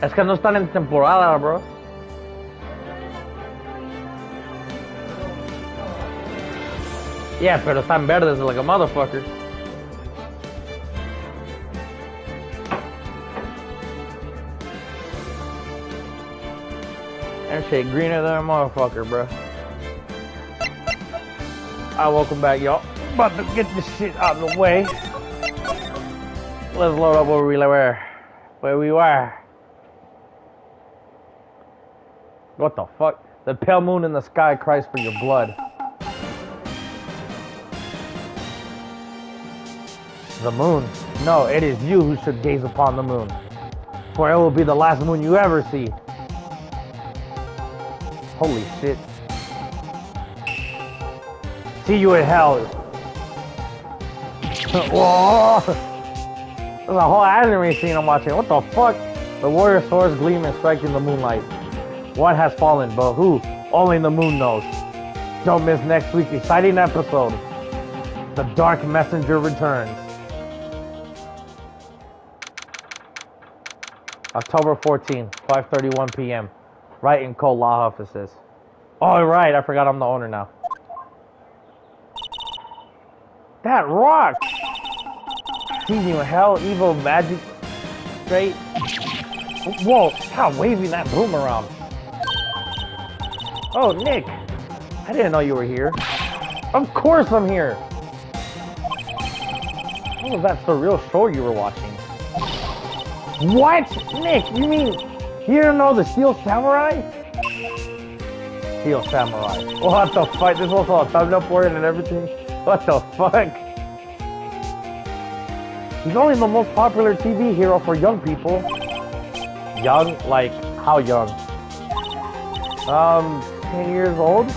Es que no están en temporada, bro. Yeah, pero están verdes like a motherfucker. That shit greener than a motherfucker, bro. Alright, welcome back, y'all. About to get this shit out of the way. Let's load up where we were. What the fuck? The pale moon in the sky cries for your blood. The moon? No, it is you who should gaze upon the moon. For it will be the last moon you ever see. Holy shit. See you in hell. Whoa! There's a whole anime scene I'm watching. What the fuck? The warrior swords gleam and strike in the moonlight. One has fallen, but who? Only the moon knows. Don't miss next week's exciting episode. The Dark Messenger returns. October 14th, 5:31 p.m. Right in Cole Law Offices. Oh, right. I forgot I'm the owner now. That rocks! See you in hell, evil magic straight. Whoa, stop waving that broom around. Oh, Nick. I didn't know you were here. Of course I'm here. What was that surreal show you were watching? What? Nick, you mean you didn't know the Steel Samurai? Steel Samurai. What the fuck? This was all a thumbnail for it and everything? What the fuck? He's only the most popular TV hero for young people. Young? Like, how young? 10 years old?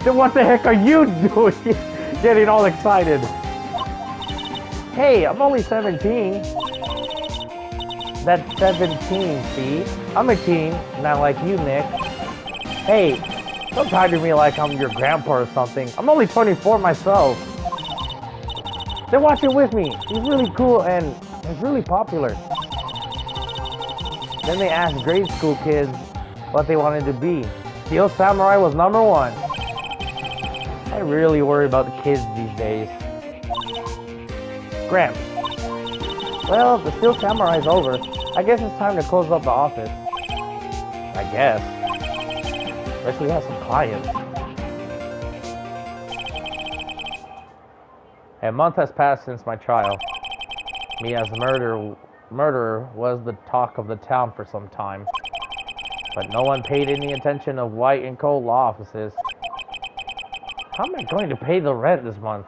Then what the heck are you doing? Getting all excited. Hey, I'm only 17. That's 17, see? I'm a teen, not like you, Nick. Hey, don't talk to me like I'm your grandpa or something. I'm only 24 myself. Then watch it with me. He's really cool and he's really popular. Then they asked grade school kids what they wanted to be. Steel Samurai was number one. I really worry about the kids these days. Gramps. Well, the Steel Samurai's over. I guess it's time to close up the office. I guess. Wish we had some clients. A month has passed since my trial. Me as murderer was the talk of the town for some time. But no one paid any attention of White and Cole law offices. How am I going to pay the rent this month?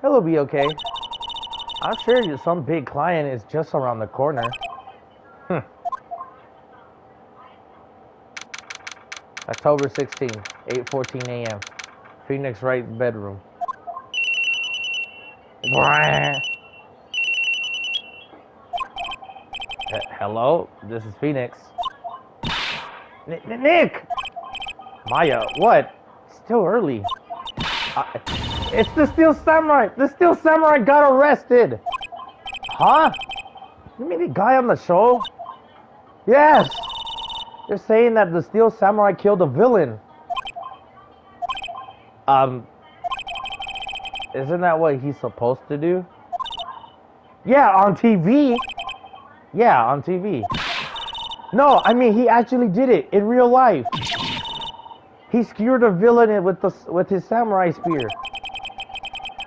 It'll be okay. I'm sure some big client is just around the corner. October 16, 8:14 a.m. Phoenix right bedroom. Hello, this is Phoenix. Nick! Maya, what? It's still early. It's the Steel Samurai! The Steel Samurai got arrested! Huh? You mean the guy on the show? Yes! They're saying that the Steel Samurai killed a villain. Isn't that what he's supposed to do? Yeah, on TV. Yeah, on TV. No, I mean, he actually did it in real life. He skewered a villain with his samurai spear.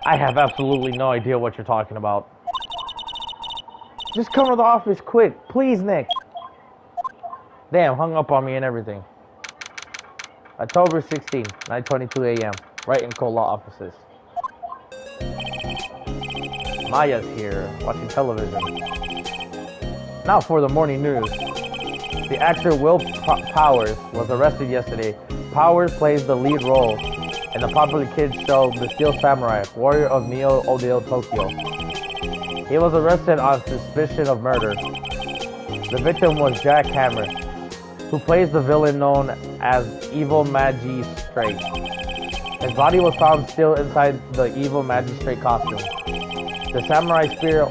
I have absolutely no idea what you're talking about. Just come to the office quick. Please, Nick. Damn, hung up on me and everything. October 16, 9:22 a.m. Right in Cole law offices. Maya's here, watching television. Now for the morning news. The actor Will Powers was arrested yesterday. Powers plays the lead role in the popular kids show The Steel Samurai, Warrior of Neo Odeo Tokyo. He was arrested on suspicion of murder. The victim was Jack Hammer, who plays the villain known as Evil Magistrate. His body was found still inside the Evil Magistrate costume. The samurai spear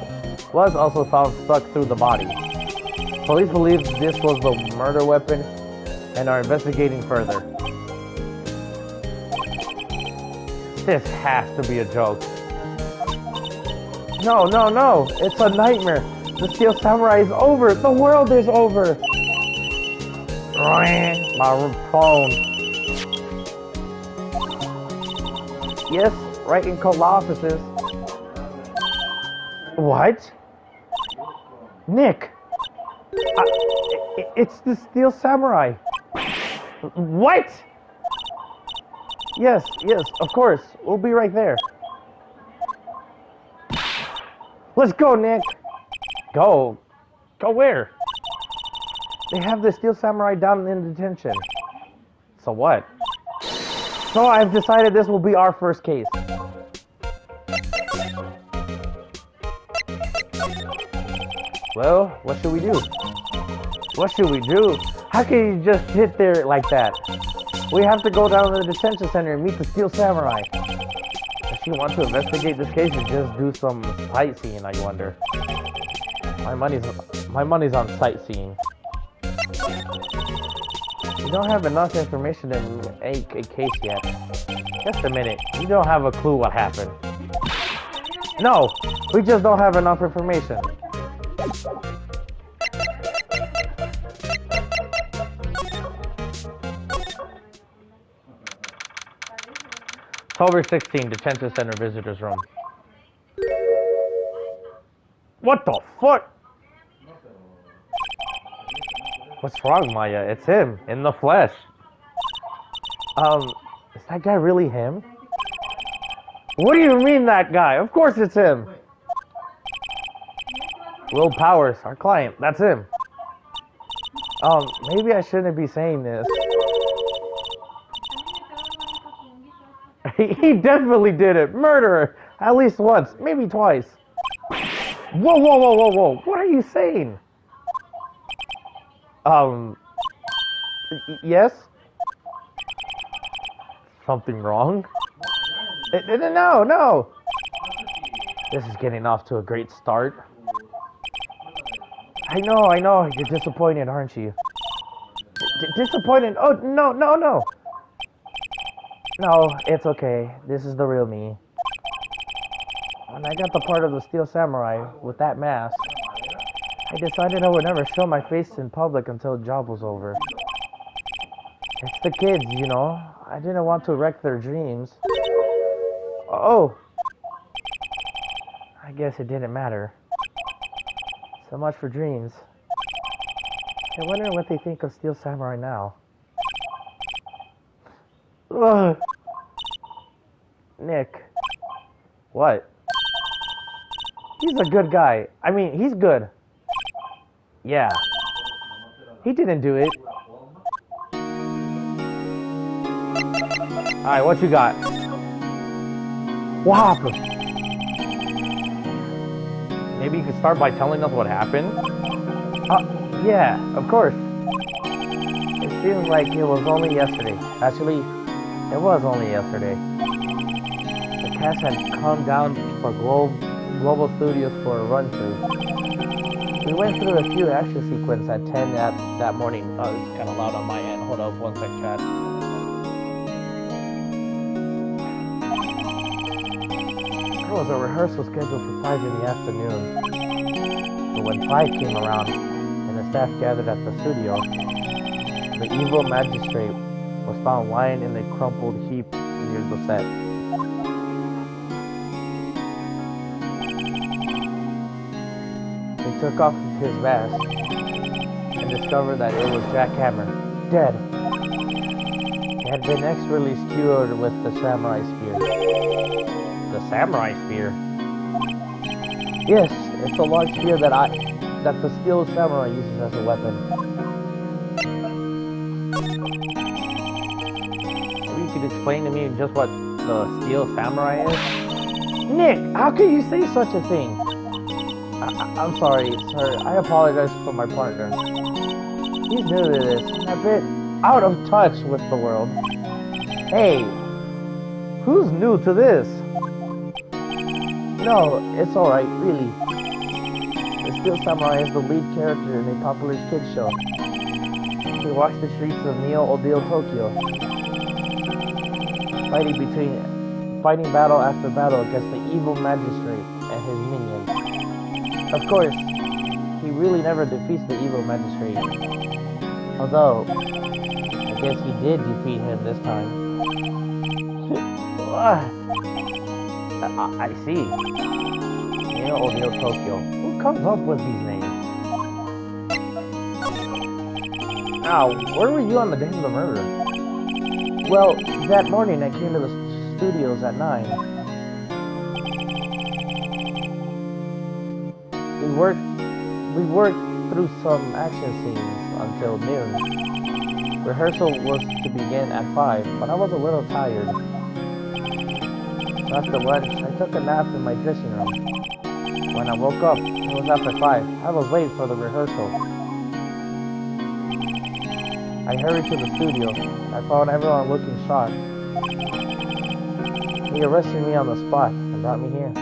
was also found stuck through the body. Police believe this was the murder weapon and are investigating further. This has to be a joke. No, no, no! It's a nightmare! The Steel Samurai is over! The world is over! My phone. Yes, right in code offices. What? Nick! It's the Steel Samurai. What? Yes, yes, of course. We'll be right there. Let's go, Nick. Go. Go where? They have the Steel Samurai down in detention. So what? So I've decided this will be our first case. Well, what should we do? What should we do? How can you just sit there like that? We have to go down to the detention center and meet the Steel Samurai. Does she want to investigate this case or just do some sightseeing, I wonder? My money's on sightseeing. You don't have enough information to make a case yet. Just a minute. You don't have a clue what happened. No, we just don't have enough information. October 16, Detention Center Visitors Room. What the fuck? What's wrong, Maya? It's him, in the flesh. Is that guy really him? What do you mean, that guy? Of course it's him. Will Powers, our client, that's him. Maybe I shouldn't be saying this. He definitely did it. Murderer. At least once, maybe twice. Whoa, whoa, whoa, whoa, whoa. What are you saying? Yes? Something wrong? No, no. This is getting off to a great start. I know. You're disappointed, aren't you? Disappointed? Oh, no, no, no. No, it's okay. This is the real me. When I got the part of the Steel Samurai with that mask, I decided I would never show my face in public until the job was over. It's the kids, you know. I didn't want to wreck their dreams. Oh! I guess it didn't matter. So much for dreams. I wonder what they think of Steel Samurai now. Ugh. Nick. What? He's a good guy. I mean, he's good. Yeah. He didn't do it. Alright, what you got? What happened? Maybe you could start by telling us what happened? Yeah, of course. It seems like it was only yesterday. Actually, it was only yesterday. The cast had come down for Global Studios for a run-through. We went through a few action sequences at 10 that morning. Oh, it's kind of loud on my end. Hold up, one sec, chat. There was a rehearsal scheduled for 5 in the afternoon. But when 5 came around and the staff gathered at the studio, the evil magistrate was found lying in a crumpled heap near the set. They took off his mask and discovered that it was Jack Hammer, dead. He had been expertly skewered with the samurai spear. The samurai spear? Yes, it's a large spear that the Steel Samurai uses as a weapon. Maybe you could explain to me just what the Steel Samurai is? Nick, how can you say such a thing? I'm sorry, sir. I apologize for my partner. He's new to this and a bit out of touch with the world. Hey, who's new to this? No, it's alright, really. The Steel Samurai is the lead character in a popular kids show. He walks the streets of Neo-Odile, Tokyo, fighting battle after battle against the evil magistrate and his minions. Of course, he really never defeats the evil magistrate. Although, I guess he did defeat him this time. I see. Neo-Odile, Tokyo. Who comes up with these names? Now, where were you on the day of the murder? Well, that morning I came to the studios at 9. We worked through some action scenes until noon. Rehearsal was to begin at 5, but I was a little tired. So after lunch, I took a nap in my dressing room. When I woke up, it was after 5. I was late for the rehearsal. I hurried to the studio. I found everyone looking shocked. He arrested me on the spot and brought me here.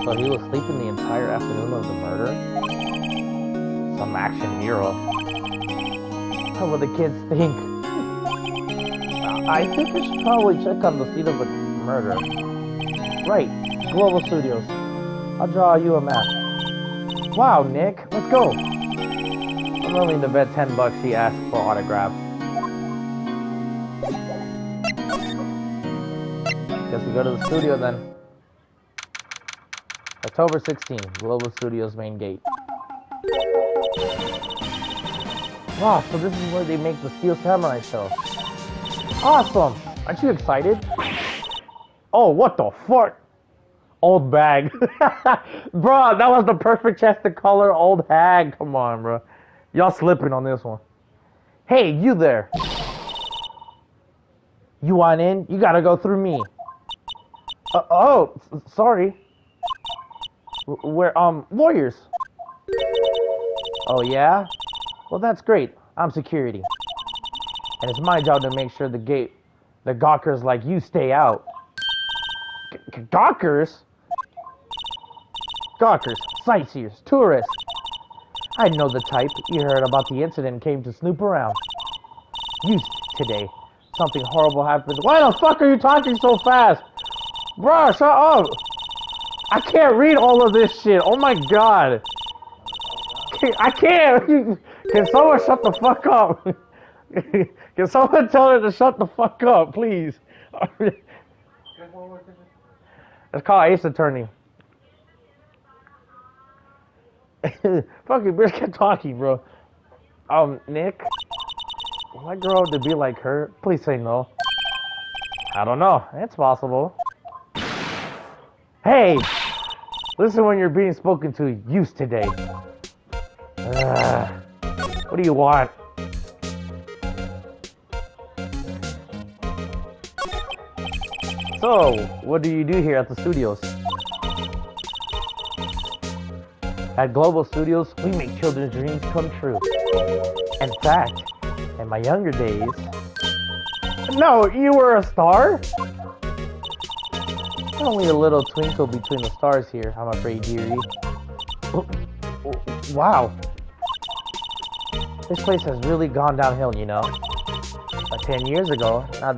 So he was sleeping the entire afternoon of the murder? Some action hero. What will the kids think? I think I should probably check on the scene of the murder. Right, Global Studios. I'll draw you a map. Wow, Nick, let's go. I'm willing to bet $10 he asked for autographs. Guess we go to the studio then. October 16th, Global Studios main gate. Wow, so this is where they make the Steel Samurai show. Awesome! Aren't you excited? Oh, what the fuck? Old bag. Bro, that was the perfect chest to color old hag. Come on, bro. Y'all slipping on this one. Hey, you there. You want in? You gotta go through me. Sorry. We're, lawyers. Oh, yeah? Well, that's great. I'm security. And it's my job to make sure the gawkers like you stay out. Gawkers? Gawkers, sightseers, tourists. I know the type. You heard about the incident and came to snoop around. You today. Something horrible happened. Why the fuck are you talking so fast? Bruh, shut up. I can't read all of this shit. Oh my god. I can't. Can someone shut the fuck up? Can someone tell her to shut the fuck up, please? Let's call Ace Attorney. Fucking bitch, keep talking, bro. Nick? Will I grow up to be like her? Please say no. I don't know. It's possible. Hey! Listen when you're being spoken to. Use today. What do you want? So, what do you do here at the studios? At Global Studios, we make children's dreams come true. In fact, in my younger days... No, you were a star? Only a little twinkle between the stars here, I'm afraid, dearie. Wow. This place has really gone downhill, you know. But 10 years ago, now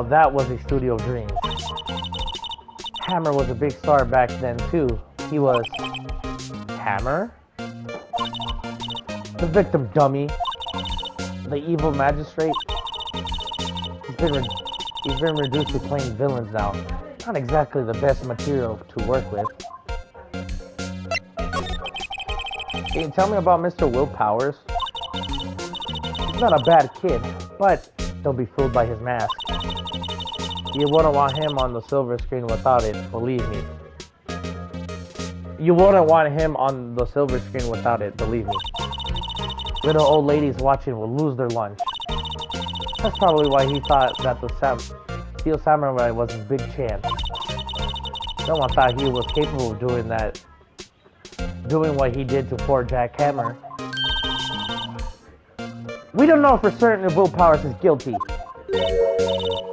that was a studio of dreams. Hammer was a big star back then, too. He was... Hammer? The victim, dummy. The evil magistrate. He's been reduced to playing villains now. Not exactly the best material to work with. Can you tell me about Mr. Will Powers? He's not a bad kid, but don't be fooled by his mask. You wouldn't want him on the silver screen without it, believe me. You wouldn't want him on the silver screen without it, believe me. Little old ladies watching will lose their lunch. That's probably why he thought that the Steel Samurai was his big chance. No one thought he was capable of doing what he did to poor Jack Hammer. We don't know for certain if Will Powers is guilty.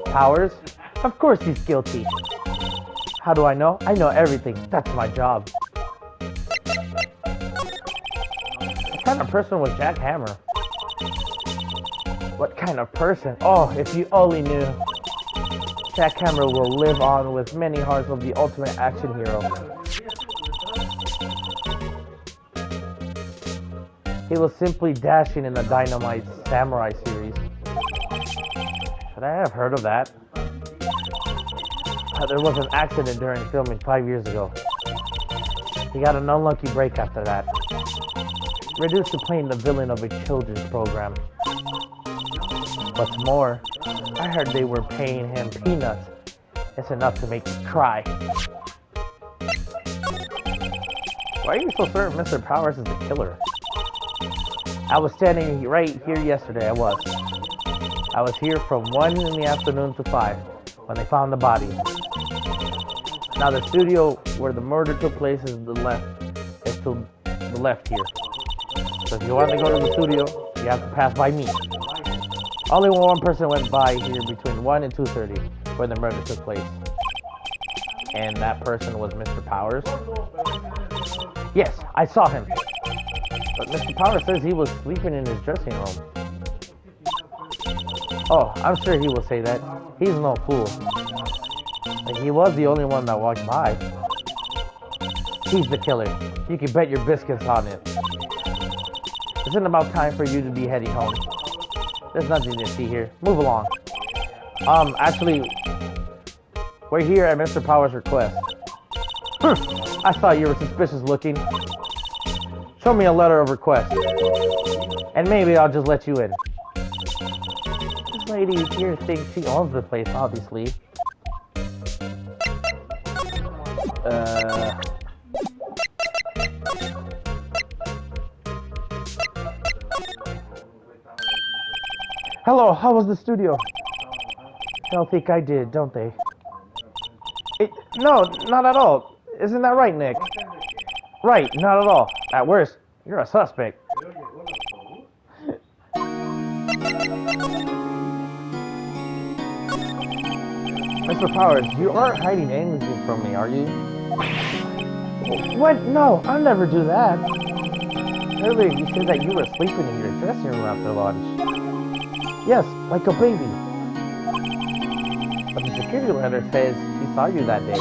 Powers? Of course he's guilty. How do I know? I know everything. That's my job. What kind of person was Jack Hammer? What kind of person? Oh, if you only knew. Jack Hammer will live on with many hearts of the ultimate action hero. He was simply dashing in the Dynamite Samurai series. Should I have heard of that? There was an accident during filming 5 years ago. He got an unlucky break after that. Reduced to playing the villain of a children's program. What's more, I heard they were paying him peanuts. It's enough to make me cry. Why are you so certain Mr. Powers is the killer? I was standing right here yesterday, I was here from 1 in the afternoon to 5 when they found the body. Now the studio where the murder took place is to the left here. So if you want to go to the studio, you have to pass by me. Only one person went by here between 1 and 2:30 when the murder took place. And that person was Mr. Powers? Yes, I saw him. But Mr. Powers says he was sleeping in his dressing room. Oh, I'm sure he will say that. He's no fool. And he was the only one that walked by. He's the killer. You can bet your biscuits on it. Isn't it about time for you to be heading home? There's nothing to see here. Move along. Actually, we're here at Mr. Powers' request. I thought you were suspicious looking. Show me a letter of request. And maybe I'll just let you in. This lady here thinks she owns the place, obviously. Hello, how was the studio? They'll think I did, don't they? No, not at all. Isn't that right, Nick? Right, not at all. At worst, you're a suspect. Mr. Powers, you aren't hiding anything from me, are you? What? No, I'll never do that. Earlier, you said that you were sleeping in your dressing room after lunch. Yes, like a baby. But the security letter says she saw you that day.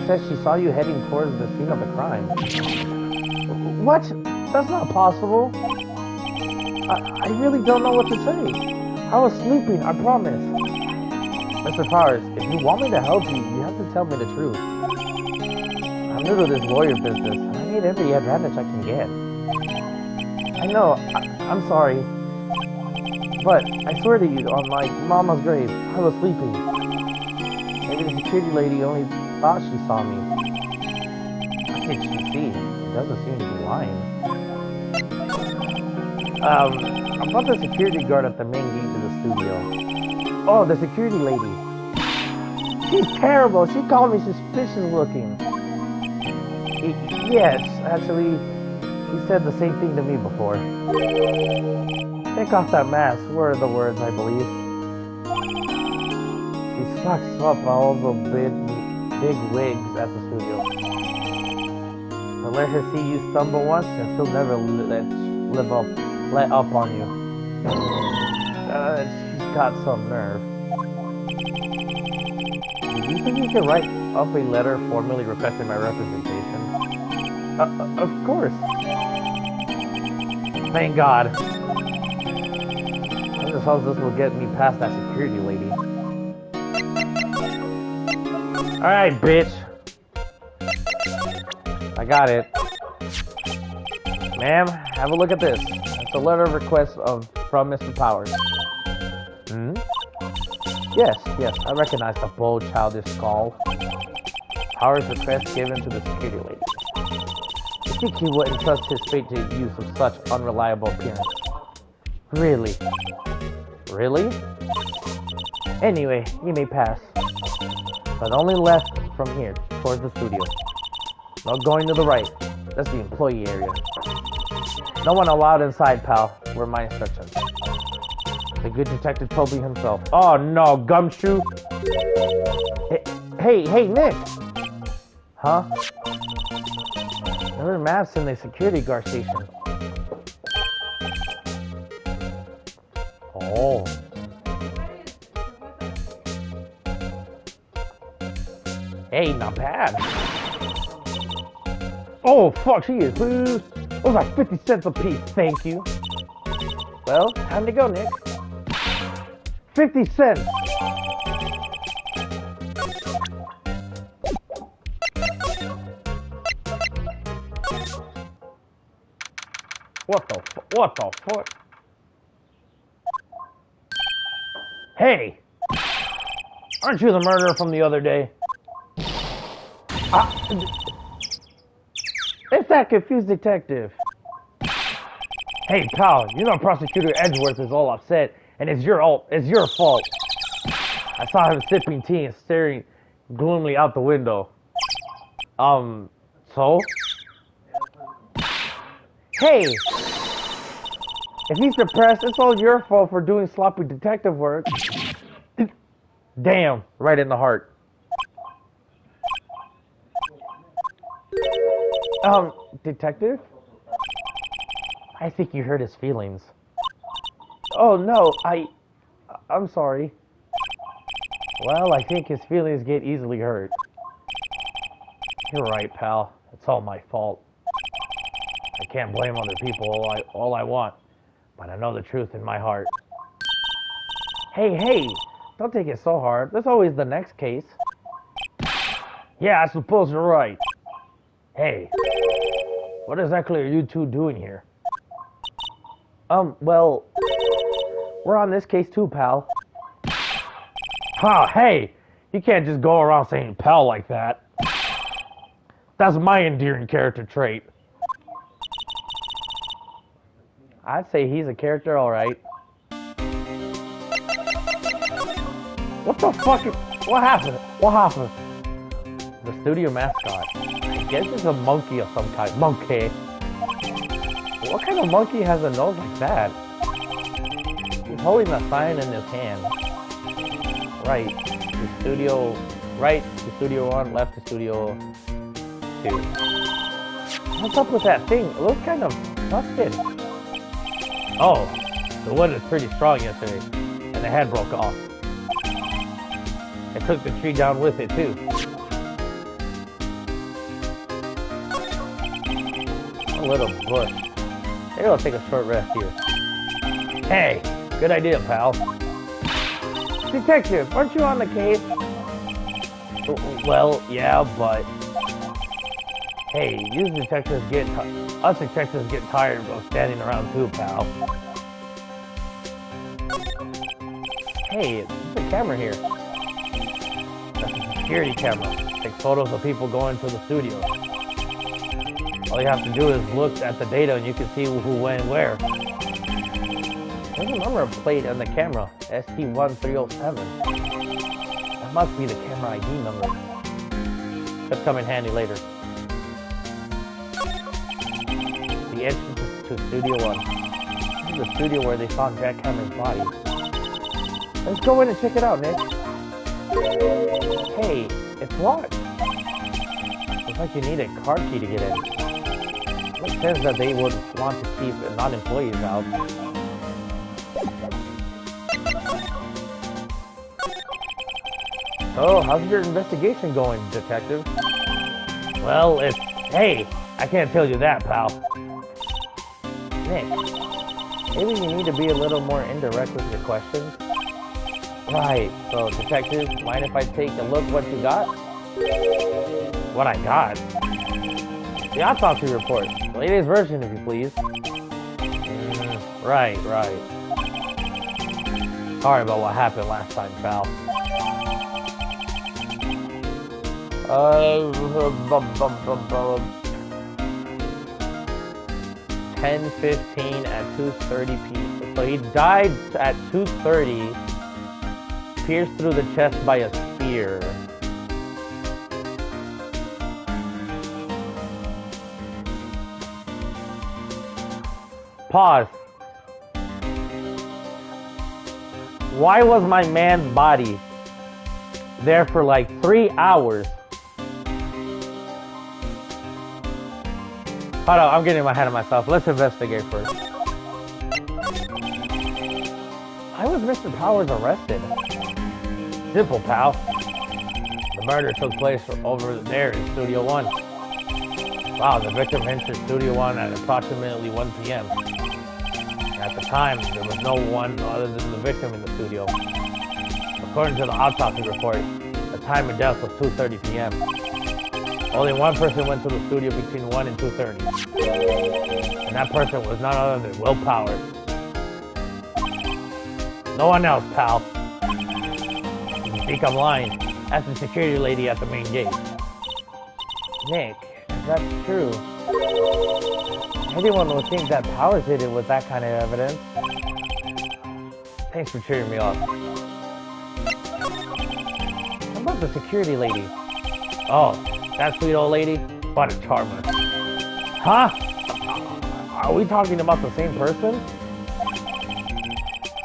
It says she saw you heading towards the scene of the crime. What? That's not possible. I really don't know what to say. I was sleeping, I promise. Mr. Powers, if you want me to help you, you have to tell me the truth. I'm new to this lawyer business, and I need every advantage I can get. I know, I'm sorry. But I swear to you, on my mama's grave, I was sleeping. Maybe the security lady only thought she saw me. What did she see? It doesn't seem to be lying. About the security guard at the main gate to the studio. Oh, the security lady. She's terrible. She called me suspicious looking. Yes, actually, he said the same thing to me before. Take off that mask, were the words, I believe. He sucks up all the big wigs at the studio. But let her see you stumble once, and she'll never let up on you. She's got some nerve. Do you think you can write up a letter formally requesting my representation? Of course. Thank God. I just hope this will get me past that security lady. Alright, bitch. I got it. Ma'am, have a look at this. It's a letter of request from Mr. Powers. Hmm? Yes, I recognize the bold, childish skull. Powers' request given to the security lady. You think he wouldn't trust his fate to use of such unreliable appearance? Really? Really? Anyway, you may pass. But only left from here, towards the studio. No going to the right. That's the employee area. No one allowed inside, pal. Were my instructions. The good detective told me himself. Oh no, Gumshoe! Hey, Nick! Huh? There are maps in the security guard station. Oh. Hey, not bad. Oh, fuck, she is loose. Those are 50 cents a piece, thank you. Well, time to go, Nick. 50 cents. What the fuck? Hey! Aren't you the murderer from the other day? It's that confused detective. Hey, pal, you know Prosecutor Edgeworth is all upset, and it's your fault. I saw him sipping tea and staring gloomily out the window. So? Hey! If he's depressed, it's all your fault for doing sloppy detective work. Damn, right in the heart. Detective? I think you hurt his feelings. Oh no, I'm sorry. Well, I think his feelings get easily hurt. You're right, pal. It's all my fault. I can't blame other people all I want, but I know the truth in my heart. Hey, don't take it so hard. There's always the next case. Yeah, I suppose you're right. Hey, what exactly are you two doing here? Well, we're on this case too, pal. Hey, you can't just go around saying pal like that. That's my endearing character trait. I'd say he's a character, alright. What the fuck? What happened? The studio mascot. I guess it's a monkey of some kind. Monkey. What kind of monkey has a nose like that? He's holding a sign in his hand. Right to Studio 1, left to Studio 2. What's up with that thing? It looks kind of busted. Oh, the wood was pretty strong yesterday, and the head broke off. It took the tree down with it too. A little bush. Maybe I'll take a short rest here. Hey, good idea, pal. Detective, aren't you on the case? Well, yeah, but... Hey, us detectives get tired of standing around too, pal. Hey, there's a camera here. That's a security camera. Takes photos of people going to the studio. All you have to do is look at the data and you can see who went where. There's a number plate on the camera, ST1307. That must be the camera ID number. Could come in handy later. The entrance to Studio 1. This is the studio where they found Jack Cameron's body. Let's go in and check it out, Nick. Hey, it's locked. Looks like you need a card key to get in. It says that they would want to keep non-employees out. Oh, how's your investigation going, detective? Well, hey, I can't tell you that, pal. Nick, maybe you need to be a little more indirect with your questions. Right, so detective, mind if I take a look what you got? What I got? The autopsy report. The latest version, if you please. Right. Sorry about what happened last time, pal. 10:15 at 2:30 p.m. So he died at 2:30, pierced through the chest by a spear. Pause. Why was my man's body there for like 3 hours. Hold on, I'm getting ahead of myself. Let's investigate first. Why was Mr. Powers arrested? Simple, pal. The murder took place over there in Studio 1. Wow, the victim entered Studio 1 at approximately 1 p.m. At the time, there was no one other than the victim in the studio. According to the autopsy report, the time of death was 2:30 p.m. Only one person went to the studio between 1 and 2:30. And that person was none other than Will Powers. No one else, pal. If you think I'm lying, ask the security lady at the main gate. Nick, if that's true, anyone would think that Powers did it with that kind of evidence. Thanks for cheering me up. What about the security lady? Oh, that sweet old lady? What a charmer. Huh? Are we talking about the same person?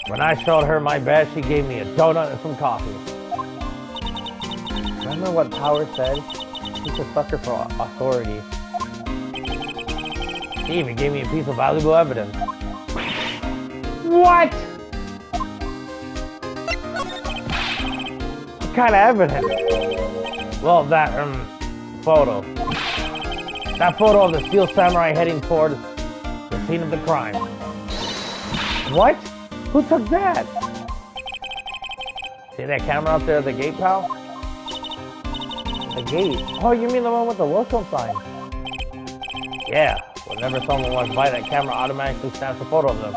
When I showed her my badge, she gave me a donut and some coffee. Remember what Powers said? She's a sucker for authority. She even gave me a piece of valuable evidence. What? What kind of evidence? Well, that, photo. That photo of the Steel Samurai heading toward the scene of the crime. What? Who took that? See that camera up there at the gate, pal? The gate? Oh, you mean the one with the welcome sign? Yeah, whenever someone walks by, that camera automatically snaps a photo of them.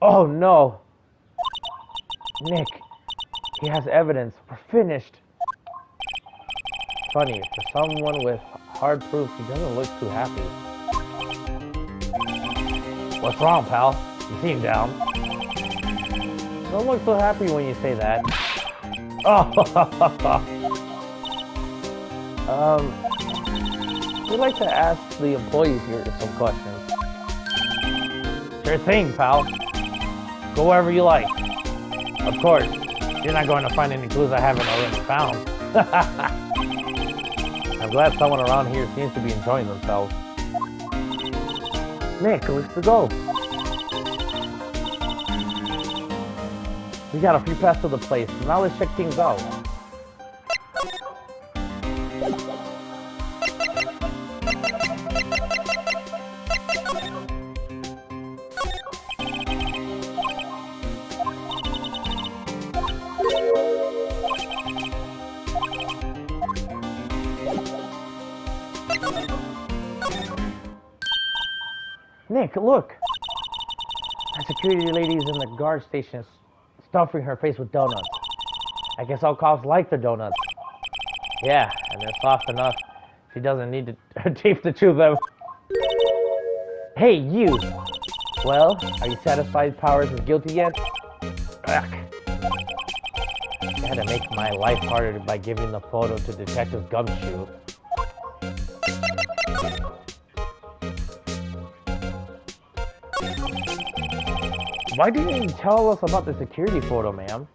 Oh no! Nick, he has evidence. We're finished. Funny, for someone with hard proof, he doesn't look too happy. What's wrong, pal? You seem down. Don't look so happy when you say that. Oh, we'd like to ask the employees here some questions. Sure thing, pal. Go wherever you like. Of course, you're not going to find any clues I haven't already found. I'm glad someone around here seems to be enjoying themselves. Nick, let's go. We got a free pass to the place. Now let's check things out. Nick, look! That security lady's in the guard station stuffing her face with donuts. I guess all cops like the donuts. Yeah, and they're soft enough. She doesn't need her teeth to chew them. Hey, you! Well, are you satisfied Powers is guilty yet? Ugh. You had to make my life harder by giving the photo to Detective Gumshoe. Why didn't you tell us about the security photo, ma'am?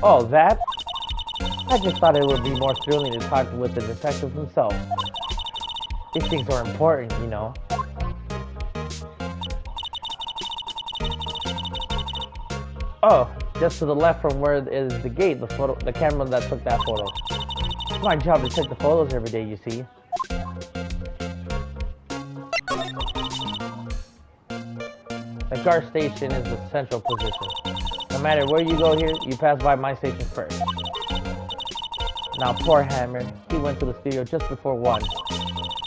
Oh, that? I just thought it would be more thrilling to talk with the detective himself. These things are important, you know. Oh, just to the left from where is the gate, the camera that took that photo. It's my job to take the photos every day, you see. The guard station is the central position. No matter where you go here, you pass by my station first. Now, poor Hammer, he went to the studio just before 1.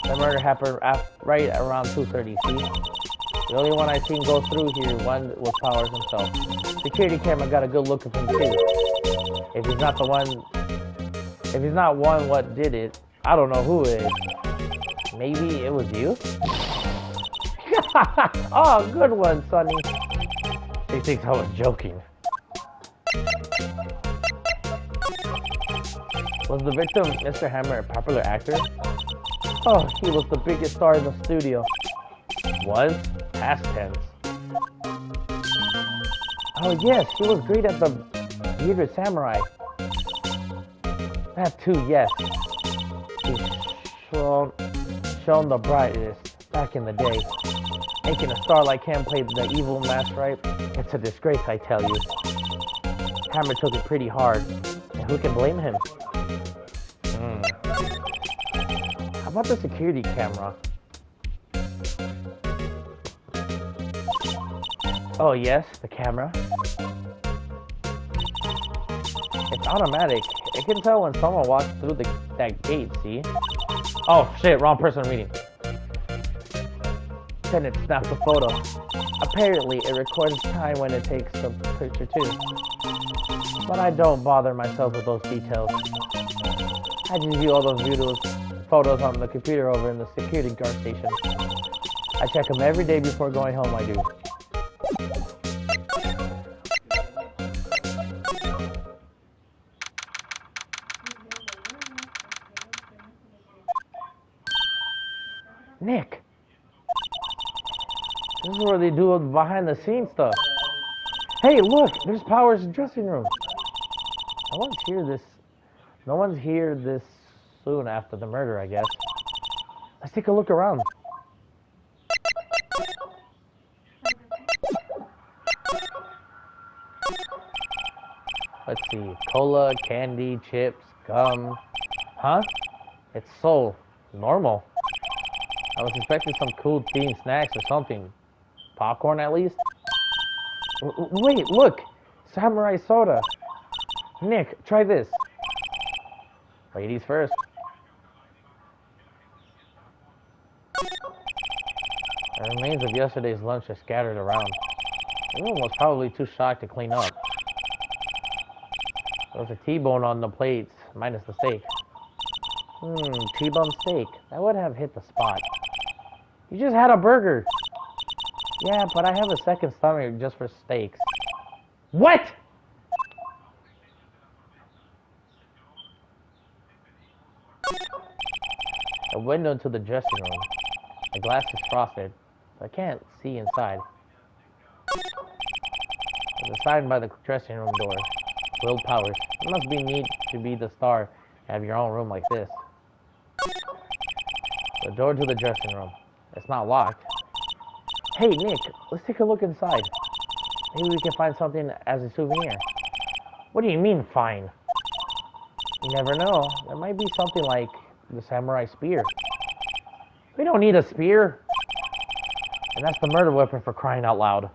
The murder happened right around 2:30, see? The only one I seen go through here was Powers himself. Security camera got a good look of him too. If he's not one what did it, I don't know who it is. Maybe it was you? Oh, good one, Sonny. He thinks I was joking. Was the victim, Mr. Hammer, a popular actor? Oh, he was the biggest star in the studio. Was? Past tense. Oh yes, he was great at the bearded samurai. That too, yes. He's shown the brightest back in the day. Making a star like him play the evil mask, right? It's a disgrace, I tell you. Hammer took it pretty hard. And who can blame him? How about the security camera? Oh yes, the camera. It's automatic. It can tell when someone walks through that gate, see? Oh shit, wrong person reading. Then it snaps a photo. Apparently, it records time when it takes the picture too. But I don't bother myself with those details. I just view all those photos on the computer over in the security guard station. I check them every day before going home, I do. Nick! This is where they do behind the scenes stuff. Hey, look! There's Power's dressing room. No one's here this soon after the murder, I guess. Let's take a look around. Let's see. Cola, candy, chips, gum. Huh? It's so normal. I was expecting some cool themed snacks or something. Popcorn at least? Wait, look! Samurai soda. Nick, try this. Ladies first. The remains of yesterday's lunch are scattered around. Everyone was probably too shocked to clean up. There was a T-bone on the plates, minus the steak. T-bone steak. That would have hit the spot. You just had a burger. Yeah, but I have a second stomach just for steaks. What? A window into the dressing room. The glass is frosted, so I can't see inside. There's a sign by the dressing room door. Will Powers. It must be neat to be the star and have your own room like this. The door to the dressing room. It's not locked. Hey, Nick, let's take a look inside. Maybe we can find something as a souvenir. What do you mean, fine? You never know. There might be something like the samurai spear. We don't need a spear. And that's the murder weapon for crying out loud.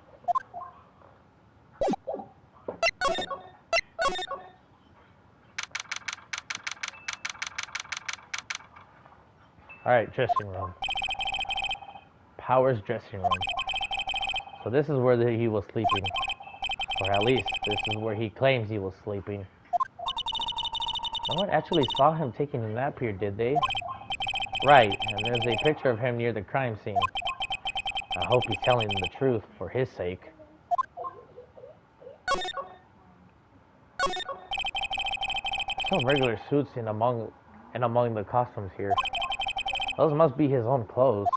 Alright, dressing room. Power's dressing room. So this is where he was sleeping. Or at least, this is where he claims he was sleeping. No one actually saw him taking a nap here, did they? Right, and there's a picture of him near the crime scene. I hope he's telling the truth for his sake. Some regular suits in among the costumes here. Those must be his own clothes.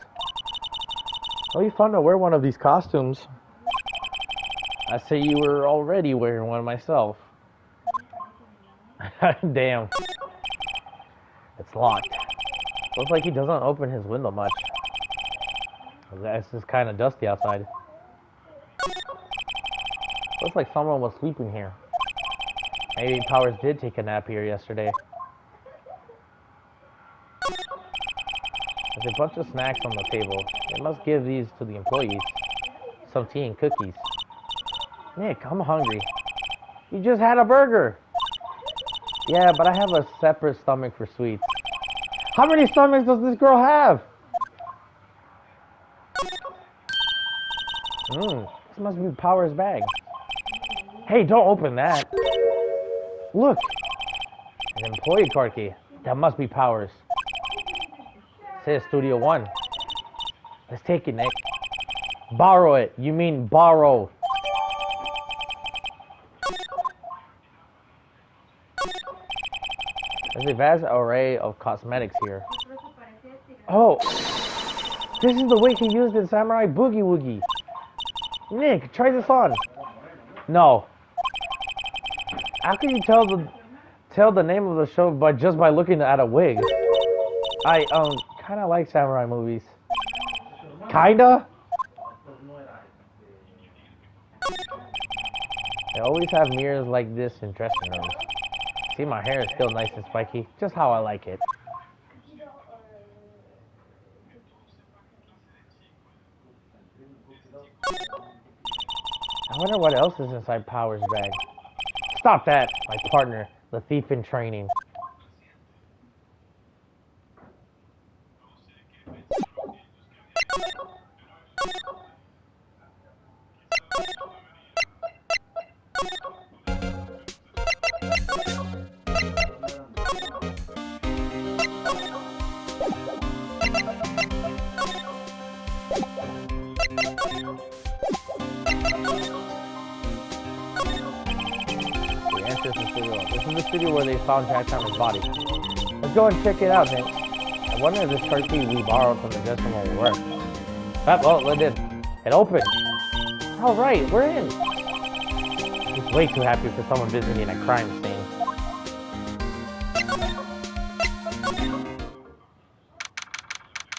It'll be fun to wear one of these costumes. I say you were already wearing one myself. Damn. It's locked. Looks like he doesn't open his window much. It's just kind of dusty outside. Looks like someone was sleeping here. Maybe Powers did take a nap here yesterday. There's a bunch of snacks on the table. They must give these to the employees. Some tea and cookies. Nick, I'm hungry. You just had a burger. Yeah, but I have a separate stomach for sweets. How many stomachs does this girl have? This must be Power's bag. Hey, don't open that. Look. An employee card key. That must be Powers. Says Studio One. Let's take it, Nick. Borrow it. You mean borrow. There's a vast array of cosmetics here. Oh! This is the wig he used in Samurai Boogie Woogie. Nick, try this on. No. How can you tell the name of the show by looking at a wig? I kind of like samurai movies. Kinda. They always have mirrors like this in dressing rooms. See, my hair is still nice and spiky, just how I like it. I wonder what else is inside Power's bag. Stop that, my partner, the thief in training. This is the studio where they found Jack Hammer's body. Let's go and check it out, Nick. I wonder if this car key we borrowed from the dressing room will work. Oh, it did. It opened. All right, we're in. He's way too happy for someone visiting a crime scene.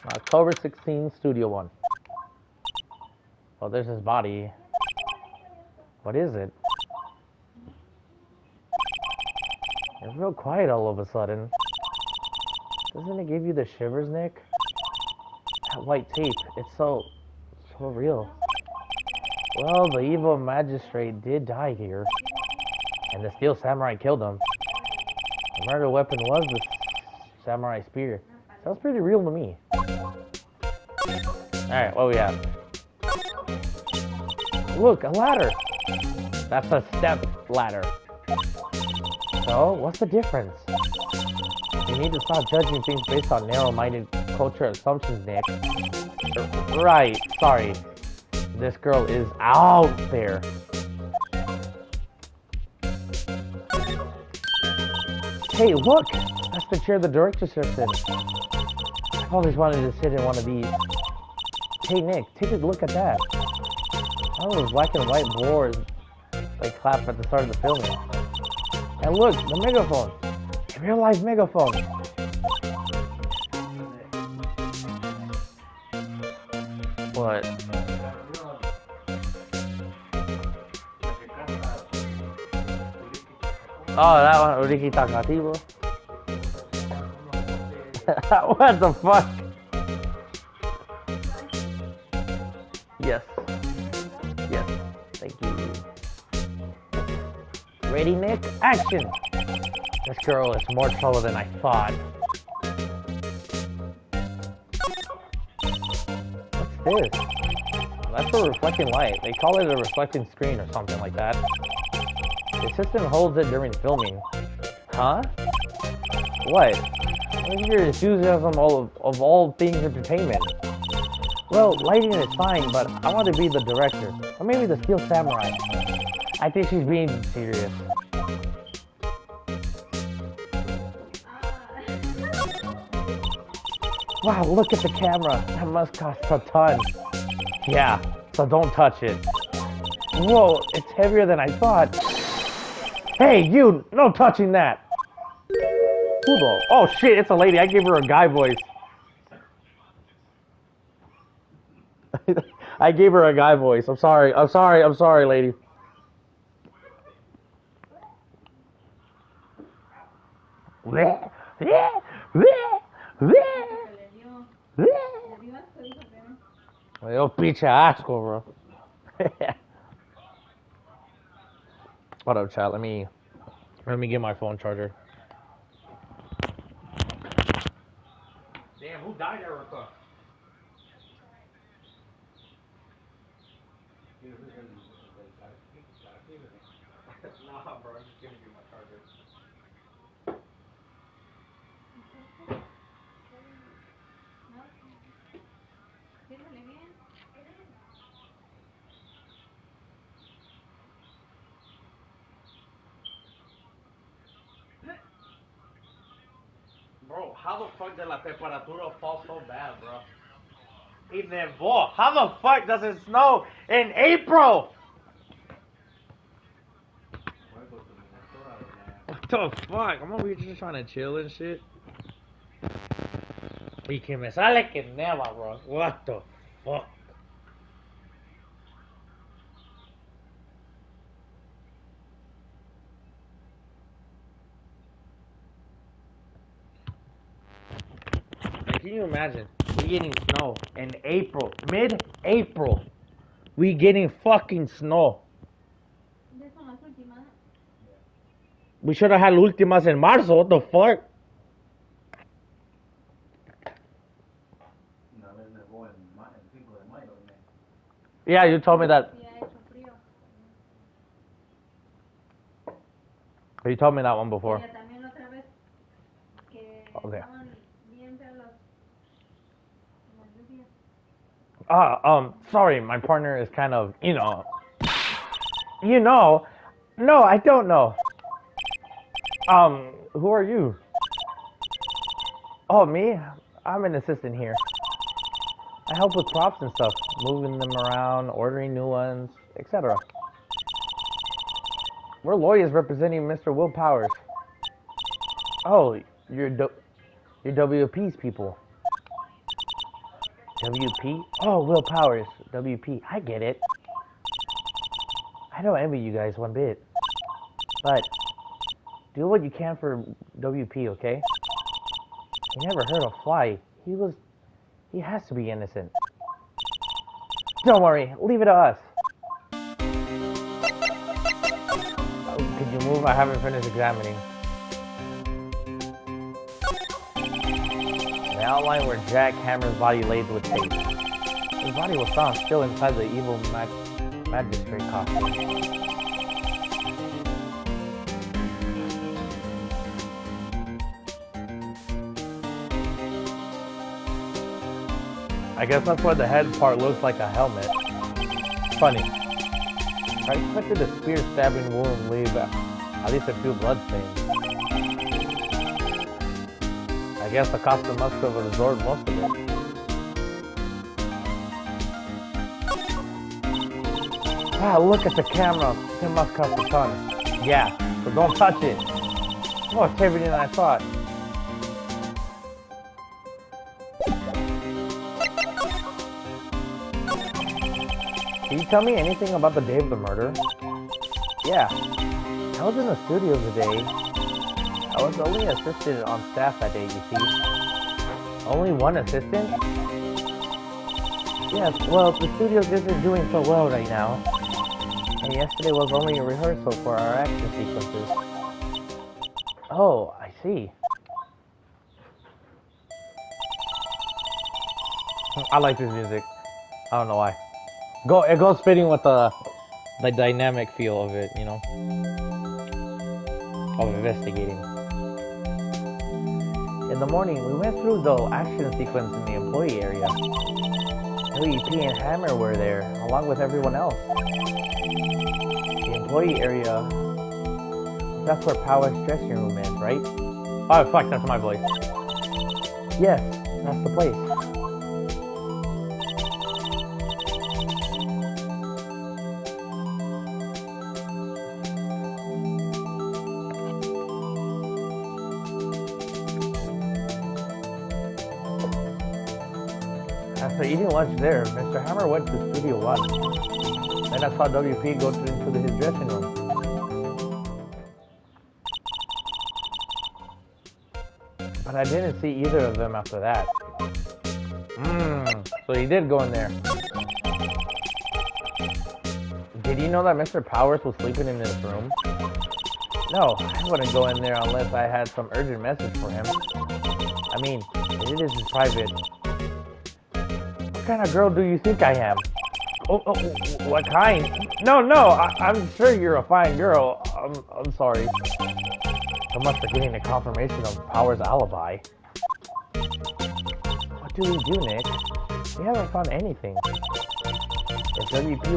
October 16, Studio 1. Well, there's his body. What is it? It's real quiet all of a sudden. Doesn't it give you the shivers, Nick? That white tape, it's so real. Well, the evil magistrate did die here. And the steel samurai killed him. The murder weapon was the samurai spear. Sounds pretty real to me. Alright, what do we have? Look, a ladder! That's a step ladder. So, what's the difference? You need to stop judging things based on narrow-minded cultural assumptions, Nick. Right, sorry. This girl is out there. Hey, look! That's the chair the director sits in. I've always wanted to sit in one of these. Hey, Nick, take a look at that. All those black and white boards they clap at the start of the filming. And look, the megaphone. A real-life megaphone. What? Oh, that one, Uriki Takativo. What the fuck? Yes. Yes. Thank you. Ready, Nick? Action! This girl is more trouble than I thought. What's this? That's a reflecting light. They call it a reflecting screen or something like that. The assistant holds it during filming. Huh? What? What's your enthusiasm of all things entertainment? Well, lighting is fine, but I want to be the director. Or maybe the Steel Samurai. I think she's being serious. Wow, look at the camera. That must cost a ton. Yeah, so don't touch it. Whoa, it's heavier than I thought. Hey, you! No touching that! Who the? Oh shit, it's a lady. I gave her a guy voice. I gave her a guy voice. I'm sorry, lady. Me dio pinche asco, bro. What up, chat? Let me get my phone charger. Damn, who died there, Erica? Nah, bro, I'm just giving you my charger. Bro, how the fuck did la temperatura fall so bad, bro? Y nevó. How the fuck does it snow in April? The fuck? I'm over here just trying to chill and shit. Y que me sale que never, bro. What the fuck? Like, can you imagine? We getting snow in April, mid-April. We getting fucking snow. We should have had últimas in marzo. What the fuck? Yeah, you told me that. You told me that one before. Okay. Sorry, my partner is kind of, no, I don't know. Who are you? Oh, me? I'm an assistant here. I help with props and stuff, moving them around, ordering new ones, etc. We're lawyers representing Mr. Will Powers. Oh, you're WP's people. WP? Oh, Will Powers. WP. I get it. I don't envy you guys one bit. But do what you can for WP, okay? He never hurt a fly. He has to be innocent. Don't worry, leave it to us. Oh, could you move? I haven't finished examining. The outline where Jack Hammer's body laid with tape. His body was found still inside the evil magistrate costume. I guess that's why the head part looks like a helmet. Funny. I expected the spear stabbing wound leave at least a few bloodstains. I guess the costume must have absorbed most of it. Wow, look at the camera. It must cost a ton. Yeah, so don't touch it. More heavier than I thought. Can you tell me anything about the day of the murder? Yeah, I was in the studio today. I was the only assistant on staff that day, you see. Only one assistant? Yes, well, the studio isn't doing so well right now. And yesterday was only a rehearsal for our action sequences. Oh, I see. I like this music. I don't know why. It goes fitting with the dynamic feel of it, of investigating. In the morning, we went through the action sequence in the employee area. WP and Hammer were there, along with everyone else. The employee area, that's where Powers' dressing room is, right? Oh, fuck, that's my voice. Yes, that's the place. After eating lunch there, Mr. Hammer went to Studio 1. Then I saw WP go into his dressing room. But I didn't see either of them after that. So he did go in there. Did you know that Mr. Powers was sleeping in his room? No, I wouldn't go in there unless I had some urgent message for him. I mean, it is private. What kind of girl do you think I am? Oh, what kind? No, I'm sure you're a fine girl. I'm sorry. I must be getting a confirmation of Powers' alibi. What do we do, Nick? We haven't found anything. If WP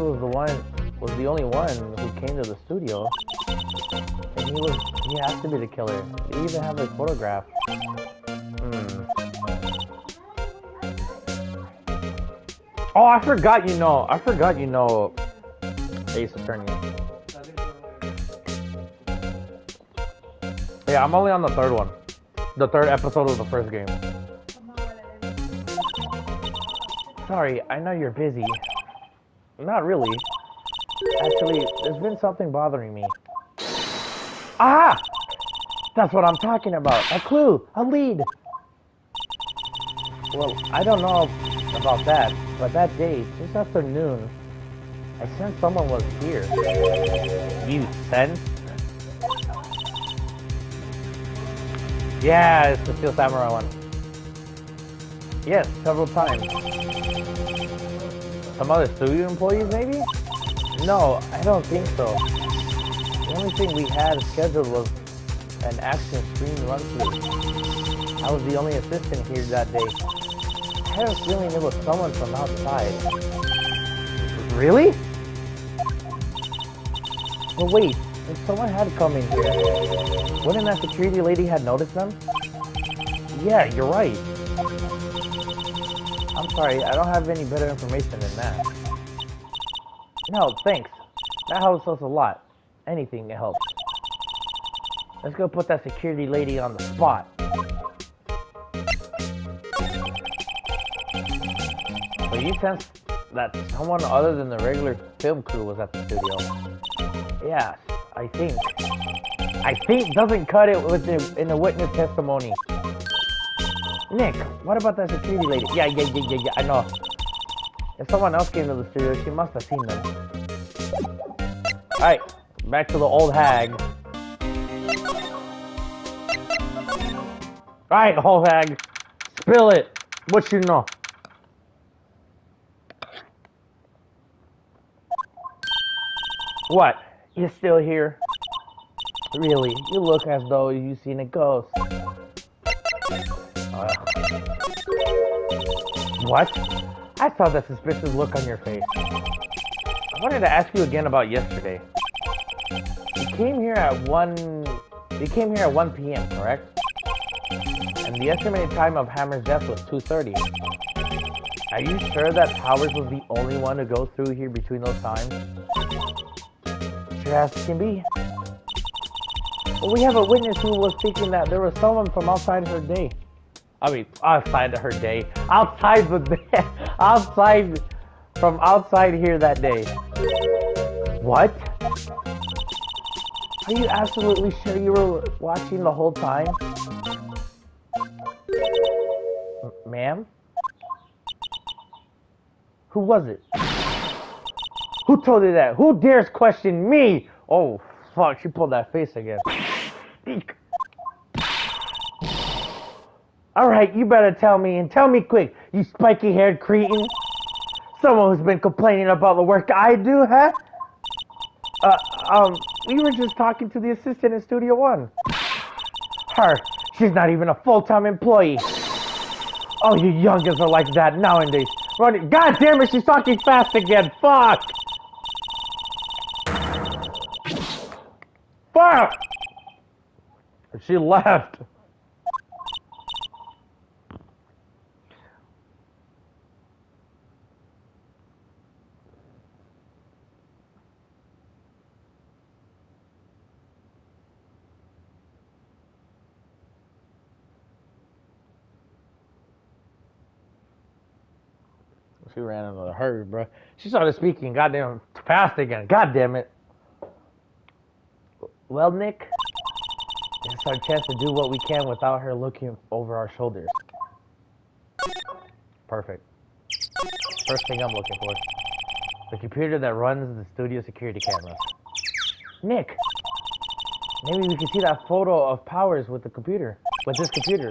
was the only one who came to the studio, then he has to be the killer. We even have his photograph. Oh, I forgot you know Ace Attorney. Yeah, I'm only on the third one. The third episode of the first game. Sorry, I know you're busy. Not really. Actually, there's been something bothering me. Ah! That's what I'm talking about. A clue. A lead. Well, I don't know about that, but that day, just after noon, I sensed someone was here. You sensed? Yeah, it's the Steel Samurai one. Yes, several times. Some other studio employees, maybe? No, I don't think so. The only thing we had scheduled was an action screen run-through. I was the only assistant here that day. I had a feeling it was someone from outside. Really? But wait, if someone had come in here, wouldn't that security lady have noticed them? Yeah, you're right. I'm sorry, I don't have any better information than that. No, thanks. That helps us a lot. Anything helps. Let's go put that security lady on the spot. So you sense that someone other than the regular film crew was at the studio? Yes, I think. I think doesn't cut it in the witness testimony. Nick, what about that security lady? Yeah, I know. If someone else came to the studio, she must have seen them. Alright, back to the old hag. Alright, old hag. Spill it. What you know? What? You're still here? Really? You look as though you've seen a ghost. What? I saw that suspicious look on your face. I wanted to ask you again about yesterday. You came here at 1 p.m., correct? And the estimated time of Hammer's death was 2:30. Are you sure that Powers was the only one to go through here between those times? Sure as can be. Well, we have a witness who was thinking that there was someone from outside her day. I mean, outside of her day. Outside the day. From outside here that day. What? Are you absolutely sure you were watching the whole time? Ma'am? Who was it? Who told you that? Who dares question me? Oh, fuck, she pulled that face again. Alright, you better tell me, and tell me quick, you spiky-haired cretin. Someone who's been complaining about the work I do, huh? We were just talking to the assistant in Studio One. Her, she's not even a full-time employee. Oh, you youngins are like that nowadays. Running, God damn it, she's talking fast again, fuck! Fuck! She left. She ran into the herd, bro. She started speaking goddamn fast again. God damn it. Well, Nick, it's our chance to do what we can without her looking over our shoulders. Perfect. First thing I'm looking for. The computer that runs the studio security cameras. Nick, maybe we can see that photo of Powers with the computer. With this computer.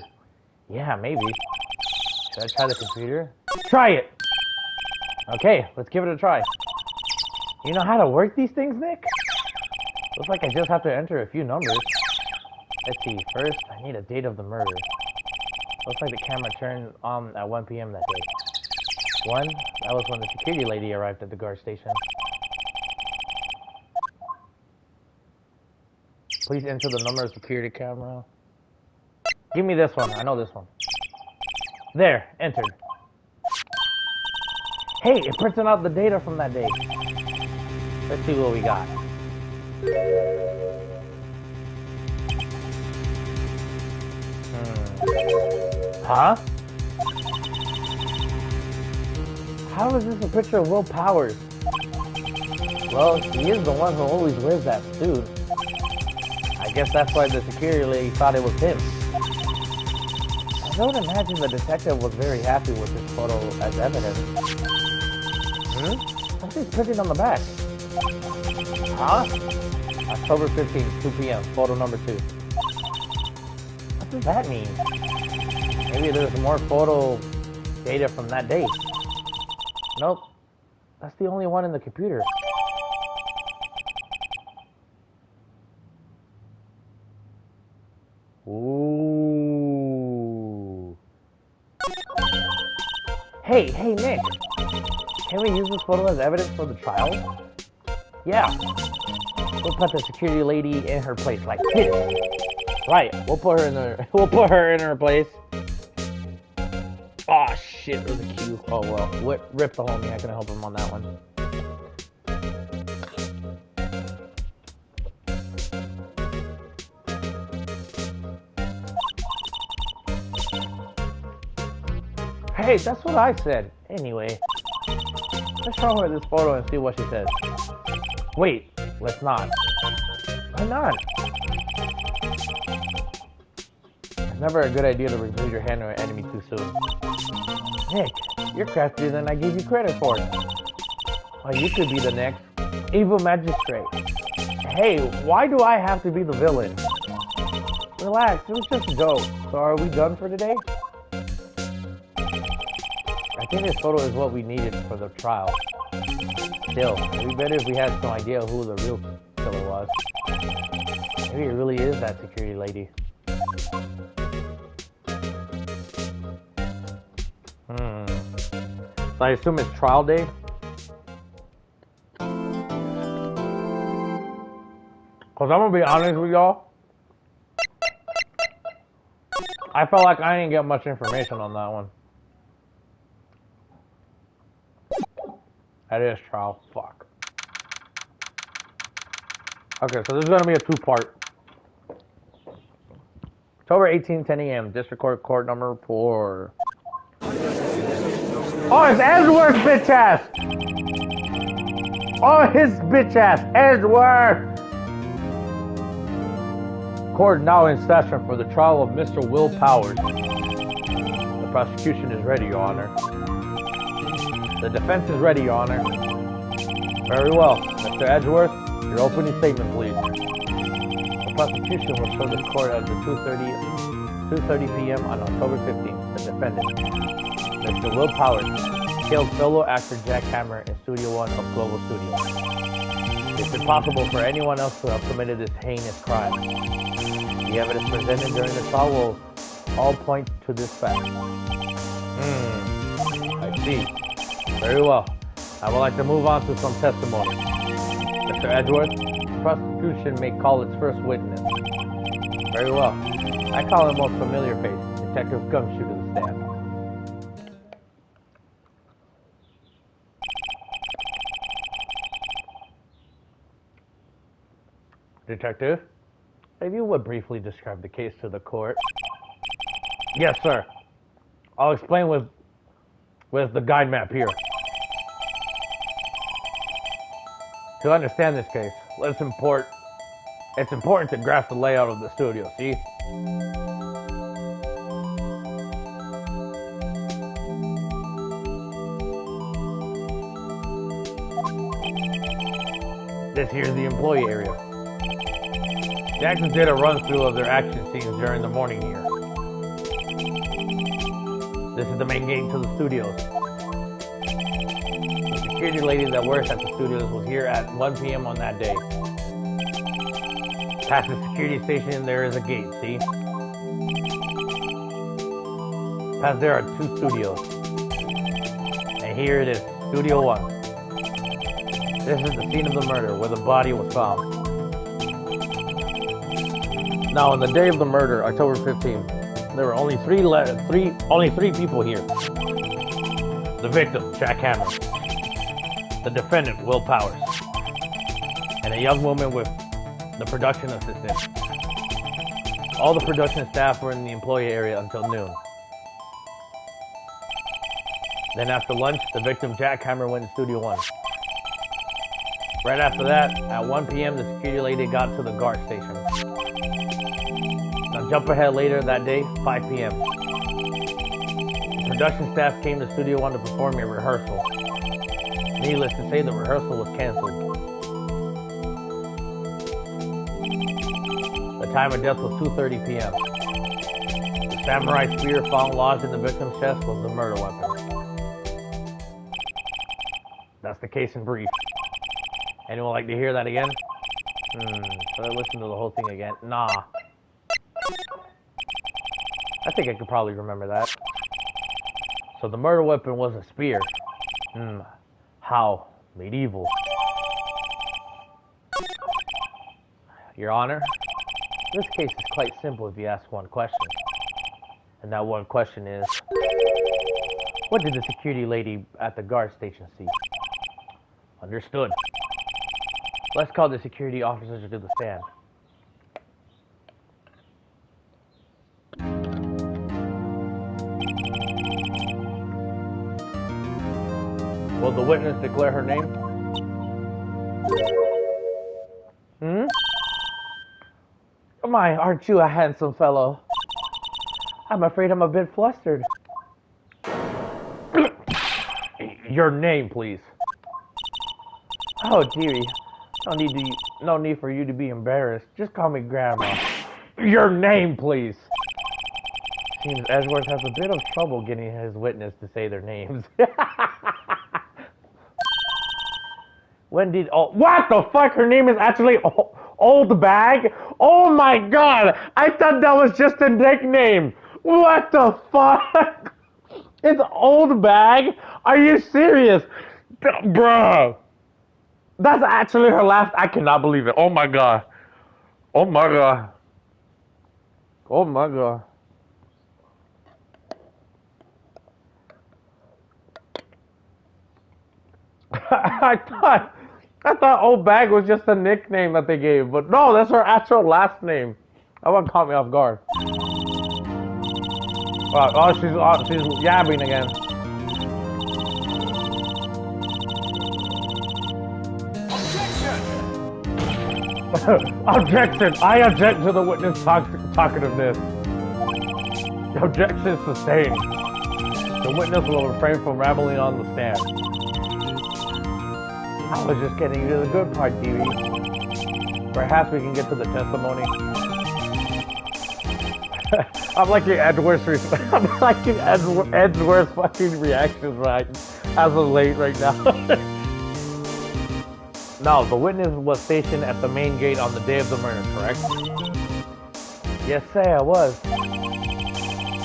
Yeah, maybe. Should I try the computer? Try it! Okay, let's give it a try. You know how to work these things, Nick? Looks like I just have to enter a few numbers. Let's see, first, I need a date of the murder. Looks like the camera turned on at 1 p.m. that day. 1, that was when the security lady arrived at the guard station. Please enter the number of security camera. Give me this one, I know this one. There, entered. Hey, it printed out the data from that day. Let's see what we got. Huh? How is this a picture of Will Powers? Well, he is the one who always wears that suit. I guess that's why the security lady thought it was him. I don't imagine the detective was very happy with this photo as evidence. Something's printed on the back. Huh? October 15th, 2 p.m., photo number 2. What does that mean? Maybe there's more photo data from that date. Nope. That's the only one in the computer. Ooh. Hey, Nick. Can we use this photo as evidence for the trial? Yeah. We'll put the security lady in her place like this. Right. We'll put her in her place. Oh shit, there's a cue. Oh well. Rip the homie. I can help him on that one. Hey, that's what I said. Anyway, let's show her this photo and see what she says. Wait, let's not. Why not? It's never a good idea to remove your hand on an enemy too soon. Nick, you're craftier than I gave you credit for. Well, you could be the next evil magistrate. Hey, why do I have to be the villain? Relax, it was just a joke. So are we done for today? I think this photo is what we needed for the trial. Still, it'd be better if we had some idea who the real killer was. Maybe it really is that security lady. So I assume it's trial day? Cause I'm gonna be honest with y'all. I felt like I didn't get much information on that one. That is trial. Fuck. Okay, so this is gonna be a two-part. October 18, 10 a.m. District Court number 4. Oh, it's Edward, bitch ass! Oh, his bitch ass, Edward! Court now in session for the trial of Mr. Will Powers. The prosecution is ready, Your Honor. The defense is ready, Your Honor. Very well. Mr. Edgeworth, your opening statement, please. The prosecution will show the court at the 2:30 p.m. on October 15th. The defendant, Mr. Will Powers, killed fellow actor Jack Hammer in Studio 1 of Global Studios. It's impossible for anyone else to have committed this heinous crime. The evidence presented during the trial will all point to this fact. I see. Very well. I would like to move on to some testimony. Mr. Edgeworth, the prosecution may call its first witness. Very well. I call the most familiar face, Detective Gumshoe, to the stand. Detective, if you would briefly describe the case to the court. Yes, sir. I'll explain with the guide map here. To understand this case, it's important to grasp the layout of the studio, see? This here's the employee area. The actors did a run-through of their action scenes during the morning here. This is the main gate to the studios. The security lady that works at the studios was here at 1 p.m. on that day. Past the security station, there is a gate, see? Past there are 2 studios. And here it is, Studio 1. This is the scene of the murder, where the body was found. Now, on the day of the murder, October 15th, there were only three people here. The victim, Jack Hammer. The defendant, Will Powers. And a young woman with the production assistant. All the production staff were in the employee area until noon. Then after lunch, the victim jackhammer went to Studio 1. Right after that, at 1 p.m., the security lady got to the guard station. Now jump ahead later that day, 5 p.m. The production staff came to Studio 1 to perform a rehearsal. Needless to say, the rehearsal was canceled. The time of death was 2:30 p.m. The samurai spear found lodged in the victim's chest was the murder weapon. That's the case in brief. Anyone like to hear that again? Should I listen to the whole thing again? Nah. I think I could probably remember that. So the murder weapon was a spear. How? Medieval. Your Honor, this case is quite simple if you ask one question. And that one question is, what did the security lady at the guard station see? Understood. Let's call the security officers to the stand. Will the witness declare her name? My, aren't you a handsome fellow? I'm afraid I'm a bit flustered. Your name, please. Oh, dearie. No need for you to be embarrassed. Just call me Grandma. Your name, please. Seems Edgeworth has a bit of trouble getting his witness to say their names. When did... Oh, what the fuck? Her name is actually Old Bag? Oh my god! I thought that was just a nickname. What the fuck? It's Old Bag? Are you serious? Bruh. That's actually her last... I cannot believe it. Oh my god. Oh my god. Oh my god. I thought Old Bag was just a nickname that they gave, but no, that's her actual last name. That one caught me off guard. She's yabbing again. Objection! I object to the witness talkativeness. Objection sustained. The witness will refrain from rambling on the stand. I was just getting to the good part, TV. Perhaps we can get to the testimony. I'm liking Edgeworth's fucking reactions right as of late right now. No, the witness was stationed at the main gate on the day of the murder, correct? Yes, sir, I was.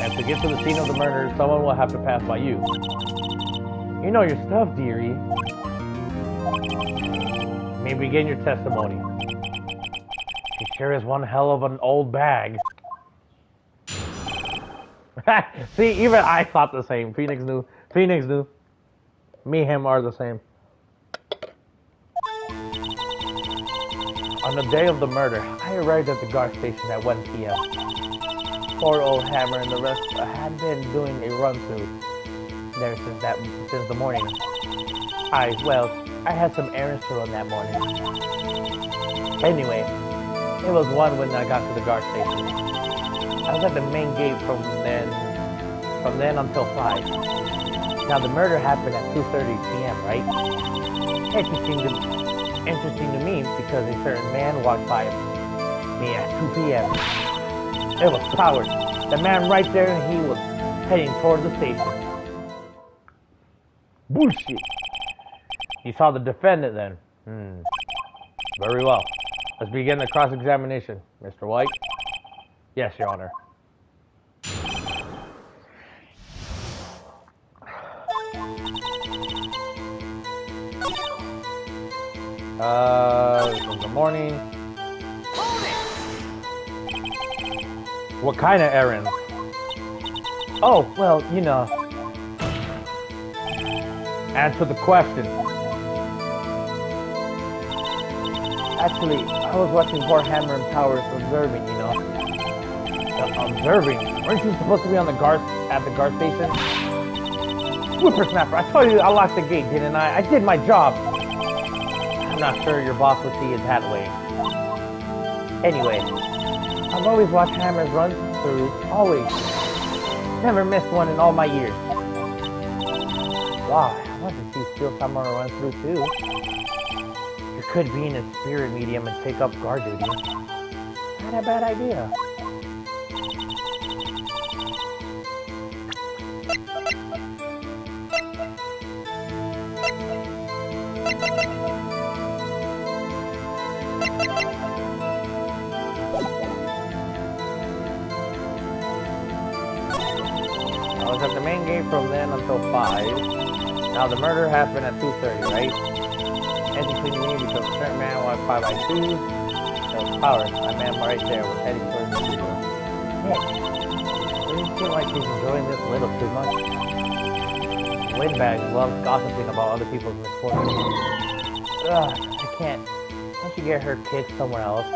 And to get to the scene of the murder, someone will have to pass by you. You know your stuff, dearie. May begin your testimony. She sure is one hell of an old bag. See, even I thought the same. Phoenix knew. Phoenix knew. Me and him are the same. On the day of the murder, I arrived at the guard station at 1 p.m. Poor old Hammer and the rest had been doing a run-through there since the morning. I had some errands to run that morning. Anyway, it was 1 when I got to the guard station. I was at the main gate from then until 5. Now the murder happened at 2:30 p.m., right? Interesting to me because a certain man walked by me at 2 p.m. It was Powers, the man right there, and he was heading toward the station. Bullshit. You saw the defendant then? Very well. Let's begin the cross-examination. Mr. White? Yes, Your Honor. In the morning. What kind of errands? Oh, well, you know. Answer the question. Actually, I was watching poor Hammer and Powers observing, you know. Observing. Weren't you supposed to be on the guard at the guard station? Whippersnapper, I told you I locked the gate, didn't I? I did my job. I'm not sure your boss would see it that way. Anyway, I've always watched hammers run through. Always. Never missed one in all my years. Wow, I want to see Steel Samurai run through too. You could be in a spirit medium and take up guard duty. Not a bad idea. I was at the main gate from then until 5. Now the murder happened at 2:30, right? And between me because a certain man wanted 5 by 2. So Powers, my man right there, was heading towards the studio. Doesn't it seem like he's enjoying this a little too much? Windbags loves gossiping about other people's misfortunes. Ugh, I can't. Can't you get her kicked somewhere else?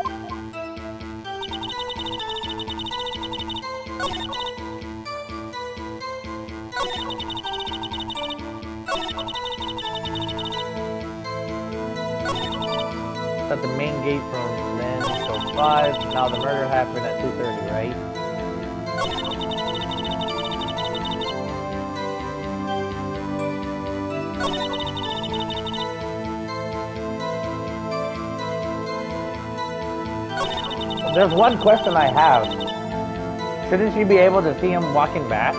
At the main gate from then till 5. Now the murder happened at 2:30, right? There's one question I have. Shouldn't she be able to see him walking back?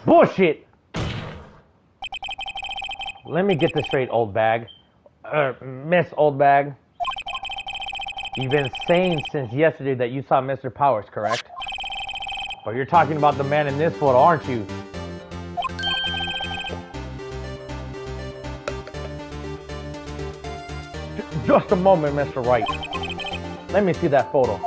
Bullshit! Let me get this straight, old bag. Miss Old Bag. You've been saying since yesterday that you saw Mr. Powers, correct? But you're talking about the man in this photo, aren't you? Just a moment, Mr. Wright. Let me see that photo.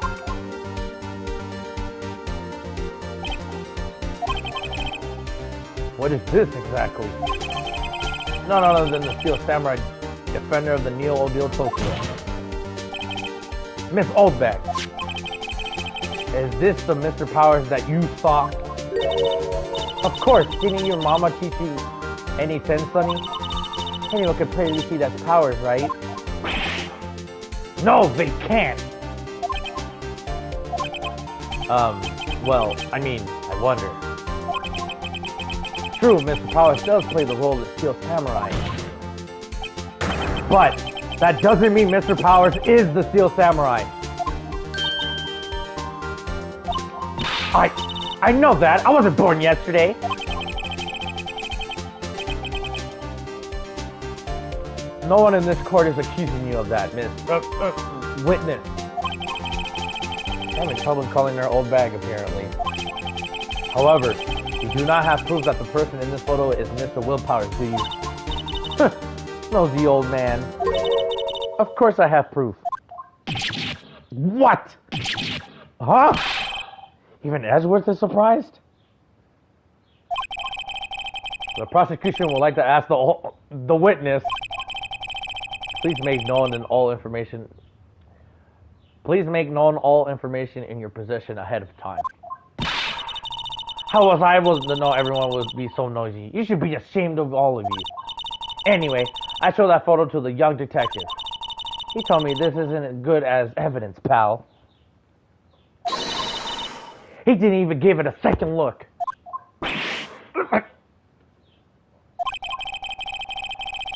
What is this exactly? None other than the Steel Samurai, defender of the Neo Odile Tokyo. Miss Oldback, is this the Mr. Powers that you saw? Of course, didn't your mama teach you any sense, Sonny? Anyone can clearly see that's Powers, right? No, they can't! Well, I mean, I wonder. True, Mr. Powers does play the role of Steel Samurai. But that doesn't mean Mr. Powers is the Steel Samurai. I know that. I wasn't born yesterday. No one in this court is accusing you of that, Miss Witness. I'm having trouble calling her old bag, apparently. However, you do not have proof that the person in this photo is Mr. Will Powers, do you? Nosy old man. Of course I have proof. What? Huh? Even Edgeworth is surprised? The prosecution would like to ask the witness. Please make known all information in your possession ahead of time. How was I able to know everyone would be so noisy? You should be ashamed of all of you. Anyway, I showed that photo to the young detective. He told me this isn't as good as evidence, pal. He didn't even give it a second look.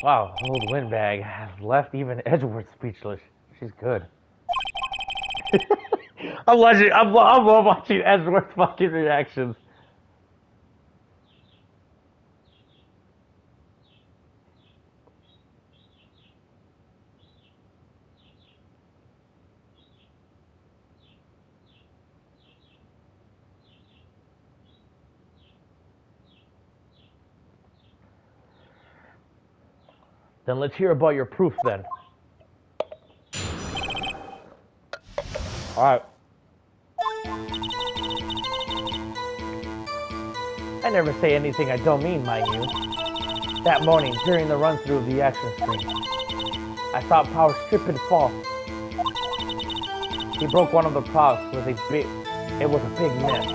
Wow, old windbag has left even Edgeworth speechless. She's good. I'm watching Edgeworth's fucking reactions. Then let's hear about your proof then. Alright. never say anything I don't mean, mind you. That morning, during the run-through of the action screen, I saw Power strip and fall. He broke one of the props with a big... It was a big mess.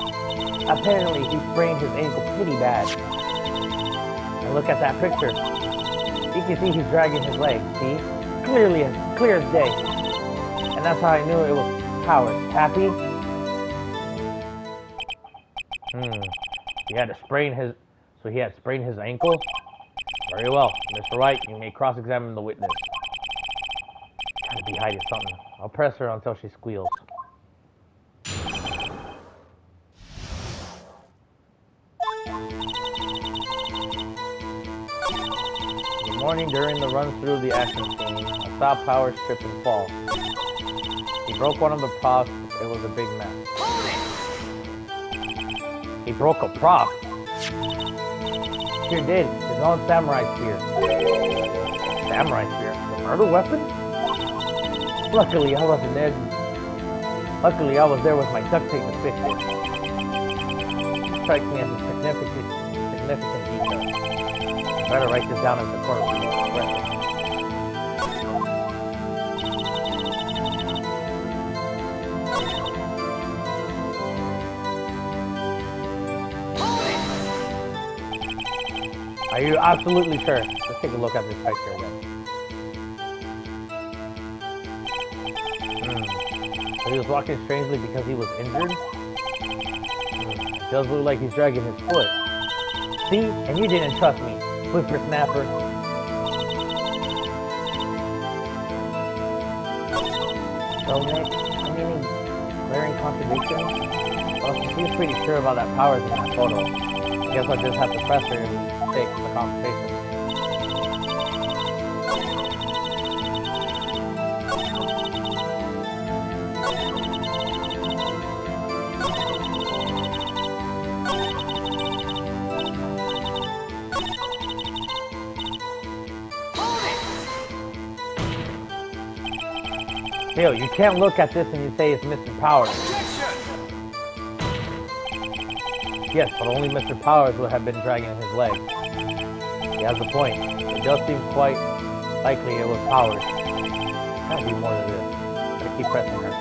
Apparently, he sprained his ankle pretty bad. And look at that picture. You can see he's dragging his leg, see? Clear as day. And that's how I knew it was Powers. Happy? He had to sprain his... So he had sprained his ankle? Very well. Mr. Wright, you may cross-examine the witness. Gotta be hiding something. I'll press her until she squeals. In the morning, during the run-through of the action scene, I saw Powers trip and fall. He broke one of the props. It was a big mess. He broke a prop? Sure did. His own samurai spear. Samurai spear? The murder weapon? Luckily, I wasn't there. Luckily, I was there with my duct tape to fix it. Strikes me as a significant detail. I better write this down as the court reference. Are you absolutely sure? Let's take a look at this picture again. So he was walking strangely because he was injured? It does look like he's dragging his foot. See? And you didn't trust me, whippersnapper. So Nick, I mean, glaring contradiction? Well, he's pretty sure about that Powers in that photo. I guess I'll just have to press her and take the conversation. Bill, you can't look at this and you say it's Mr. Powers. Yes, but only Mr. Powers would have been dragging his leg. He has a point. It does seem quite likely it was Powers. Gotta be more than this. Gotta keep pressing her.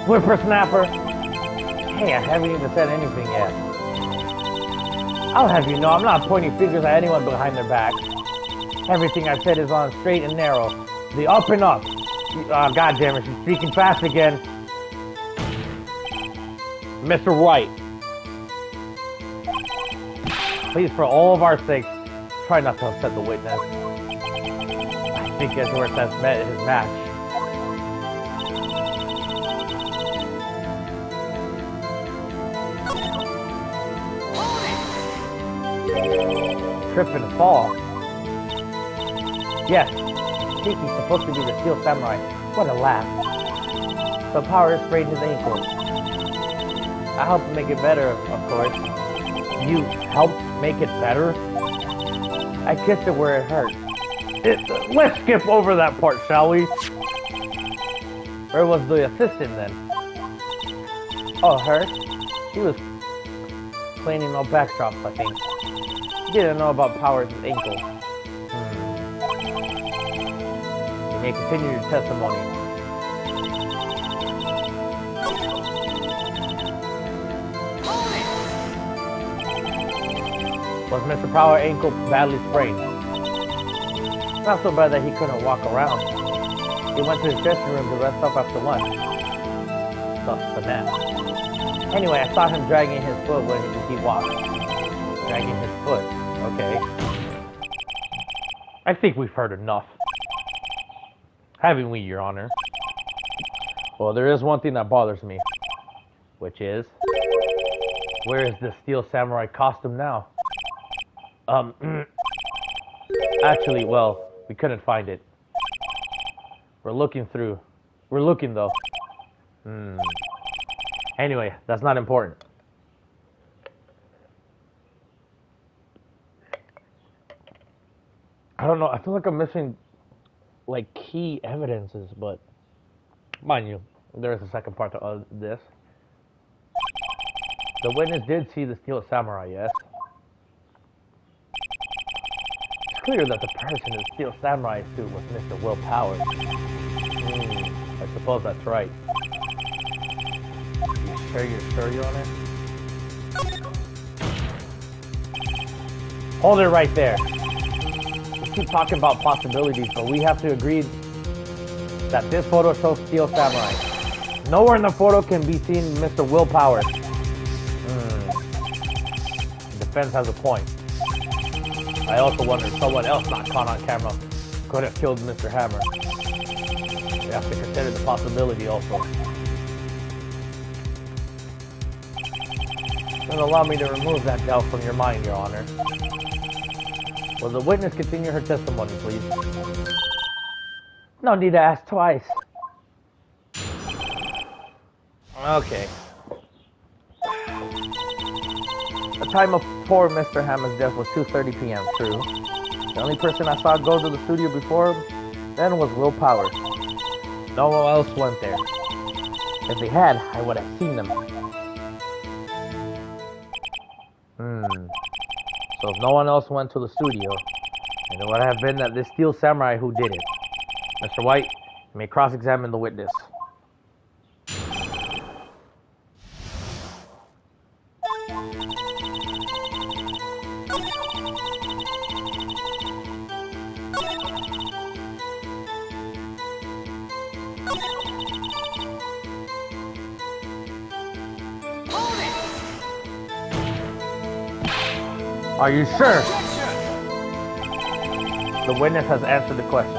Whippersnapper! Hey, I haven't even said anything yet. I'll have you know, I'm not pointing fingers at anyone behind their back. Everything I've said is on straight and narrow. The up and up. Oh, God damn it, she's speaking fast again. Mr. Wright. Please, for all of our sakes, try not to upset the witness. I think Edgeworth has met his match. Trip and fall. Yes, Kiki's supposed to be the Steel Samurai. What a laugh. But Powers sprained his ankle. I helped make it better, of course. You helped make it better? I kissed it where it hurt. Let's skip over that part, shall we? Where was the assistant then? Oh, her? She was cleaning no backdrops, I think. Didn't know about Powers' ankle. You may continue your testimony. Was Mr. Powers' ankle badly sprained? Not so bad that he couldn't walk around. He went to his dressing room to rest up after lunch. Thus the nap. Anyway, I saw him dragging his foot when he walked. Dragging his foot. Okay. I think we've heard enough. Haven't we, Your Honor? Well, there is one thing that bothers me. Which is... where is the Steel Samurai costume now? Actually, well, we couldn't find it. We're looking through. We're looking, though. Anyway, that's not important. I don't know. I feel like I'm missing like key evidences, but mind you, there is a second part to this. The witness did see the steel samurai, yes? It's clear that the person in the steel samurai suit was Mr. Will Powers. I suppose that's right. You sure you're on it? Hold it right there. We keep talking about possibilities, but we have to agree that this photo shows steel samurai. Nowhere in the photo can be seen Mr. Will Powers. The defense has a point. I also wonder if someone else not caught on camera could have killed Mr. Hammer. We have to consider the possibility also. Then allow me to remove that doubt from your mind, Your Honor. Will the witness continue her testimony, please? No need to ask twice. Okay. The time of poor Mr. Hammond's death was 2:30 p.m., true. The only person I saw go to the studio before then was Will Powers. No one else went there. If they had, I would have seen them. So if no one else went to the studio, then it would have been that this steel samurai who did it. Mr. White, you may cross-examine the witness. Are you sure? The witness has answered the question.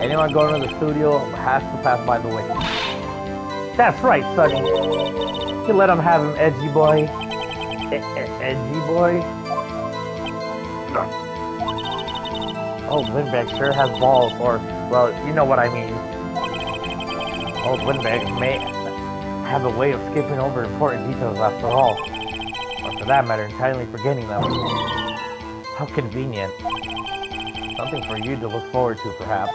Anyone going to the studio has to pass by the witness. That's right, Sonny. You let him have him, edgy boy. Edgy boy? Old Lindbergh sure has balls, or, well, you know what I mean. Old Lindbergh may have a way of skipping over important details after all. Or for that matter, entirely forgetting them. How convenient. Something for you to look forward to, perhaps.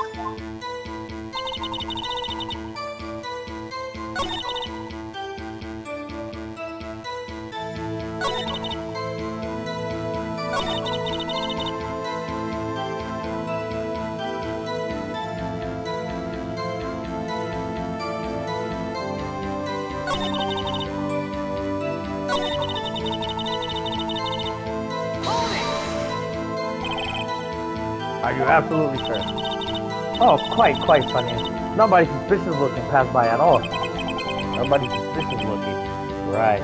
Are you absolutely sure? Oh, quite, Sonny. Nobody suspicious looking passed by at all. Nobody suspicious looking. Right.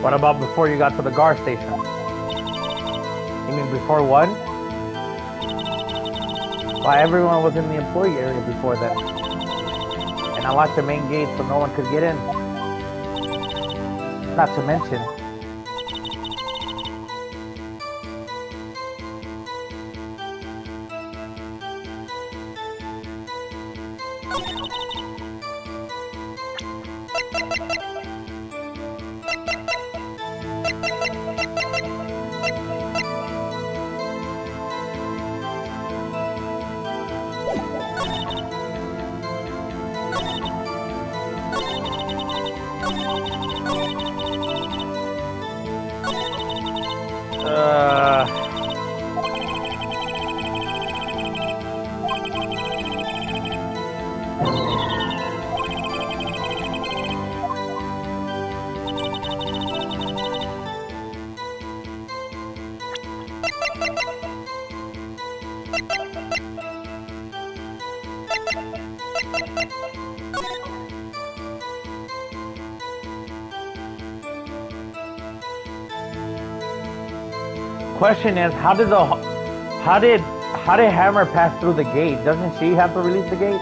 What about before you got to the guard station? You mean before one? Why, everyone was in the employee area before then. And I locked the main gate so no one could get in. Not to mention, question is, how did Hammer pass through the gate? Doesn't she have to release the gate?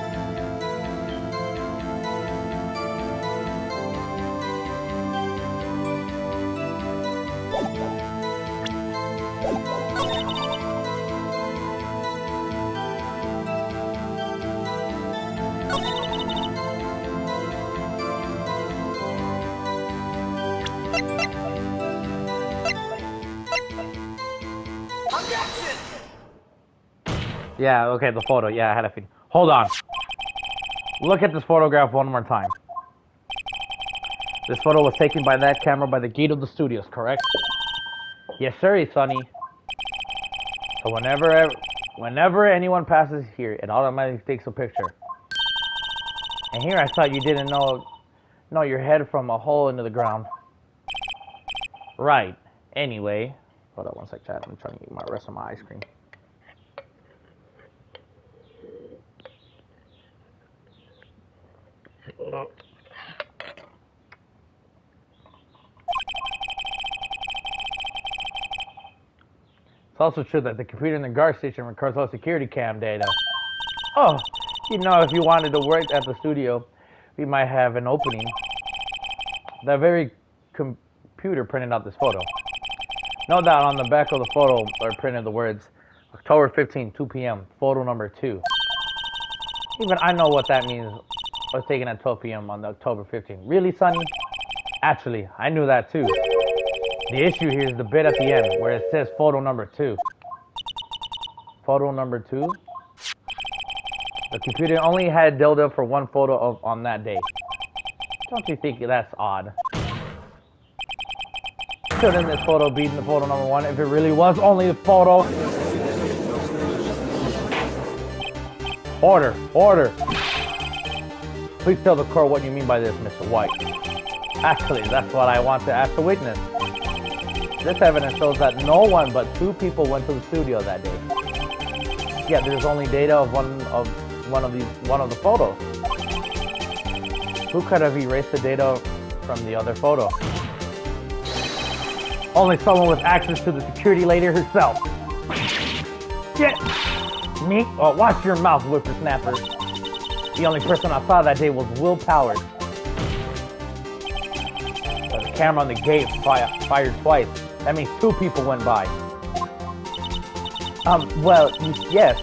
Yeah, okay, the photo. Yeah, I had a feeling. Hold on. Look at this photograph one more time. This photo was taken by that camera by the gate of the studios, correct? Yes, sir, Sonny. So whenever anyone passes here, it automatically takes a picture. And here I thought you didn't know your head from a hole into the ground. Right. Anyway. Hold on one sec, chat. I'm trying to eat my rest of my ice cream. It's also true that the computer in the guard station records all security cam data. Oh, if you wanted to work at the studio, we might have an opening. That very computer printed out this photo. No doubt on the back of the photo are printed the words, October 15, 2 p.m., photo number 2. Even I know what that means. Was taken at 12 p.m. on October 15th. Really, Sonny? Actually, I knew that too. The issue here is the bit at the end where it says photo number 2. Photo number 2? The computer only had dildo for one photo on that day. Don't you think that's odd? Shouldn't this photo be the photo number 1 if it really was only the photo? Order! Order! Please tell the court what you mean by this, Mr. White. Actually, that's what I want to ask the witness. This evidence shows that no one but 2 people went to the studio that day. Yet there's only data of one of the photos. Who could have erased the data from the other photo? Only someone with access to the security lady herself. Get me? Oh, watch your mouth, whippersnapper. The only person I saw that day was Will Powers. But the camera on the gate fired twice. That means 2 people went by. Well, yes.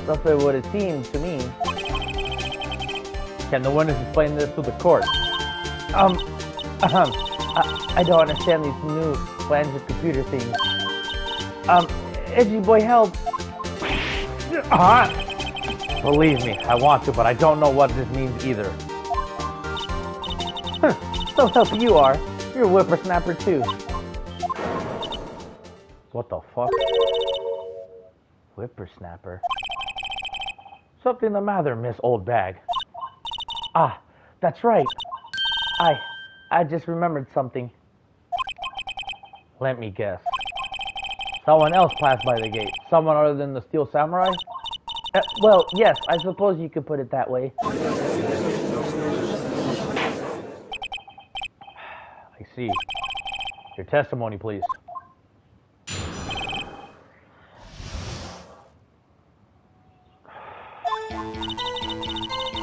That's what it seemed to me. Can the witness explain this to the court? I don't understand these new flange computer things. Edgy boy, help. Believe me, I want to, but I don't know what this means either. So help you are. You're a whippersnapper too. What the fuck? Whippersnapper? Something the matter, Miss Old Bag? Ah, that's right. I just remembered something. Let me guess. Someone else passed by the gate. Someone other than the Steel Samurai? Well, yes, I suppose you could put it that way. I see. Your testimony, please.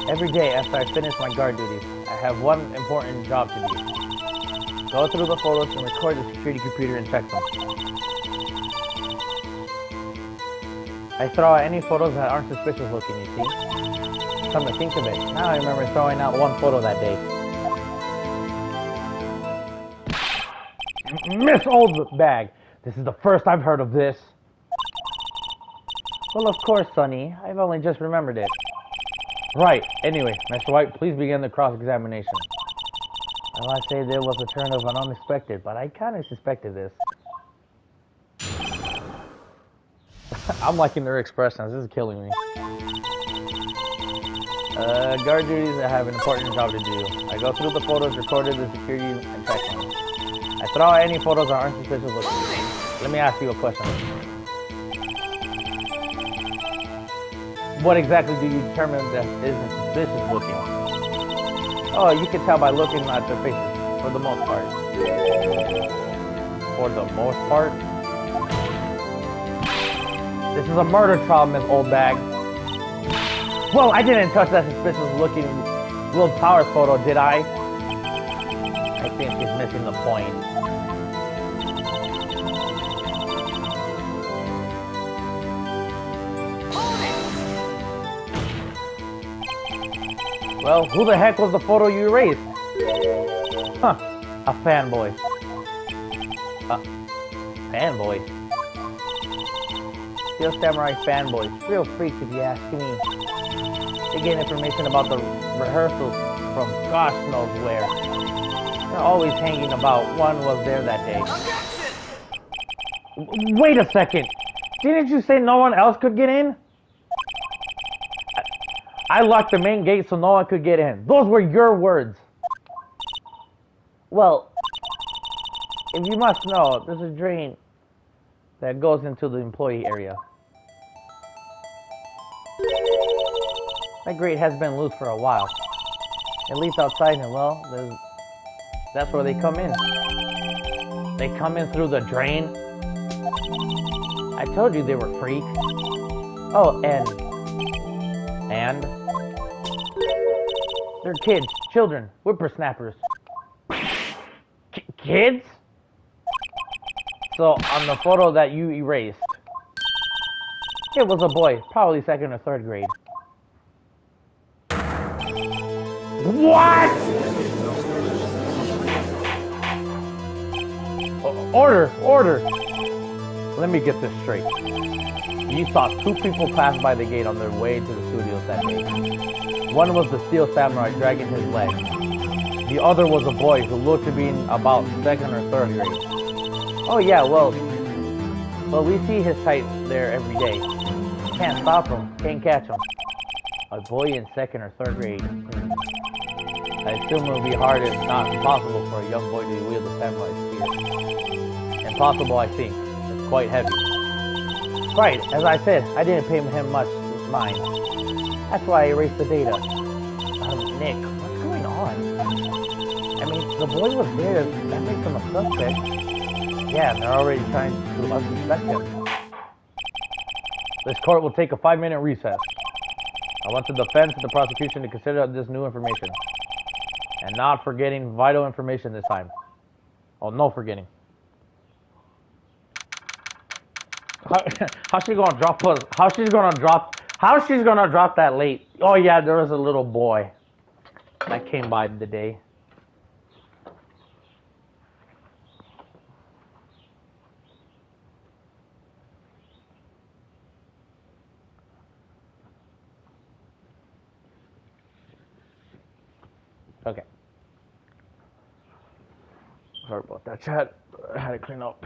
Every day after I finish my guard duties, I have one important job to do. Go through the photos and record the security computer and check them. I throw out any photos that aren't suspicious looking, you see? Come to think of it, now I remember throwing out one photo that day. Miss Old Bag, this is the first I've heard of this. Well, of course, Sonny. I've only just remembered it. Right. Anyway, Mr. White, please begin the cross-examination. Well, I say there was a turn of an unexpected, but I kind of suspected this. I'm liking their expressions. This is killing me. Guard duties, I have an important job to do. I go through the photos, recorded the security, and check them. I throw out any photos that aren't suspicious looking. Let me ask you a question. What exactly do you determine that isn't suspicious looking? Oh, you can tell by looking at their faces, for the most part. For the most part? This is a murder trial, Miss Oldbag. Whoa, I didn't touch that suspicious looking Will Towers photo, did I? I think she's missing the point. Well, who the heck was the photo you erased? Huh, a fanboy. Fanboy? Steel Samurai fanboys, real freaks if you ask me. They get information about the rehearsals from gosh knows where. They're always hanging about. One was there that day. Wait a second. Didn't you say no one else could get in? I locked the main gate so no one could get in. Those were your words. Well, if you must know, there's a drain that goes into the employee area. That grate has been loose for a while. It leaks outside and, well, that's where they come in. They come in through the drain. I told you they were freaks. Oh, and they're kids, children, whippersnappers. Kids? So, on the photo that you erased, it was a boy, probably 2nd or 3rd grade. What? Order. Let me get this straight. You saw 2 people pass by the gate on their way to the studios that day. One was the Steel Samurai dragging his leg. The other was a boy who looked to be in about 2nd or 3rd grade. Oh yeah, well, we see his type there every day. Can't stop him, can't catch him. A boy in 2nd or 3rd grade. I assume it would be hard, if not impossible, for a young boy to wield a samurai spear. Impossible, I think. It's quite heavy. Right, as I said, I didn't pay him much mind. That's why I erased the data. Nick, what's going on? I mean, the boy was there. That makes him a suspect. Yeah, and they're already trying to unsuspect him. This court will take a 5-minute recess. I want the defense and the prosecution to consider this new information. And not forgetting vital information this time. Oh, no forgetting. How's she gonna drop us? How's she gonna drop that late? Oh yeah, there was a little boy that came by the day. Okay. Sorry about that, chat. I had to clean up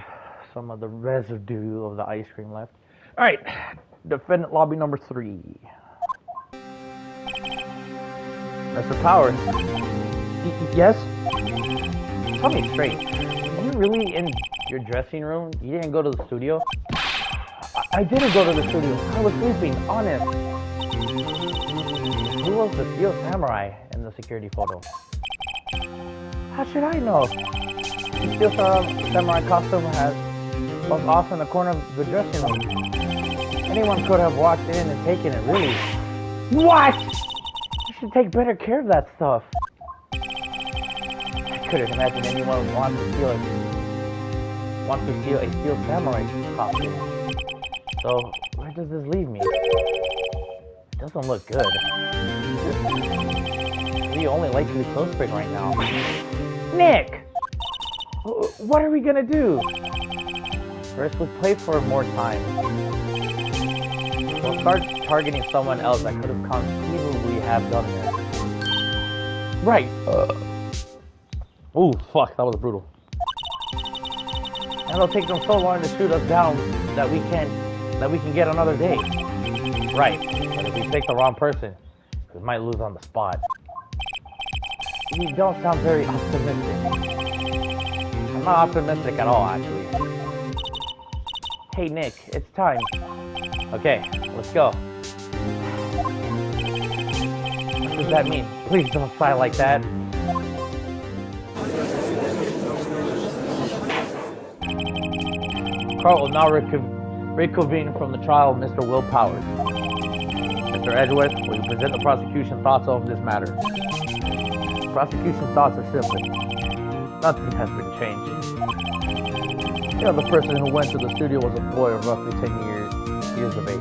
some of the residue of the ice cream left. Alright. Defendant lobby number 3. Mr. Powers. Yes? Tell me straight. Are you really in your dressing room? You didn't go to the studio? I didn't go to the studio. I was sleeping, honest. Who was the Steel Samurai in the security photo? How should I know? The Steel Samurai costume was off in the corner of the dressing room. Anyone could have walked in and taken it, really. What? You should take better care of that stuff. I couldn't imagine anyone would want to steal a Steel Samurai costume. So, where does this leave me? It doesn't look good. We only likely closepin right now. Nick! What are we gonna do? First, let's play for more time. We'll start targeting someone else that could have conceivably have done this. Right. Ooh, fuck, that was brutal. And it'll take them so long to shoot us down that we can get another day. Right. But if we pick the wrong person, we might lose on the spot. You don't sound very optimistic. I'm not optimistic at all, actually. Hey, Nick, it's time. Okay, let's go. What does that mean? Please don't sigh like that. Carl will now Reconvene from the trial of Mr. Will Powers. Mr. Edgeworth, will you present the prosecution's thoughts on this matter? The prosecution's thoughts are simple. Nothing has been changed. The other person who went to the studio was a boy of roughly 10 years of age.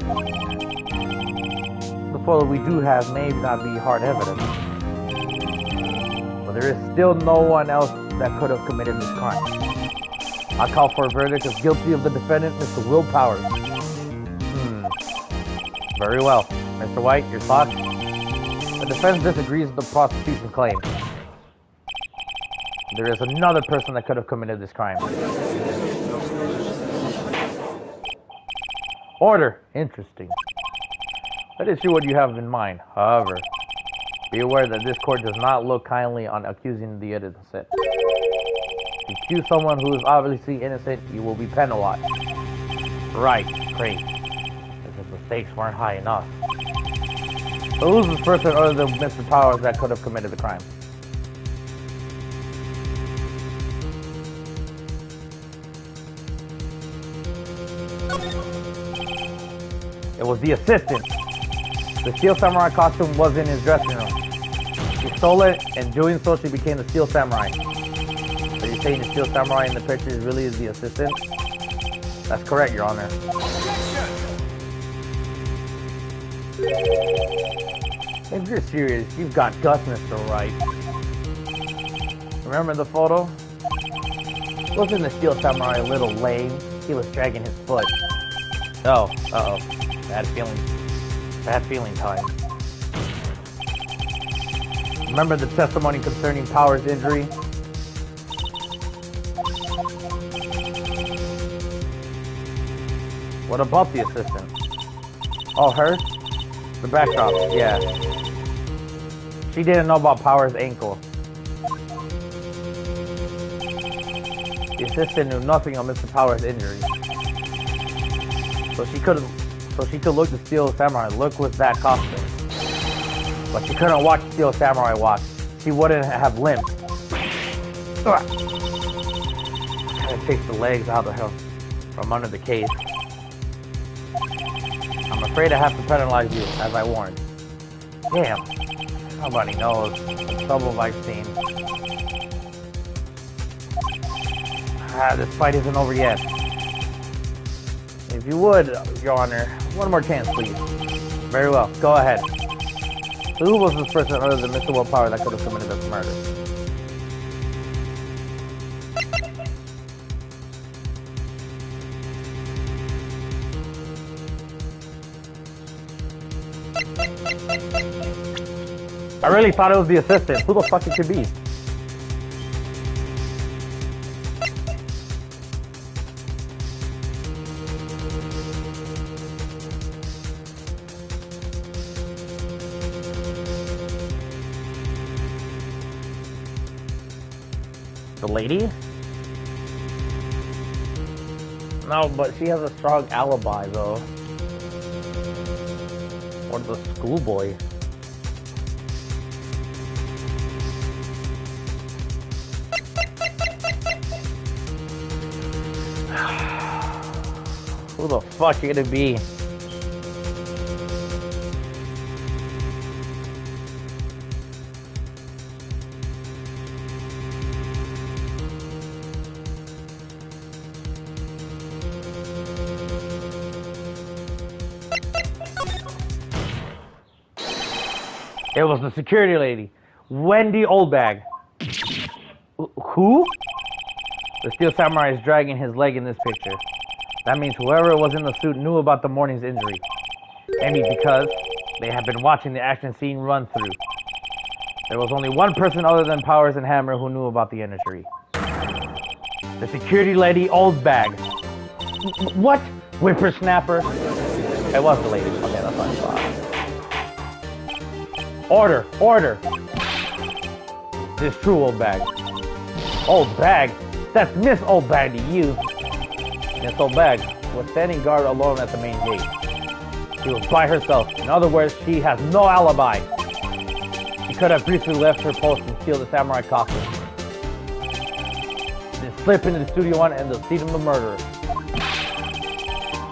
The photo we do have may not be hard evidence, but there is still no one else that could have committed this crime. I call for a verdict of guilty of the defendant, Mr. Will Powers. Very well. Mr. White, your thoughts? The defense disagrees with the prosecution's claim. There is another person that could have committed this crime. Order. Interesting. Let us see what you have in mind. However, be aware that this court does not look kindly on accusing the innocent. If you accuse someone who is obviously innocent, you will be penalized. Right. Great. Because the stakes weren't high enough. So who's this person other than Mr. Powers that could have committed the crime? It was the assistant. The Steel Samurai costume was in his dressing room. She stole it, and doing so, she became the Steel Samurai. So you're saying the Steel Samurai in the picture really is the assistant? That's correct, Your Honor. If you're serious, you've got guts, Mr. Wright. Remember the photo? Wasn't the Steel Samurai a little lame? He was dragging his foot. Oh, uh-oh. Bad feeling time. Remember the testimony concerning Powers' injury? What about the assistant? Oh, her? The backdrop, yeah. She didn't know about Powers' ankle. The assistant knew nothing of Mr. Powers' injury. So she could look the Steel Samurai look with that costume. But she couldn't watch Steel Samurai walk. She wouldn't have limped. Gotta take the legs out of him from under the case. I'm afraid I have to penalize you, as I warned. Damn. Nobody knows. The trouble I've seen. This fight isn't over yet. If you would, Your Honor, one more chance, please. Very well. Go ahead. Who was this person other than Mr. Will Power that could have committed this murder? I really thought it was the assistant. Who the fuck it could be? The lady? No, but she has a strong alibi, though. Or the schoolboy. Who the fuck could it be? It was the security lady, Wendy Oldbag. Who? The Steel Samurai is dragging his leg in this picture. That means whoever was in the suit knew about the morning's injury. Maybe because they had been watching the action scene run through. There was only one person other than Powers and Hammer who knew about the injury. The security lady Oldbag. What? Whippersnapper? It was the lady. Okay, that's what I thought. Order! Order! This true, Oldbag. Oldbag? That's Miss Oldbag to you. Miss Oldbag was standing guard alone at the main gate. She was by herself. In other words, she has no alibi. She could have briefly left her post and steal the samurai costume. Then slip into the Studio 1 and the scene of the murder.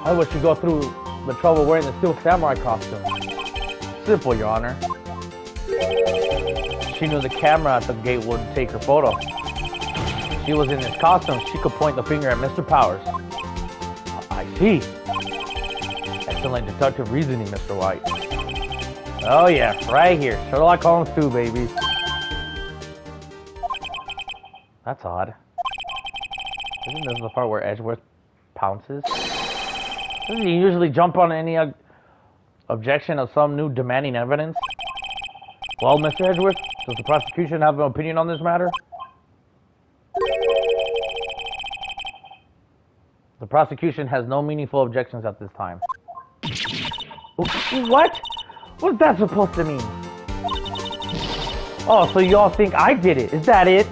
Why would she go through the trouble wearing the steel samurai costume? Simple, Your Honor. She knew the camera at the gate would take her photo. She was in this costume, she could point the finger at Mr. Powers. I see. Excellent deductive reasoning, Mr. White. Oh yeah, right here. Sherlock Holmes 2, baby. That's odd. Isn't this the part where Edgeworth pounces? Doesn't he usually jump on any objection of some new demanding evidence? Well, Mr. Edgeworth, does the prosecution have an opinion on this matter? The prosecution has no meaningful objections at this time. What? What's that supposed to mean? Oh, so y'all think I did it? Is that it?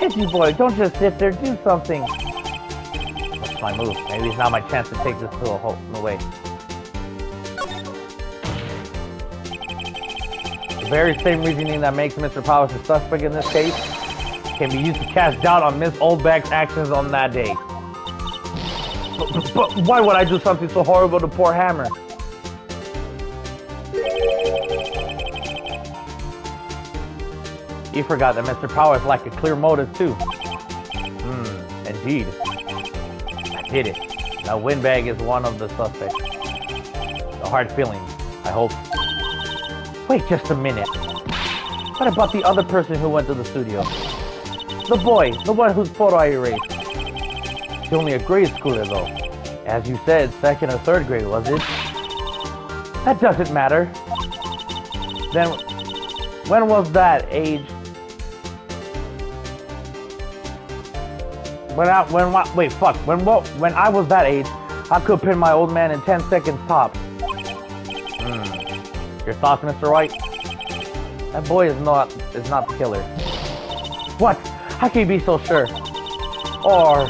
Edgy boy, don't just sit there, do something. That's my move. Maybe it's not my chance to take this to a whole new way. The very same reasoning that makes Mr. Powers the suspect in this case can be used to cast doubt on Miss Oldbag's actions on that day. But why would I do something so horrible to poor Hammer? You forgot that Mr. Powers lacked a clear motive too. Indeed. I did it. Now Windbag is one of the suspects. No hard feelings, I hope. Wait just a minute. What about the other person who went to the studio? The boy, the one whose photo I erased. He's only a grade schooler though. As you said, 2nd or 3rd grade, was it? That doesn't matter. Then, when was that age? When I was that age, I could pin my old man in 10 seconds tops. Your thoughts, Mr. White? That boy is not the killer. What? How can you be so sure? Or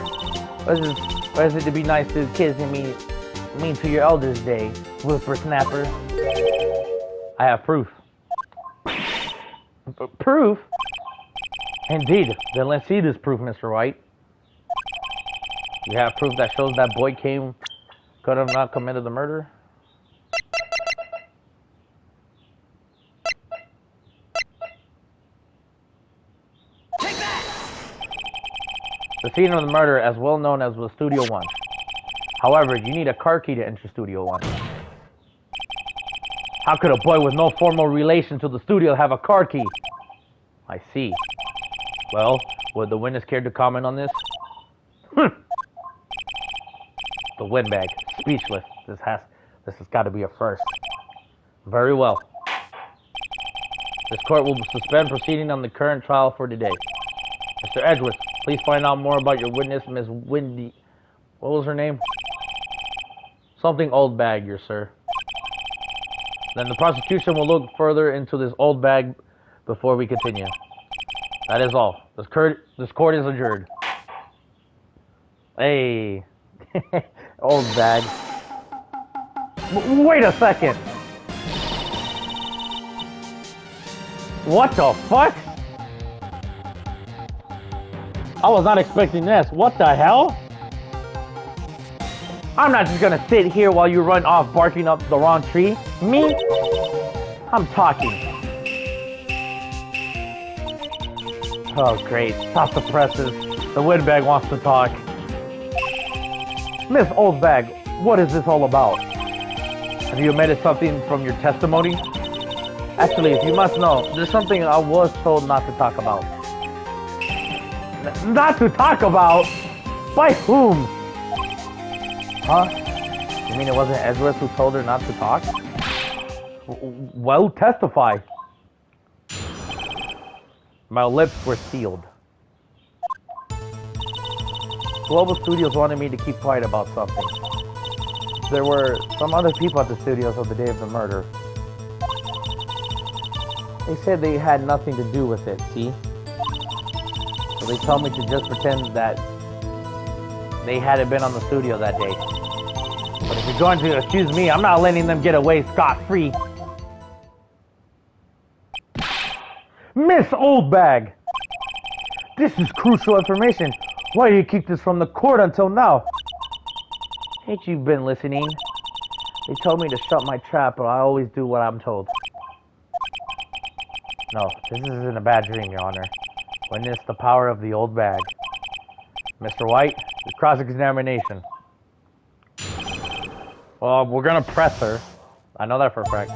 is it to be nice to kids and mean to your elders day, whippersnapper? I have proof. Proof? Indeed. Then let's see this proof, Mr. White. You have proof that shows that boy could have not committed the murder? Take that! The scene of the murder as well known as the Studio 1. However, you need a car key to enter Studio 1. How could a boy with no formal relation to the studio have a car key? I see. Well, would the witness care to comment on this? The Windbag, speechless. This has got to be a first. Very well. This court will suspend proceeding on the current trial for today. Mr. Edgeworth, please find out more about your witness, Miss Windy. What was her name? Something Oldbag, your sir. Then the prosecution will look further into this Oldbag before we continue. That is all. This court is adjourned. Hey. Oldbag. Wait a second. What the fuck? I was not expecting this. What the hell? I'm not just gonna sit here while you run off barking up the wrong tree. Me? I'm talking. Oh great, stop the presses. The Windbag wants to talk. Miss Oldbag, what is this all about? Have you omitted something from your testimony? Actually, if you must know, there's something I was told not to talk about. Not to talk about? By whom? Huh? You mean it wasn't Edgeworth who told her not to talk? Well, testify. My lips were sealed. Global Studios wanted me to keep quiet about something. There were some other people at the studios on the day of the murder. They said they had nothing to do with it, see? So they told me to just pretend that they hadn't been on the studio that day. But if you're going to accuse me, I'm not letting them get away scot-free. Miss Oldbag! This is crucial information. Why do you keep this from the court until now? Ain't you been listening? They told me to shut my trap, but I always do what I'm told. No, this isn't a bad dream, Your Honor. Witness the power of the old bag. Mr. White, the cross-examination. Well, we're gonna press her. I know that for a fact.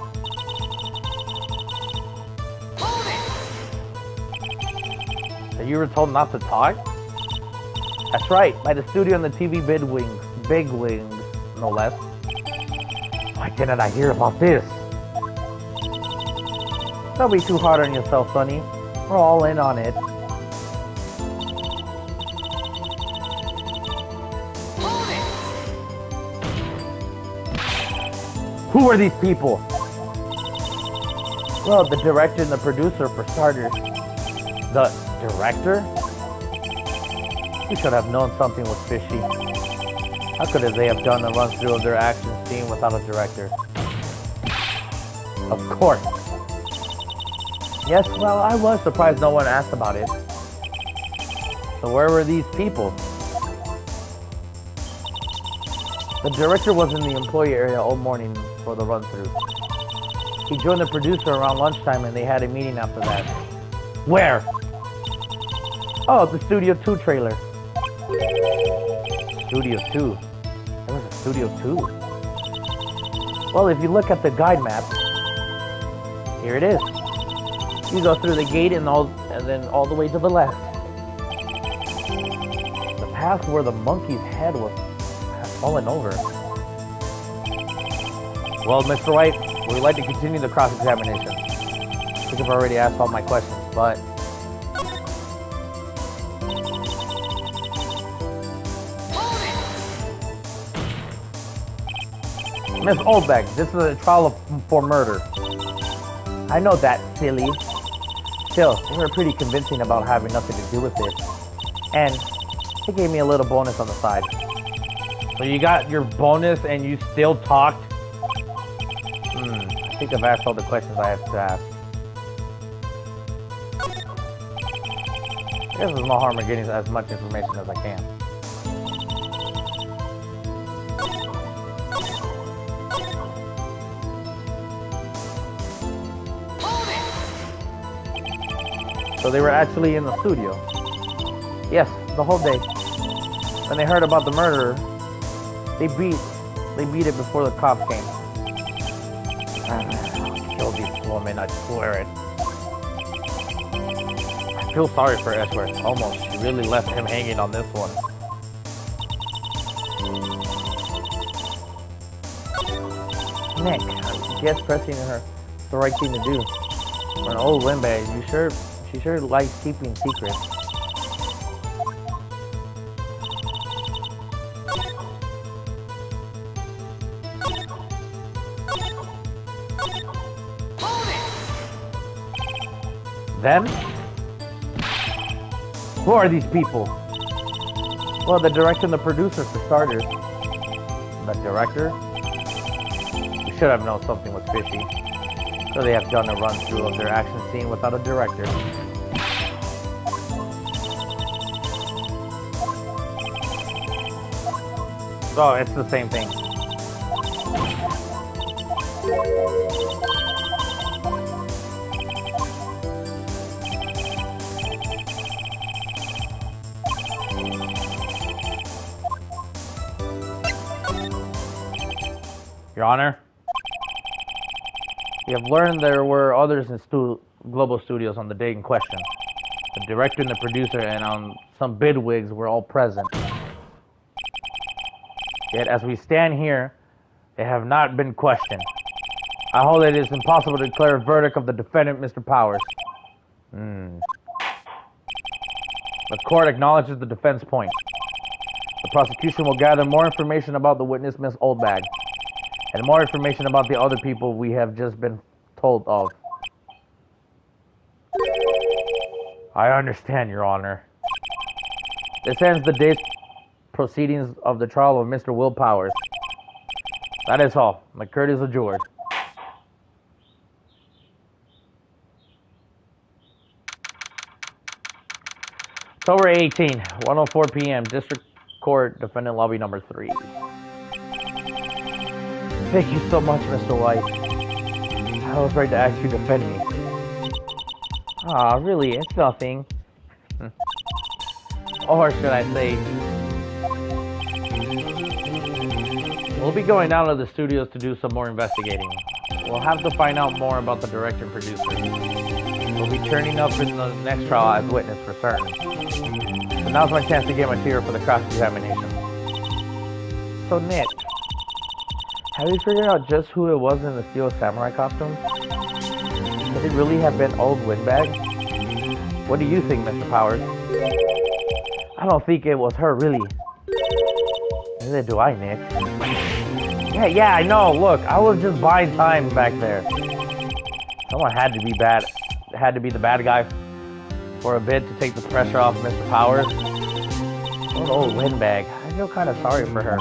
Hold it! So you were told not to talk? That's right, by the studio and the TV bigwigs, no less. Why didn't I hear about this? Don't be too hard on yourself, Sonny. We're all in on it. Hold it! Who are these people? Well, the director and the producer, for starters. The director? You should have known something was fishy. How could they have done a run-through of their action scene without a director? Of course. Yes, well, I was surprised no one asked about it. So where were these people? The director was in the employee area all morning for the run-through. He joined the producer around lunchtime and they had a meeting after that. Where? Oh, the Studio 2 trailer. Studio 2? There was a Studio 2? Well, if you look at the guide map, here it is. You go through the gate and then all the way to the left. The path where the monkey's head has fallen over. Well, Mr. White, we'd like to continue the cross-examination. I think I've already asked all my questions, but... Miss Oldbeck, this is a trial for murder. I know that, silly. Still, they were pretty convincing about having nothing to do with it. And they gave me a little bonus on the side. So you got your bonus and you still talked? I think I've asked all the questions I have to ask. I guess there's no harm in getting as much information as I can. So they were actually in the studio. Yes, the whole day. When they heard about the murder, they beat it before the cops came. I'll kill this woman, I swear it. I feel sorry for Edgeworth. Almost. She really left him hanging on this one. Nick, I guess pressing her is the right thing to do. For an old windbag, she sure likes keeping secrets. Them? Who are these people? Well, the director and the producer, for starters. The director? You should have known something was fishy. So they have done a run-through of their action scene without a director. So, it's the same thing. Your Honor, we have learned there were others in Global Studios on the day in question. The director and the producer and some bidwigs were all present. Yet, as we stand here, they have not been questioned. I hold that it is impossible to declare a verdict of the defendant, Mr. Powers. The court acknowledges the defense point. The prosecution will gather more information about the witness, Miss Oldbag, and more information about the other people we have just been told of. I understand, Your Honor. This ends the day's proceedings of the trial of Mr. Will Powers. That is all. McCurdy is adjourned. October 18, 1:04 p.m. District Court, Defendant Lobby number 3. Thank you so much, Mr. White. I was right to ask you to defend me. Aw, really, it's nothing. Or should I say, we'll be going down to the studios to do some more investigating. We'll have to find out more about the director and producer. We'll be turning up in the next trial as witness for certain. So now's my chance to get material for the cross-examination. So Nick, have you figured out just who it was in the steel samurai costume? Could it really have been old Windbag? What do you think, Mr. Powers? I don't think it was her, really. Neither do I, Nick. Yeah, I know. Look, I was just buying time back there. Someone had to be bad. Had to be the bad guy for a bit to take the pressure off Mr. Powers. What old Windbag. I feel kind of sorry for her.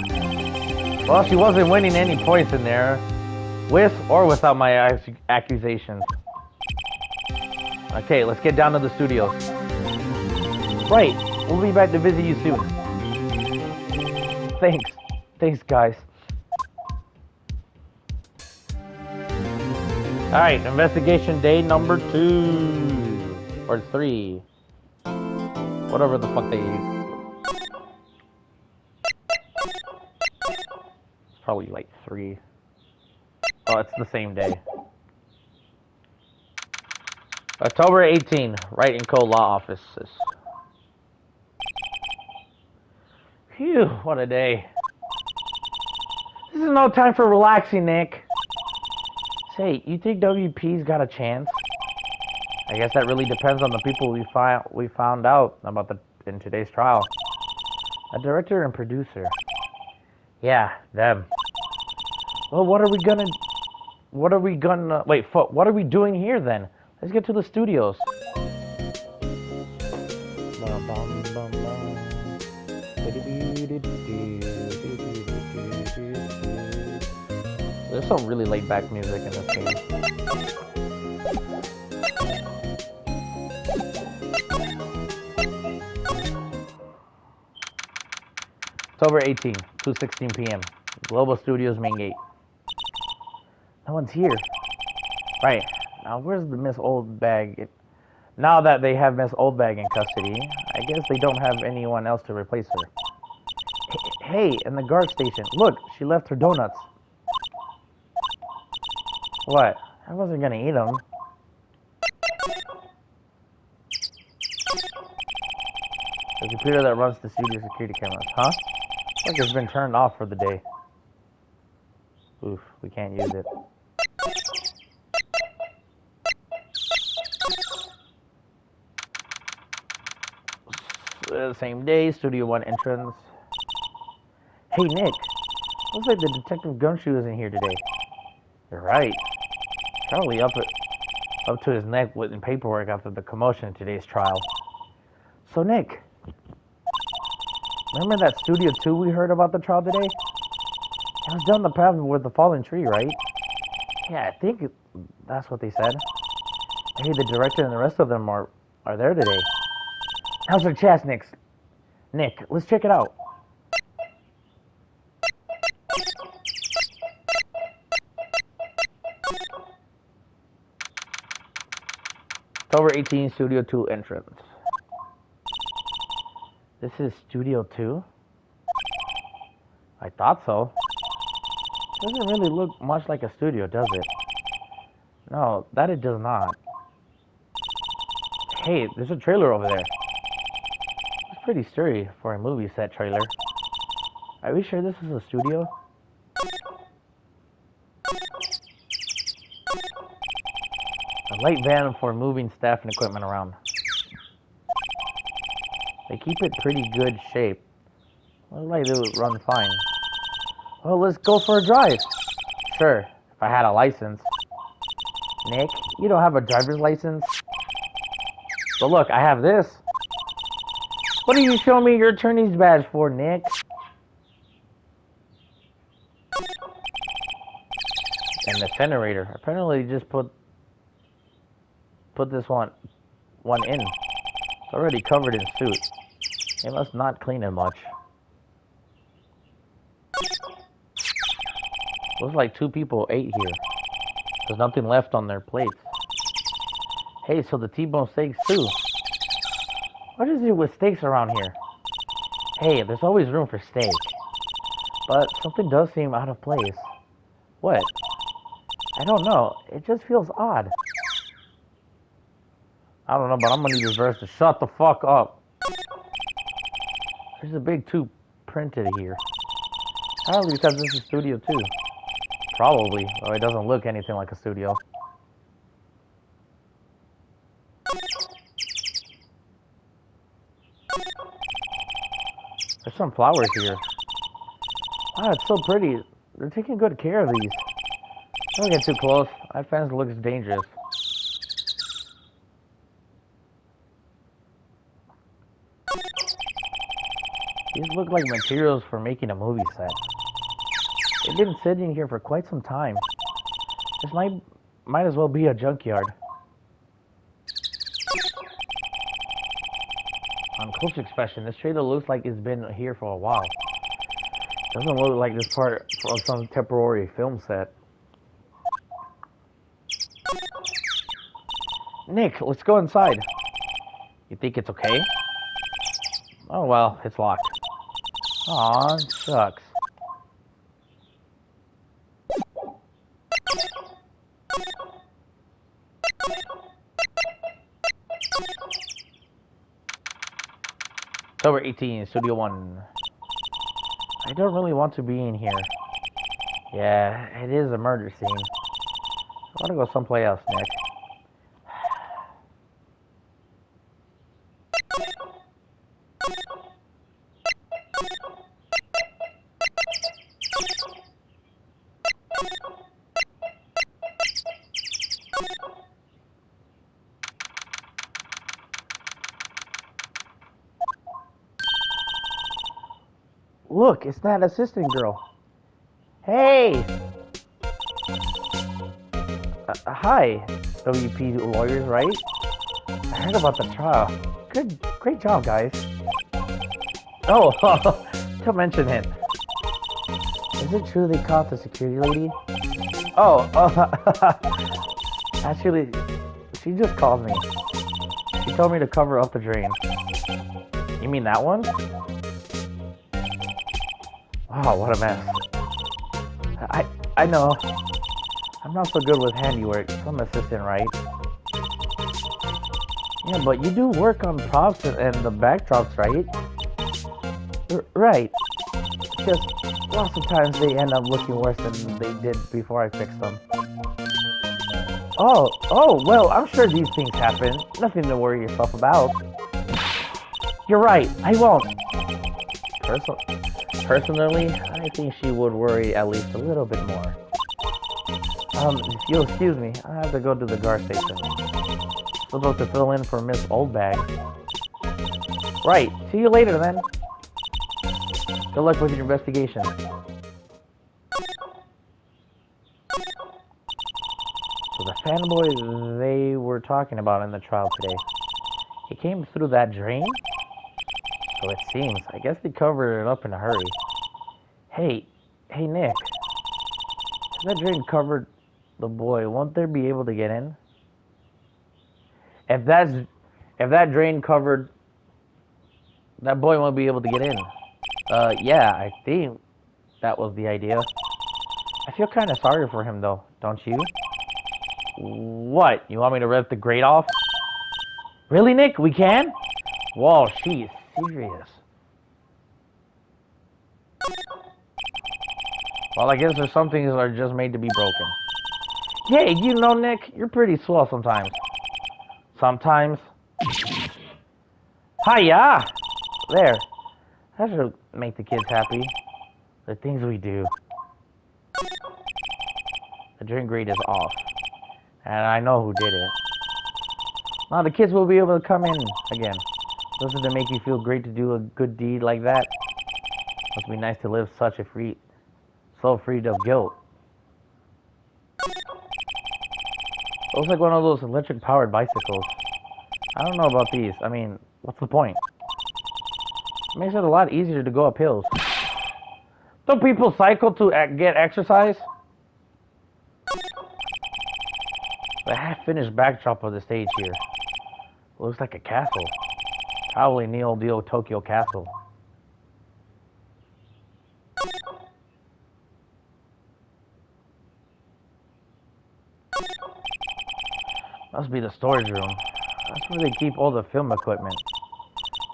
Well, she wasn't winning any points in there, with or without my accusations. Okay, let's get down to the studios. Right, we'll be back to visit you soon. Thanks, guys. Alright, investigation day number 2. Or 3. Whatever the fuck they use. It's probably like 3. Oh, it's the same day. October 18, Wright and Co. Law Offices. Phew, what a day. This is no time for relaxing, Nick. Say, you think WP's got a chance? I guess that really depends on the people we found out about in today's trial. A director and producer. Yeah, them. Well, what are we doing here then? Let's get to the studios. There's some really laid back music in this game. October 18, 2:16 p.m. Global Studios main gate. No one's here. Right. Now where's the Miss Oldbag? Now that they have Miss Oldbag in custody, I guess they don't have anyone else to replace her. Hey, in the guard station. Look, she left her donuts. What? I wasn't gonna eat them. The computer that runs the studio security cameras, huh? Look, it's been turned off for the day. Oof, we can't use it. Same day, Studio 1 entrance. Hey, Nick. Looks like the Detective Gumshoe isn't here today. You're right. Probably up to his neck in paperwork after the commotion in today's trial. So, Nick, remember that Studio 2 we heard about the trial today? It was down the path with the fallen tree, right? Yeah, I think that's what they said. Hey, the director and the rest of them are there today. How's their chest, Nick? Nick, let's check it out. October 18, Studio 2 entrance. This is Studio 2? I thought so. Doesn't really look much like a studio, does it? No, that it does not. Hey, there's a trailer over there. It's pretty sturdy for a movie set trailer. Are we sure this is a studio? A light van for moving staff and equipment around. They keep it pretty good shape. Looks like they would run fine. Well, let's go for a drive. Sure, if I had a license. Nick, you don't have a driver's license? But look, I have this. What are you showing me your attorney's badge for, Nick? And the generator. Apparently just put this one in. It's already covered in soot. They must not clean it much. Looks like 2 people ate here. There's nothing left on their plates. Hey, so the T-bone steaks too. What is it with steaks around here? Hey, there's always room for steak. But something does seem out of place. What? I don't know. It just feels odd. I don't know, but I'm gonna need this verse to shut the fuck up. There's a big 2 printed here. Probably because this is Studio 2. Probably, though it doesn't look anything like a studio. There's some flowers here. Wow, it's so pretty. They're taking good care of these. Don't get too close. That fence looks dangerous. These look like materials for making a movie set. They've been sitting here for quite some time. This might as well be a junkyard. On close inspection, this trailer looks like it's been here for a while. Doesn't look like this part of some temporary film set. Nick, let's go inside. You think it's okay? Oh well, it's locked. Aw, shucks. October 18, Studio 1. I don't really want to be in here. Yeah, it is a murder scene. I want to go someplace else, Nick. Look, it's that assistant girl. Hey! Hi, WP lawyers, right? I heard about the trial. Great job, guys. Oh, don't mention it. Is it true they caught the security lady? Oh, actually, she just called me. She told me to cover up the drain. You mean that one? Wow, what a mess. I know. I'm not so good with handiwork. I'm assistant, right? Yeah, but you do work on props and the backdrops, right? Right. Just lots of times they end up looking worse than they did before I fixed them. Oh, well, I'm sure these things happen. Nothing to worry yourself about. You're right, I won't. Personally, I think she would worry at least a little bit more. If you'll excuse me, I have to go to the guard station. Supposed to fill in for Miss Oldbag. Right, see you later then. Good luck with your investigation. So the fanboy they were talking about in the trial today, he came through that drain? So it seems. I guess they covered it up in a hurry. Hey Nick. If that drain covered the boy, won't they be able to get in? If that drain covered, that boy won't be able to get in. Yeah, I think that was the idea. I feel kind of sorry for him though, don't you? What? You want me to rip the grate off? Really, Nick? We can? Whoa, she's serious. Well, I guess there's some things that are just made to be broken. Hey, you know, Nick, you're pretty swell sometimes. Sometimes. Hiya! There. That should make the kids happy. The things we do. The drink grate is off. And I know who did it. Now the kids will be able to come in again. Doesn't it make you feel great to do a good deed like that? Must be nice to live such a so free of guilt. Looks like one of those electric powered bicycles. I don't know about these. I mean, what's the point? It makes it a lot easier to go up hills. Don't people cycle to get exercise? The half-finished backdrop of the stage here. Looks like a castle. Probably Neo Dio Tokyo Castle. Must be the storage room. That's where they keep all the film equipment.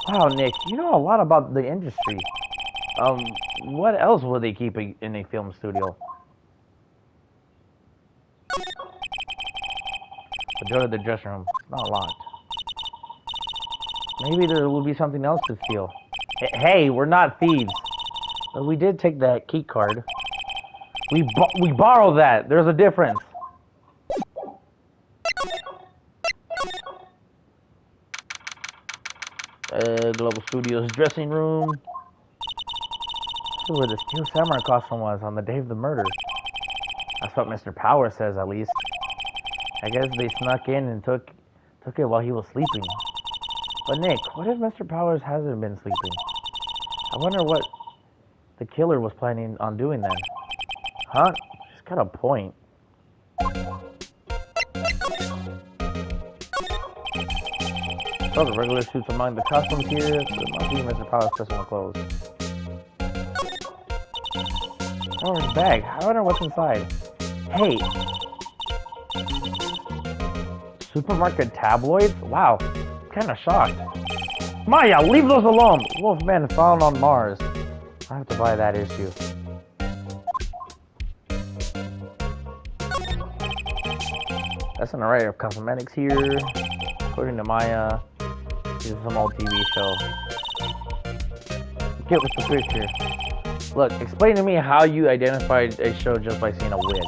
Wow, Nick, you know a lot about the industry. What else would they keep in a film studio? But go to the dressing room. It's not locked. Maybe there will be something else to steal. Hey, we're not thieves. But we did take that key card. We borrowed that. There's a difference. Global Studios dressing room. This is where the Steel Samurai costume was on the day of the murder. That's what Mr. Power says, at least. I guess they snuck in and took it while he was sleeping. But Nick, what if Mr. Powers hasn't been sleeping? I wonder what the killer was planning on doing then. Huh? She's got a point. Oh, the regular suits among the costumes here. So it must be Mr. Powers' personal clothes. Oh, his bag. I wonder what's inside. Hey. Supermarket tabloids? Wow. Kinda shocked. Maya, leave those alone! Wolfman found on Mars. I have to buy that issue. That's an array of cosmetics here. According to Maya, this is some old TV show. Get with the picture. Look, explain to me how you identified a show just by seeing a wig.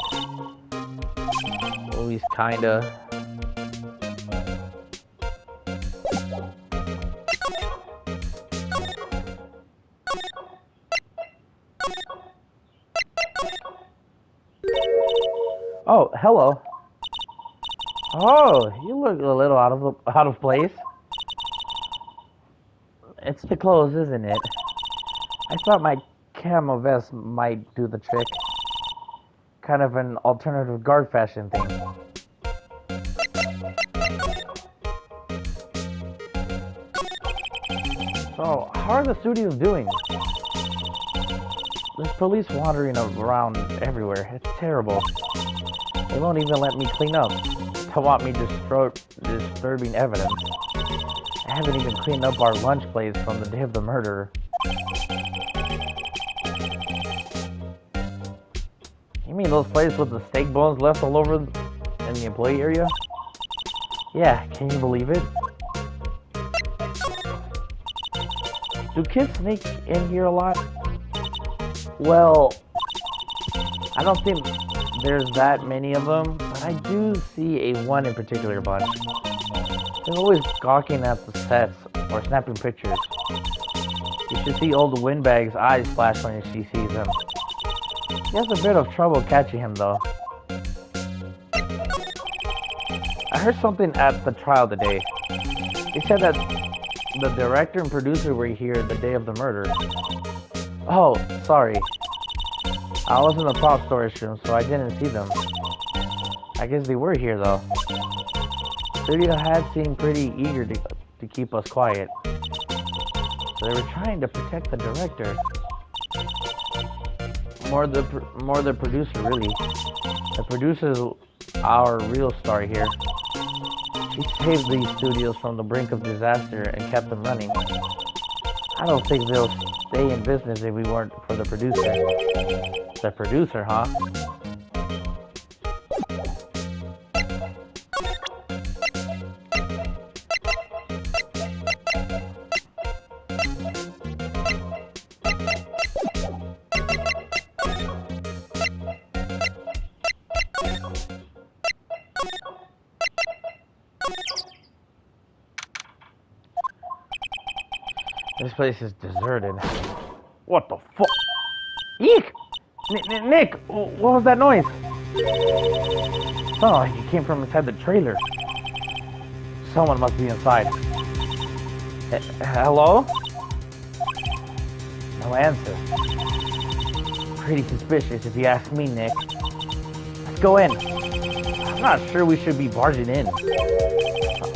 At least kinda. Oh, hello. Oh, you look a little out of place. It's the clothes, isn't it? I thought my camo vest might do the trick. Kind of an alternative guard fashion thing. So, how are the studios doing? There's police wandering around everywhere. It's terrible. They won't even let me clean up. They want me disturbing evidence. I haven't even cleaned up our lunch plates from the day of the murder. You mean those plates with the steak bones left all over in the employee area? Yeah, can you believe it? Do kids sneak in here a lot? Well, I don't think there's that many of them, but I do see one in particular bunch. They're always gawking at the sets or snapping pictures. You should see old Windbag's eyes flash when she sees him. He has a bit of trouble catching him, though. I heard something at the trial today. They said that the director and producer were here the day of the murder. Oh, sorry. I was in the prop storage room, so I didn't see them. I guess they were here, though. Studio had seemed pretty eager to keep us quiet. So they were trying to protect the director. More the producer, really. The producer's our real star here. She saved these studios from the brink of disaster and kept them running. I don't think they'll stay in business if we weren't for the producer. The producer, huh? This place is deserted. What the fuck? Eek! Nick, what was that noise? Sounded like it came from inside the trailer. Someone must be inside. Hello? No answer. Pretty suspicious if you ask me, Nick. Let's go in. I'm not sure we should be barging in.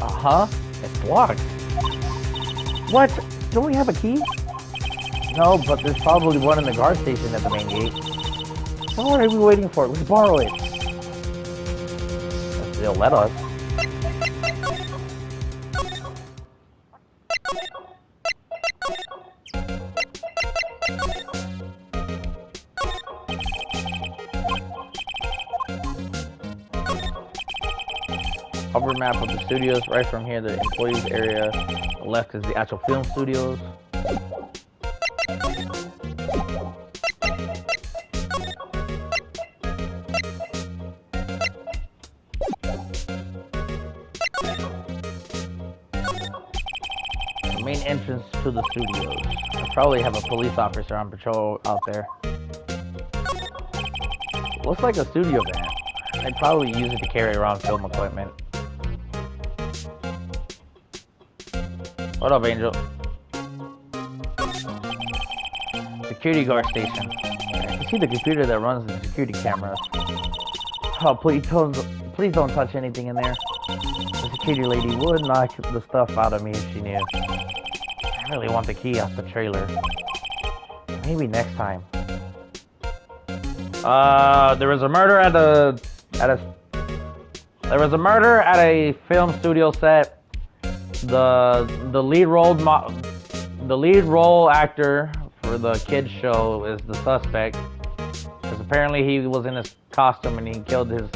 Uh-huh. It's blocked. What? Don't we have a key? No, but there's probably one in the guard station at the main gate. So what are we waiting for? Let's borrow it. They'll let us. Cover map of the studios. Right from here, the employees area. The left is the actual film studios. The main entrance to the studios. I probably have a police officer on patrol out there. Looks like a studio van. I'd probably use it to carry around film equipment. What up, Angel? Security guard station. I can see the computer that runs the security cameras. Oh, please don't touch anything in there. The security lady would knock the stuff out of me if she knew. I really want the key off the trailer. Maybe next time. There was a murder at a film studio set. The lead role actor for the kids show is the suspect, because apparently he was in his costume and he killed his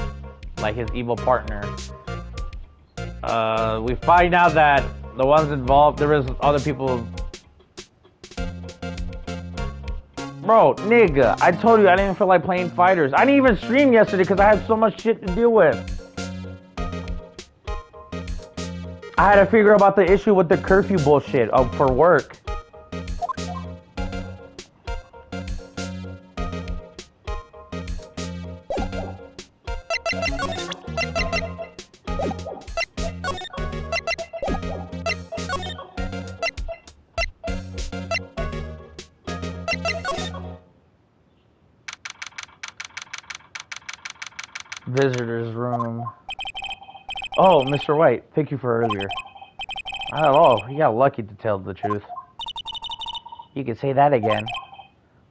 evil partner. We find out that the ones involved, there is other people. Bro, nigga, I told you I didn't feel like playing fighters. I didn't even stream yesterday because I had so much shit to deal with. I had to figure out about the issue with the curfew bullshit for work. Visitor's room. Oh, Mr. White, thank you for earlier. Not at all. You got lucky, to tell the truth. You could say that again.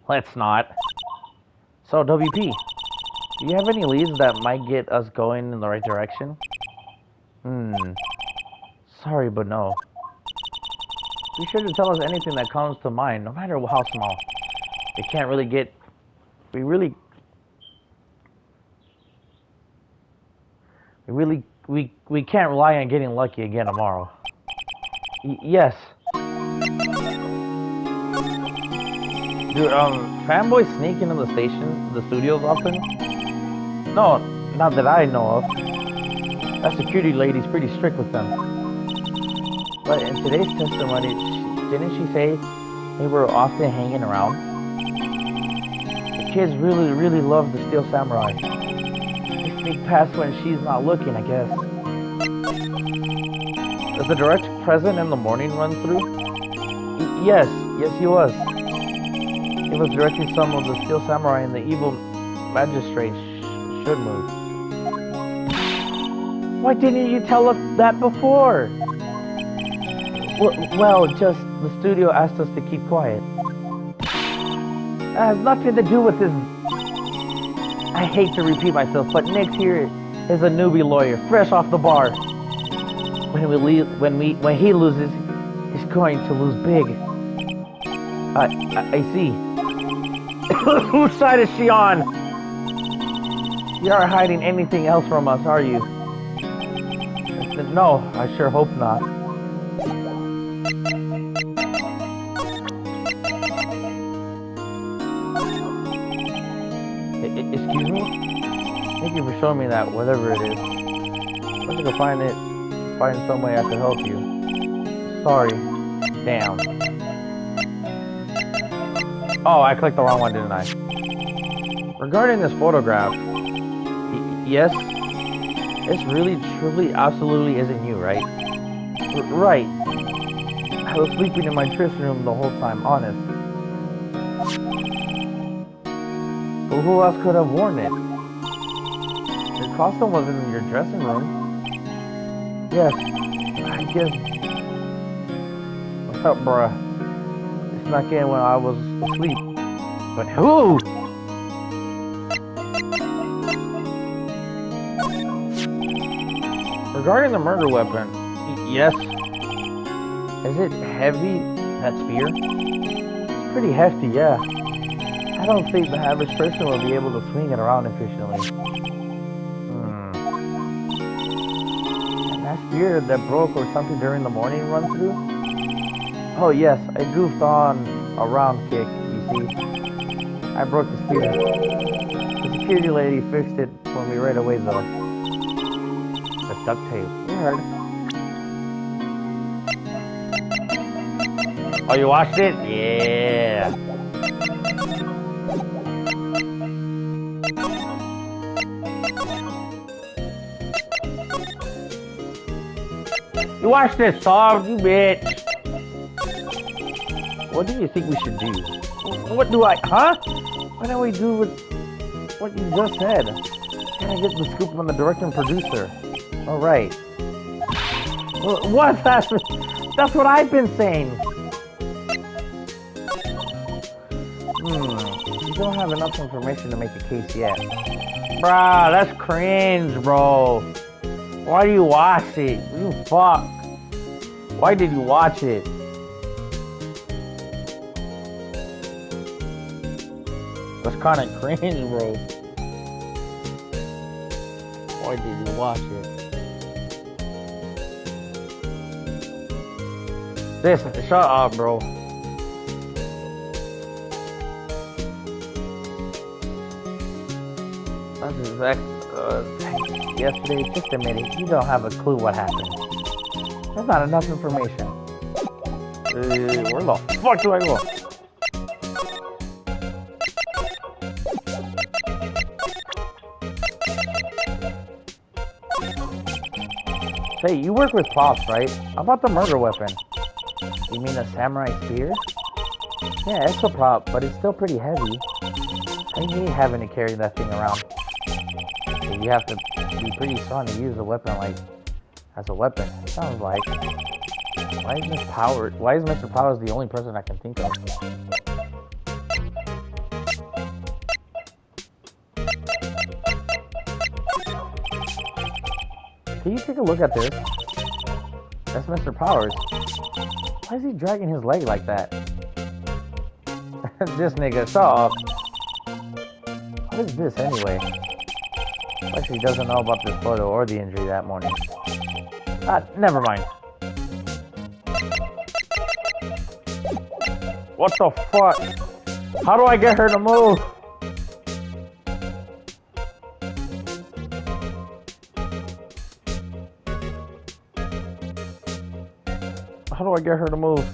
Let's not. So, WP, do you have any leads that might get us going in the right direction? Sorry, but no. Be sure to tell us anything that comes to mind, no matter how small. We can't really get... We can't rely on getting lucky again tomorrow. Yes. Dude, fanboys sneak into the studios often? No, not that I know of. That security lady's pretty strict with them. But in today's testimony, didn't she say they were often hanging around? The kids really love the Steel Samurai. Sneak past when she's not looking, I guess. Was the director present in the morning run through? Yes, he was. He was directing some of the Steel Samurai and the evil magistrate should move. Why didn't you tell us that before? Well, just the studio asked us to keep quiet. It has nothing to do with this. I hate to repeat myself, but Nick's here is a newbie lawyer, fresh off the bar. When he loses, he's going to lose big. I see. Whose side is she on? You aren't hiding anything else from us, are you? No, I sure hope not. Excuse me? Thank you for showing me that, whatever it is. I think I'll find some way I can help you. Sorry. Damn. Oh, I clicked the wrong one, didn't I? Regarding this photograph, yes? This really, truly, absolutely isn't you, right? Right. I was sleeping in my dressing room the whole time, honest. But who else could have worn it? Your costume wasn't in your dressing room. Yes, I guess. What's up, bruh? It snuck in when I was asleep. But who? Regarding the murder weapon, yes. Is it heavy, that spear? It's pretty hefty, yeah. I don't think the average person will be able to swing it around efficiently. And that spear that broke or something during the morning run through? Oh yes, I goofed on a round kick, you see. I broke the spear. The security lady fixed it for me right away though. The duct tape. Weird. Oh, you watched it? Yeah. You watched this, Sob, you bitch. What do you think we should do? What do I, huh? Why don't we do what you just said? Can I get the scoop from the director and producer? All right. What? That's what I've been saying. You don't have enough information to make a case yet. Bruh, that's cringe, bro. Why do you watch it? You fuck. Why did you watch it? That's kind of cringe, bro. Why did you watch it? Listen, shut up, bro. That's exactly yesterday. Just a minute. You don't have a clue what happened. That's not enough information. Where the fuck do I go? Say, you work with props, right? How about the murder weapon? You mean a samurai spear? Yeah, it's a prop, but it's still pretty heavy. I hate having to carry that thing around. So you have to be pretty strong to use the weapon like as a weapon. It sounds like. Why is Mr. Powers the only person I can think of? Can you take a look at this? That's Mr. Powers. Why is he dragging his leg like that? This nigga, shut up. What is this anyway? Actually, he doesn't know about this photo or the injury that morning. Never mind. What the fuck? How do I get her to move? How do I get her to move?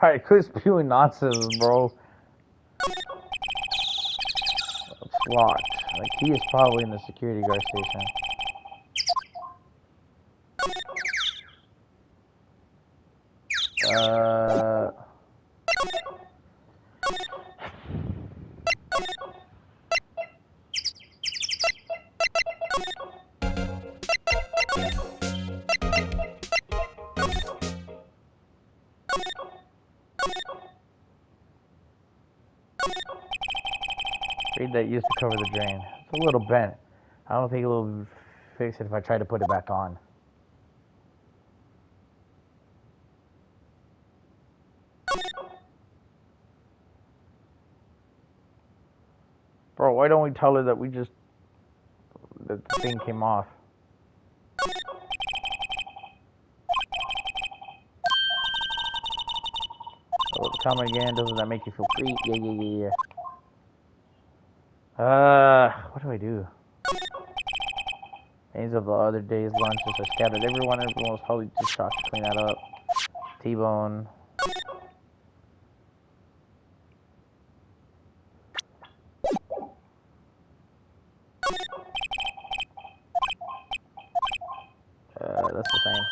Alright, quit spewing nonsense, bro. It's locked. The key is probably in the security guard station. Read that used to cover the drain. It's a little bent. I don't think it will fix it if I try to put it back on. Bro, why don't we tell her that that the thing came off? Oh, come again, doesn't that make you feel free? Yeah. What do I do? Names of the other day's lunches are scattered. Everyone was probably just shocked to clean that up. T-bone. That's the same.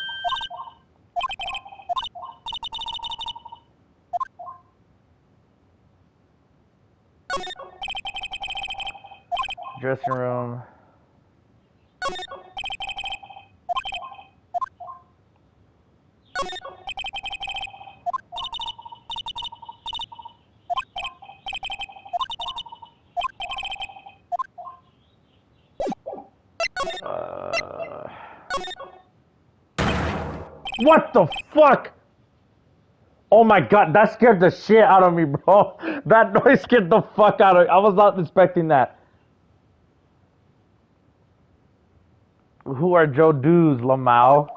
Dressing room. What the fuck? Oh my god, that scared the shit out of me, bro. That noise scared the fuck out of me. I was not expecting that. Who are Joe Doos, Lamau?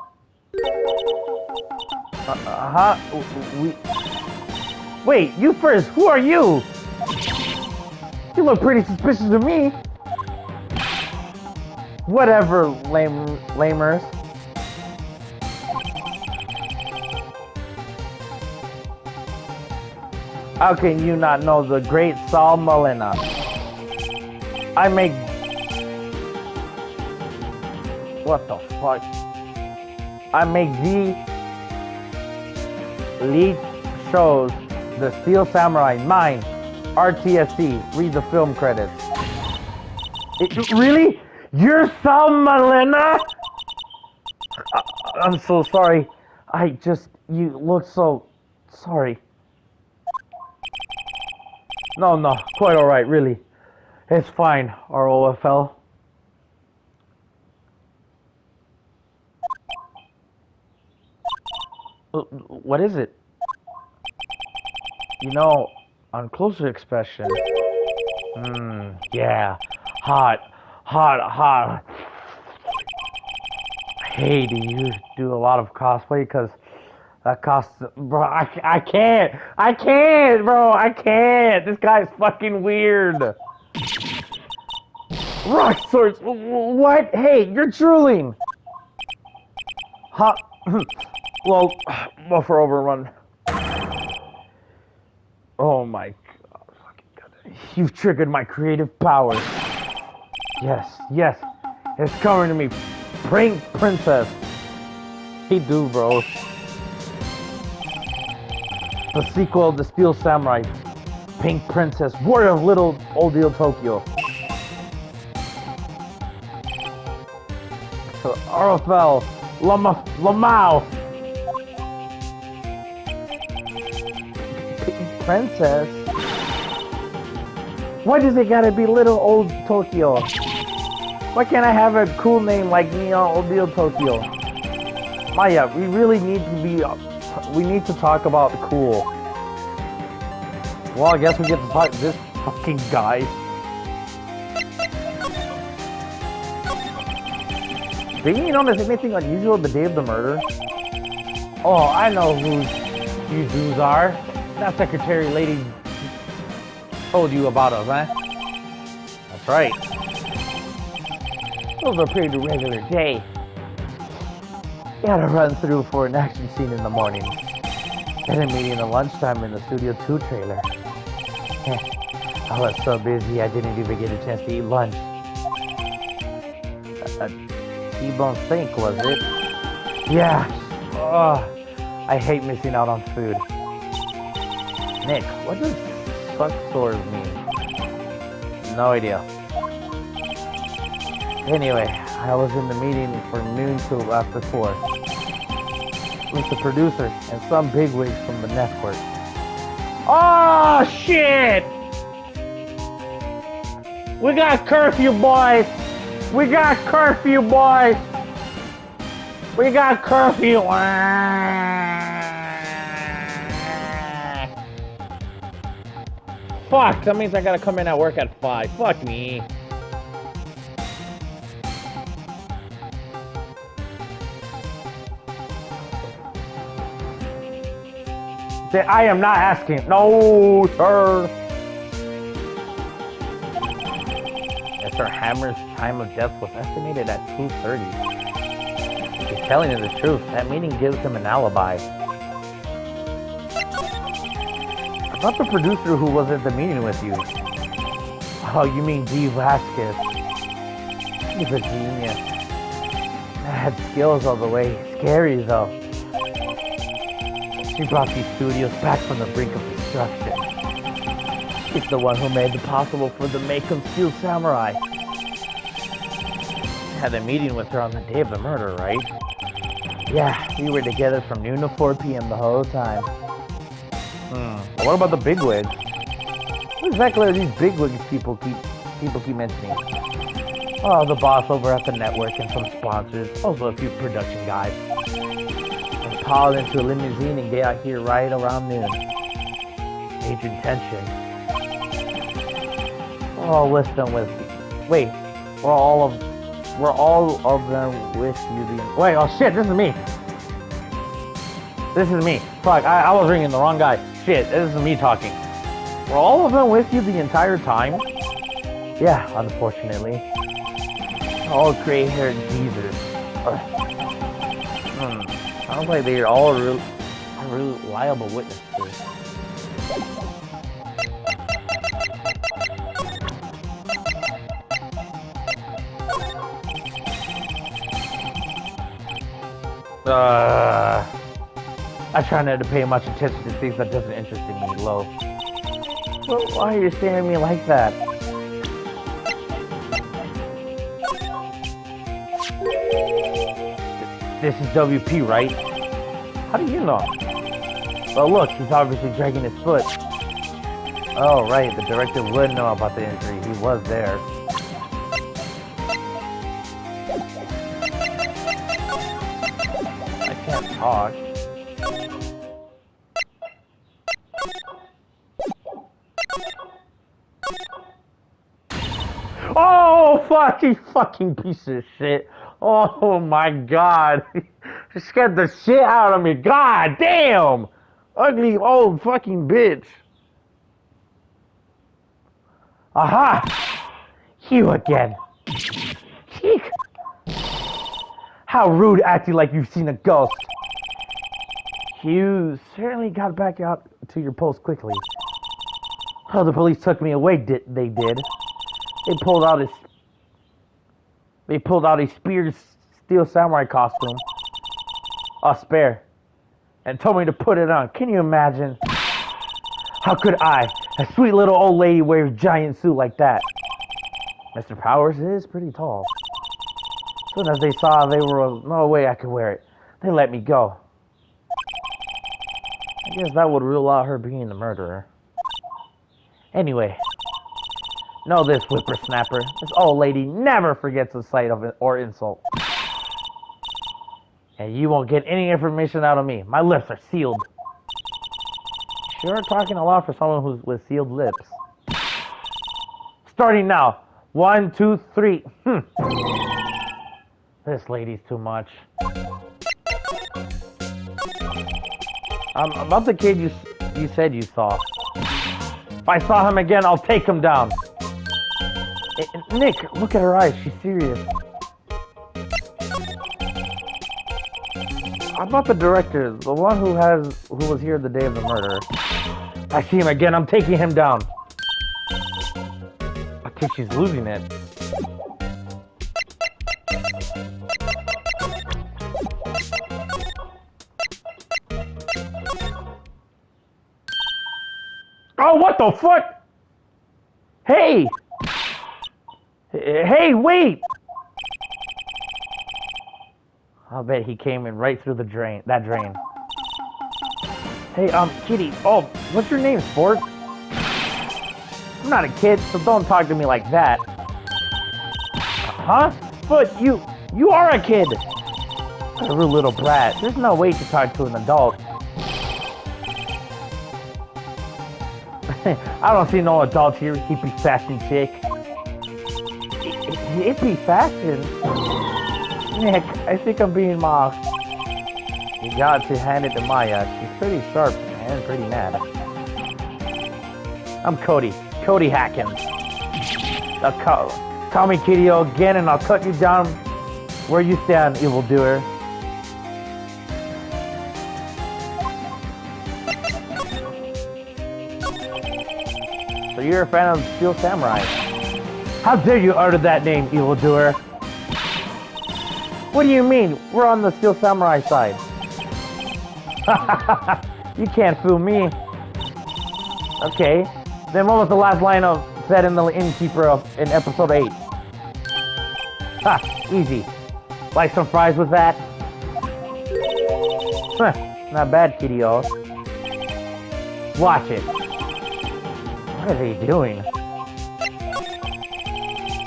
Wait, you first. Who are you? You look pretty suspicious to me. Whatever, lamers. How can you not know the great Sal Molina? I make... What the fuck? I make the lead shows The Steel Samurai, mine, RTSC, read the film credits. Really? You're Sal Molina? I'm so sorry. You look so... Sorry. No, quite alright, really. It's fine, ROFL. What is it? You know, on closer inspection. Yeah. Hot. Hey, do you do a lot of cosplay? Because that costs... Bro, I can't, bro. I can't. This guy's fucking weird. Rock swords. What? Hey, you're drooling. Hot. Well, buffer overrun. Oh my god. You've triggered my creative powers. Yes. It's coming to me. Prank Princess. Hey, dude, bro. The sequel of The Steel Samurai. Pink Princess. Warrior of Little Old Deal Tokyo. RFL. Lamau. Princess? Why does it gotta be Little Old Tokyo? Why can't I have a cool name like Neon Old Deal Tokyo? Maya, we really need to talk about the cool. Well, I guess we get to talk to this fucking guy. Did you notice anything unusual the day of the murder? Oh, I know who you dudes are. That secretary lady told you about us, huh? That's right. Those are pretty regular day. Gotta run through for an action scene in the morning. Then a meeting at lunchtime in the Studio 2 trailer. I was so busy I didn't even get a chance to eat lunch. A T-bone steak, was it? Yeah. I hate missing out on food. Nick, what does fuck sores mean? No idea. Anyway, I was in the meeting from noon till after 4. With the producer and some bigwigs from the network. Oh shit! We got curfew, boys! We got curfew! Fuck, that means I gotta come in at work at 5. Fuck me. I am not asking. No, sir. Yes, sir. Hammer's time of death was estimated at 2:30. He's telling you the truth. That meeting gives him an alibi. Not the producer who was at the meeting with you. Oh, you mean D. Vasquez. He's a genius. Mad skills all the way. Scary though. She brought these studios back from the brink of destruction. She's the one who made it possible for the make of Steel Samurai. Had a meeting with her on the day of the murder, right? Yeah, we were together from noon to 4 p.m. the whole time. What about the bigwigs? What exactly are these bigwigs people keep mentioning? Oh, the boss over at the network and some sponsors, also a few production guys. I piled into a limousine and get out here right around noon. Major tension. Oh, list them with. Wait, we're all of them with you. Wait, oh shit, this is me. This is me. Fuck, I was ringing the wrong guy. Shit, this is me talking. Were all of them with you the entire time? Yeah, unfortunately. All gray-haired geezers. Sounds like they're all reliable witnesses. I try not to pay much attention to things that doesn't interest me, Lo. Well, why are you staring at me like that? This is WP, right? How do you know? Well, look, he's obviously dragging his foot. Oh, right, the director would know about the injury. He was there. I can't talk. Oh, fuck, you fucking piece of shit. Oh my god. You scared the shit out of me. God damn. Ugly old fucking bitch. Aha. You again. Eek. How rude acting like you've seen a ghost. You certainly got back out to your post quickly. Oh, the police took me away, they did. They pulled out a speared Steel Samurai costume, a spare, and told me to put it on. Can you imagine? How could I, a sweet little old lady, wear a giant suit like that? Mr. Powers is pretty tall. As soon as they saw there was no way I could wear it, they let me go. I guess that would rule out her being the murderer. Anyway. Know this, whippersnapper. This old lady never forgets a sight of it or insult. And you won't get any information out of me. My lips are sealed. Sure talking a lot for someone who's with sealed lips. Starting now. 1, 2, 3. This lady's too much. About the kid you said you saw. If I saw him again, I'll take him down. Hey, Nick, look at her eyes. She's serious. About the director, the one who was here the day of the murder. If I see him again, I'm taking him down. I think she's losing it. Oh, what the fuck? Hey! Hey, wait! I'll bet he came in right through that drain. Hey, kitty. Oh, what's your name, sport? I'm not a kid, so don't talk to me like that. Huh? But you are a kid! A rude little brat. There's no way to talk to an adult. I don't see no adults here, hippie fashion chick. Hippie fashion? Nick, I think I'm being mocked. You got to hand it to Maya. She's pretty sharp and pretty mad. I'm Cody Hackins. Now call me Kitty-O again and I'll cut you down where you stand, evildoer. you're a fan of Steel Samurai. How dare you utter that name, evildoer? What do you mean? We're on the Steel Samurai side. You can't fool me. Okay. Then what was the last line of said in the innkeeper in episode 8? Ha! Easy. Like some fries with that? Huh. Not bad, kitty-o. Watch it. What are they doing?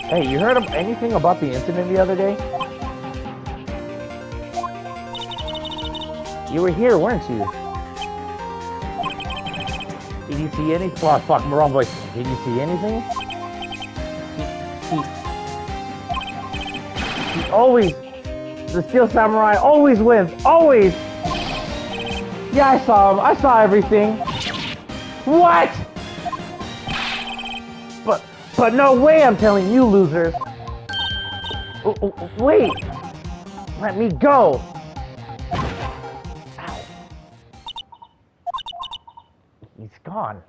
Hey, you heard of anything about the incident the other day? You were here, weren't you? Did you see anything? Oh, fuck, wrong voice. Did you see anything? He always... The Steel Samurai always wins. Always! Yeah, I saw him. I saw everything. What? But no way I'm telling you, losers. Wait. Let me go. Ow. He's gone.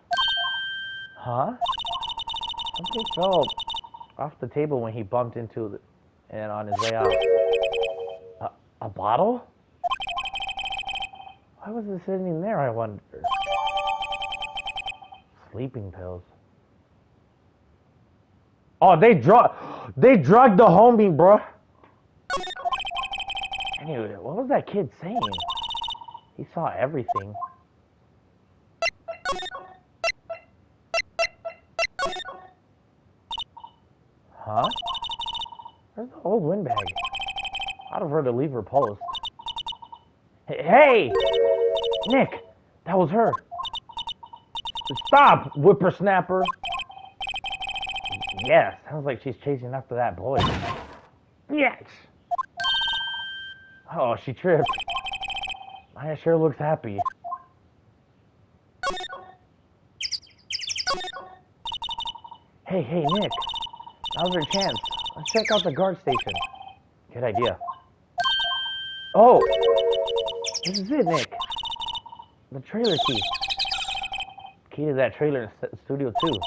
Huh? Something fell off the table when he bumped into it and on his way out. A bottle? Why was it sitting there, I wonder? Sleeping pills. Oh, they drugged the homie, bro. Anyway, what was that kid saying? He saw everything. Huh? Where's the old windbag? I'd have heard to leave her post. Hey! Nick! That was her. Stop, whippersnapper! Yeah, sounds like she's chasing after that boy. Yes! Oh, she tripped. Maya sure looks happy. Hey, Nick. Now's our chance. Let's check out the guard station. Good idea. Oh! This is it, Nick. The trailer key. Key to that trailer in Studio 2.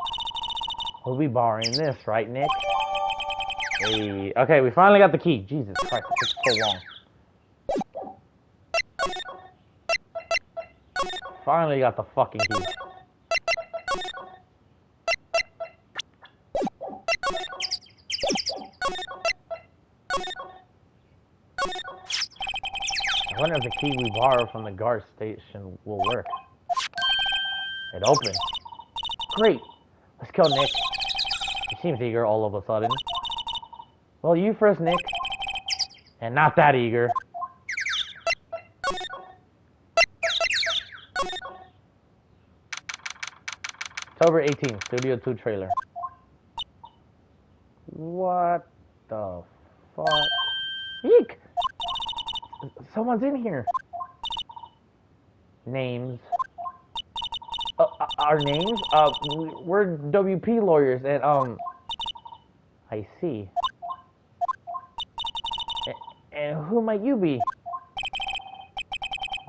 We'll be borrowing this, right, Nick? Hey. Okay, we finally got the key. Jesus Christ, it took so long. Finally got the fucking key. I wonder if the key we borrowed from the guard station will work. It opened. Great. Let's go, Nick. He seems eager all of a sudden. Well, you first, Nick. And not that eager. October 18th, Studio 2 trailer. What the fuck? Eek! Someone's in here. Names. Our names? We're WP lawyers, and, I see. And who might you be?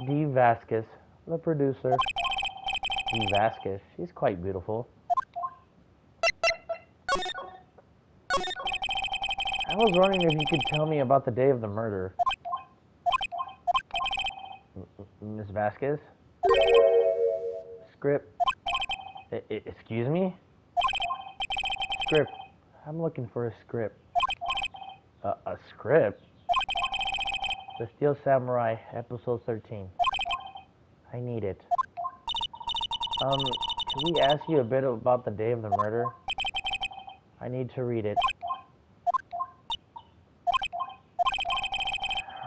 Dee Vasquez, the producer. Dee Vasquez, she's quite beautiful. I was wondering if you could tell me about the day of the murder. Miss Vasquez? Script. Excuse me? Script. I'm looking for a script. A script? The Steel Samurai, episode 13. I need it. Can we ask you a bit about the day of the murder? I need to read it.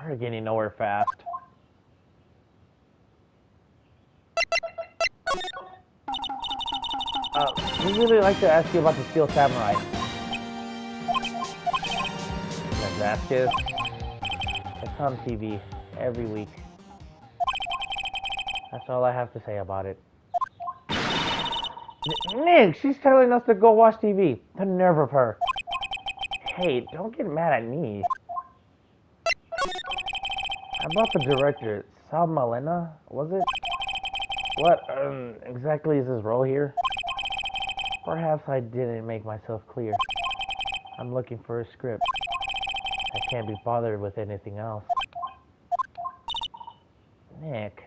We're getting nowhere fast. We'd really like to ask you about the Steel Samurai. Miss Vasquez. It's on TV every week. That's all I have to say about it. Nick, she's telling us to go watch TV. The nerve of her. Hey, don't get mad at me. How about the director? Sal Malena, was it? What exactly is his role here? Perhaps I didn't make myself clear. I'm looking for a script. I can't be bothered with anything else. Nick.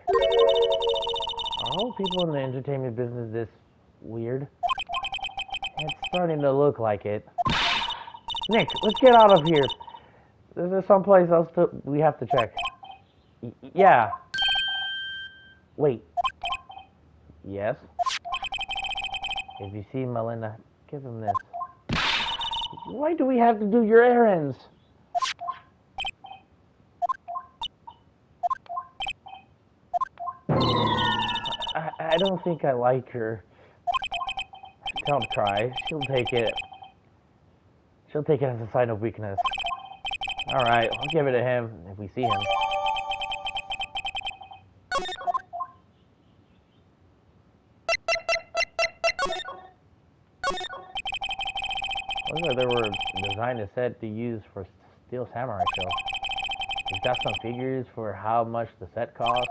Are all people in the entertainment business this weird? It's starting to look like it. Nick, let's get out of here. Is there someplace else we have to check? Yeah. Wait. Yes? If you see Melinda, give him this. Why do we have to do your errands? I don't think I like her. Don't cry. She'll take it. She'll take it as a sign of weakness. Alright, I'll give it to him if we see him. Looks like they were designed a set to use for Steel Samurai show. He's got some figures for how much the set cost.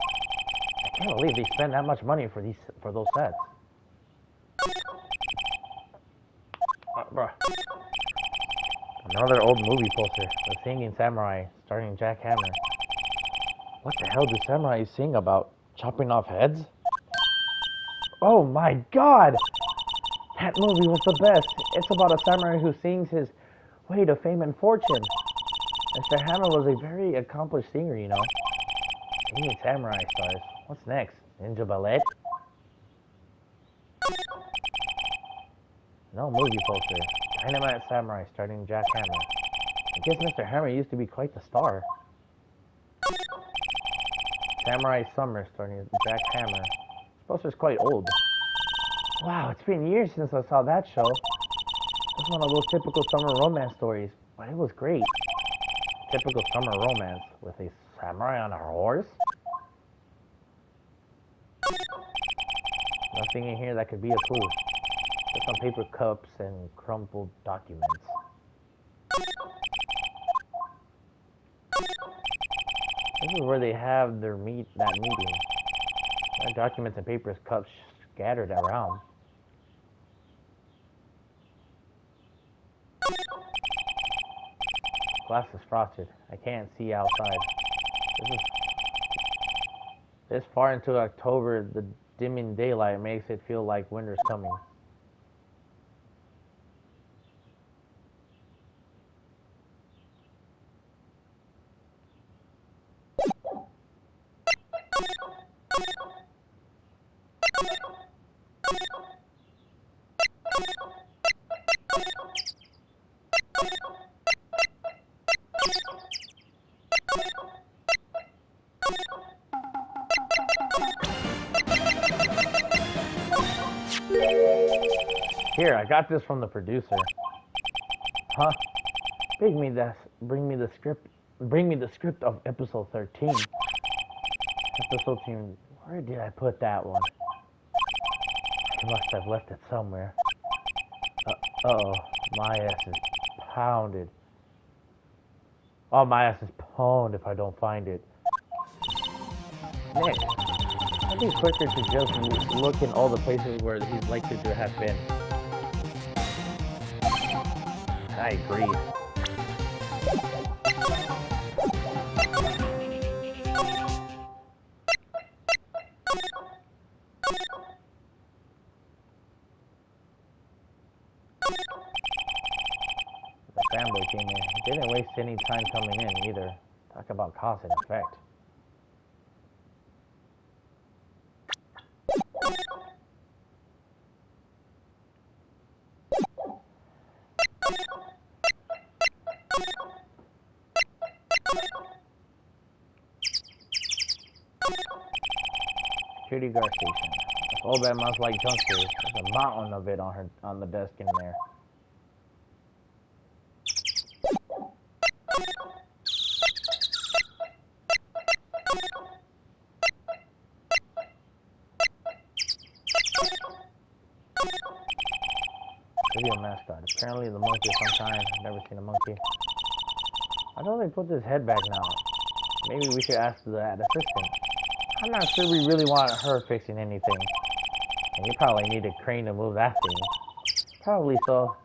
I can't believe they spend that much money for those sets. Bruh. Another old movie poster. The Singing Samurai, starring Jack Hammer. What the hell do samurais sing about? Chopping off heads? Oh my god! That movie was the best. It's about a samurai who sings his way to fame and fortune. Mr. Hammer was a very accomplished singer, you know. Singing Samurai stars. What's next? Ninja Ballet? No movie poster. Dynamite Samurai starring Jack Hammer. I guess Mr. Hammer used to be quite the star. Samurai Summer starring Jack Hammer. This poster's quite old. Wow, it's been years since I saw that show. It's one of those typical summer romance stories, but it was great. Typical summer romance with a samurai on a horse? Nothing in here that could be a clue. Just some paper cups and crumpled documents. This is where they have that meeting. There are documents and papers, cups scattered around. Glass is frosted. I can't see outside. This far into October, the dimming daylight makes it feel like winter's coming. Here, I got this from the producer. Huh? Bring me the script of episode 13. Episode 13. Where did I put that one? I must have left it somewhere. Uh-oh. My ass is pounded. Oh, my ass is pwned if I don't find it. Nick, I'd be quicker to just look in all the places where he's likely to have been. I agree. The fanboy came in. He didn't waste any time coming in either. Talk about cause and effect. Security guard station. This old man must like junk food. There's a mountain of it on the desk in there. Video mascot. Apparently the monkey of some kind. I've never seen a monkey. I know they put this head back now. Maybe we should ask that assistant. I'm not sure we really want her fixing anything. And you probably need a crane to move that thing. Probably so.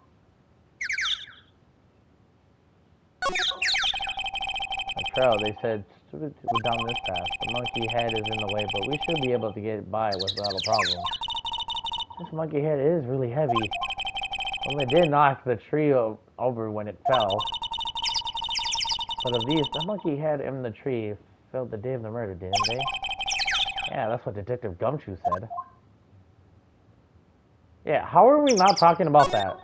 The trail, they said, down this path. The monkey head is in the way, but we should be able to get by without a problem. This monkey head is really heavy. Well, it did knock the tree over when it fell. But of these, the monkey head in the tree fell the day of the murder, didn't they? Yeah, that's what Detective Gumshoe said. Yeah, how are we not talking about that?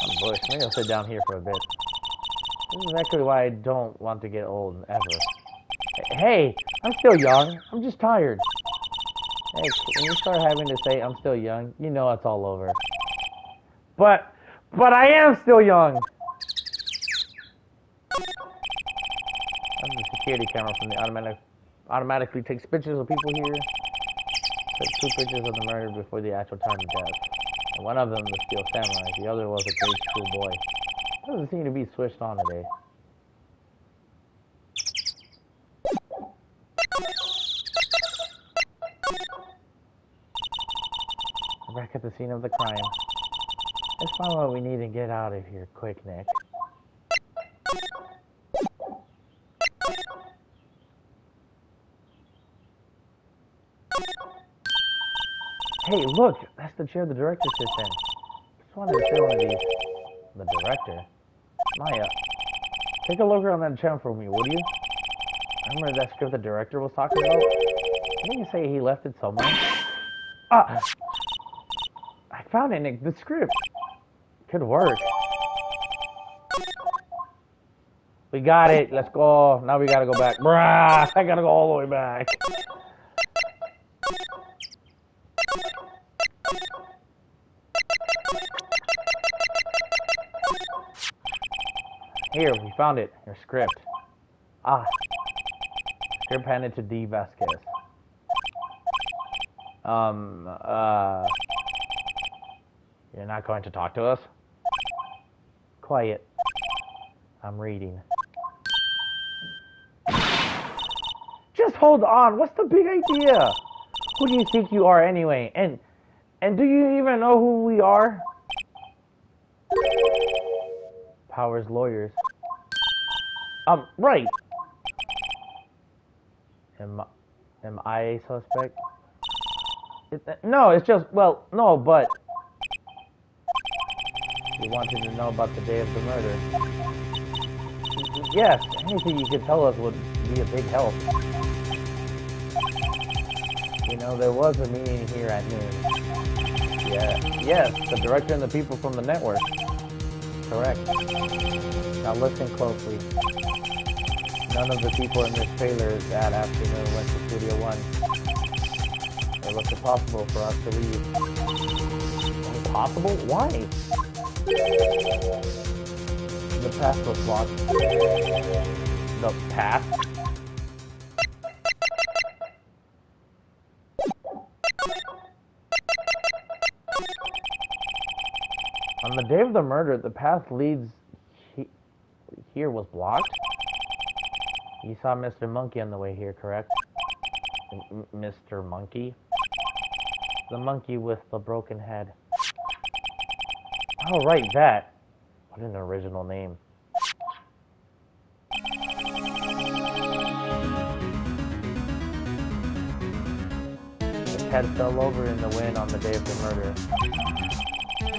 I'm Bush. Maybe I'll sit down here for a bit. This is actually why I don't want to get old, ever. Hey, I'm still young. I'm just tired. Hey, when you start having to say I'm still young, you know it's all over. But I am still young. That's the security camera from the automatically takes pictures of people here. Took 2 pictures of the murder before the actual time of death. And one of them was still samurai. The other was a grade school boy. Doesn't seem to be switched on today. We're back at the scene of the crime. Let's find what we need and get out of here quick, Nick. Hey, look! That's the chair the director sits in. Just wanted to sit one of these. The director? Maya, take a look around that chair for me, would you? Remember that script the director was talking about? Didn't you say he left it somewhere? Ah! I found it, Nick. The script. Could work. We got it. Let's go. Now we gotta go back. Brah! I gotta go all the way back. Here, we found it. Your script. Ah. Script handed to D. Vasquez. You're not going to talk to us? Quiet. I'm reading. Just hold on. What's the big idea? Who do you think you are anyway? And do you even know who we are? Powers lawyers. Right. Am I a suspect? No, it's just, well, no, but you wanted to know about the day of the murder. Yes, anything you could tell us would be a big help. You know, there was a meeting here at noon. Yeah, yes, the director and the people from the network. Correct. Now listen closely. None of the people in this trailer that afternoon went to Studio One. It was impossible for us to leave. Impossible? Why? The path was blocked. The path? On the day of the murder, the path leads here was blocked? You saw Mr. Monkey on the way here, correct? Mr. Monkey? The monkey with the broken head. Oh, right, that. What an original name. His head fell over in the wind on the day of the murder.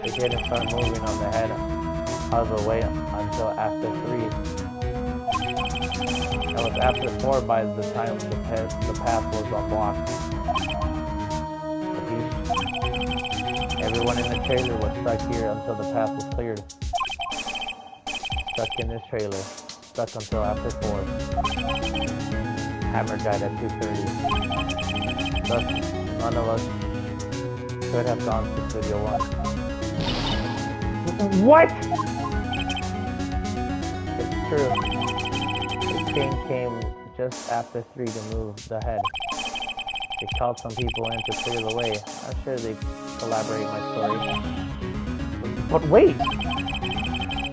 It didn't start moving on the head out of the way until after 3. That was after 4 by the time the path was unblocked. Everyone in the trailer was stuck here until the path was cleared. Stuck in this trailer. Stuck until after 4. Hammer died at 2:30. Thus, none of us could have gone to Studio One. What? It's true. The train came just after 3 to move the head. It called some people in to clear the way. I'm sure they collaborate my story. But wait!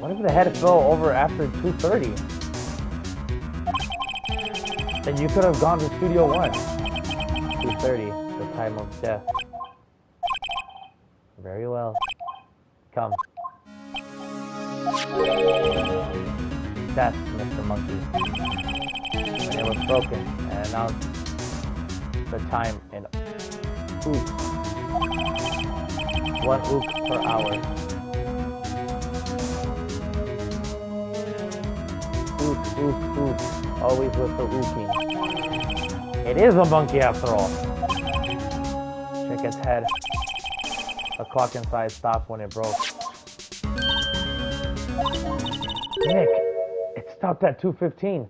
What if the head fell over after 2:30? Then you could have gone to Studio One. 2:30, the time of death. Very well. Come. That's Mr. Monkey. And it was broken and announced the time in oops. 1 ook per hour. Ook, ook, ook. Always with the ooking. It is a monkey after all. Check its head. The clock inside stopped when it broke. Nick, it stopped at 2:15.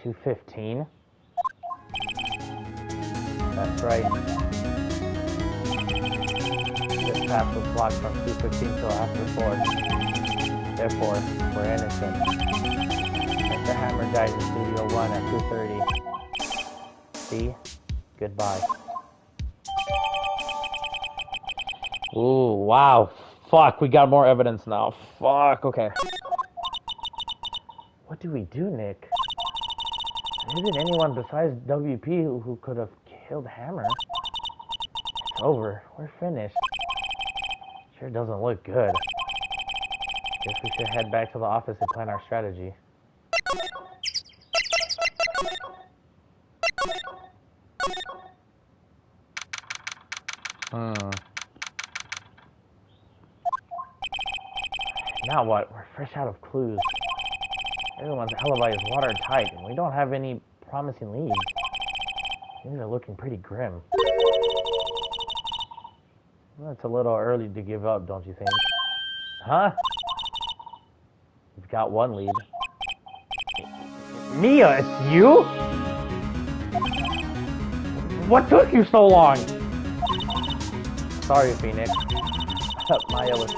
2:15? That's right. This path was blocked from 2:15 till after 4. Therefore, we're innocent. Mr. Hammer died in Studio 1 at 2:30. See? Goodbye. Ooh, wow. Fuck, we got more evidence now. Fuck, okay. What do we do, Nick? There isn't anyone besides WP who could have killed Hammer. It's over. We're finished. Sure doesn't look good. Guess we should head back to the office and plan our strategy. Now what? We're fresh out of clues. Everyone's alibi is watertight, and we don't have any promising leads. Things are looking pretty grim. Well, it's a little early to give up, don't you think? Huh? We've got one lead. Mia, it's you? What took you so long? Sorry, Phoenix. Maya was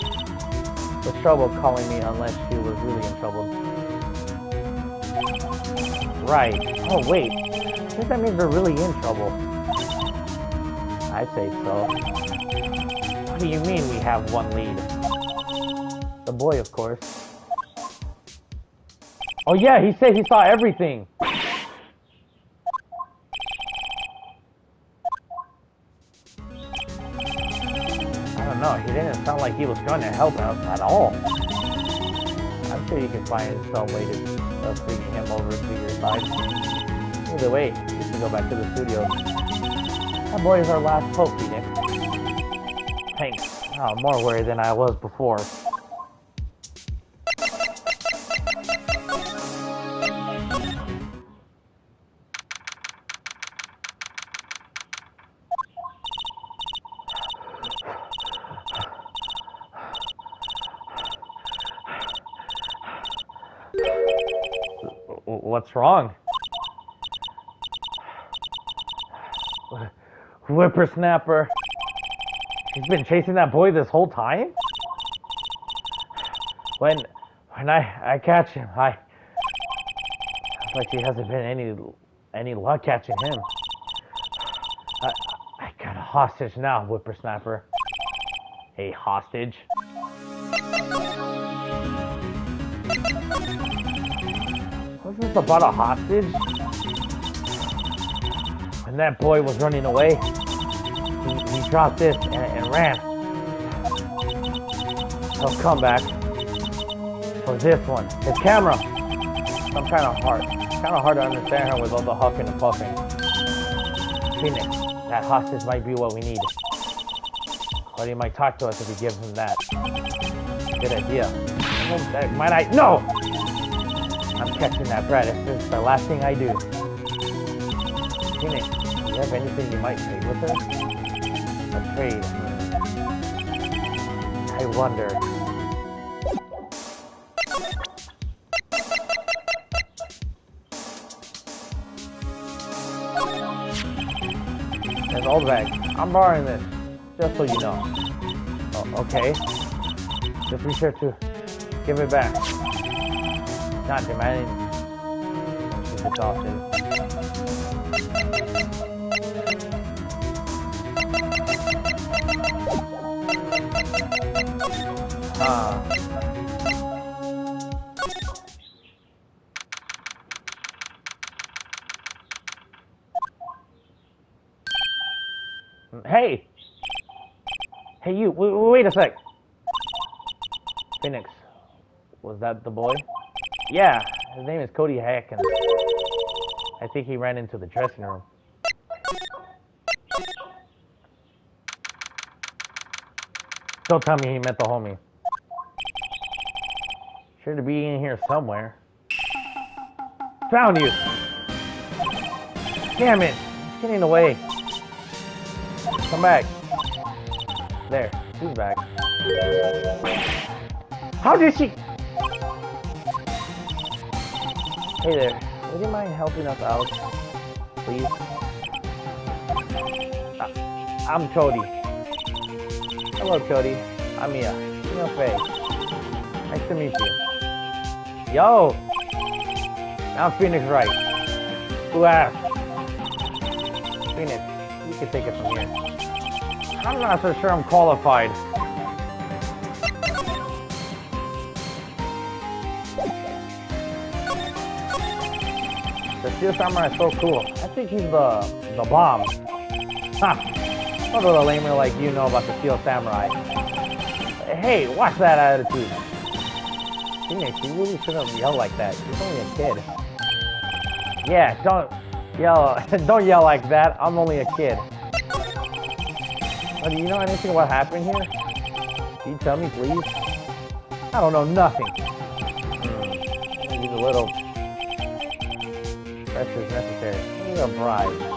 trouble calling me unless she was really in trouble. Right. Oh, wait. I think that means we're really in trouble. I'd say so. What do you mean we have one lead? The boy, of course. Oh, yeah, he said he saw everything. No, he didn't sound like he was going to help us at all. I'm sure you can find some way to bring him over to your side. Either way, we should go back to the studio. That boy is our last hope, Phoenix. Thanks. Oh, I'm more worried than I was before. What's wrong? Whippersnapper. He's been chasing that boy this whole time? When I catch him, it's like he hasn't been any luck catching him. I got a hostage now, Whippersnapper. A hostage? Wasn't this about a hostage? When that boy was running away, he dropped this and ran. He'll come back for this one, his camera. Some kind of hard. It's kind of hard to understand her with all the huffing and puffing. Phoenix, that hostage might be what we need. But he might talk to us if we give him that. Good idea. No! I'm catching that brat. This is the last thing I do. Phoenix, do you have anything you might trade with her? A trade? I wonder. There's old bag. I'm borrowing this, just so you know. Oh, okay. Just be sure to give it back. Not demanding. She's exhausted. Hey, you, wait a sec. Phoenix, was that the boy? Yeah, his name is Cody Hackins. I think he ran into the dressing room. Don't tell me he met the homie. Sure to be in here somewhere. Found you! Damn it! He's getting away. Come back. There, he's back. How did she... Hey there, would you mind helping us out, please? I'm Cody. Hello, Cody. I'm Mia. Mia Faye. Nice to meet you. Yo! I'm Phoenix Wright. Who asked? Phoenix, you can take it from here. I'm not so sure I'm qualified. The Steel Samurai is so cool. I think he's the bomb. Ha! What do a lamer like you know about the Steel Samurai? Hey, watch that attitude. Phoenix, you really shouldn't yell like that. He's only a kid. Yeah, don't yell like that. I'm only a kid. But do you know anything about what happened here? Can you tell me, please? I don't know nothing. Maybe a little pressure is necessary. Maybe a bribe.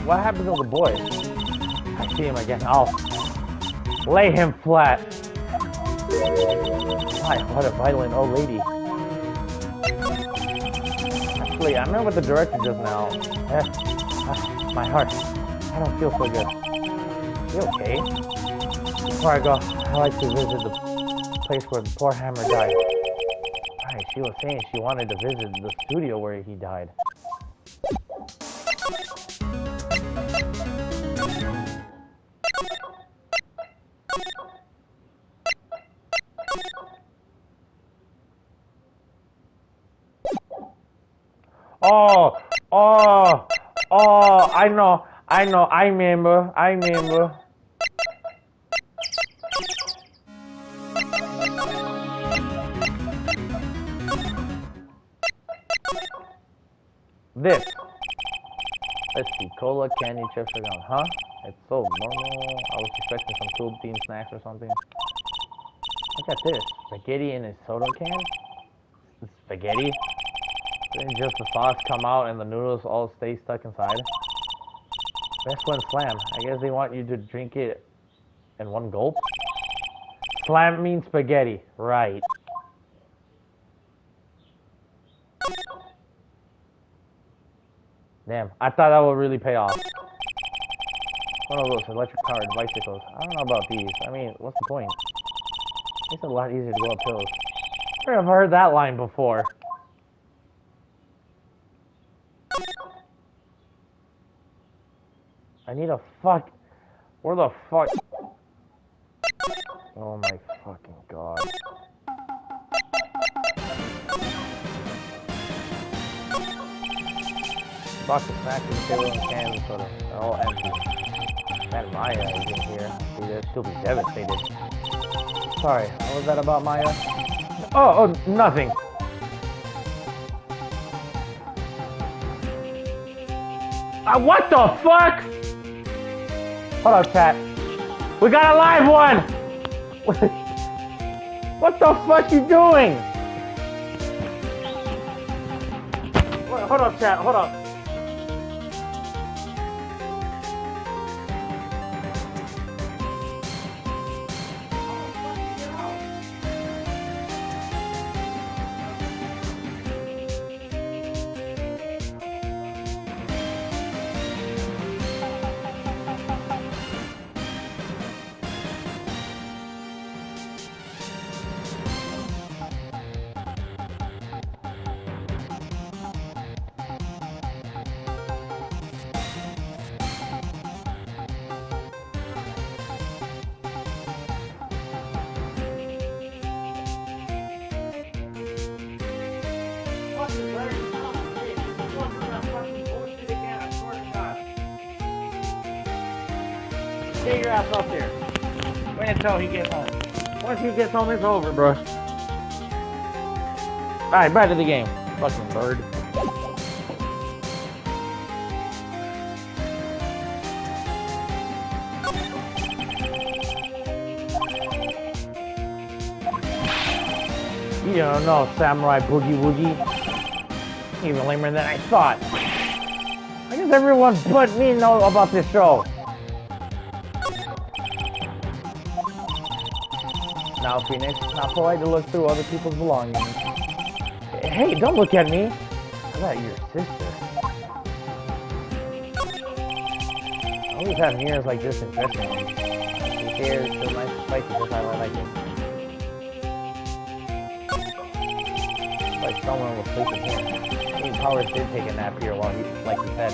What happened to the boy? I see him again. I'll lay him flat. My, what a violent old lady. Actually, I met with the director just now. My heart. I don't feel so good. You okay? Before I go, I like to visit the place where the poor Hammer died. Right, she was saying she wanted to visit the studio where he died. I remember. This. Let's see, cola, candy, chips are gone. Huh? It's so normal. I was expecting some cool bean snacks or something. Look at this. Spaghetti in a soda can? Spaghetti? Didn't just the sauce come out and the noodles all stay stuck inside? Best one slam. I guess they want you to drink it in one gulp? Slam means spaghetti. Right. Damn, I thought that would really pay off. One of those electric-powered bicycles. I don't know about these. I mean, what's the point? It's a lot easier to go up hills. I've heard that line before. I need a fuck. Where the fuck? Oh my fucking god. Box of snacks and table and cans and soda. They're all empty. Man, Maya isn't here. See, she'll be devastated. Sorry, what was that about Maya? Oh, nothing. What the fuck? Hold up, chat. We got a live one! What the fuck you doing? Hold up, chat, hold up. Get your ass up there. Wait until he gets home. Once he gets home, it's over, bro. Alright, back to the game. Fucking bird. You don't know Samurai Boogie Woogie. Even lamer than I thought. Why does everyone but me know about this show? Now, Phoenix, not polite to look through other people's belongings. Hey, don't look at me. I got your sister. I always have mirrors like this in dressing rooms. She's here, so nice to fight because I like it. Like someone was sleeping here. Maybe Powers did take a nap here while he, like he said.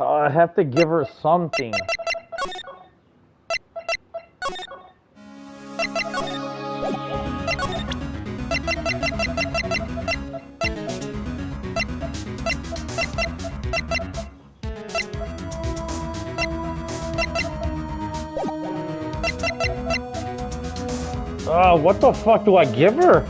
I have to give her something. What the fuck do I give her?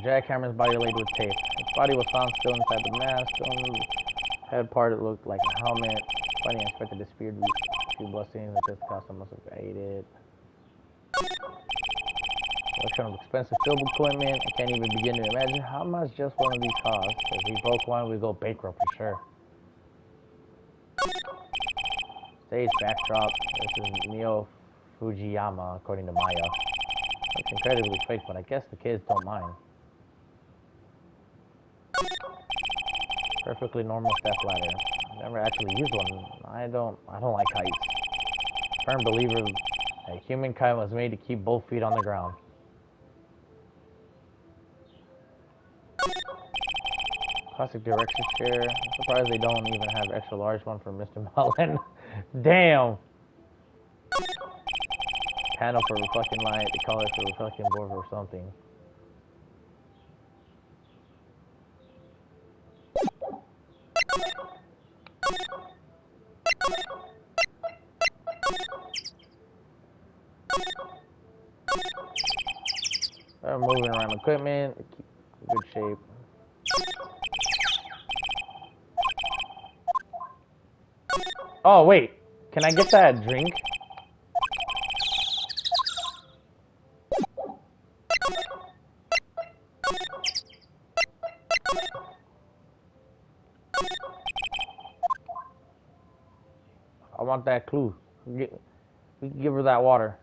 Jackhammer's body laid with tape. His body was found still inside the mask. The head part it looked like a helmet. Funny, I expected the spear to be a few blood stains, but this costume must have aided. Collection of expensive field equipment. I can't even begin to imagine how much just one of these costs. If we broke one, we'd go bankrupt for sure. Stage backdrop. This is Neo Fujiyama, according to Maya. It's incredibly fake, but I guess the kids don't mind. Perfectly normal step ladder. Never actually used one. I don't like heights. Firm believer that humankind was made to keep both feet on the ground. Classic director's chair. I'm surprised they don't even have extra large one for Mr. Mullen. Damn. Panel for reflecting light. They call it for reflecting board or something. Moving around equipment, good shape. Oh wait, can I get that drink? I want that clue. We can give her that water.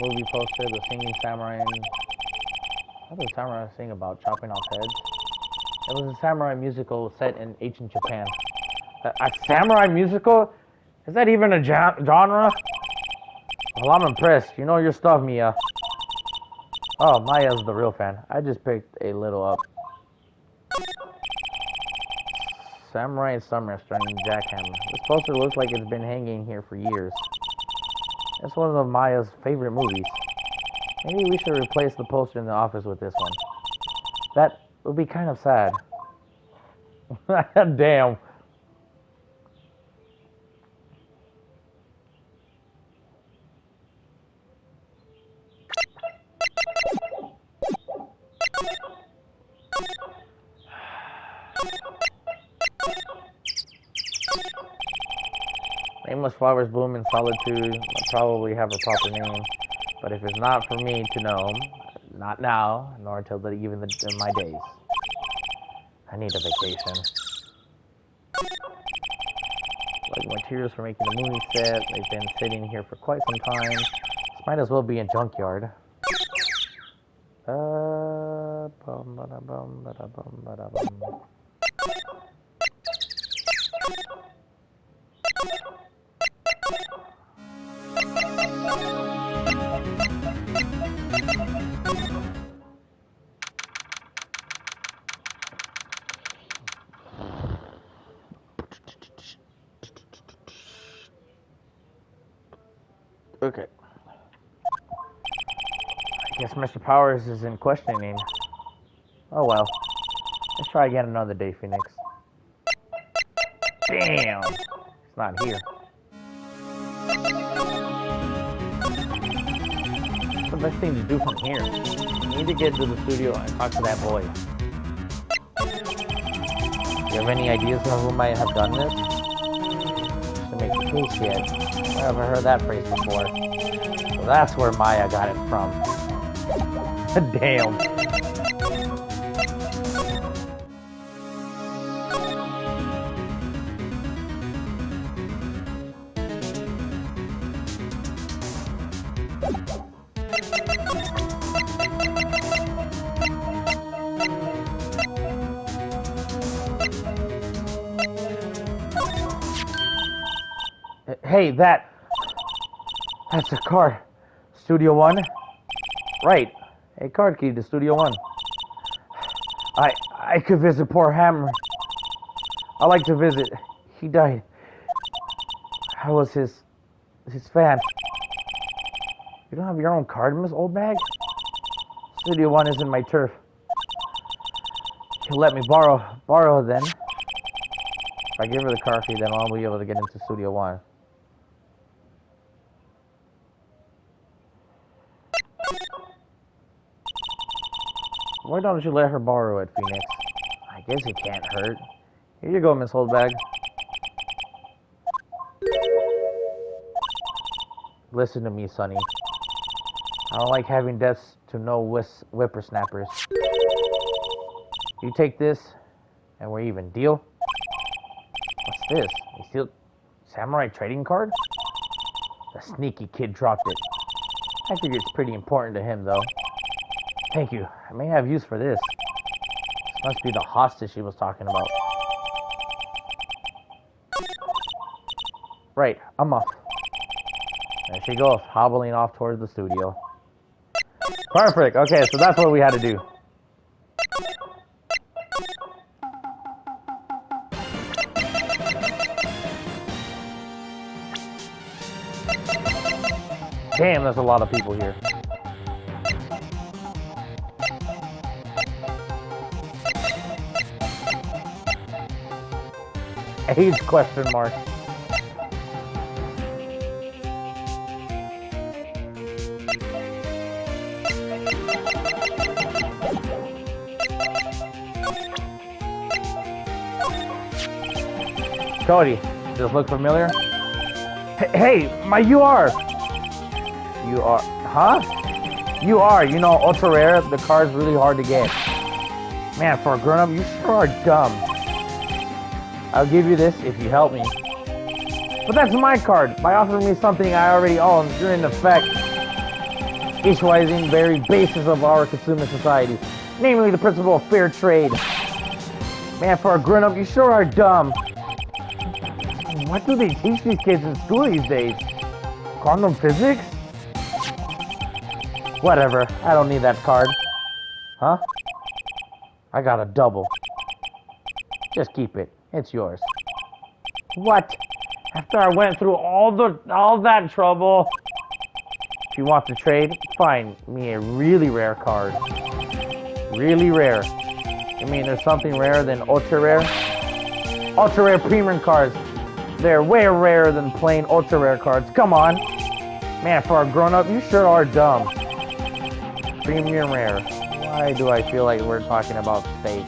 Movie poster, the singing samurai. What does samurai sing about? Chopping off heads? It was a samurai musical set in ancient Japan. A samurai musical? Is that even a genre? Well, I'm impressed. You know your stuff, Mia. Oh, Maya's the real fan. I just picked a little up. Samurai in Summer starring Jackhammer. This poster looks like it's been hanging here for years. It's one of Maya's favorite movies. Maybe we should replace the poster in the office with this one. That would be kind of sad. Damn. Nameless flowers bloom in solitude. I'll probably have a proper name. But if it's not for me to know, not now, nor until even in my days. I need a vacation. Like materials for making the movie set. They've been sitting here for quite some time. This might as well be a junkyard. Okay. I guess Mr. Powers isn't questioning. Oh well. Let's try again another day, Phoenix. Damn! It's not here. What's the best thing to do from here? I need to get to the studio and talk to that boy. Do you have any ideas on who might have done this? To make the case yet. I haven't heard that phrase before. So that's where Maya got it from. Damn. Hey, that's a card. Studio One? Right. A card key to Studio One. I could visit poor Hammer. I like to visit. He died. I was his fan. You don't have your own card, Miss Old Bag? Studio One isn't my turf. He'll let me borrow then. If I give her the card key, then I'll be able to get into Studio One. Why don't you let her borrow it, Phoenix? I guess it can't hurt. Here you go, Miss Holdbag. Listen to me, Sonny. I don't like having deaths to no whippersnappers. You take this, and we're even. Deal? What's this? You steal samurai trading card? The sneaky kid dropped it. I figure it's pretty important to him, though. Thank you. I may have use for this. This must be the hostage she was talking about. Right, I'm off. There she goes, hobbling off towards the studio. Perfect. Okay, so that's what we had to do. Damn, there's a lot of people here. AIDS question mark. Cody, does this look familiar? Hey, my UR! UR, huh? UR, you know, ultra rare, the card's really hard to get. Man, for a grown-up, you sure are dumb. I'll give you this if you help me. But that's my card. By offering me something I already own, you're in effect issue-wizing the very basis of our consumer society, namely the principle of fair trade. Man, for a grown-up, you sure are dumb. What do they teach these kids in school these days? Quantum physics? Whatever, I don't need that card. Huh? I got a double. Just keep it. It's yours. What? After I went through all that trouble? If you want to trade, find me a really rare card. Really rare. You mean there's something rarer than ultra rare? Ultra rare premium cards. They're way rarer than plain ultra rare cards. Come on. Man, for a grown-up, you sure are dumb. Premium rare. Why do I feel like we're talking about steak?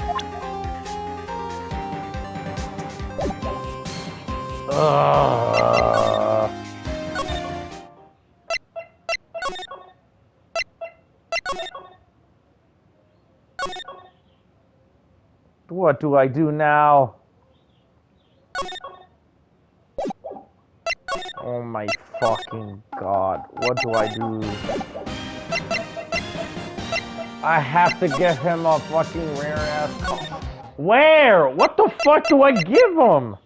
What do I do now? Oh my fucking god. What do I do? I have to give him a fucking rare ass card. Where? What the fuck do I give him?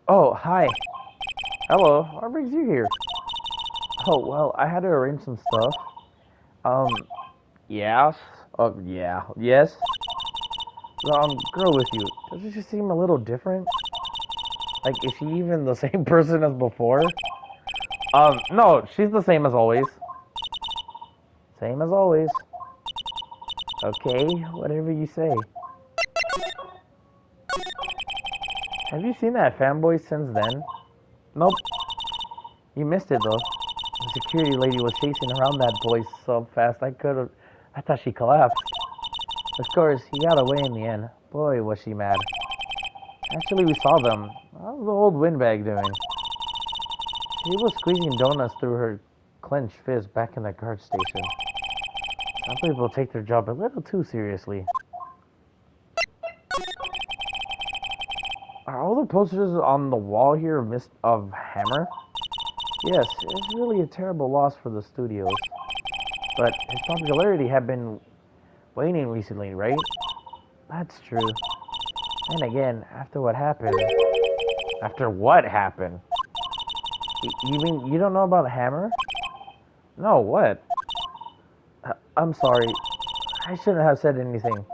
Oh, hi. Hello. What brings you here? Oh, well, I had to arrange some stuff. Yes. Oh, yeah. Yes. The girl with you. Doesn't she seem a little different? Like, is she even the same person as before? No, she's the same as always. Same as always. Okay, whatever you say. Have you seen that fanboy since then? Nope. You missed it though. The security lady was chasing around that boy so fast I thought she collapsed. Of course, he got away in the end. Boy, was she mad. Actually, we saw them. What was the old windbag doing? She was squeezing donuts through her clenched fist back in the guard station. Some people take their job a little too seriously. Are all the posters on the wall here of Hammer? Yes, it's really a terrible loss for the studios. But his popularity had been waning recently, right? That's true. And again, after what happened... After what happened? You mean you don't know about Hammer? No, what? I'm sorry. I shouldn't have said anything.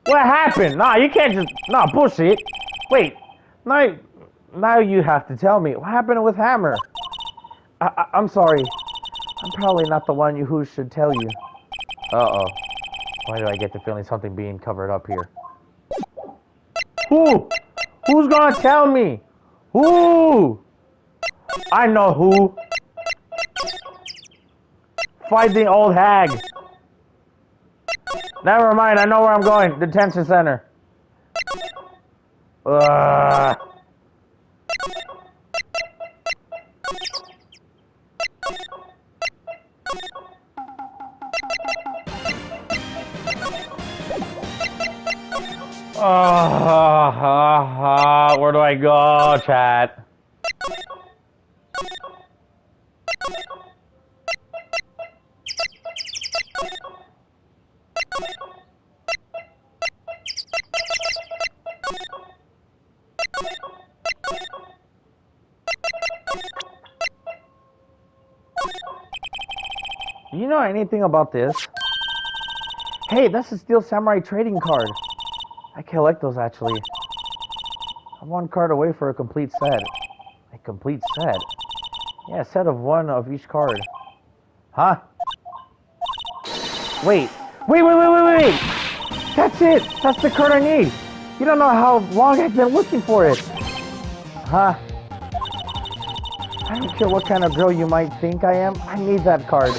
What happened? Nah, you can't just... Nah, bullshit. Wait. Now you have to tell me. What happened with Hammer? I'm sorry. I'm probably not the one who should tell you. Uh-oh. Why do I get the feeling something being covered up here? Who? Who's gonna tell me? Who? I know who. Fight the old hag. Never mind, I know where I'm going. Detention center. Ugh. Where do I go, chat? Do you know anything about this? Hey, that's a Steel Samurai trading card. I collect those, actually. I'm one card away for a complete set. A complete set? Yeah, a set of one of each card. Huh? Wait. Wait! That's it! That's the card I need! You don't know how long I've been looking for it! Huh? I don't care what kind of girl you might think I am. I need that card.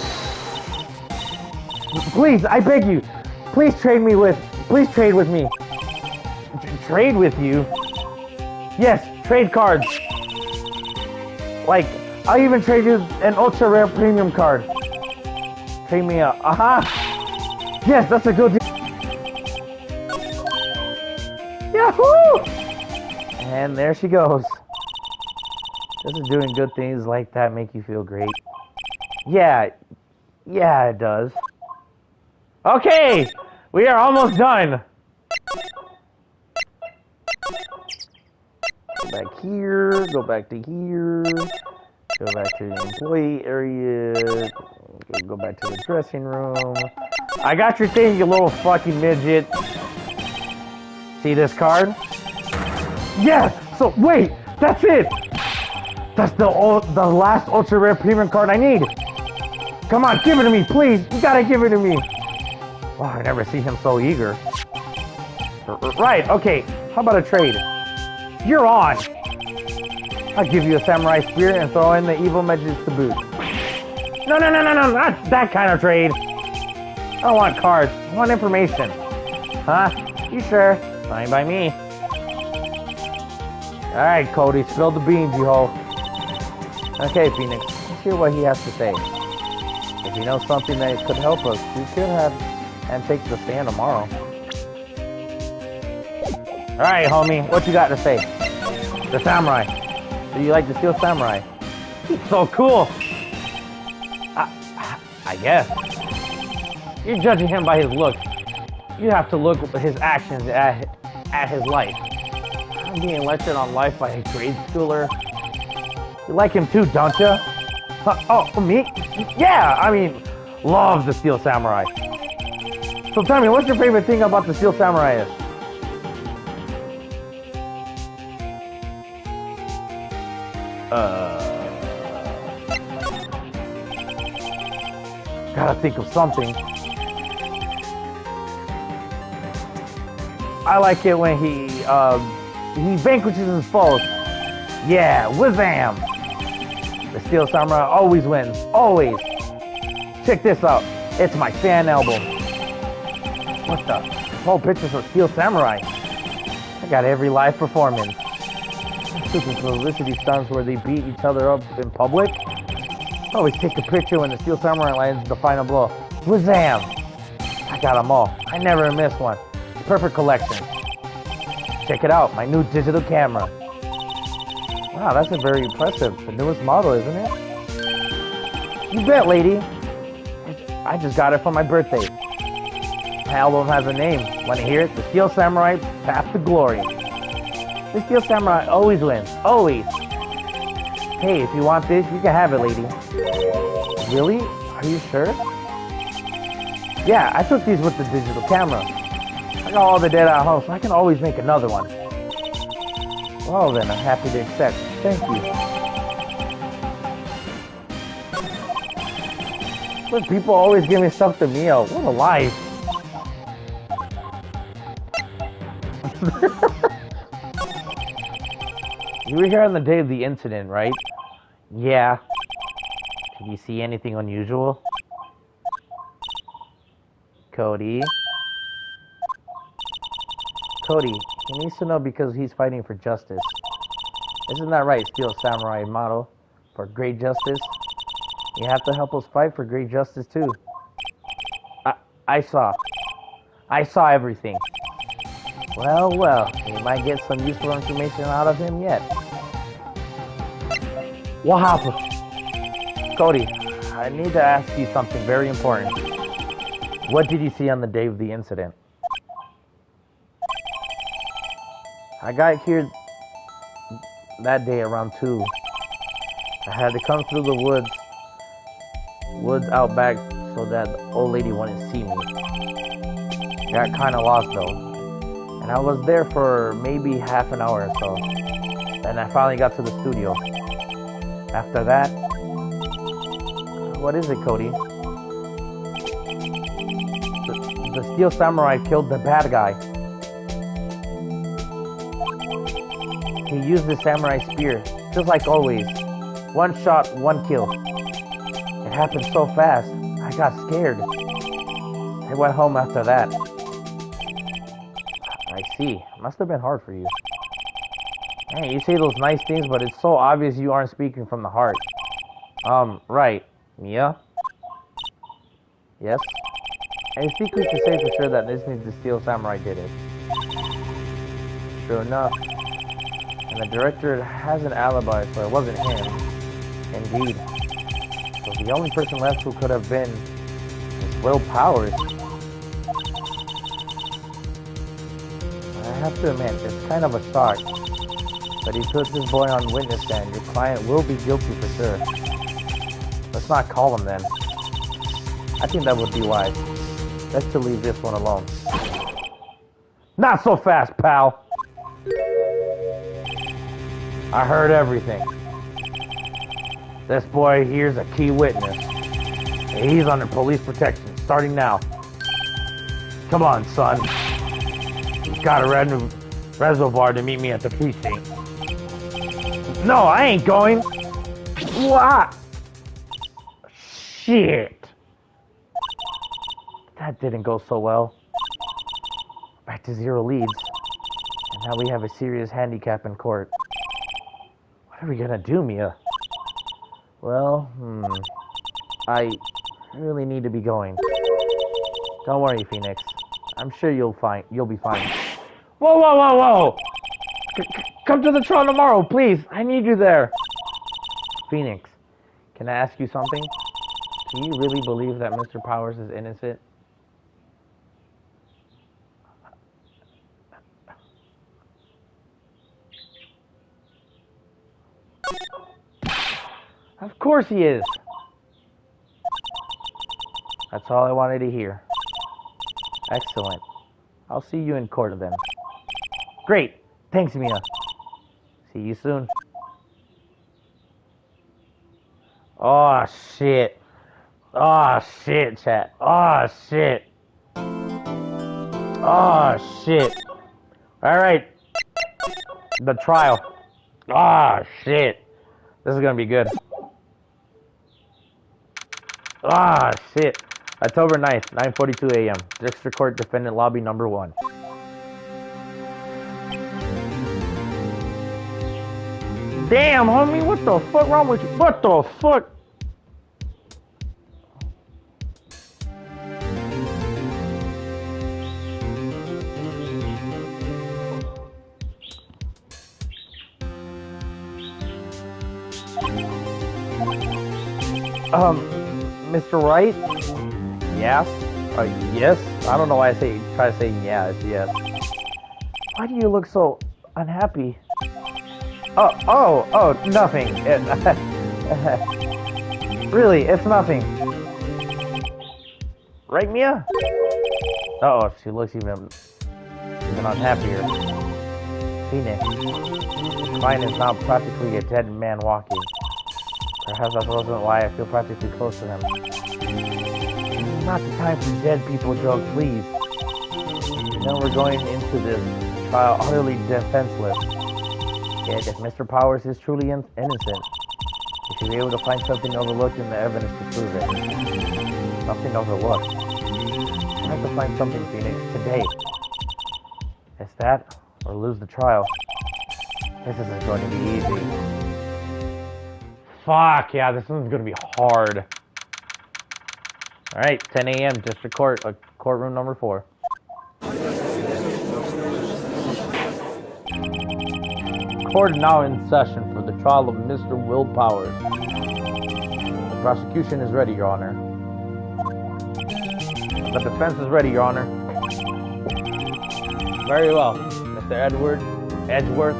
Please, I beg you. Please trade with me. Trade with you? Yes, trade cards. Like, I'll even trade you an ultra rare premium card. Trade me a... Aha! Yes, that's a good deal. Yahoo! And there she goes. Doesn't doing good things like that make you feel great? Yeah, it does. Okay, we are almost done. Go back here, go back to here, go back to the employee area, go back to the dressing room. I got your thing, you little fucking midget. See this card? Yeah, so wait, that's it. That's the last ultra rare premium card I need. Come on, give it to me, please. You gotta give it to me. Oh, I never see him so eager. Right, okay. How about a trade? You're on! I'll give you a samurai spear and throw in the evil mages to boot. No, not that kind of trade. I don't want cards. I want information. Huh? You sure? Fine by me. Alright, Cody, spill the beans, you hoe. Okay, Phoenix, let's hear what he has to say. If you know something that could help us, we could have and take the stand tomorrow. Alright, homie, what you got to say? The samurai. Do you like the Steel Samurai? He's so cool. I guess. You're judging him by his looks. You have to look at his actions at his life. I'm being lectured on life by a grade schooler. You like him too, don't you? Oh, me? Yeah, I mean, love the Steel Samurai. So tell me, what's your favorite thing about the Steel Samurai is? Gotta think of something. I like it when he vanquishes his foes. Yeah, Wazam! The Steel Samurai always wins. Always. Check this out. It's my fan album. What the? This whole picture's of Steel Samurai. I got every live performance. Stupid publicity stunts where they beat each other up in public. Always take a picture when the Steel Samurai lands the final blow. Wazam! I got them all. I never miss one. Perfect collection. Check it out, my new digital camera. Wow, that's a very impressive. The newest model, isn't it? You bet, lady. I just got it for my birthday. My album has a name. Want to hear it? The Steel Samurai Path to Glory. The Steel Samurai always wins. Always. Hey, if you want this, you can have it, lady. Really? Are you sure? Yeah, I took these with the digital camera. I got all the data at home, so I can always make another one. Well then, I'm happy to accept. Thank you. Look, people always give me stuff to Mio. What a life. You were here on the day of the incident, right? Yeah. Did you see anything unusual? Cody? Cody, he needs to know because he's fighting for justice. Isn't that right, Steel Samurai motto? For great justice? You have to help us fight for great justice too. I saw everything. Well, we might get some useful information out of him yet. What happened? Cody, I need to ask you something very important. What did you see on the day of the incident? I got here that day around 2. I had to come through the woods out back so that the old lady wouldn't see me. Got kind of lost though. And I was there for maybe half an hour or so. Then I finally got to the studio. After that, what is it, Cody? The Steel Samurai killed the bad guy. He used the samurai spear, just like always. One shot, one kill. It happened so fast, I got scared. I went home after that. I see. Must have been hard for you. Hey, you say those nice things, but it's so obvious you aren't speaking from the heart. Right. Mia? Yes? I think we can say for sure that this means the Steel Samurai did it. Sure enough. And the director has an alibi, so it wasn't him. Indeed. So the only person left who could have been is Will Powers. I have to admit, it's kind of a shock. But he puts this boy on witness stand. Your client will be guilty for sure. Let's not call him then. I think that would be wise. Best to leave this one alone. Not so fast, pal! I heard everything. This boy here's a key witness. He's under police protection, starting now. Come on, son. He's got a reservoir to meet me at the precinct. No, I ain't going. What? Shit. That didn't go so well. Back to 0 leads. Now we have a serious handicap in court. What are we gonna do, Mia? Well, I really need to be going. Don't worry, Phoenix. I'm sure you'll be fine. Whoa, whoa, whoa, whoa! Come to the trial tomorrow, please. I need you there. Phoenix, can I ask you something? Do you really believe that Mr. Powers is innocent? Of course he is. That's all I wanted to hear. Excellent. I'll see you in court then. Great. Thanks, Mia. See you soon. Oh, shit. Oh, shit, chat. Oh, shit. Oh, shit. Alright. The trial. Oh, shit. This is gonna be good. Ah, shit. October 9th, 9:42 a.m. District Court Defendant Lobby number 1. Damn, homie, what the fuck wrong with you? What the fuck? Mr. Wright? Yes? Yes? I don't know why I try to say yeah, it's yes. Why do you look so unhappy? Oh, nothing. Really, it's nothing. Right, Mia? Uh-oh, she looks even unhappier. Phoenix, mine is now practically a dead man walking. Perhaps that wasn't why I feel practically close to him. Not the time for dead people jokes, please. You know we're going into this trial utterly defenseless. Yet if Mr. Powers is truly innocent, we should be able to find something overlooked in the evidence to prove it. Something overlooked. We have to find something, Phoenix, today. It's that, or lose the trial. This isn't going to be easy. Fuck, yeah, this one's gonna be hard. Alright, 10 a.m., District Court, courtroom number 4. Court now in session for the trial of Mr. Will Powers. The prosecution is ready, Your Honor. The defense is ready, Your Honor. Very well. Mr. Edgeworth,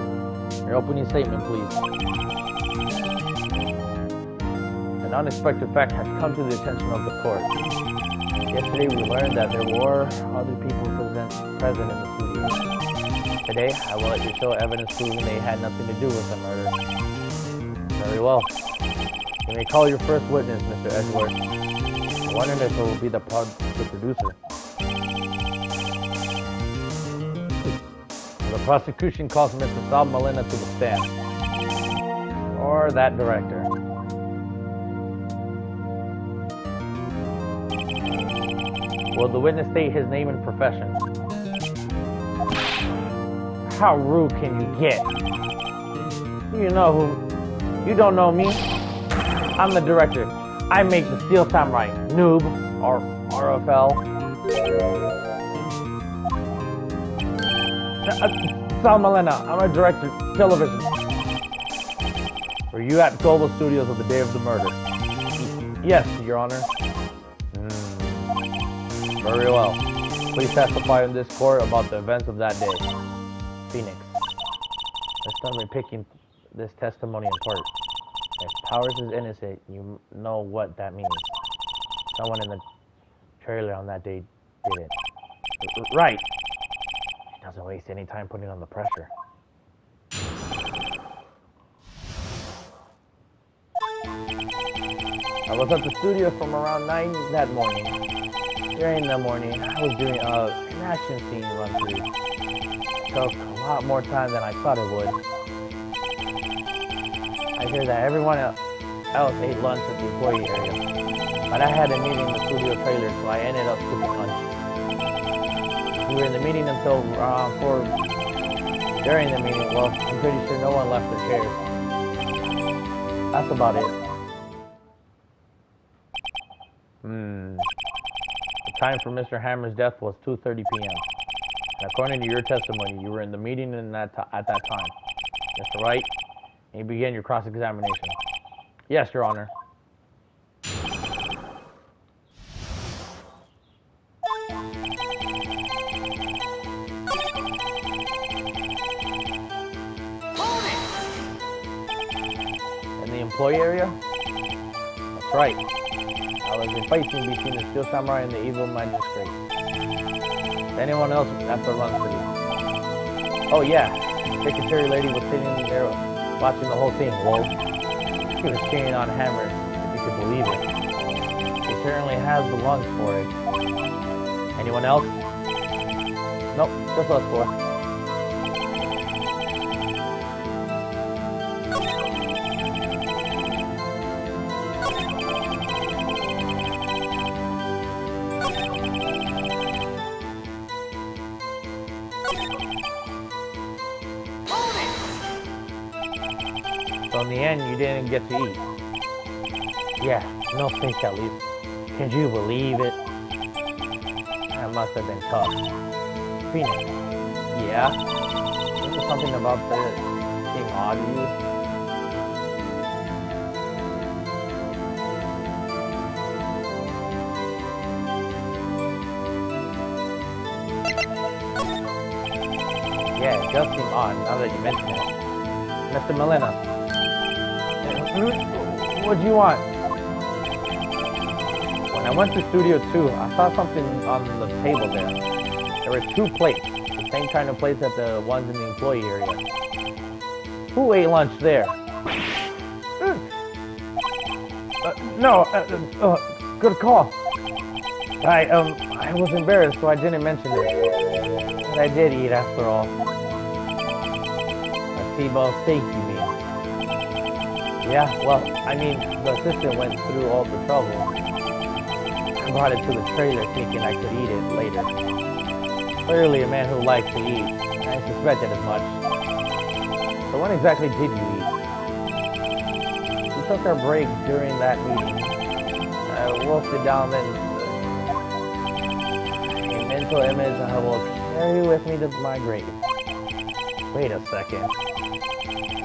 your opening statement, please. An unexpected fact has come to the attention of the court. Yesterday we learned that there were other people present in the studio. Today, I will let you show evidence proving they had nothing to do with the murder. Very well. You may call your first witness, Mr. Edgeworth. I wonder if it will be the producer. The prosecution calls Mr. Sal Molina to the stand. Or that director. Will the witness state his name and profession? How rude can you get? You know who? You don't know me? I'm the director. I make the steal time right. Noob. Or RFL. Sal Molina, I'm a director. Television. Were you at Global Studios on the day of the murder? Yes, Your Honor. Very well. Please testify in this court about the events of that day. Phoenix. Let's start by picking this testimony apart. If Powers is innocent, you know what that means. Someone in the trailer on that day did it. Right. He doesn't waste any time putting on the pressure. I was at the studio from around 9 that morning. During the morning, I was doing an action scene run-through. Took a lot more time than I thought it would. I hear that everyone else ate lunch at the employee area, but I had a meeting in the studio trailer, so I ended up skipping lunch. We were in the meeting until 4:15 During the meeting, well, I'm pretty sure no one left their chairs. That's about it. The time for Mr. Hammer's death was 2:30 p.m. And according to your testimony, you were in the meeting at that time. Mr. Wright, you begin your cross-examination. Yes, Your Honor. In the employee area? That's right. I was fighting between the Steel Samurai and the evil magistrate. Anyone else at the run for you? Oh yeah, the secretary lady was sitting there watching the whole thing. Whoa. She was cheering on Hammer, if you could believe it. She certainly has the lungs for it. Anyone else? Nope, just us four. So in the end, you didn't get to eat. Yeah, no steak at least. Can you believe it? That must have been tough. Phoenix. Yeah? Is there something about this seem odd to you? Yeah, it does seem odd now that you mention it. Mr. Molina. What do you want? When I went to Studio 2, I saw something on the table there. There were 2 plates, the same kind of plates as the ones in the employee area. Who ate lunch there? No, good call. I was embarrassed, so I didn't mention it. But I did eat after all. A T-bone steak, you mean? Yeah, well, I mean, the assistant went through all the trouble. I brought it to the trailer thinking I could eat it later. Clearly a man who likes to eat. I suspected as much. So when exactly did you eat? We took our break during that meeting. I wolfed it down then. A mental image I will carry with me to my grave. Wait a second.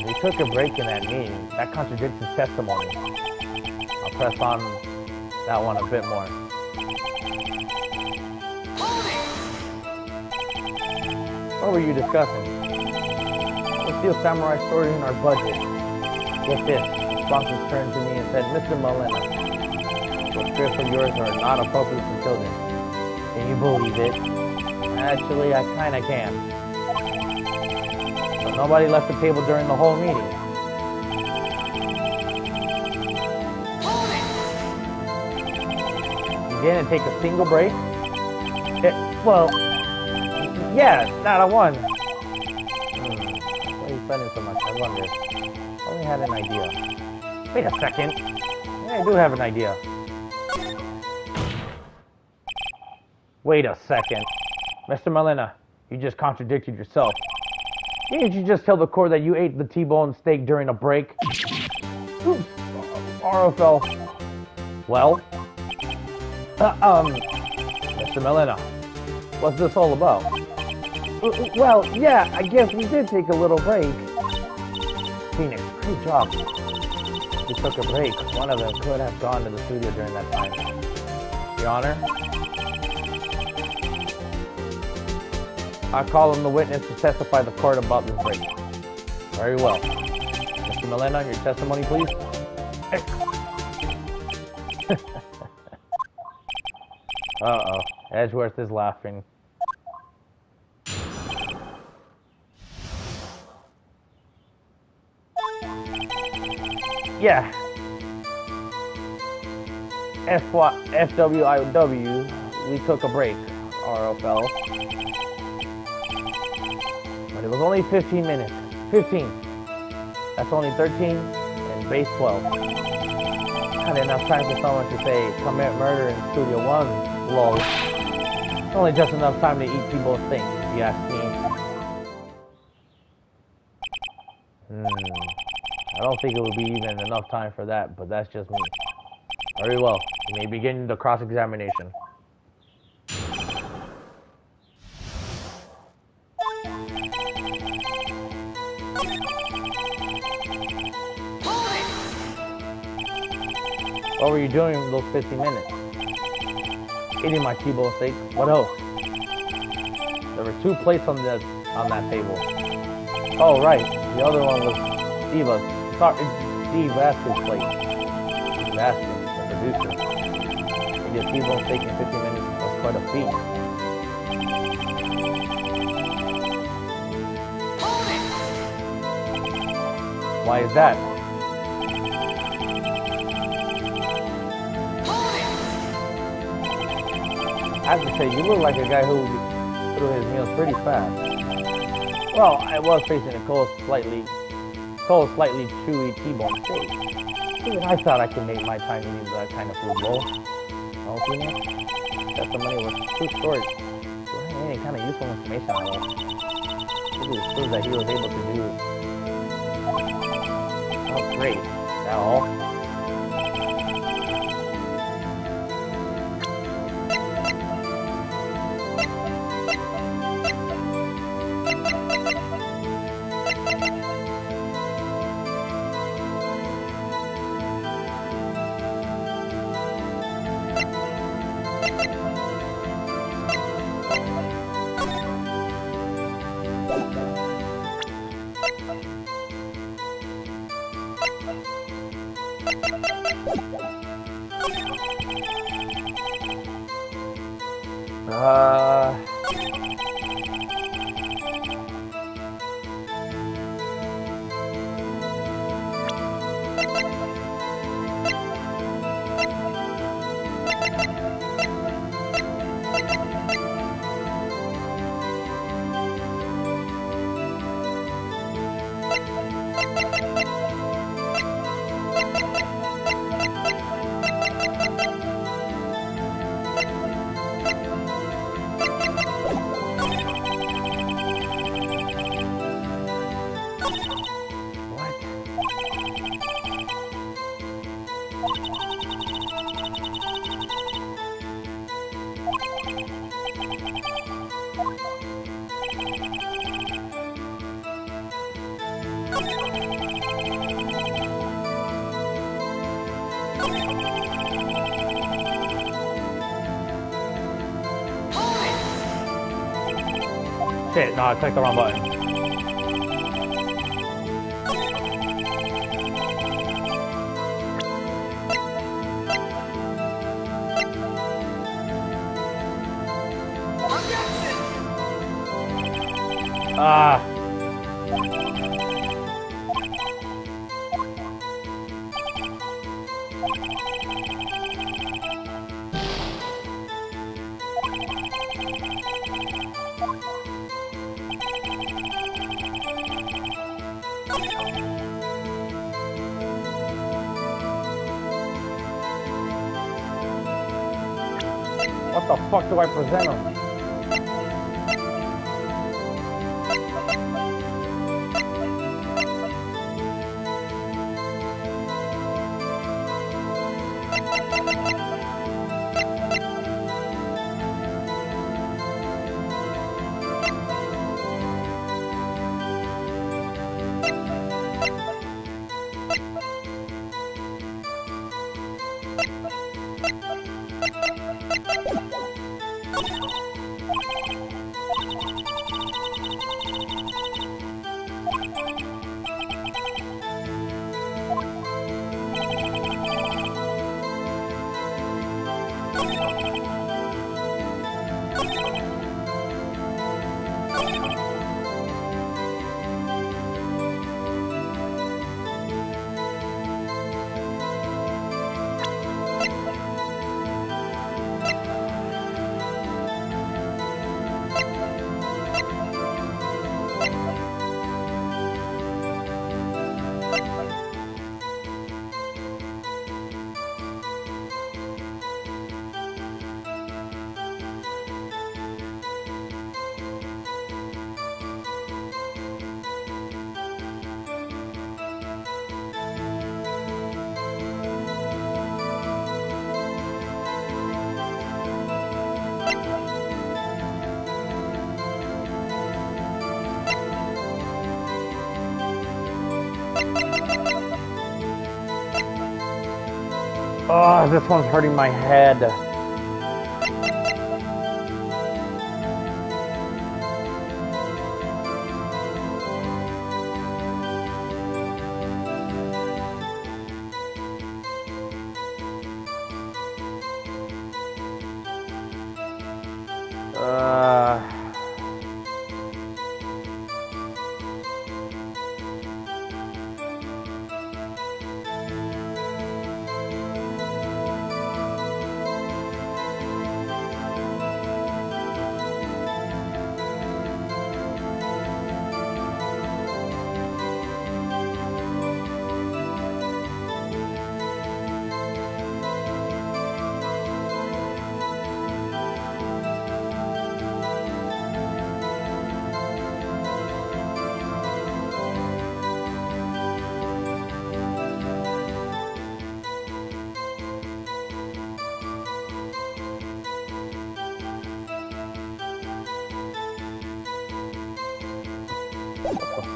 We took a break in that meeting. That contradicts his testimony. I'll press on that one a bit more. What were you discussing? The Steel Samurai stored in our budget. Get this. Sponsors turned to me and said, Mr. Molina, those scripts of yours are not appropriate for children. Can you believe it? Actually, I kinda can. So nobody left the table during the whole meeting. You didn't take a single break? Well, yeah, not a one. Why are you spending so much? I wonder. I only had an idea. Wait a second. Yeah, I do have an idea. Wait a second. Mr. Molina, you just contradicted yourself. Didn't you just tell the court that you ate the T-bone steak during a break? Oops. RFL. Well? Mr. Molina, what's this all about? Well, yeah, I guess we did take a little break. Phoenix, great job. We took a break. One of them could have gone to the studio during that time. Your Honor? I call him the witness to testify the court about this break. Very well. Mr. Molina, your testimony, please. Uh-oh. Edgeworth is laughing. Yeah. FWIW, we took a break, RFL. But it was only 15 minutes. 15. That's only 13 and base 12. Not enough time for someone to say, commit murder in Studio 1, lol. Only just enough time to eat people's things, if you ask me. don't think it would be even enough time for that, but that's just me. Very well. You may begin the cross-examination. Hold it! What were you doing in those 15 minutes? Eating my T-bone steak. What else? There were 2 plates on that table. Oh, right. The other one was Steve's. Sorry, it's Steve Vasquez's plate. Steve Vasquez, the producer. Eating a T-bone steak in 15 minutes was quite a feat. Hold it! Why is that? Hold it! I have to say, you look like a guy who threw his meals pretty fast. Well, I was facing a cold, slightly chewy T-bone steak. Even I thought I could make my time eating that kind of food bowl. No, Phoenix? That the money was too short. There ain't any kind of useful information on us. Maybe it proves that he was able to do it. Oh, great. That all? Uh... Shit, no, I clicked the wrong button. Ah. What the fuck do I present him? Oh, this one's hurting my head.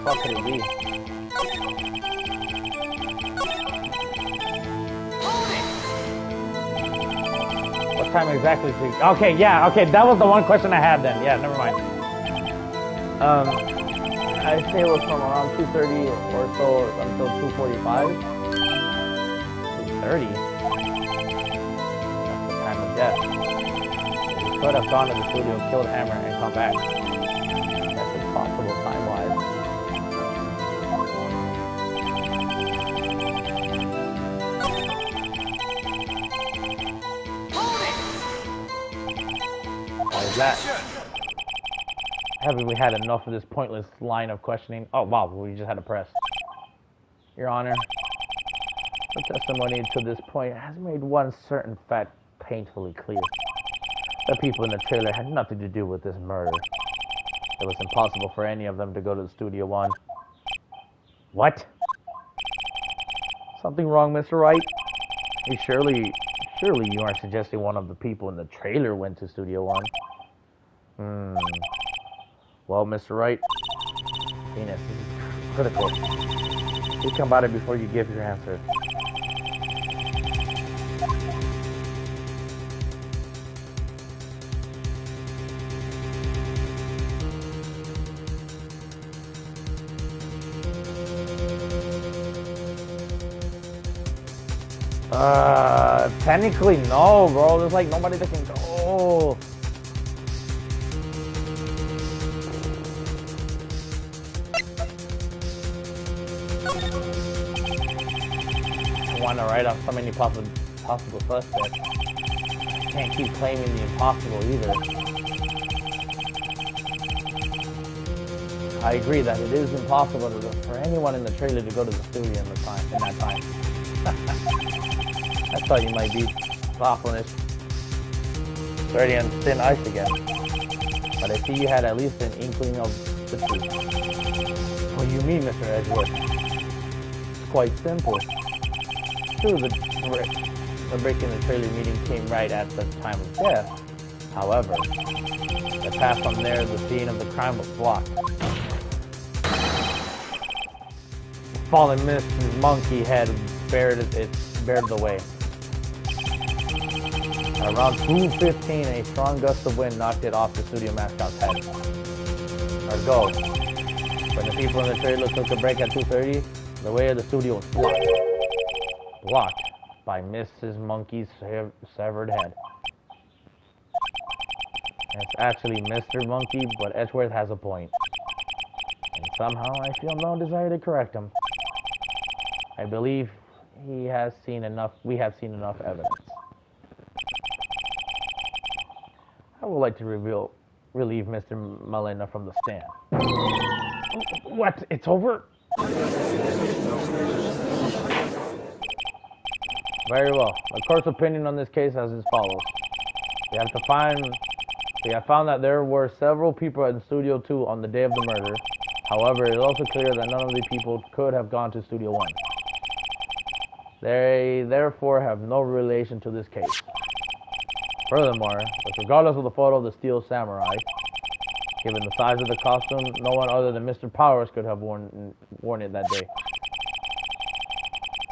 What could it be? What time exactly? Okay, yeah, okay, that was the one question I had then. Yeah, never mind. I say it was from around 2:30 or so until 2:45. 2:30? That's the time of death. He could have gone to the studio, killed Hammer, and come back. That's impossible time-wise. Why is that? Haven't we had enough of this pointless line of questioning? Oh, wow, we just had to press. Your Honor, the testimony to this point has made one certain fact painfully clear. The people in the trailer had nothing to do with this murder. It was impossible for any of them to go to the Studio One. What? Something wrong, Mr. Wright? Hey, surely you aren't suggesting one of the people in the trailer went to Studio One? Well, Mr. Wright, Venus, this is critical. Think about it before you give your answer. Technically no, bro. There's like nobody that can go. I want to write off so many possible suspects. I can't keep claiming the impossible either. I agree that it is impossible for anyone in the trailer to go to the studio in that time. I thought you might be thoughtfulness. It's already on thin ice again. But I see you had at least an inkling of the truth. What do you mean, Mr. Edgeworth? It's quite simple. True, the break in the trailer meeting came right at the time of death. However, the path from there to the scene of the crime was blocked. The fallen Mrs. Monkey had bared the way. Around 2:15, a strong gust of wind knocked it off the studio mascot's head. Or go. When the people in the trailer took a break at 2:30, the way of the studio was blocked. Blocked by Mrs. Monkey's severed head. It's actually Mr. Monkey, but Edgeworth has a point. And somehow I feel no desire to correct him. I believe we have seen enough evidence. I would like to relieve Mr. Molina from the stand. What? It's over? Very well. The court's opinion on this case is as follows. We have found that there were several people in Studio 2 on the day of the murder. However, it is also clear that none of the people could have gone to Studio 1. They therefore have no relation to this case. Furthermore, regardless of the photo of the Steel Samurai, given the size of the costume, no one other than Mr. Powers could have worn it that day.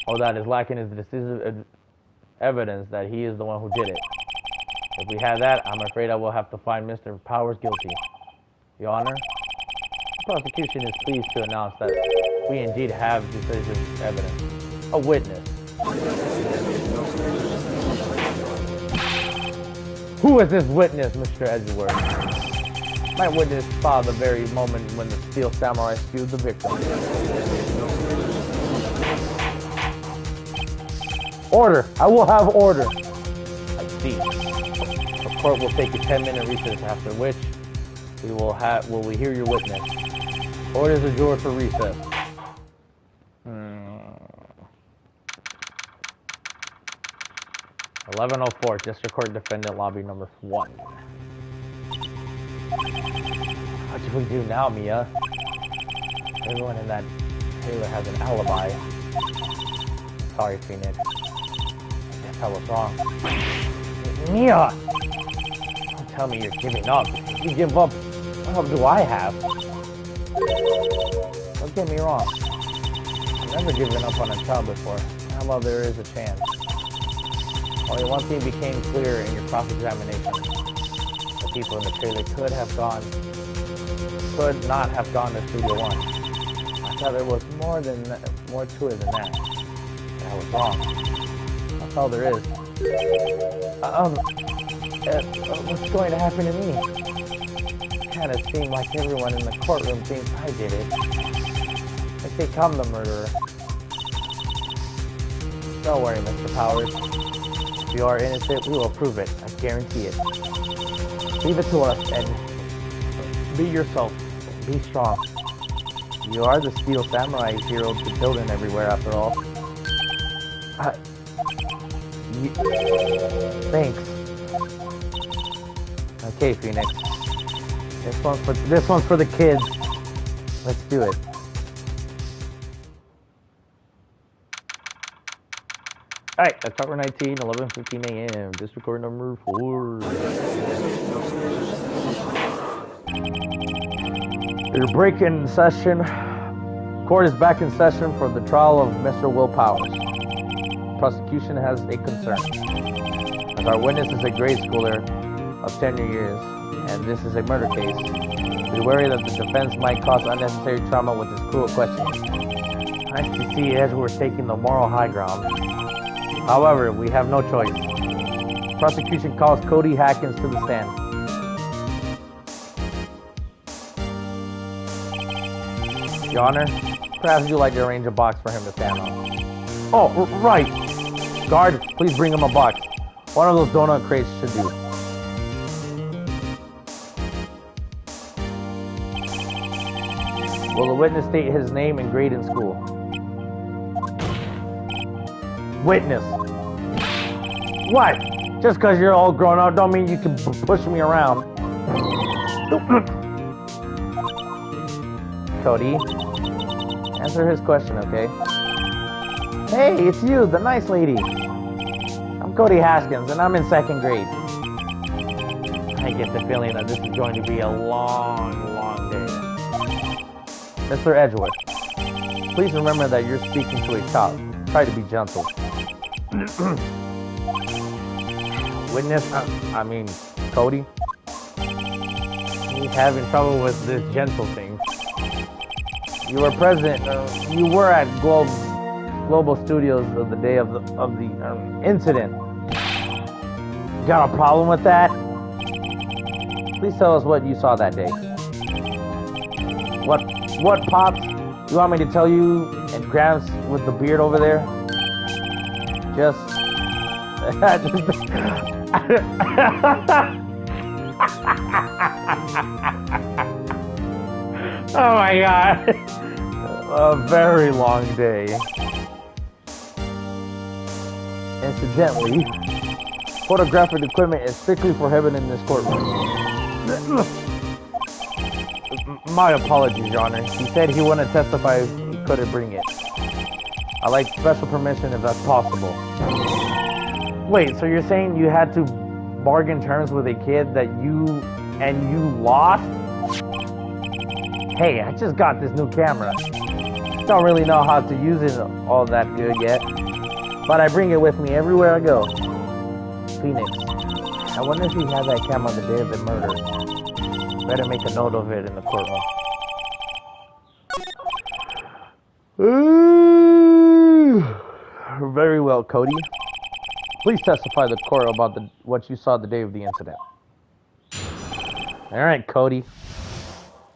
All that is lacking is the evidence that he is the one who did it. If we have that, I'm afraid I will have to find Mr. Powers guilty. Your Honor, the prosecution is pleased to announce that we indeed have decisive evidence. A witness. Who is this witness, Mr. Edgeworth? My witness saw the very moment when the Steel Samurai rescued the victim. Order! I will have order! I see. The court will take a 10-minute recess, after which will we hear your witness. Court is adjourned for recess. 11:04, District Court Defendant Lobby number 1. What do we do now, Mia? Everyone in that trailer has an alibi. Sorry, Phoenix. I guess I was wrong. Mia! Don't tell me you're giving up. If you give up, what help do I have? Don't get me wrong. I've never given up on a child before. How about there is a chance? Only one thing became clear in your cross-examination. The people in the trailer could not have gone to Studio 1. I thought there was more to it than that. I was wrong. That's all there is. What's going to happen to me? It kind of seemed like everyone in the courtroom thinks I did it. They think I'm the murderer. Don't worry, Mr. Powers. If you are innocent, we will prove it. I guarantee it. Leave it to us and be yourself. Be strong. You are the Steel Samurai hero to children everywhere, after all. Thanks. Okay, Phoenix. This one's for the kids. Let's do it. Alright, October 19, 11:15 a.m. District Court number 4. Your break-in session. Court is back in session for the trial of Mr. Will Powers. Prosecution has a concern. As our witness is a grade schooler of 10 years, and this is a murder case, we worry that the defense might cause unnecessary trauma with this cruel questioning. Nice to see Edgeworth taking the moral high ground. However, we have no choice. Prosecution calls Cody Haskins to the stand. Your Honor, perhaps you'd like to arrange a box for him to stand on. Oh, right. Guard, please bring him a box. One of those donut crates should do. Will the witness state his name and grade in school? Witness. What? Just because you're all grown up don't mean you can push me around. Cody, answer his question, okay? Hey, it's you, the nice lady. I'm Cody Haskins, and I'm in 2nd grade. I get the feeling that this is going to be a long, long day. Mr. Edgeworth, please remember that you're speaking to a child. Try to be gentle. Witness, Cody. He's having trouble with this gentle thing. You were present. You were at Global Studios of the day of the incident. You got a problem with that? Please tell us what you saw that day. What, Pops? You want me to tell you and Gramps with the beard over there? Just... Oh my god. A very long day. Incidentally, photographic equipment is strictly prohibited in this courtroom. My apologies, Your Honor. He said he wouldn't testify if he couldn't bring it. I'd like special permission if that's possible. Wait, so you're saying you had to bargain terms with a kid that you lost? Hey, I just got this new camera. Don't really know how to use it all that good yet. but I bring it with me everywhere I go. Phoenix. I wonder if he had that camera the day of the murder. Better make a note of it in the courtroom. Very well, Cody. Please testify to the court about what you saw the day of the incident. Alright, Cody.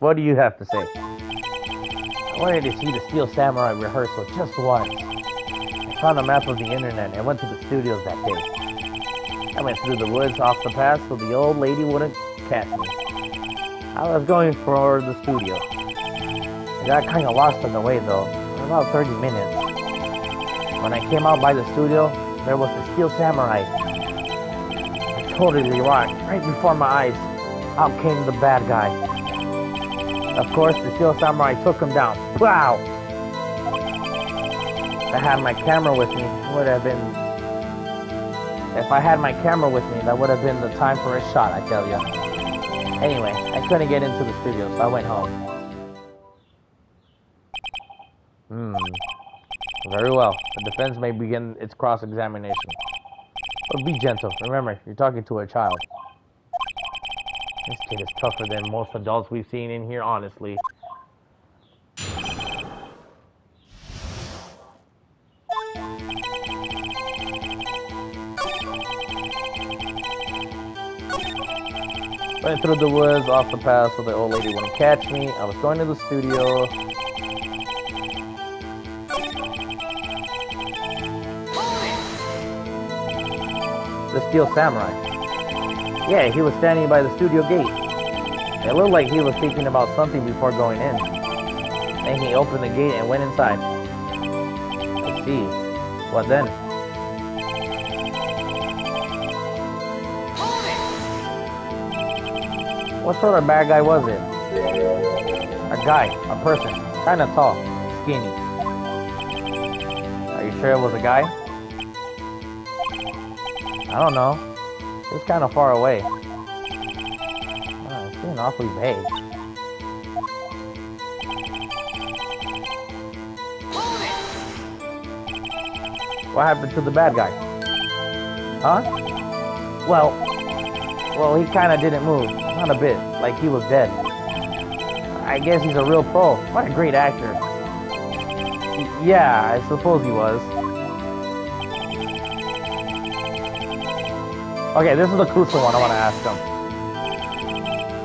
What do you have to say? I wanted to see the Steel Samurai rehearsal just once. I found a map of the internet and went to the studios that day. I went through the woods off the path so the old lady wouldn't catch me. I was going for the studio. I got kind of lost on the way though, for about 30 minutes. When I came out by the studio, there was the Steel Samurai. I totally rocked. Right before my eyes, out came the bad guy. Of course, the Steel Samurai took him down. Wow! If I had my camera with me, it would have been... If I had my camera with me, that would have been the time for a shot, I tell you. Anyway, I couldn't get into the studio, so I went home. Very well. The defense may begin its cross-examination. But be gentle. Remember, you're talking to a child. This kid is tougher than most adults we've seen in here, honestly. Went through the woods, off the path, so the old lady wouldn't catch me. I was going to the studio. The Steel Samurai. Yeah, he was standing by the studio gate. It looked like he was thinking about something before going in. Then he opened the gate and went inside. I see. What then? What sort of bad guy was it? A guy, a person, kinda tall, skinny. Are you sure it was a guy? I don't know. It's kind of far away. It's getting awfully vague. What happened to the bad guy? Huh? Well, he kind of didn't move. Not a bit. Like he was dead. I guess he's a real pro. What a great actor. Yeah, I suppose he was. Okay, this is the crucial one I want to ask him.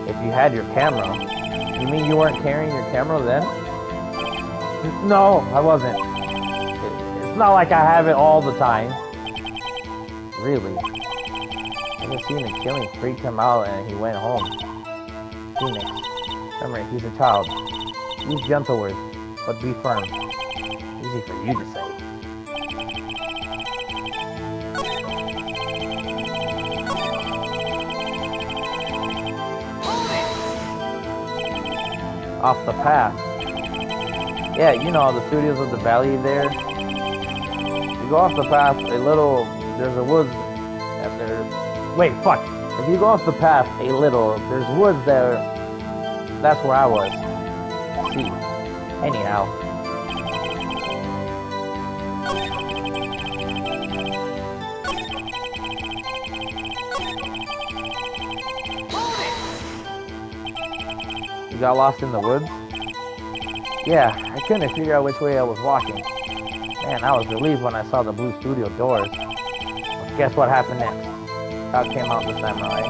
If you had your camera, you mean you weren't carrying your camera then? No, I wasn't. It's not like I have it all the time. Really? I just seen the killing freaked him out and he went home. Phoenix. Remember, he's a child. Use gentle words, but be firm. Easy for you to say. Off the path. Yeah, you know, the studios of the valley there. You go off the path a little, there's a woods, and there's... Wait, fuck. If you go off the path a little, there's woods there. That's where I was. See. Anyhow. You got lost in the woods? Yeah, I couldn't figure out which way I was walking. Man, I was relieved when I saw the blue studio doors. But guess what happened next? Out came out the samurai.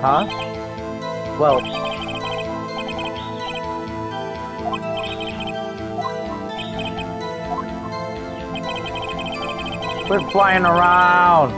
Huh? Well... Quit flying around!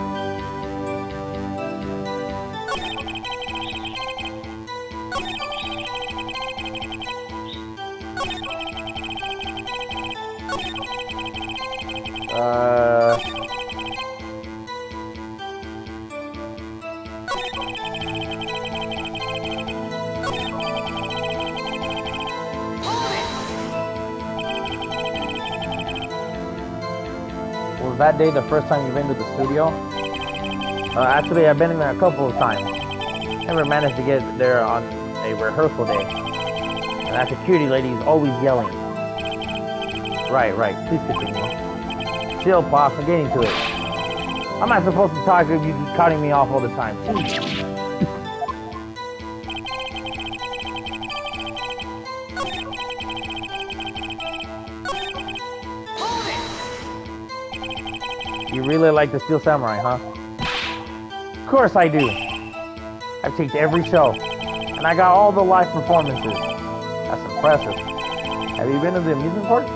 Was that day the first time you've been to the studio? Actually, I've been in there a couple of times. Never managed to get there on a rehearsal day. And that security lady is always yelling. Right. Please continue. Chill, Pops. I'm getting to it. I'm not supposed to talk if you keep cutting me off all the time. You really like the Steel Samurai, huh? Of course I do. I've taped every show, and I got all the live performances. That's impressive. Have you been to the amusement park?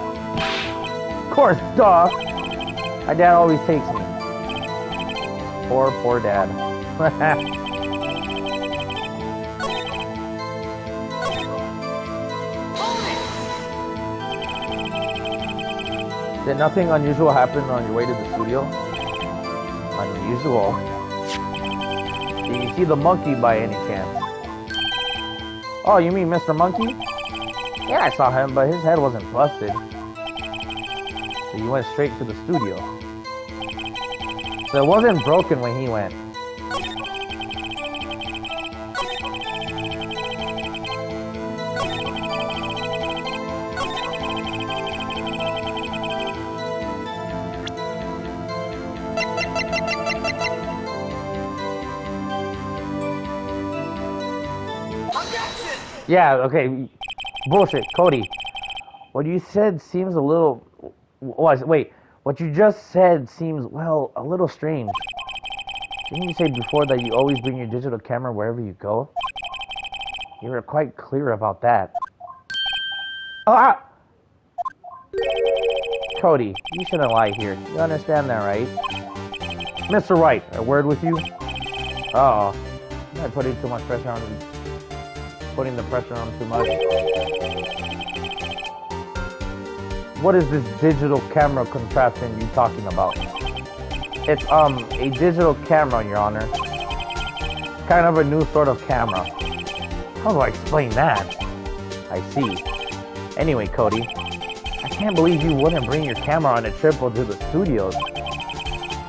Of course, duh. My dad always takes me. Poor dad. Did nothing unusual happen on your way to the studio? Unusual? Did you see the monkey by any chance? Oh, you mean Mr. Monkey? Yeah, I saw him, but his head wasn't busted. So you went straight to the studio. So it wasn't broken when he went. Yeah, okay. Bullshit, Cody. What you said seems a little... Wait, what you just said seems, well, a little strange. Didn't you say before that you always bring your digital camera wherever you go? You were quite clear about that. Ah! Cody, you shouldn't lie here. You understand that, right? Mr. Wright, a word with you? Uh-oh. I put too much pressure on him. Putting the pressure on too much. What is this digital camera contraption you talking about? It's a digital camera, Your Honor. Kind of a new sort of camera. How do I explain that? I see. Anyway, Cody, I can't believe you wouldn't bring your camera on a trip to the studios.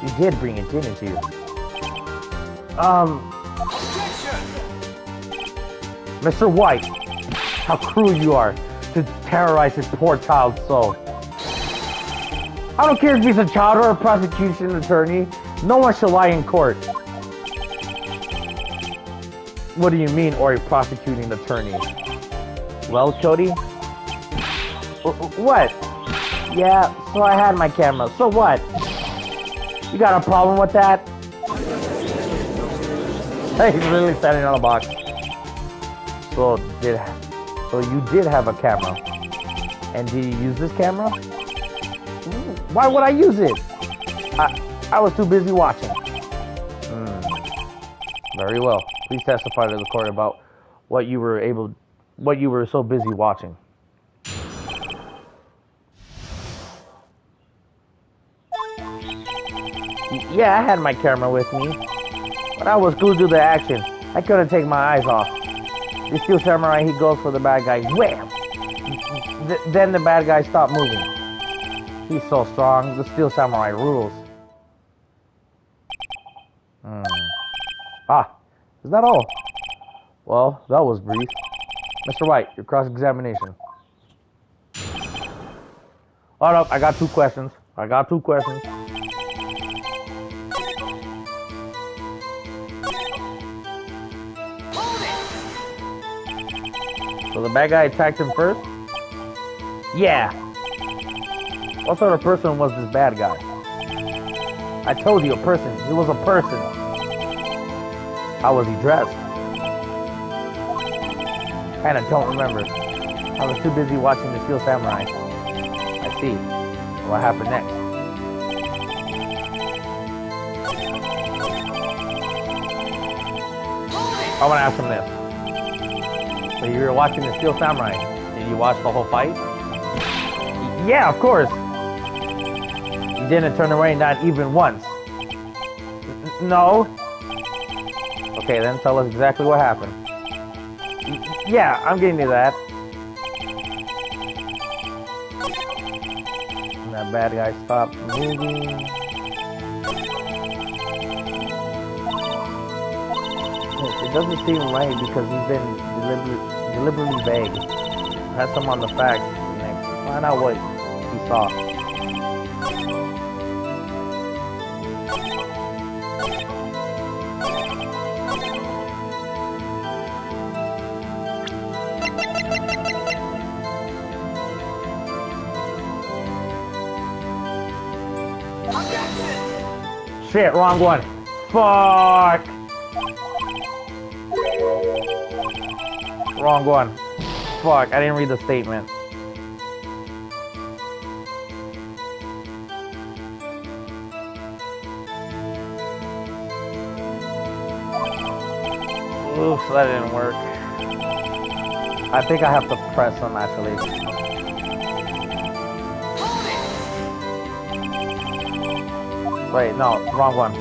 You did bring it, didn't you? Mr. White, how cruel you are to terrorize this poor child's soul. I don't care if he's a child or a prosecution attorney. No one should lie in court. What do you mean, or a prosecuting attorney? Well, Cody? What? Yeah, so I had my camera. So what? You got a problem with that? Hey, he's really standing on a box. So you did have a camera. And did you use this camera? Why would I use it? I was too busy watching. Very well. Please testify to the court about what you were so busy watching. Yeah, I had my camera with me, but I was glued to the action. I couldn't take my eyes off. The Steel Samurai, he goes for the bad guy. Wham! Then the bad guy stopped moving. He's so strong. The Steel Samurai rules. Ah, is that all? Well, that was brief. Mr. White, your cross-examination. Hold up, I got two questions. So the bad guy attacked him first? Yeah. What sort of person was this bad guy? I told you, a person. He was a person. How was he dressed? Kinda don't remember. I was too busy watching the Steel Samurai. I see. What happened next? I want to ask him this. So you were watching the Steel Samurai. Did you watch the whole fight? Yeah, of course. You didn't turn away, not even once. No. Okay, then tell us exactly what happened. Yeah, I'm getting to that. And that bad guy stopped moving. It doesn't seem right because he's been deliberately vague. Press him on the facts and find out what he saw. Shit, wrong one. Fuck! Wrong one. Fuck, I didn't read the statement. Oops, that didn't work. I think I have to press them actually. Wait, no, wrong one. I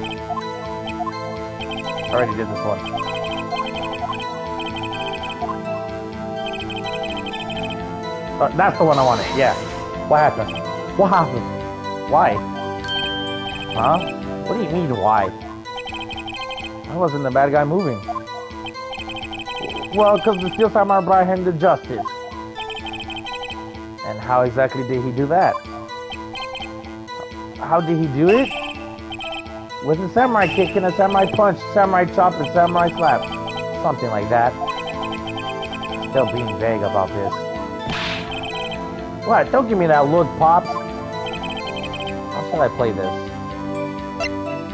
already did this one. That's the one I wanted, yeah. What happened? What happened? Why? Huh? What do you mean, why? I wasn't the bad guy moving. Well, because the Steel Samurai brought him to justice. And how exactly did he do that? How did he do it? With a samurai kick and a samurai punch, samurai chop, and samurai slap. Something like that. Still being vague about this. What? Don't give me that look, Pops. How should I play this?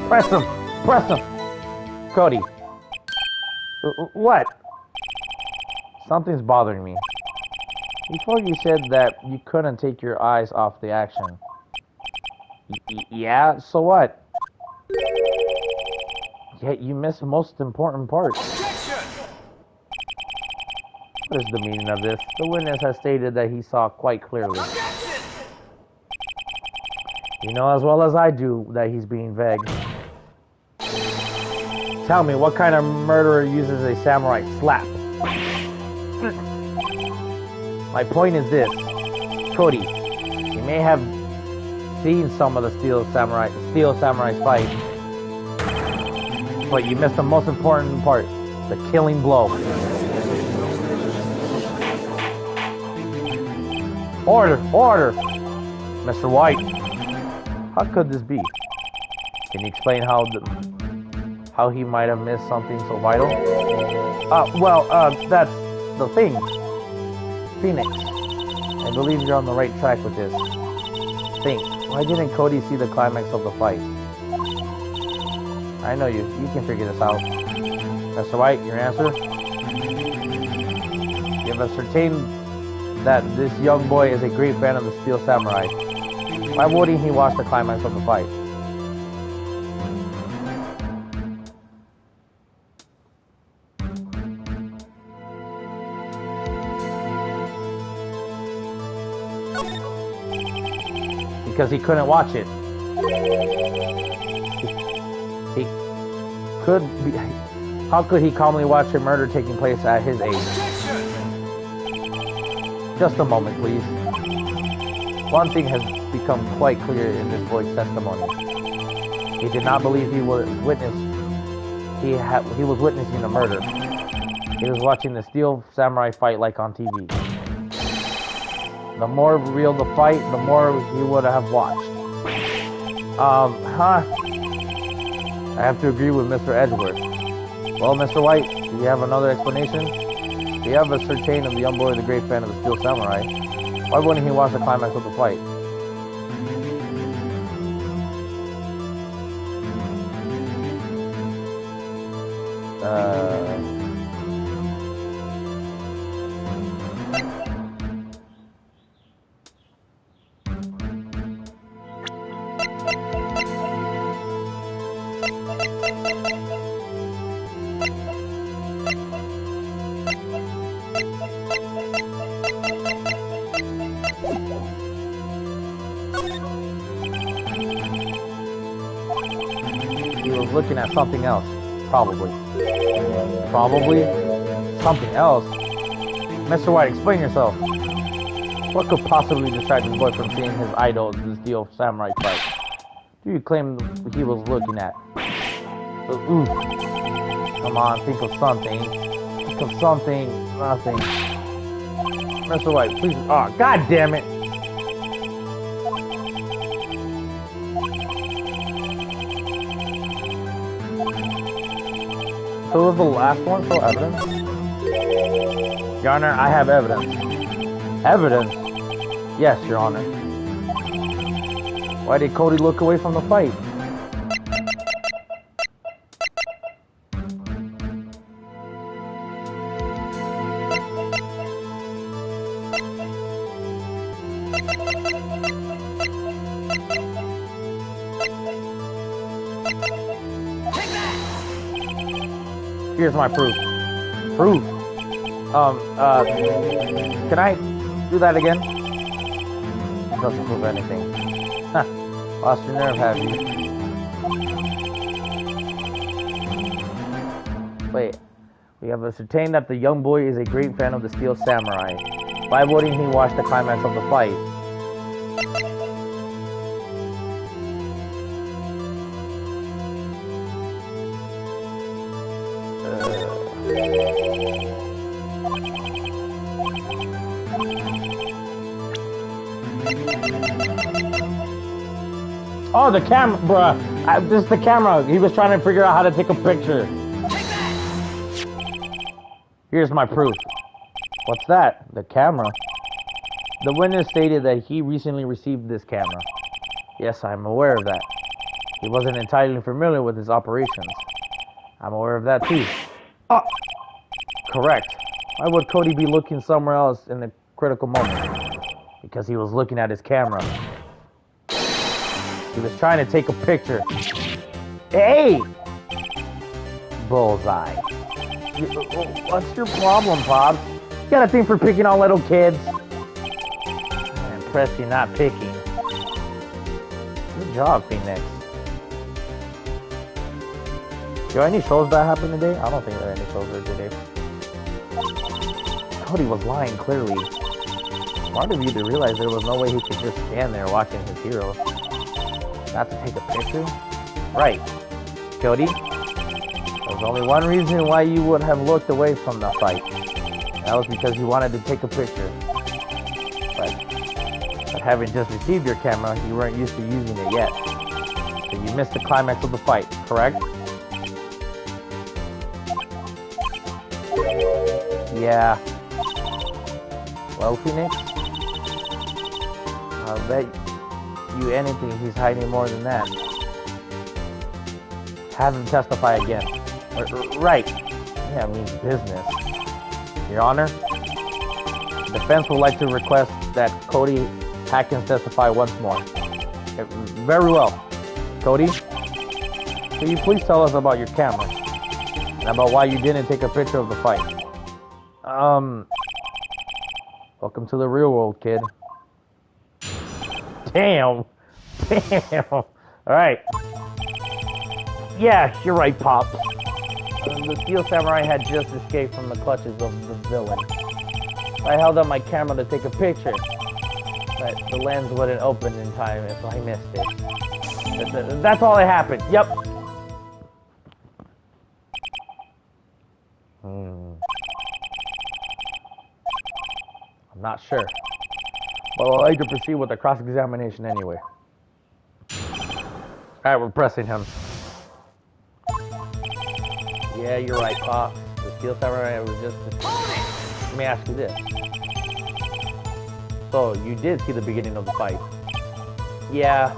Press him! Press him! Cody. What? Something's bothering me. Before you said that you couldn't take your eyes off the action. Yeah, so what? Yet you missed the most important part. What is the meaning of this? The witness has stated that he saw quite clearly. You know as well as I do that he's being vague. Tell me, what kind of murderer uses a samurai slap? My point is this. Cody, you may have seen some of the Steel Samurai's fight, but you missed the most important part, the killing blow. Order! Order! Mr. White, how could this be? Can you explain how he might have missed something so vital? That's the thing. Phoenix, I believe you're on the right track with this. Think, why didn't Cody see the climax of the fight? I know you can figure this out. Mr. White, your answer? You have ascertained that this young boy is a great fan of the Steel Samurai. Why wouldn't he watch the climax of the fight? Because he couldn't watch it. He could be. How could he calmly watch a murder taking place at his age? Just a moment, please. One thing has become quite clear in this boy's testimony. He did not believe he was He was witnessing a murder. He was watching the Steel Samurai fight like on TV. The more real the fight, the more he would have watched. I have to agree with Mr. Edgeworth. Well, Mr. White, do you have another explanation? We have ascertained of the young boy is a great fan of the Steel Samurai. Why wouldn't he watch the climax of the fight? He was looking at something else. Probably. Probably? Something else? Mr. White, explain yourself. What could possibly distract this boy from seeing his idol, the Steel Samurai fight? Do you claim he was looking at? Oof. Come on, think of something. Think of something. Nothing. Mr. White, please. Oh, god damn it. So was the last one show evidence? Your Honor, I have evidence. Evidence? Yes, Your Honor. Why did Cody look away from the fight? Here's my proof. Proof? Can I do that again? It doesn't prove anything. Huh. Lost your nerve, have you? Wait. We have ascertained that the young boy is a great fan of the Steel Samurai. By voting, he watched the climax of the fight. Oh, the camera, bruh. This is the camera. He was trying to figure out how to take a picture. Here's my proof. What's that? The camera. The witness stated that he recently received this camera. Yes, I'm aware of that. He wasn't entirely familiar with his operations. I'm aware of that too. Oh, correct. Why would Cody be looking somewhere else in the critical moment? Because he was looking at his camera. He was trying to take a picture. Hey! Bullseye. What's your problem, Pops? You got a thing for picking on little kids? I'm impressed you're not picking. Good job, Phoenix. Are there any shows that happened today? I don't think there are any shows there today. Cody was lying, clearly. Smart of you to realize there was no way he could just stand there watching his hero. Not to take a picture? Right. Cody, there's only one reason why you would have looked away from the fight. That was because you wanted to take a picture. But having just received your camera, you weren't used to using it yet. So you missed the climax of the fight, correct? Yeah. Well, Phoenix, I'll bet you anything he's hiding more than that. Have him testify again. Right. Yeah, it means business. Your Honor, the defense would like to request that Cody Hackins testify once more. Very well. Cody, can you please tell us about your camera? And about why you didn't take a picture of the fight? Welcome to the real world, kid. Damn. Alright. Yeah, you're right, Pops. The Steel Samurai had just escaped from the clutches of the villain. I held up my camera to take a picture, but the lens wouldn't open in time, so I missed it. That's all that happened. Yep. I'm not sure. But I'd like to proceed with the cross-examination anyway. Alright, we're pressing him. Yeah, you're right, Pop. The Steel Samurai was just... Let me ask you this. So, you did see the beginning of the fight? Yeah.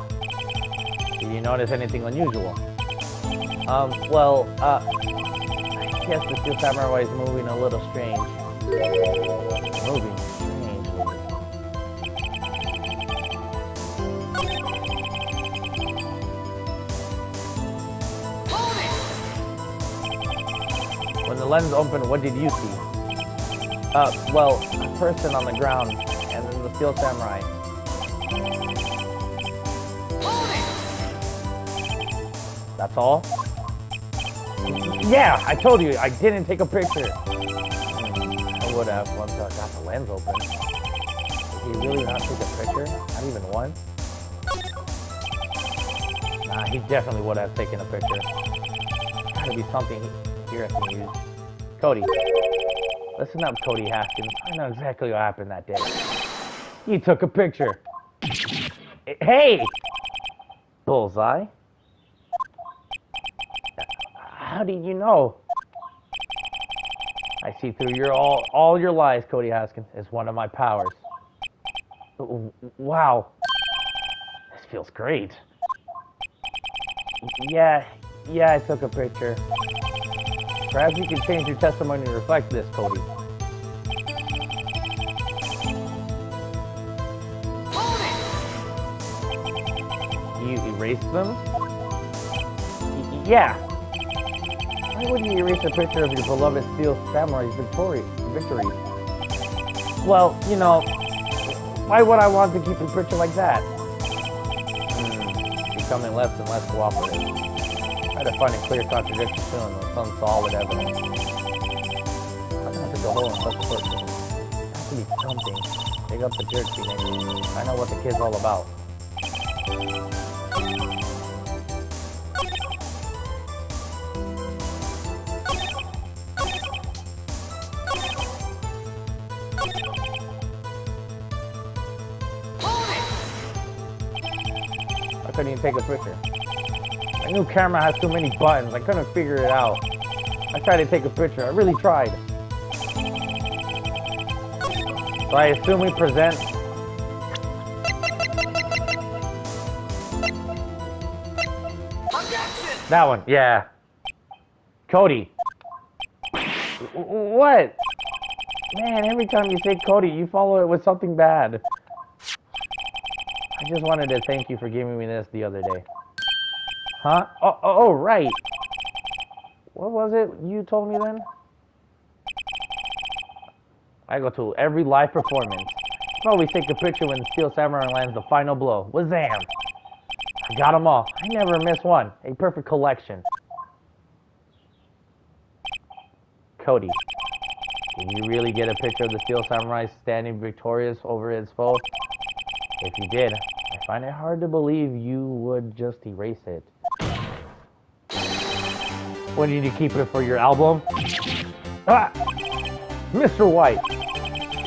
Did you notice anything unusual? I guess the Steel Samurai is moving a little strange. Moving strangely. When the lens opened, what did you see? A person on the ground, and then the Steel Samurai. That's all? Yeah, I told you, I didn't take a picture. I would have once I got the lens open. Did he really not take a picture? Not even one? Nah, he definitely would have taken a picture. There's gotta be something he here I can use. Cody. Listen up, Cody Haskins. I know exactly what happened that day. You took a picture. Hey! Bullseye? How did you know? I see through all your lies, Cody Haskins. It's one of my powers. Wow. This feels great. Yeah, I took a picture. Perhaps you can change your testimony to reflect this, Cody. Hold it! You erased them? Yeah. Why would you erase a picture of your beloved Steel Samurai's victories? Well, you know, why would I want to keep a picture like that? Becoming less and less cooperative. Try to find a clear contradiction soon with some solid evidence. I'm gonna have to go home and such a person. There has to be something. Dig up the dirt, teenager. Find out what the kid's all about. I couldn't even take a picture. My new camera has too many buttons. I couldn't figure it out. I tried to take a picture. I really tried. So I assume we present. Objection! That one, yeah. Cody. What? Man, every time you say Cody, you follow it with something bad. I just wanted to thank you for giving me this the other day. Huh? Oh, right. What was it you told me then? I go to every live performance. I always take a picture when the Steel Samurai lands the final blow. Wazam! I got them all. I never miss one. A perfect collection. Cody, did you really get a picture of the Steel Samurai standing victorious over its foe? If you did, I find it hard to believe you would just erase it. What, did you keep it for your album? Ah! Mr. White,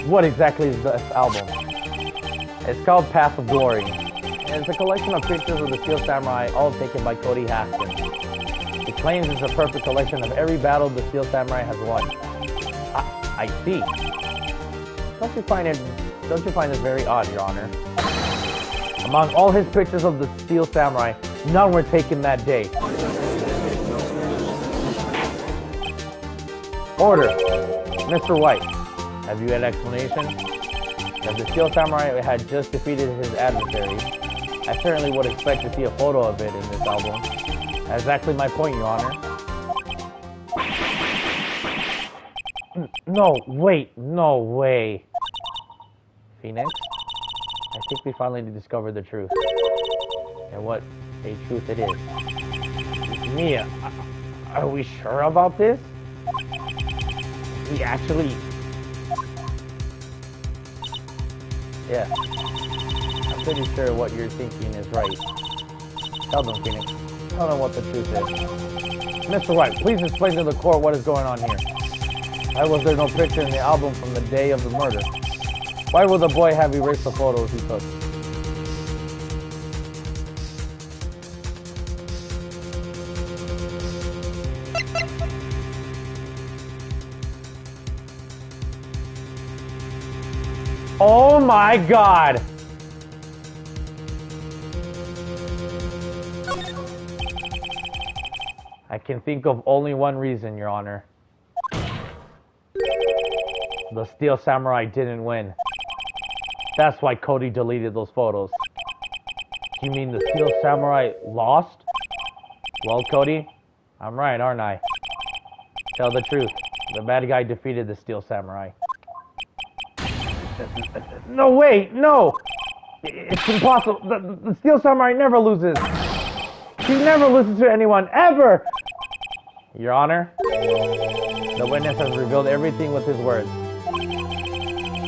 what exactly is this album? It's called Path of Glory. And it's a collection of pictures of the Steel Samurai, all taken by Cody Haskins. It claims it's a perfect collection of every battle the Steel Samurai has won. I see. Don't you find this very odd, Your Honor? Among all his pictures of the Steel Samurai, none were taken that day. Order! Mr. White, have you an explanation? If the Steel Samurai had just defeated his adversary, I certainly would expect to see a photo of it in this album. That's exactly my point, Your Honor. No, wait, no way. Phoenix, I think we finally discovered the truth. And what a truth it is. Mia, are we sure about this? We actually... Yeah. I'm pretty sure what you're thinking is right. Tell them, Phoenix. Tell them what the truth is. Mr. White, please explain to the court what is going on here. Why was there no picture in the album from the day of the murder? Why would the boy have erased the photos he took? Oh my God! I can think of only one reason, Your Honor. The Steel Samurai didn't win. That's why Cody deleted those photos. You mean the Steel Samurai lost? Well, Cody, I'm right, aren't I? Tell the truth. The bad guy defeated the Steel Samurai. No, wait, no! It's impossible. The Steel Samurai never loses. He never loses to anyone, ever! Your Honor, the witness has revealed everything with his words.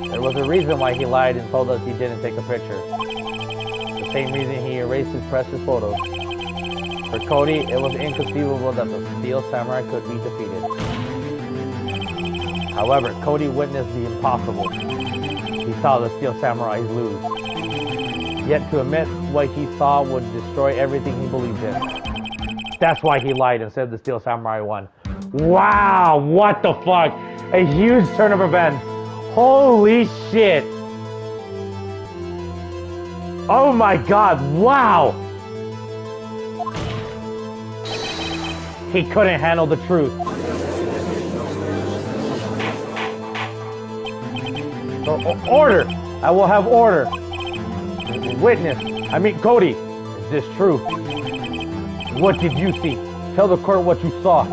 There was a reason why he lied and told us he didn't take a picture. The same reason he erased his precious photos. For Cody, it was inconceivable that the Steel Samurai could be defeated. However, Cody witnessed the impossible. He saw the Steel Samurai lose. Yet to admit what he saw would destroy everything he believed in. That's why he lied and said the Steel Samurai won. Wow, what the fuck? A huge turn of events. Holy shit. Oh my god, wow. He couldn't handle the truth. Order! I will have order. Witness, Cody, is this true? What did you see? Tell the court what you saw.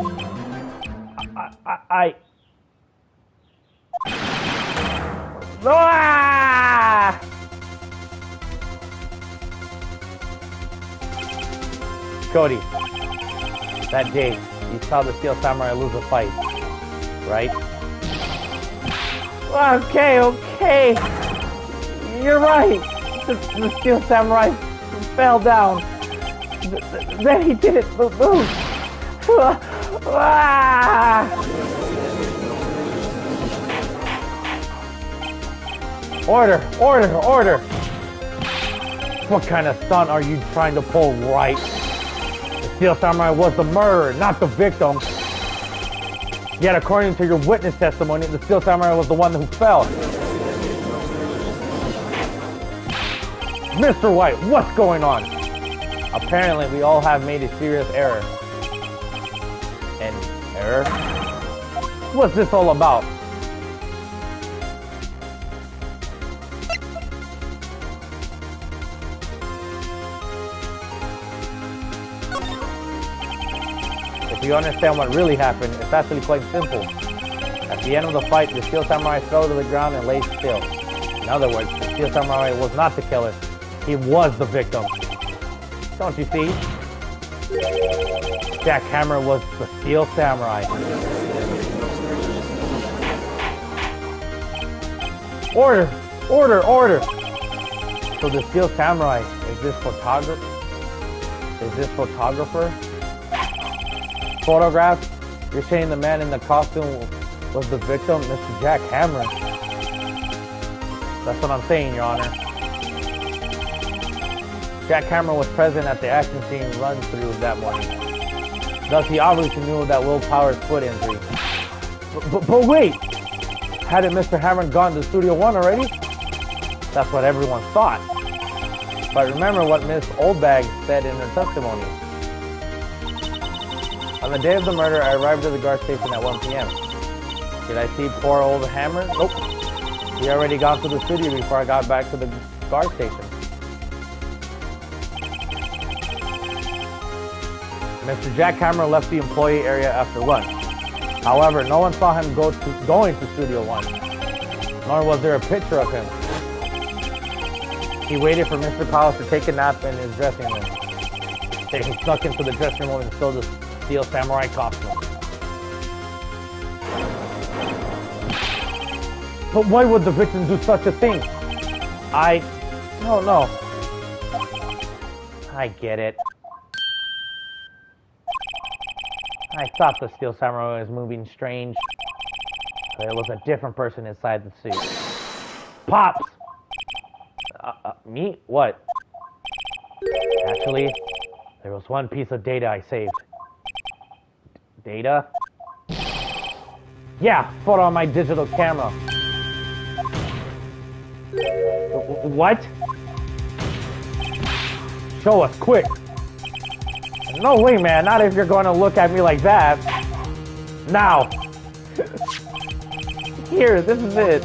Ah! Cody, that day, you saw the Steel Samurai lose a fight, right? Okay. You're right. The Steel Samurai fell down. Then he didn't move. Order! What kind of stunt are you trying to pull, right? The Steel Samurai was the murderer, not the victim. Yet according to your witness testimony, the Steel Samurai was the one who fell. Mr. White, what's going on? Apparently, we all have made a serious error. An error? What's this all about? If you understand what really happened, it's actually quite simple. At the end of the fight, the Steel Samurai fell to the ground and lay still. In other words, the Steel Samurai was not the killer. He was the victim. Don't you see? Jack Hammer was the Steel Samurai. Order! So the Steel Samurai is this photographer? Photograph? You're saying the man in the costume was the victim, Mr. Jack Hammer? That's what I'm saying, Your Honor. Jack Hammer was present at the action scene run through that morning. Thus, he obviously knew that Will Power's foot injury. But wait! Hadn't Mr. Hammer gone to Studio One already? That's what everyone thought. But remember what Miss Oldbag said in her testimony. On the day of the murder, I arrived at the guard station at 1 p.m. Did I see poor old Hammer? Nope. He already got to the studio before I got back to the guard station. Mr. Jack Hammer left the employee area after lunch. However, no one saw him going to Studio One, nor was there a picture of him. He waited for Mr. Powers to take a nap in his dressing room. Then he snuck into the dressing room and stole the Steel Samurai costume. But why would the victim do such a thing? I don't know. I get it. I thought the Steel Samurai was moving strange, but it was a different person inside the suit. Pops! Me? What? Actually, there was one piece of data I saved. Data? Yeah, photo on my digital camera. What? Show us, quick! No way, man, not if you're going to look at me like that. Now! Here, this is it.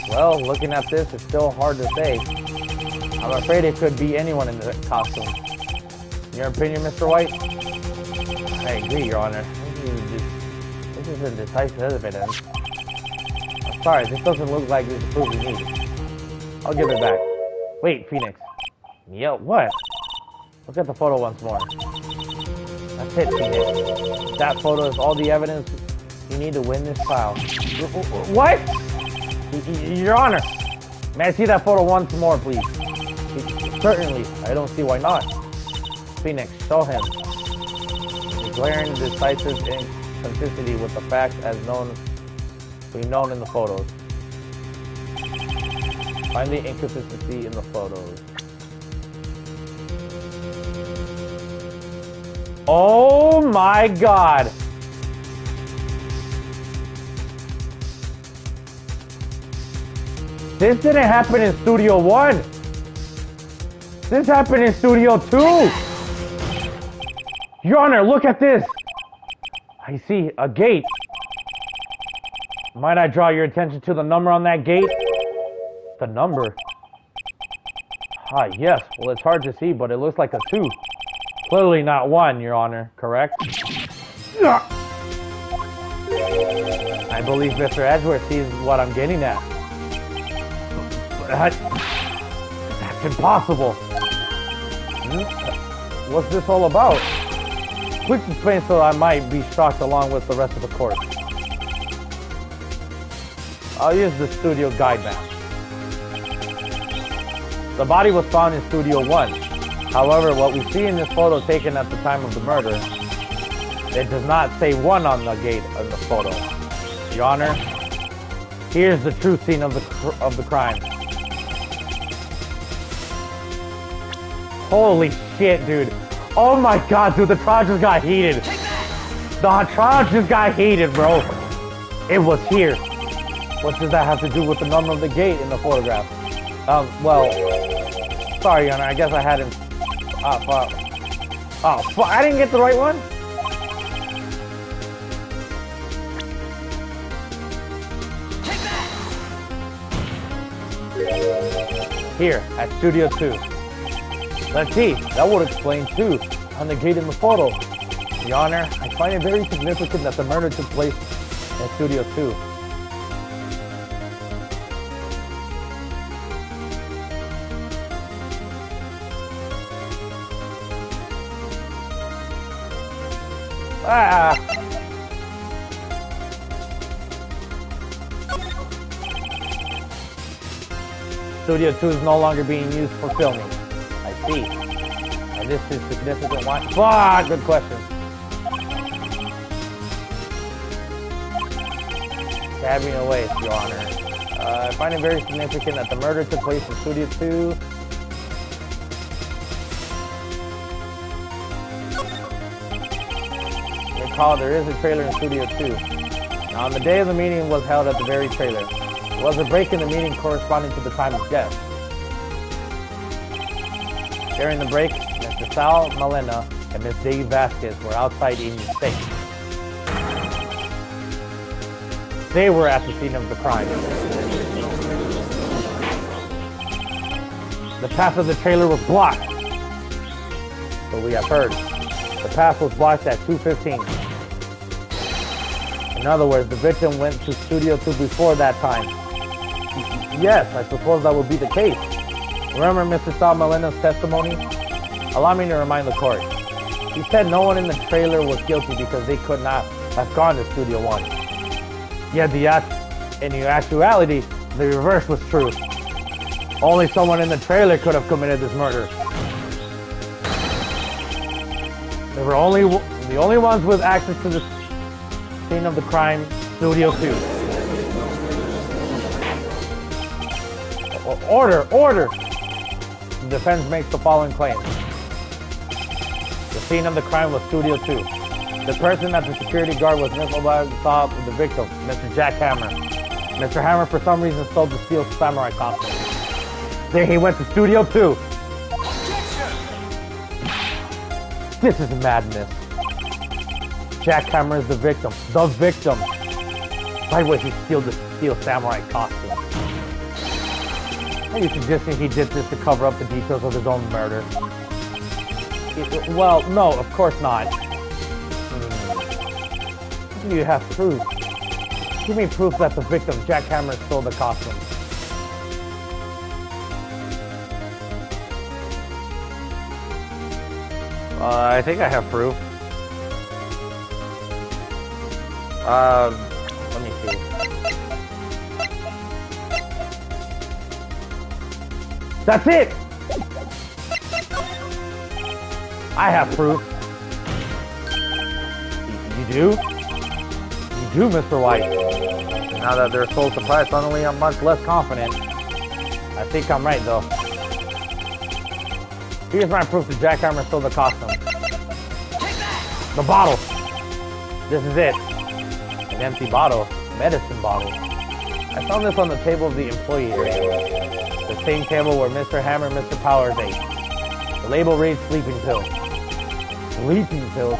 Well, looking at this, it's still hard to say. I'm afraid it could be anyone in the costume. Your opinion, Mr. White? I agree, Your Honor. This is a decisive evidence. I'm sorry, this doesn't look like it's the proof we need. I'll give it back. Wait, Phoenix. Yo, what? Look at the photo once more. That's it, Phoenix. That photo is all the evidence you need to win this trial. What? Your Honor, May I see that photo once more, please? Certainly. I don't see why not. Phoenix, show him. The glaring, decisive inconsistency with the facts as be known in the photos. Find the inconsistency in the photos. Oh my God! This didn't happen in Studio 1. This happened in Studio 2. Your Honor, look at this. I see a gate. Might I draw your attention to the number on that gate? The number? Ah, yes. Well, it's hard to see, but it looks like a 2. Clearly not 1, Your Honor. Correct? I believe Mr. Edgeworth sees what I'm getting at. That's impossible. What's this all about? Please explain so I might be shocked along with the rest of the court. I'll use the studio guide map. The body was found in Studio 1. However, what we see in this photo taken at the time of the murder, it does not say 1 on the gate of the photo. Your Honor, here's the true scene of the crime. Holy shit, dude. Oh my God, dude, the trial just got heated. The trial just got heated, bro. It was here. What does that have to do with the number of the gate in the photograph? Well, sorry, Your Honor, I guess I hadn't... fuck. Oh, fuck, I didn't get the right one? Here, at Studio 2. Let's see, that would explain too, on the gate in the photo. Your Honor, I find it very significant that the murder took place in Studio 2. Studio 2 is no longer being used for filming. I see. And this is significant. Why? Fuck! Good question. Stabbing away, Your Honor. I find it very significant that the murder took place in Studio 2. Recall, there is a trailer in Studio 2. Now, on the day of the meeting was held at the very trailer. There was a break in the meeting corresponding to the time of death. During the break, Mr. Sal Malena and Ms. Dave Vasquez were outside eating steak. They were at the scene of the crime. The path of the trailer was blocked. So we have heard. The path was blocked at 2:15. In other words, the victim went to Studio 2 before that time. Yes, I suppose that would be the case. Remember Mr. Sal Malena's testimony? Allow me to remind the court. He said no one in the trailer was guilty because they could not have gone to Studio 1. Yet in actuality, the reverse was true. Only someone in the trailer could have committed this murder. They were the only ones with access to the scene of the crime, Studio 2. Order! Order! The defense makes the following claim. The scene of the crime was Studio 2. The person at the security guard was saw the victim, Mr. Jack Hammer. Mr. Hammer, for some reason, stole the steel samurai costume. Then he went to Studio 2. This is madness. Jack Hammer is the victim. The victim. Why would he steal the steel samurai costume? Are you suggesting he did this to cover up the details of his own murder? Well, no, of course not. Do you have proof? Give me proof that the victim, Jack Hammer, stole the costume. I think I have proof. Let me see. That's it! I have proof. You do? You do, Mr. White. Now that they're so surprised, suddenly I'm much less confident. I think I'm right, though. Here's my proof the jackhammer stole the costume. The bottle. This is it. An empty bottle. Medicine bottle. I found this on the table of the employee area. The same table where Mr. Hammer and Mr. Powers ate. The label reads sleeping pills. Sleeping pills?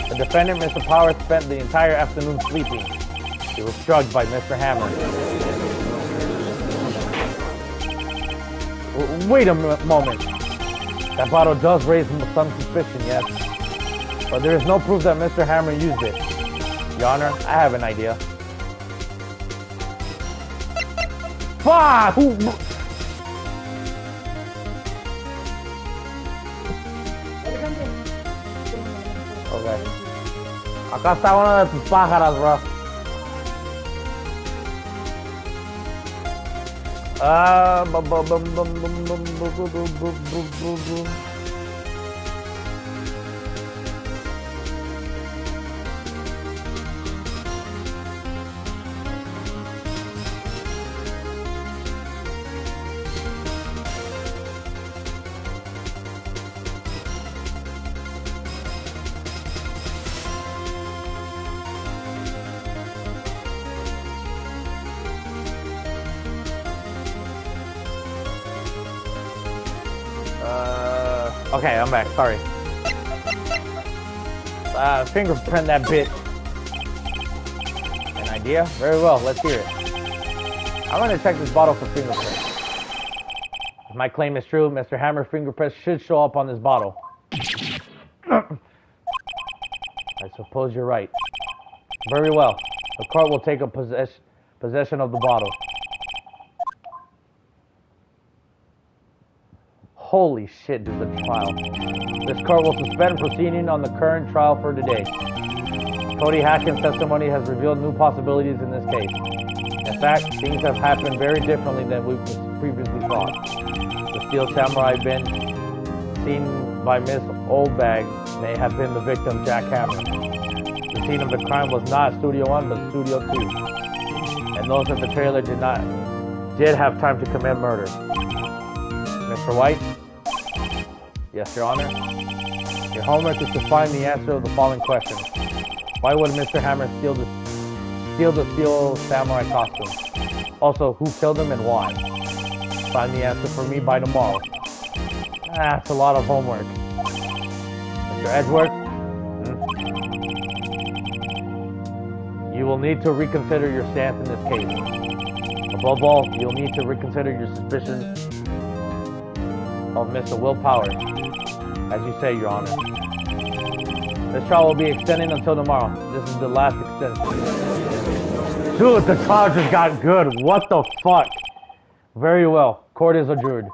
The defendant, Mr. Powers, spent the entire afternoon sleeping. He was drugged by Mr. Hammer. Wait a moment. That bottle does raise some suspicion, yes. But there is no proof that Mr. Hammer used it. Your Honor, I have an idea. Fuck! Okay. Acá está una de tus pájaras, bro. Okay, I'm back. Sorry. Fingerprint that bitch. An idea? Very well. Let's hear it. I'm going to check this bottle for fingerprints. If my claim is true, Mr. Hammer's fingerprints should show up on this bottle. I suppose you're right. Very well. The court will take a possession of the bottle. Holy shit, this is a trial. This court will suspend proceeding on the current trial for today. Cody Hackins' testimony has revealed new possibilities in this case. In fact, things have happened very differently than we previously thought. The Steel Samurai been seen by Miss Oldbag may have been the victim, Jack Hammer. The scene of the crime was not Studio 1, but Studio 2. And those in the trailer did have time to commit murder. Mr. White? Yes, Your Honor. Your homework is to find the answer of the following questions. Why would Mr. Hammer steal the Steel Samurai costume? Also, who killed him and why? Find the answer for me by tomorrow. That's a lot of homework. Mr. Edgeworth? You will need to reconsider your stance in this case. Above all, you'll need to reconsider your suspicions of Mr. Will Powers, as you say, Your Honor. This trial will be extended until tomorrow. This is the last extension. Dude, the trial just got good. What the fuck? Very well. Court is adjourned.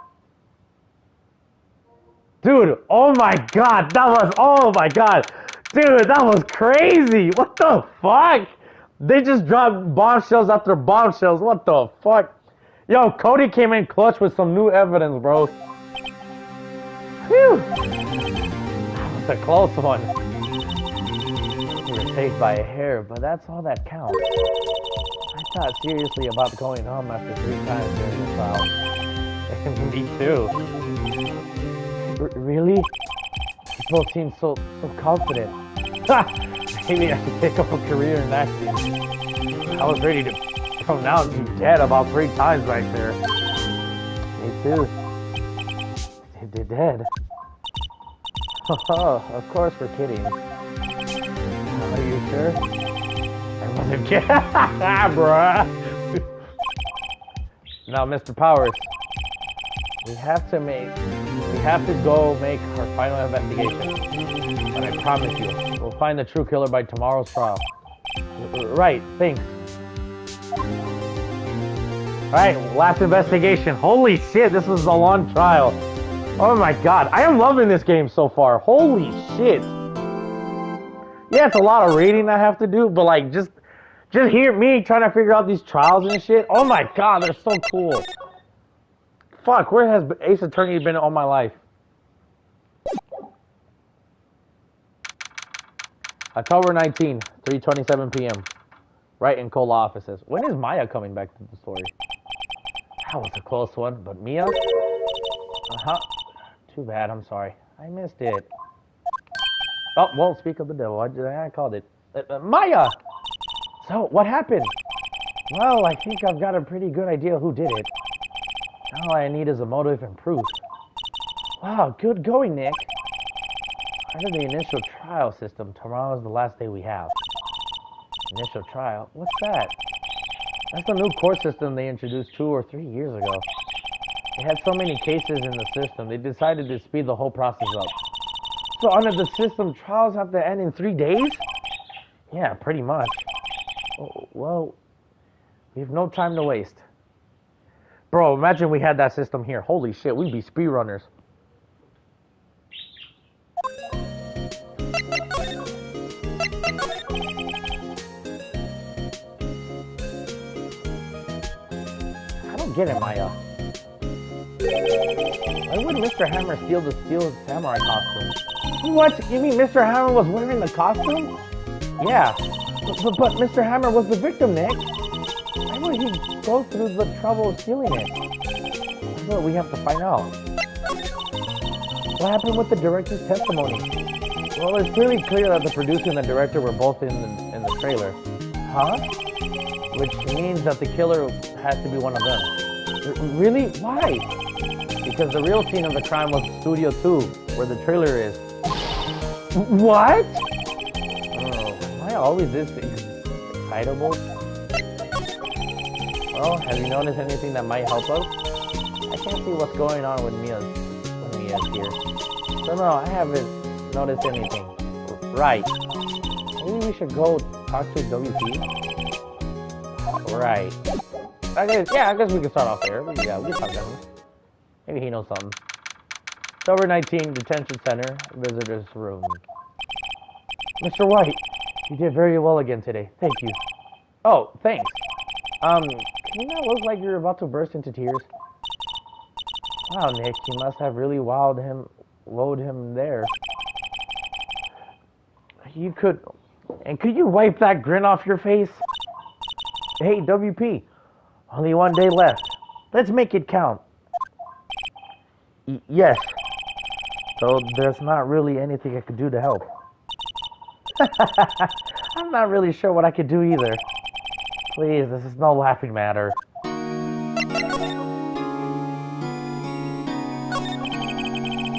Dude, oh my god, oh my god. Dude, that was crazy. What the fuck? They just dropped bombshells after bombshells. What the fuck? Yo, Cody came in clutch with some new evidence, bro. Phew! That was a close one. We were saved by a hair, but that's all that counts. I thought seriously about going home after 3 times during the trial. Me too. Really? People seem so confident. Maybe I should take up a career in acting. I was ready to pronounce you dead about 3 times right there. Me too. They're dead. Oh, of course we're kidding. Are you sure? I wasn't kidding. Bruh. Now, Mr. Powers, we have to go make our final investigation. But I promise you, we'll find the true killer by tomorrow's trial. Right, thanks. Alright, last investigation. Holy shit, this was a long trial. Oh my god, I am loving this game so far. Holy shit. Yeah, it's a lot of reading I have to do, but like, just hear me trying to figure out these trials and shit. Oh my god, they're so cool. Fuck, where has Ace Attorney been all my life? October 19, 3:27 p.m. Right in Cola offices. When is Maya coming back to the story? That was a close one, but Mia? Uh-huh. Too bad, I'm sorry. I missed it. Oh, well, speak of the devil. I called it. Maya! So, what happened? Well, I think I've got a pretty good idea who did it. All I need is a motive and proof. Wow, good going, Nick. Under the initial trial system, tomorrow is the last day we have. Initial trial? What's that? That's the new court system they introduced 2 or 3 years ago. They had so many cases in the system, they decided to speed the whole process up. So under the system, trials have to end in 3 days? Yeah, pretty much. Oh, well, we have no time to waste. Bro, imagine we had that system here. Holy shit, we'd be speedrunners. I don't get it, Maya. Why would Mr. Hammer steal his samurai costume? What? You mean Mr. Hammer was wearing the costume? Yeah. But Mr. Hammer was the victim, Nick. Why would he go through the trouble of stealing it? That's what we have to find out. What happened with the director's testimony? Well, it's pretty clear that the producer and the director were both in the trailer. Huh? Which means that the killer has to be one of them. Really? Why? Because the real scene of the crime was Studio 2, where the trailer is. What? Oh, am I always this excitable? Well, have you noticed anything that might help us? I can't see what's going on with Mia's here. So no, I haven't noticed anything. Right. Maybe we should go talk to WP? Right. I guess we can start off there. Yeah, we can talk to him. Maybe he knows something. October 19, Detention Center, Visitor's Room. Mr. White, you did very well again today. Thank you. Oh, thanks. Can you not look like you're about to burst into tears? Wow, Nick, you must have really wowed him there. Could you wipe that grin off your face? Hey, WP, only 1 day left. Let's make it count. Yes. So there's not really anything I could do to help. I'm not really sure what I could do either. Please, this is no laughing matter.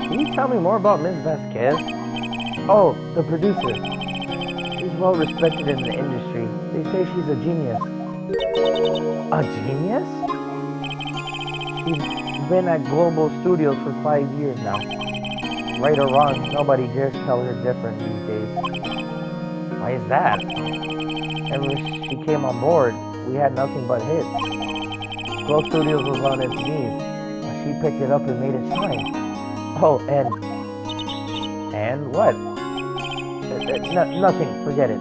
Can you tell me more about Ms. Vasquez? Oh, the producer. She's well respected in the industry. They say she's a genius. A genius? She's been at Global Studios for 5 years now. Right or wrong, nobody dares tell her different these days. Why is that? Ever since she came on board, we had nothing but hits. Glow Studios was on its knees, but she picked it up and made it shine. Oh, and what? Nothing, forget it.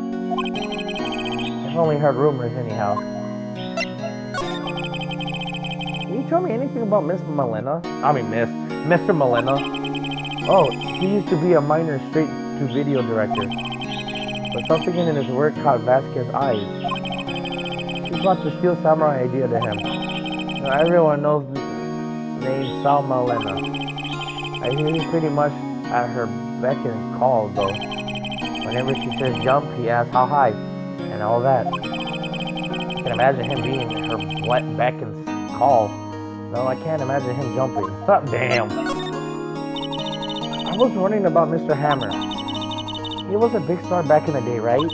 I've only heard rumors anyhow. Can you tell me anything about Mr. Molina? Oh, he used to be a minor straight-to-video director. But something in his work caught Vasquez's eyes. She brought the Steel Samurai idea to him. Now, everyone knows the name Sal Molina. I hear he's pretty much at her beck and call, though. Whenever she says jump, he asks how high, and all that. I can imagine him being her beck and call. No, I can't imagine him jumping. Stop, damn. I was wondering about Mr. Hammer. He was a big star back in the day, right?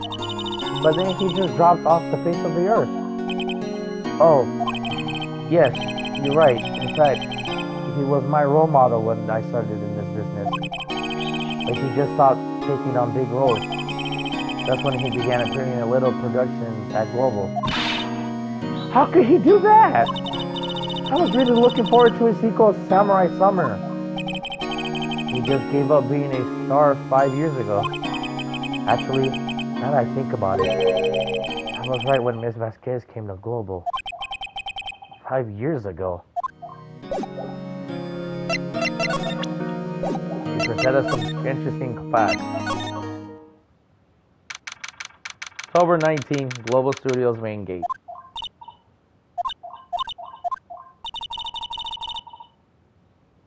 But then he just dropped off the face of the earth. Oh, yes, you're right. In fact, he was my role model when I started in this business. But he just stopped taking on big roles. That's when he began appearing in little productions at Global. How could he do that? I was really looking forward to his sequel, Samurai Summer. He just gave up being a star 5 years ago. Actually, now that I think about it, I was right when Ms. Vasquez came to Global. 5 years ago. Present us some interesting facts. October 19, Global Studios main gate.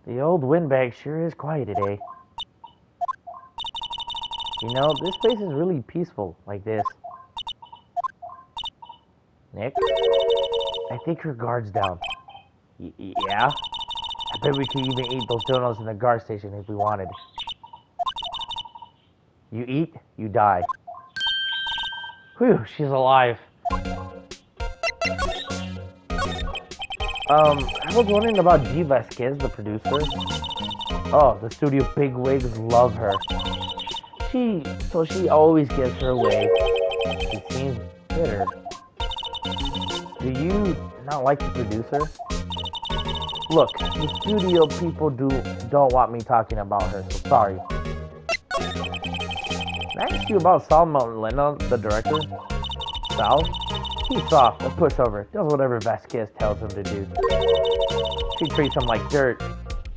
The old windbag sure is quiet today. You know, this place is really peaceful like this. Nick? I think her guard's down. Yeah? I bet we could even eat those donuts in the guard station if we wanted. You eat, you die. Whew, she's alive. I was wondering about G. Vasquez, the producer. Oh, the studio bigwigs love her. So she always gets her way. She seems bitter. Do you not like the producer? Look, the studio people don't want me talking about her, so sorry. Can I ask you about Sal Molina, the director? Sal? He's soft, a pushover, does whatever Vasquez tells him to do. She treats him like dirt,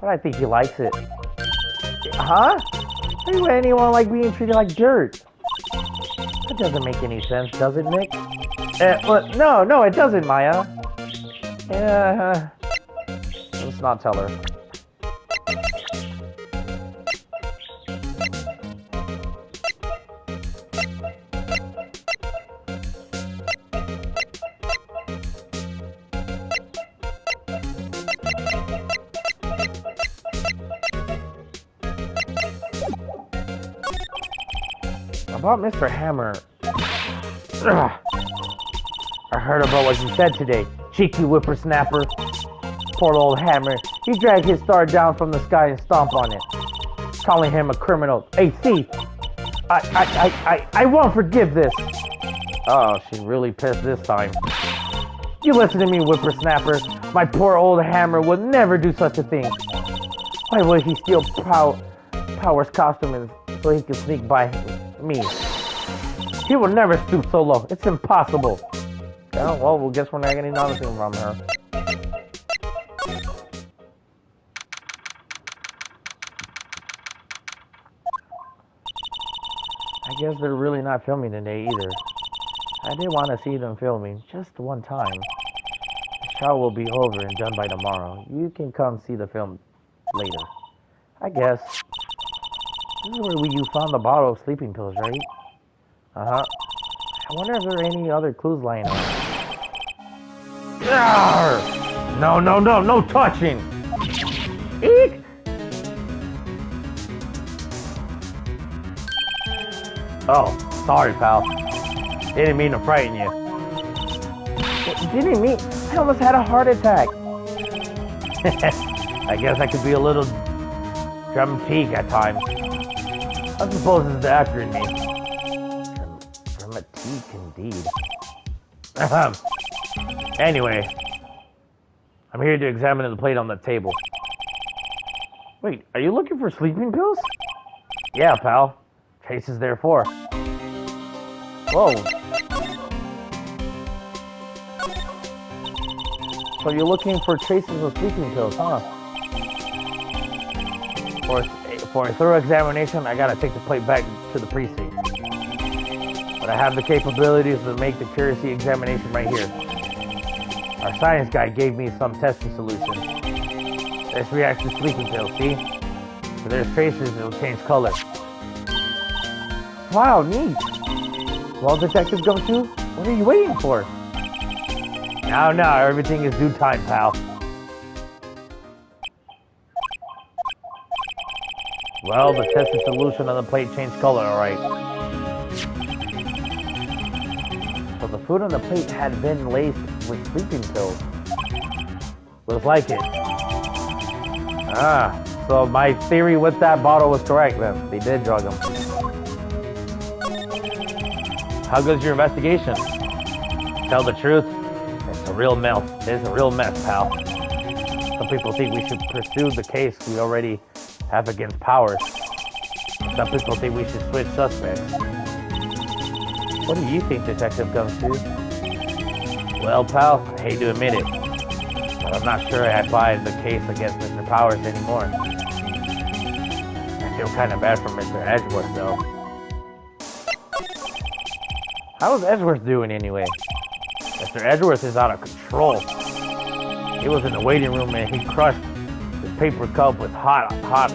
but I think he likes it. Huh? Why would anyone like being treated like dirt? That doesn't make any sense, does it, Nick? No, it doesn't, Maya. Let's not tell her. About Mr. Hammer. Ugh. I heard about what you said today, cheeky whippersnapper. Poor old Hammer. He dragged his star down from the sky and stomped on it, calling him a criminal, a thief. I won't forgive this. Oh, she's really pissed this time. You listen to me, whippersnapper. My poor old Hammer would never do such a thing. Why would he steal Power's costume so he could sneak by me? He will never stoop so low. It's impossible. Yeah, well, guess we're not getting anything from her. I guess they're really not filming today either. I did want to see them filming just one time. The show will be over and done by tomorrow. You can come see the film later. I guess. This is where you found the bottle of sleeping pills, right? Uh-huh. I wonder if there are any other clues lying around. Arrgh! No touching! Eek! Oh, sorry, pal. Didn't mean to frighten you. Didn't mean... I almost had a heart attack. I guess I could be a little dramatique at times. I suppose it's the actor in me. Dramatique, indeed. Anyway, I'm here to examine the plate on the table. Wait, are you looking for sleeping pills? Yeah, pal. Traces therefore. Whoa. So you're looking for traces of sleeping pills, huh? For a thorough examination, I gotta take the plate back to the precinct. But I have the capabilities to make the accuracy examination right here. Our science guy gave me some testing solution. This reacts to sleeping pills, see? If there's traces, it'll change color. Wow, neat! Well, Detective Gumshoe, what are you waiting for? No, everything is due time, pal. Well, the tested solution on the plate changed color, alright. So the food on the plate had been laced with sleeping pills. Looks like it. Ah, so my theory with that bottle was correct then. They did drug him. How good's your investigation? Tell the truth, it's a real mess. It's a real mess, pal. Some people think we should pursue the case we already have against Powers. Some people think we should switch suspects. What do you think, Detective Gumshoe? Well, pal, I hate to admit it, but I'm not sure I buy the case against Mr. Powers anymore. I feel kind of bad for Mr. Edgeworth, though. How is Edgeworth doing anyway? Mr. Edgeworth is out of control. He was in the waiting room and he crushed his paper cup with hot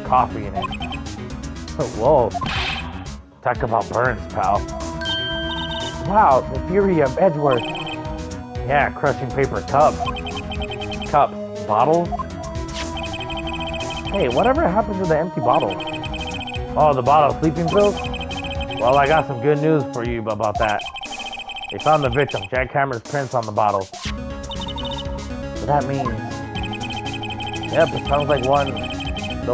coffee in it. Whoa. Talk about burns, pal. Wow, the fury of Edgeworth. Yeah, crushing paper cups. Bottles? Hey, whatever happened to the empty bottle? Oh, the bottle of sleeping pills? Well, I got some good news for you about that. They found the victim, Jack Hammer's prints on the bottle. So that means... Yep, it sounds like the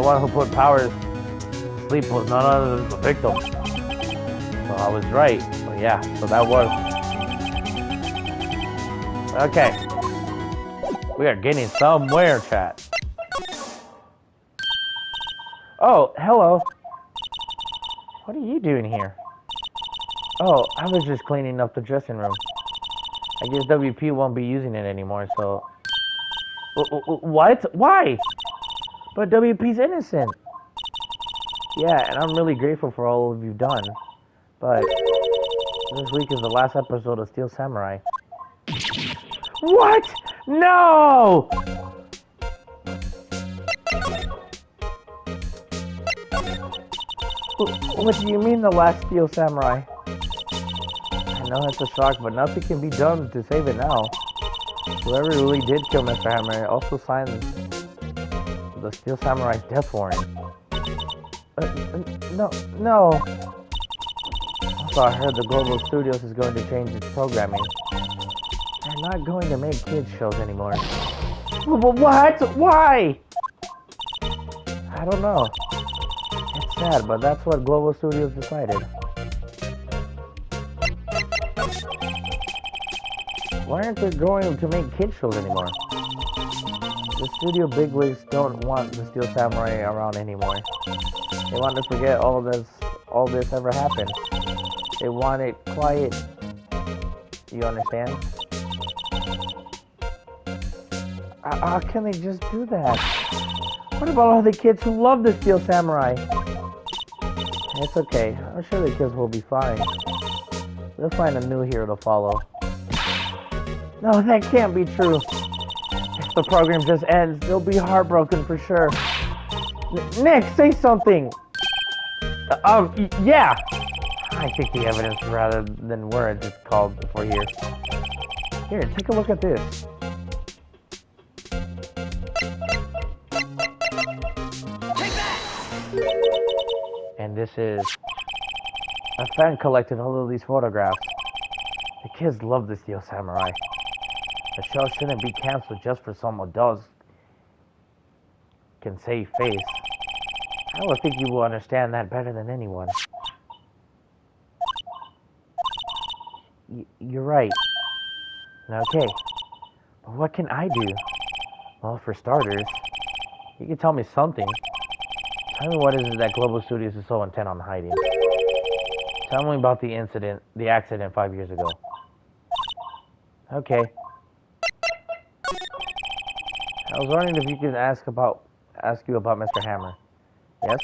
one who put Powers to sleep was none other than the victim. So I was right. So yeah, so that was... Okay. We are getting somewhere, chat. Oh, hello. What are you doing here? Oh, I was just cleaning up the dressing room. I guess WP won't be using it anymore, so... What? Why? But WP's innocent. Yeah, and I'm really grateful for all of you've done. But this week is the last episode of Steel Samurai. What? No! What do you mean the last Steel Samurai? I know it's a shock, but nothing can be done to save it now. Whoever really did kill Mr. Hammer also signed the Steel Samurai's death warrant. No. Also, I heard the Global Studios is going to change its programming. They're not going to make kids shows anymore. What? Why? I don't know. It's sad, but that's what Global Studios decided. Why aren't they going to make kids shows anymore? The studio bigwigs don't want the Steel Samurai around anymore. They want to forget all this ever happened. They want it quiet. You understand? How can they just do that? What about all the kids who love the Steel Samurai? It's okay. I'm sure the kids will be fine. They'll find a new hero to follow. No, that can't be true. If the program just ends, they'll be heartbroken for sure. Nick, say something! Yeah! I think the evidence rather than words is called for here. Here, take a look at this. Take that! And this is... A fan collected all of these photographs. The kids love the Steel Samurai. The show shouldn't be canceled just for some adults can save face. I would think you will understand that better than anyone. You're right. Okay. But what can I do? Well, for starters, you can tell me something. Tell me what is it that Global Studios is so intent on hiding. Tell me about the accident 5 years ago. Okay. I was wondering if you could ask you about Mr. Hammer. Yes?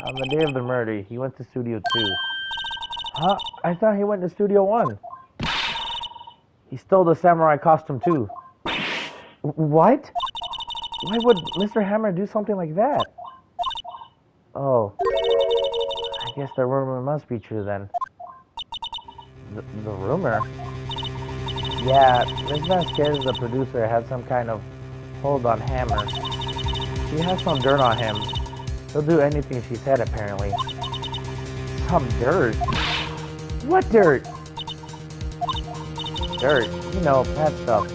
On the day of the murder, he went to Studio 2. Huh? I thought he went to Studio 1. He stole the samurai costume too. What? Why would Mr. Hammer do something like that? Oh. I guess the rumor must be true then. The rumor? Yeah, Ms. Vasquez, the producer, had some kind of hold on Hammer. She has some dirt on him. He'll do anything she said, apparently. Some dirt? What dirt? Dirt. You know, pet stuff.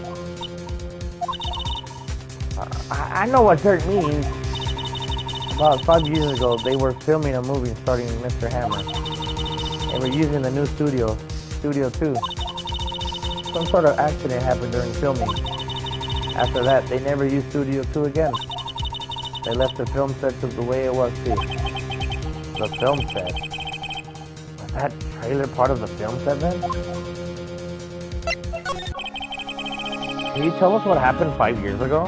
I know what dirt means. About 5 years ago, they were filming a movie starring Mr. Hammer. They were using the new Studio 2. Some sort of accident happened during filming. After that, they never used Studio 2 again. They left the film set to the way it was too. The film set? Was that trailer part of the film set then? Can you tell us what happened 5 years ago?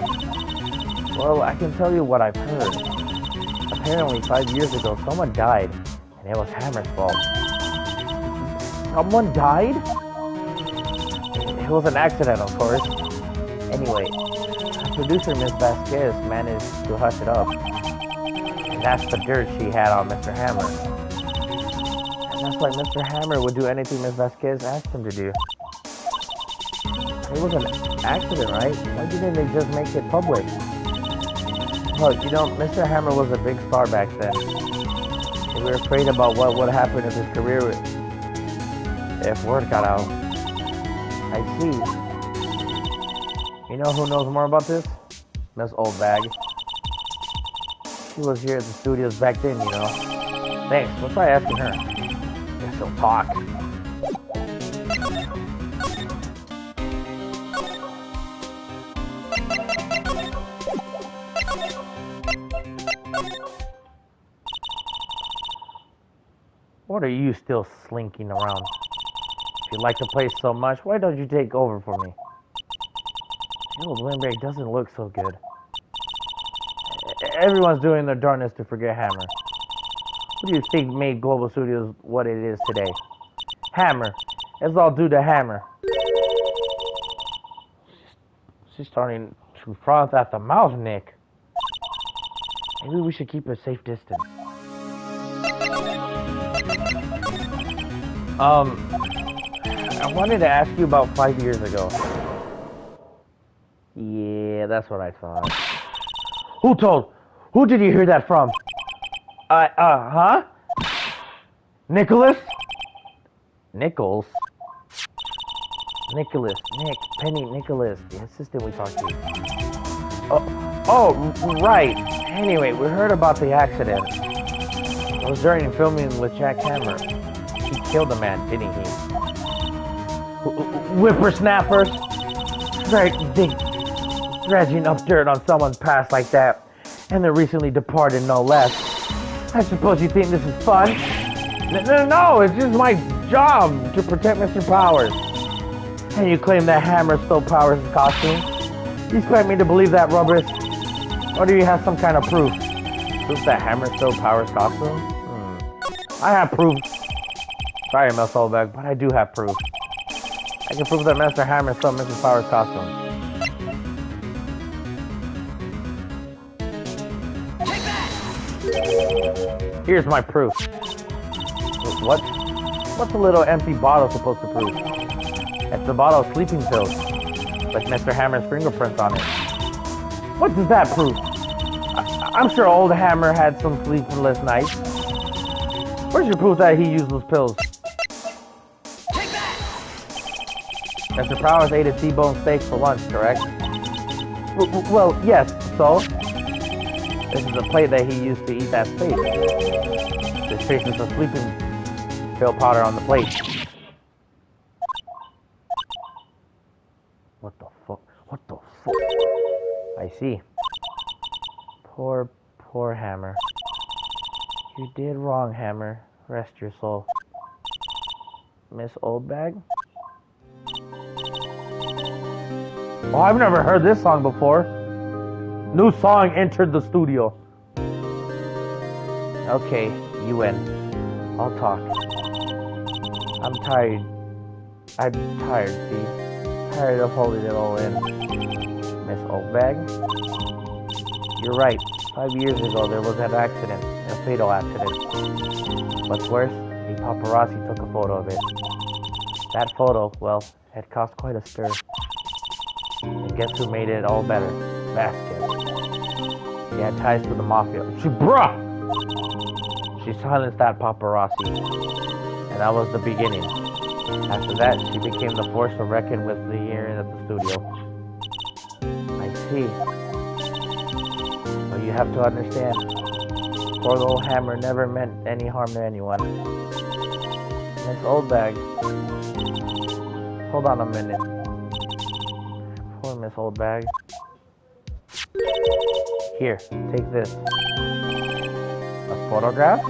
Well, I can tell you what I've heard. apparently 5 years ago, someone died, and it was Hammer's fault. Someone died? It was an accident, of course. Anyway, producer Miss Vasquez managed to hush it up. And that's the dirt she had on Mr. Hammer. And that's why Mr. Hammer would do anything Miss Vasquez asked him to do. It was an accident, right? Why didn't they just make it public? Well, you know, Mr. Hammer was a big star back then. And we were afraid about what would happen if his career, if word got out. I see. You know who knows more about this? Miss Oldbag. She was here at the studios back then, you know. Thanks, we'll try asking her. Guess she'll talk. What are you still slinking around? If you like the place so much, why don't you take over for me? The old windbreak doesn't look so good. Everyone's doing their darnest to forget Hammer. What do you think made Global Studios what it is today? Hammer. It's all due to Hammer. She's starting to froth at the mouth, Nick. Maybe we should keep a safe distance. I wanted to ask you about 5 years ago. Yeah, that's what I thought. Who told? Who did you hear that from? Huh? Nicholas? Nichols? Nicholas, Nick, Penny, Nicholas, the assistant we talked to. Oh, right. Anyway, we heard about the accident. It was during filming with Jack Hammer. He killed a man, didn't he? Whippersnappers? Dredging up dirt on someone's past like that. And they're recently departed, no less. I suppose you think this is fun? No, it's just my job to protect Mr. Powers. And you claim that Hammer stole Powers' costume? You expect me to believe that rubbish? Or do you have some kind of proof? Proof that Hammer stole Powers' costume? I have proof. Sorry, Miss Solbeck, but I do have proof. I can prove that Master Hammer stole Mrs. Powers' costume. Take that! Here's my proof. What? What's a little empty bottle supposed to prove? It's a bottle of sleeping pills, with Mr. Hammer's fingerprints on it. What does that prove? I'm sure old Hammer had some sleepless nights. Where's your proof that he used those pills? Take that! Mr. Powers ate a T-bone steak for lunch, correct? Well, yes, so? This is the plate that he used to eat that steak. There's traces of sleeping pill powder on the plate. What the fuck? What the fuck? I see. Poor Hammer. You did wrong, Hammer. Rest your soul. Miss Oldbag? Oh, I've never heard this song before. New song entered the studio. Okay, you win. I'll talk. I'm tired. See? Tired of holding it all in. Miss Oldbag? You're right. 5 years ago, there was an accident. A fatal accident. What's worse, the paparazzi took a photo of it. That photo, well, had caused quite a stir. And guess who made it all better? Vasquez. She had ties to the mafia. She silenced that paparazzi. And that was the beginning. After that, she became the force to reckon with the here at the studio. I see. Well, you have to understand. Poor old Hammer never meant any harm to anyone. Miss Oldbag. Hold on a minute. Poor Miss Oldbag. Here, take this. A photograph?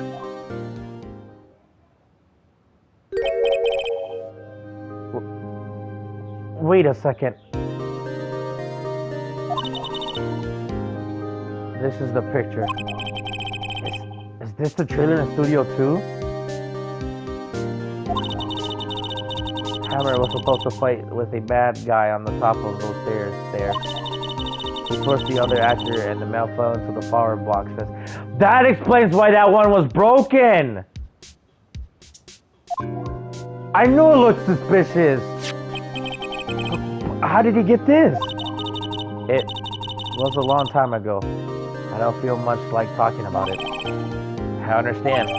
Wait a second. This is the picture. It this the trailer in Studio 2? Hammer was supposed to fight with a bad guy on the top of those stairs there. He pushed the other actor and the male fell into the power boxes. That explains why that one was broken! I knew it looked suspicious. How did he get this? It was a long time ago. I don't feel much like talking about it. I understand.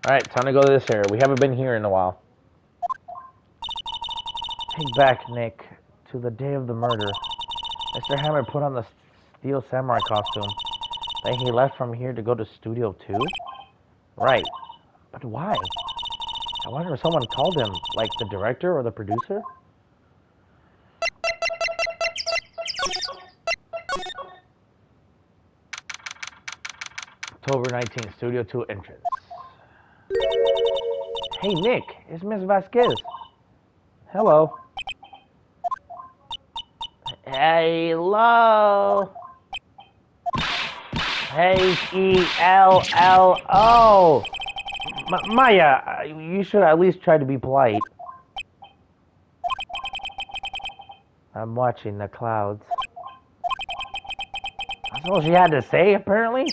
Alright, time to go to this area. We haven't been here in a while. Take back, Nick, to the day of the murder. Mr. Hammer put on the Steel Samurai costume. Then he left from here to go to Studio 2? Right. But why? I wonder if someone called him, like the director or the producer? October 19th, Studio 2 entrance. Hey, Nick, it's Miss Vasquez. Hello. Hello. Hello. Maya, you should at least try to be polite. I'm watching the clouds. That's all she had to say, apparently.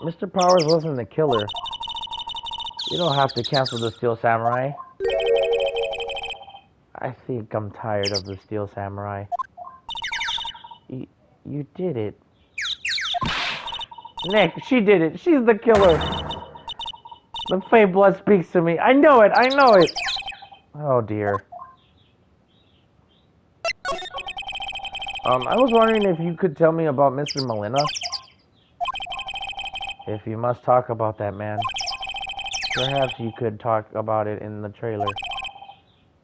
Mr. Powers wasn't the killer. You don't have to cancel the Steel Samurai. I think I'm tired of the Steel Samurai. You did it. Nick, she did it. She's the killer. The Fey blood speaks to me. I know it. Oh dear. I was wondering if you could tell me about Mr. Molina. If you must talk about that man, perhaps you could talk about it in the trailer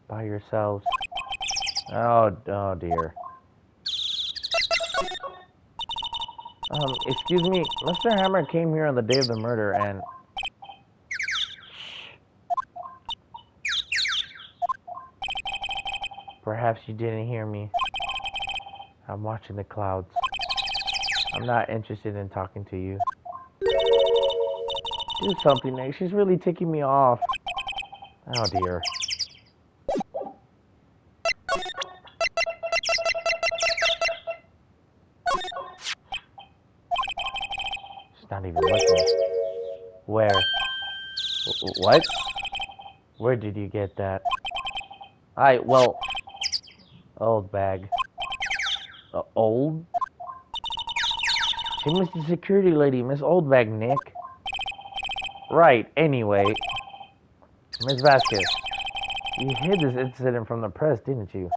by yourselves. Oh dear. Excuse me, Mr. Hammer came here on the day of the murder and... Perhaps you didn't hear me. I'm watching the clouds. I'm not interested in talking to you. Do something, Nick. She's really ticking me off. Oh dear. She's not even looking. Where? What? Where did you get that? Well... Old bag. Old? She was the security lady, Miss Oldbag, Nick. Right, anyway. Miss Vasquez, you hid this incident from the press, didn't you?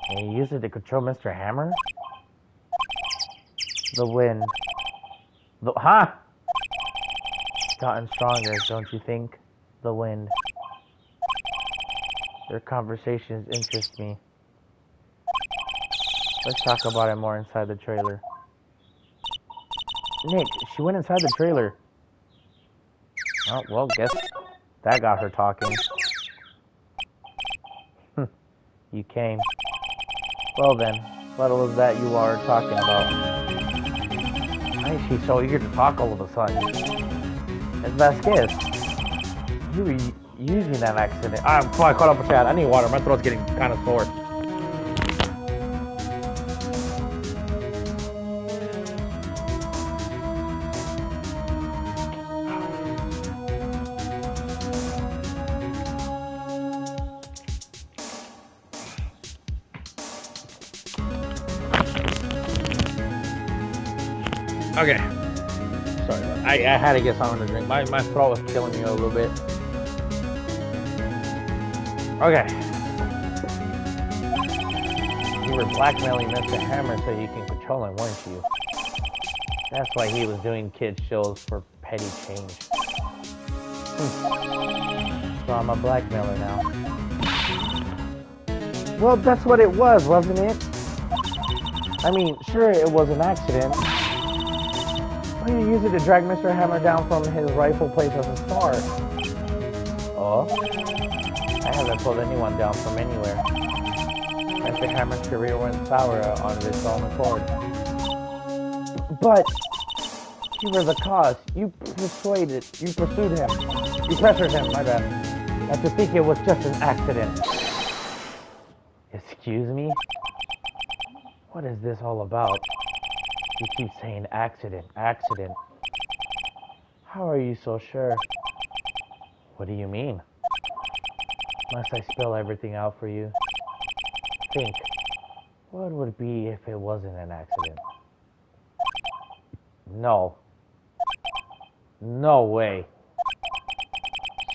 And you used it to control Mr. Hammer? The wind. Huh? Gotten stronger, don't you think? The wind. Their conversations interest me. Let's talk about it more inside the trailer. Nick, she went inside the trailer. Oh, well, guess that got her talking. You came. Well then, what was that you are talking about? Why is she so eager to talk all of a sudden? It's Vasquez. You were using that accident. I caught up with that. I need water. My throat's getting kind of sore. Okay. Sorry, I had to get something to drink. My throat was killing me a little bit. Okay. You were blackmailing Mr. Hammer so you can control him, weren't you? That's why he was doing kids shows for petty change. So I'm a blackmailer now. Well, that's what it was, wasn't it? I mean, sure, it was an accident. Why do you use it to drag Mr. Hammer down from his rightful place as a star? Oh? I haven't pulled anyone down from anywhere. Mr. Hammer's career went sour on its own accord. But you were the cause. You pursued him. You pressured him, my bad. And to think it was just an accident. Excuse me? What is this all about? You keep saying accident, accident. How are you so sure? What do you mean? Must I spell everything out for you? Think. What would it be if it wasn't an accident? No. No way.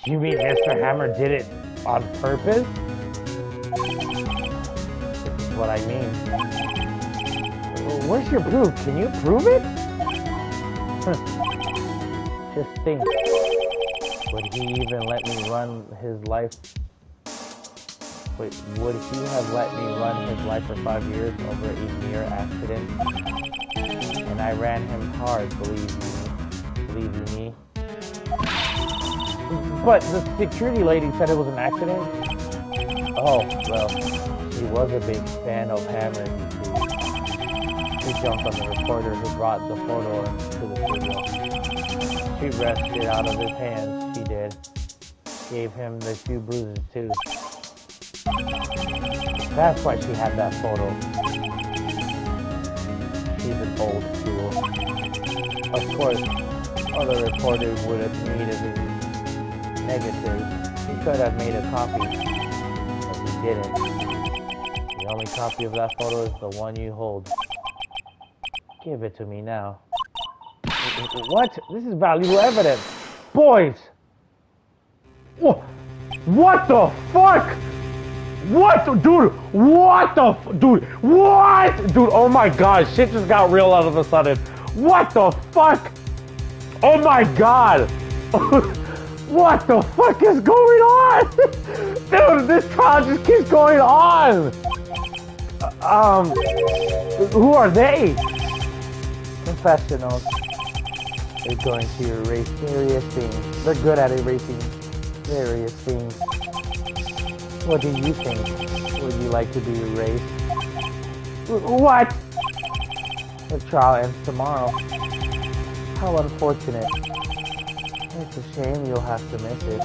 You mean Mr. Hammer did it on purpose? This is what I mean. Where's your proof? Can you prove it? Just think. Would he even let me run his life? Wait, would he have let me run his life for 5 years over a mere accident? And I ran him hard, believe you me. But the security lady said it was an accident? Oh, well, she was a big fan of Hammer, you see. She jumped on the reporter who brought the photo to the studio. She wrested it out of his hands, she did. Gave him the few bruises, too. That's why she had that photo. She's an old fool. Of course, other reporters would have needed his negatives. He could have made a copy, but he didn't. The only copy of that photo is the one you hold. Give it to me now. What? This is valuable evidence. Boys! What the fuck? What? Dude, what the dude, what? Dude, oh my god, shit just got real all of a sudden. What the fuck? Oh my god. What the fuck is going on? Dude, this trial just keeps going on. Who are they? Professionals. They're going to erase various things. They're good at erasing various things. What do you think? Would you like to be erased? What? The trial ends tomorrow. How unfortunate. It's a shame you'll have to miss it.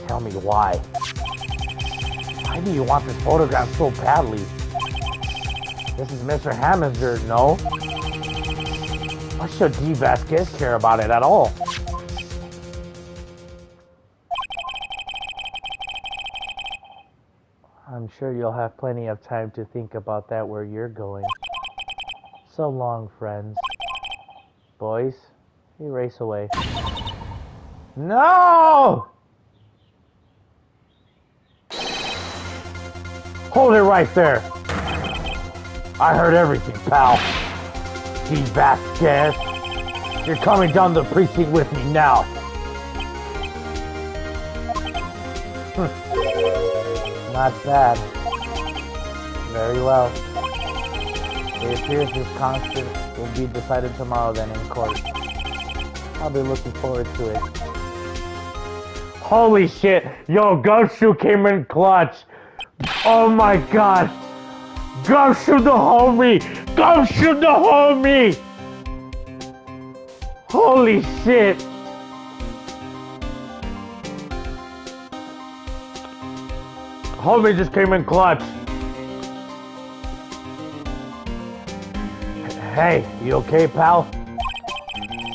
Tell me why. Why do you want this photograph so badly? This is Mr. Hammer's dirt, no? Why should D. Vasquez care about it at all? I'm sure you'll have plenty of time to think about that where you're going. So long, friends. Boys, erase away. No! Hold it right there. I heard everything, pal. D. Vasquez, you're coming down the precinct with me now. Not bad. Very well. It appears this conflict will be decided tomorrow then in court. I'll be looking forward to it. Holy shit! Yo, Gumshoe came in clutch! Oh my god! Gumshoe the homie! Gumshoe the homie! Holy shit! Homie just came in clutch. Hey, you okay, pal?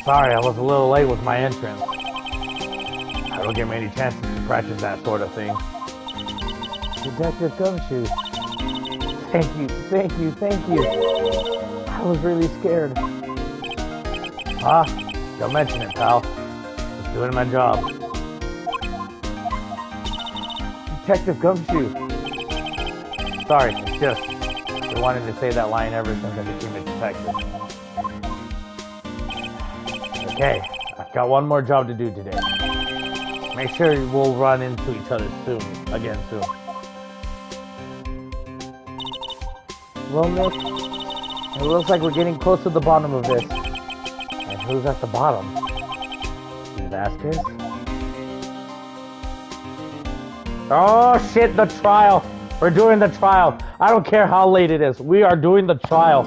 Sorry, I was a little late with my entrance. I don't get many chances to practice that sort of thing. Detective Gumshoe. Thank you. I was really scared. Don't mention it, pal. Just doing my job. Detective Gumshoe. Sorry, it's just been wanting to say that line ever since I became a detective. Okay, I've got one more job to do today. Make sure we'll run into each other again soon. Well, Nick, it looks like we're getting close to the bottom of this. And who's at the bottom? Vasquez? Oh shit, the trial! We're doing the trial. I don't care how late it is. We are doing the trial.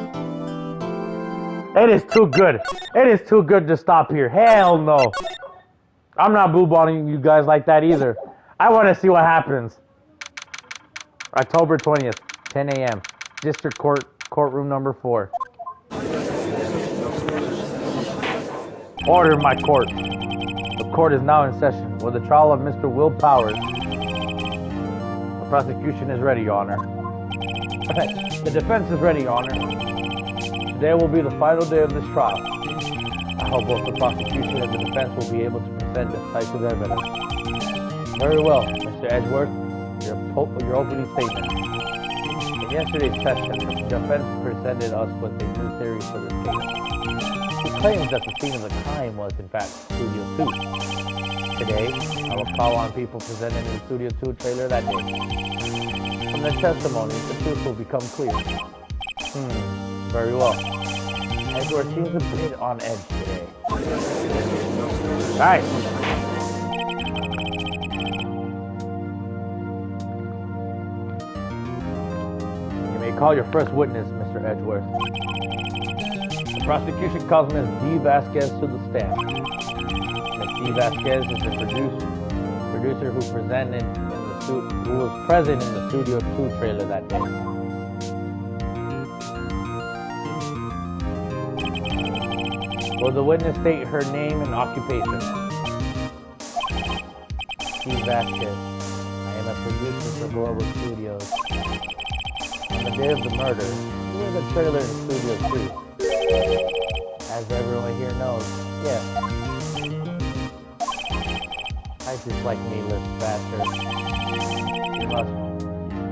It is too good. It is too good to stop here. Hell no. I'm not boo-balling you guys like that either. I want to see what happens. October 20th, 10 a.m. District Court, courtroom number 4. Order in my court. The court is now in session with the trial of Mr. Will Powers. The prosecution is ready, Your Honor. The defense is ready, Your Honor. Today will be the final day of this trial. I hope both the prosecution and the defense will be able to present decisive evidence. Very well, Mr. Edgeworth, your opening statement. In yesterday's session, the defense presented us with a new theory for this case. It claims that the scene of the crime was, in fact, Studio 2. Today, I will call on people presented in the Studio 2 trailer that day. From their testimony, the truth will become clear. Very well. Edgeworth seems a bit on edge today. Alright. You may call your first witness, Mr. Edgeworth. The prosecution calls Ms. D. Vasquez to the stand. Ms. D. Vasquez is the producer who was present in the Studio 2 trailer that day. Will the witness state her name and occupation? D. Vasquez. I am a producer for Global Studios. On the day of the murder, we were the trailer in Studio 2. As everyone here knows, yeah. I just like meatless bastards.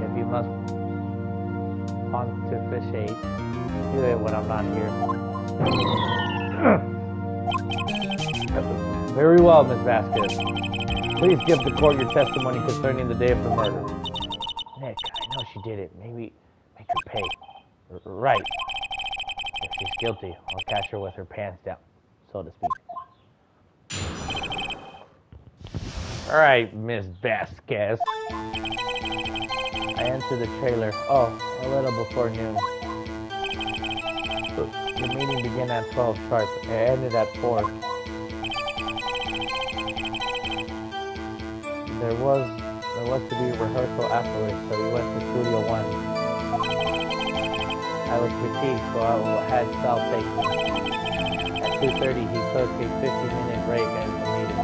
If you must pontificate, do it when I'm not here. Very well, Ms. Vasquez. Please give the court your testimony concerning the day of the murder. Nick, I know she did it. Maybe make her pay. Right. If she's guilty, I'll catch her with her pants down, so to speak. Alright, Ms. Vasquez. I entered the trailer, a little before noon. The meeting began at 12 sharp. It ended at 4. There was to be a rehearsal afterwards, so we went to Studio 1. I was fatigued, so I had Sal take me. At 2:30, he took a 50-minute break at the meeting.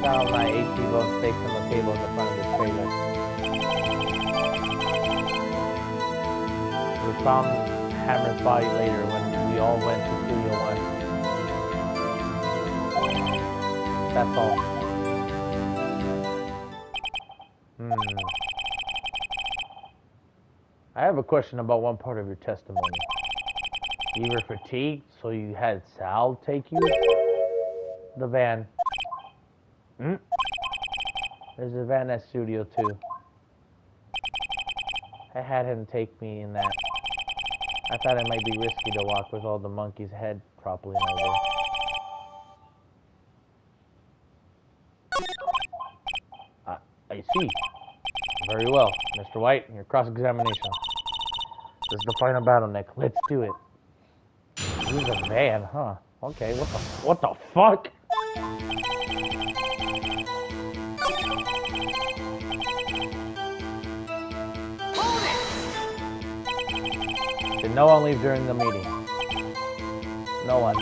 Sal and I ate T-bone steaks on the table in the front of the trailer. We found Hammer's body later when we all went to Studio 1. That's all. I have a question about one part of your testimony. You were fatigued, so you had Sal take you? The van. There's a van at Studio 2. I had him take me in that. I thought it might be risky to walk with all the monkeys' head propping over. I see. Very well. Mr. White, your cross-examination. This is the final battle, Nick. Let's do it. Use a van, huh? Okay, what the fuck? Did no one leave during the meeting? No one.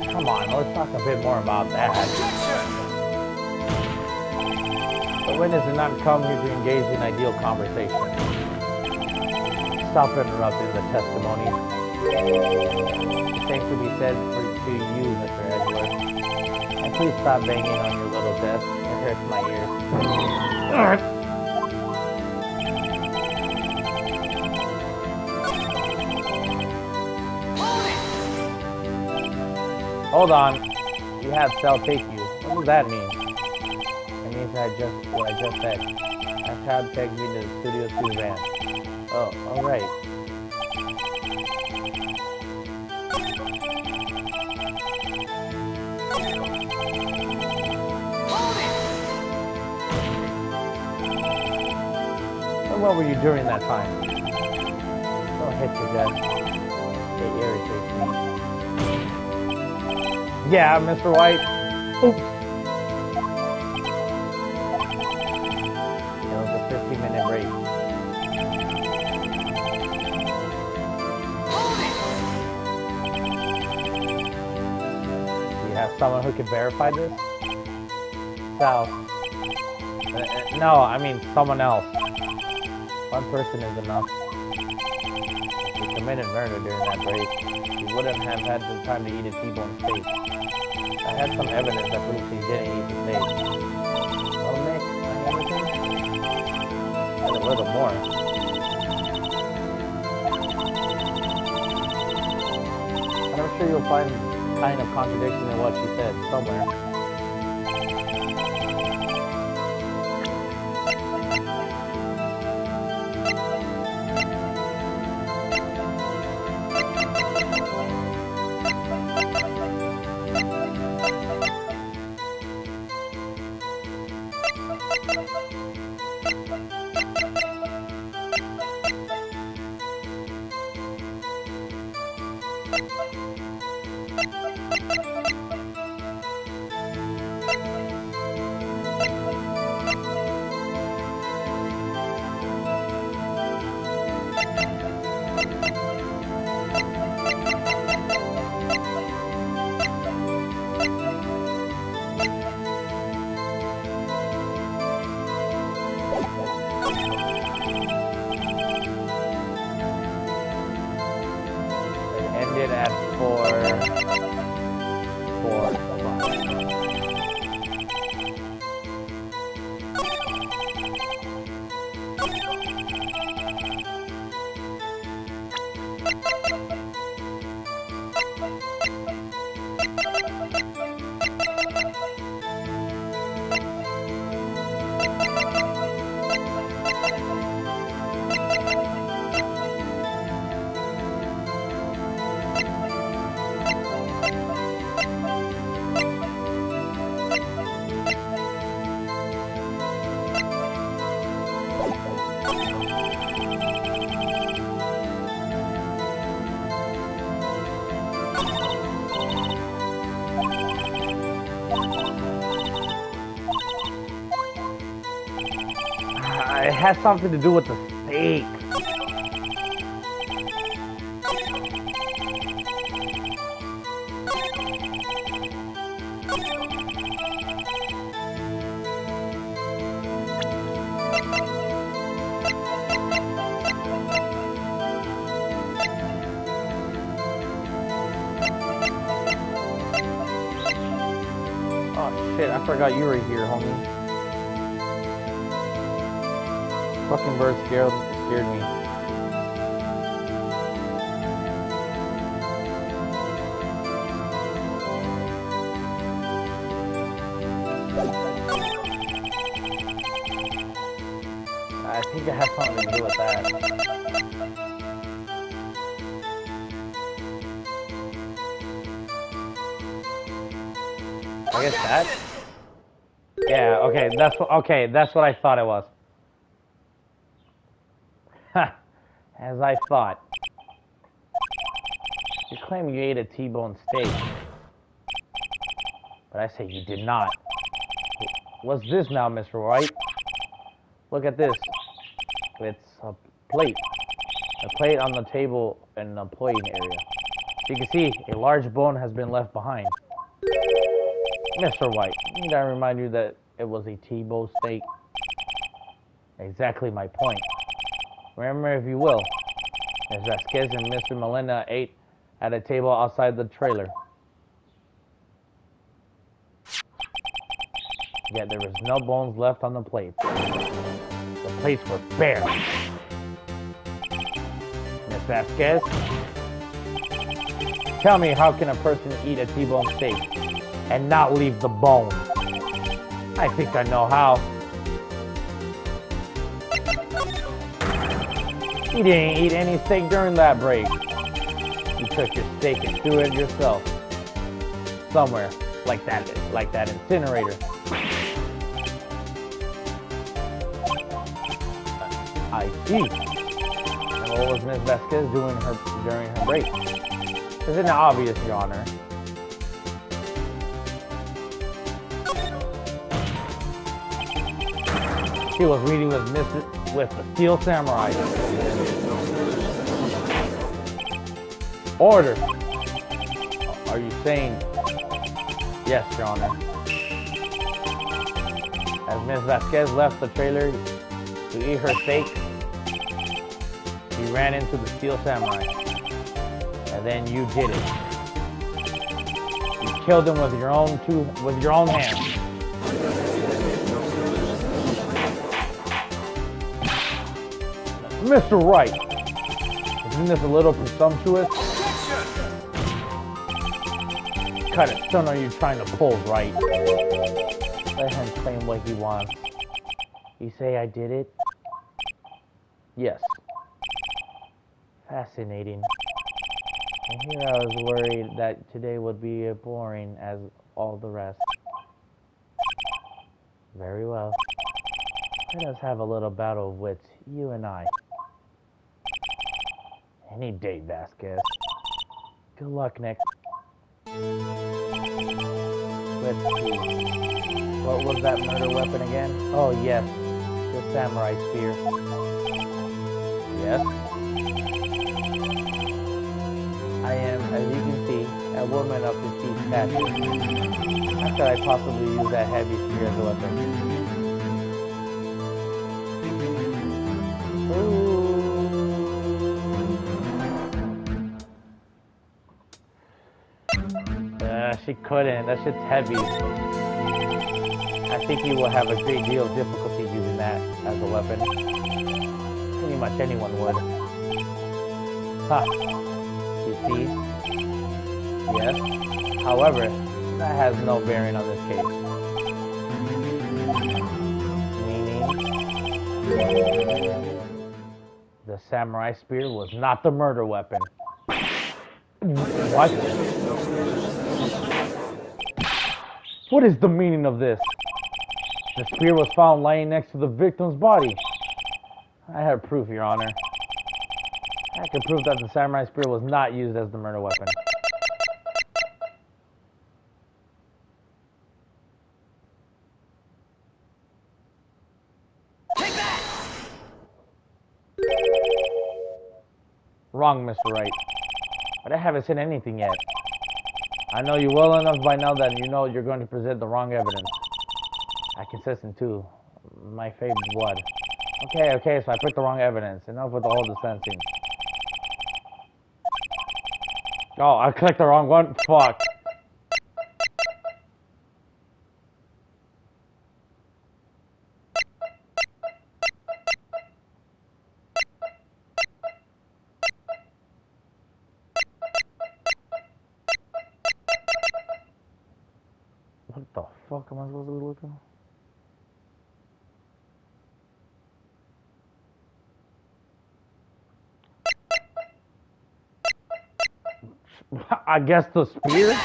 Come on, let's talk a bit more about that. The witness did not come here to engage in ideal conversation. Stop interrupting the testimony. The same could be said to you, Mr. Edgeworth. And please stop banging on your little desk. It hurts my ears. Hold on. You have Sal take you. What does that mean? It means what I just said. I tab tags me to the Studio 2 van. Oh, alright. And what were you doing that time? Don't hit your desk. It irritates me. Yeah, Mr. White. Oops. It was a 15-minute break. Do you have someone who can verify this? Sal. No, I mean someone else. One person is enough. If he committed murder during that break, he wouldn't have had the time to eat a T-bone steak. I had some evidence that proves he didn't eat the steak. Well, Nick, find everything? And a little more. I'm sure you'll find kind of contradiction in what she said somewhere. Ended at 4 o'clock. It has something to do with the steak. Oh shit, I forgot you were here, homie. Fucking bird scared me. I think it has something to do with that. I guess that? Yeah, okay, that's what I thought it was. Ha! As I thought. You claim you ate a T-bone steak. But I say you did not. What's this now, Mr. White? Look at this. It's a plate. A plate on the table in the employee area. You can see a large bone has been left behind. Mr. White, need I remind you that it was a T-bone steak? Exactly my point. Remember, if you will, Ms. Vasquez and Mr. Molina ate at a table outside the trailer. Yet there was no bones left on the plate. The plates were bare. Ms. Vasquez, tell me, how can a person eat a T-bone steak and not leave the bone? I think I know how. You didn't eat any steak during that break. You took your steak and threw it yourself. Somewhere. Like that incinerator. I see. And what was Miss Vasquez doing during her break? Isn't it obvious, Your Honor? She was meeting with the Steel Samurai. Order. Are you saying yes, Your Honor? As Miss Vasquez left the trailer to eat her steak, she ran into the Steel Samurai. And then you did it. You killed him with your own hands. Mr. Wright, isn't this a little presumptuous? Cut it, son, are you trying to pull, right? Let him claim what he wants. You say I did it? Yes. Fascinating. And here I was worried that today would be as boring as all the rest. Very well. Let us have a little battle of wits, you and I. Any day, Vasquez. Good luck, Nick. Let's see. What was that murder weapon again? Oh, yes. The samurai spear. Yes? I am, as you can see, a woman of petite stature. How could I possibly use that heavy spear as a weapon? She couldn't. That shit's heavy. I think you will have a great deal of difficulty using that as a weapon. Pretty much anyone would. Huh. You see? Yes. However, that has no bearing on this case. Meaning? The samurai spear was not the murder weapon. What? What is the meaning of this? The spear was found lying next to the victim's body. I have proof, Your Honor. I can prove that the samurai spear was not used as the murder weapon. Take that! Wrong, Mr. Wright. But I haven't said anything yet. I know you well enough by now that you know you're going to present the wrong evidence. I consistent too. My favorite blood. Okay, so I picked the wrong evidence. Enough with the whole dispensing. Oh, I clicked the wrong one? Fuck. What the fuck am I supposed to be looking? I guess the spear?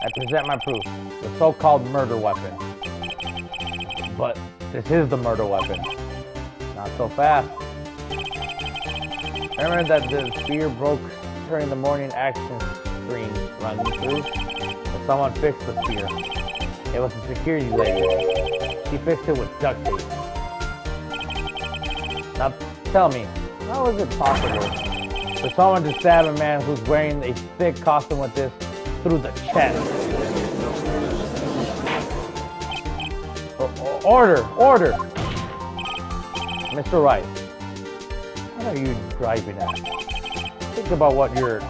I present my proof. The so-called murder weapon. But this is the murder weapon. Not so fast. Remember that the spear broke during the morning action screen running through? But someone fixed the spear. It was a security lady. She fixed it with duct tape. Now tell me, how is it possible for someone to stab a man who's wearing a thick costume with this through the chest? Order! Mr. Wright, what are you driving at? Think about what you're...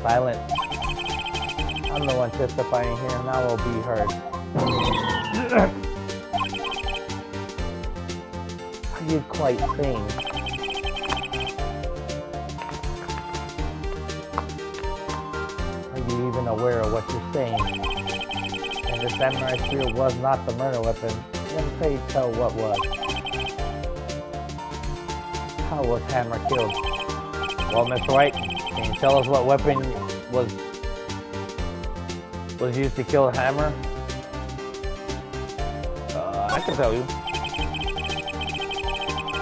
Silent. I'm the one testifying here, and I will be heard. Are you quite sane? Are you even aware of what you're saying? And the samurai spear was not the murder weapon. Then pray tell what was. How was Hammer killed? Well, Mr. White, can you tell us what weapon was used to kill Hammer? I can tell you.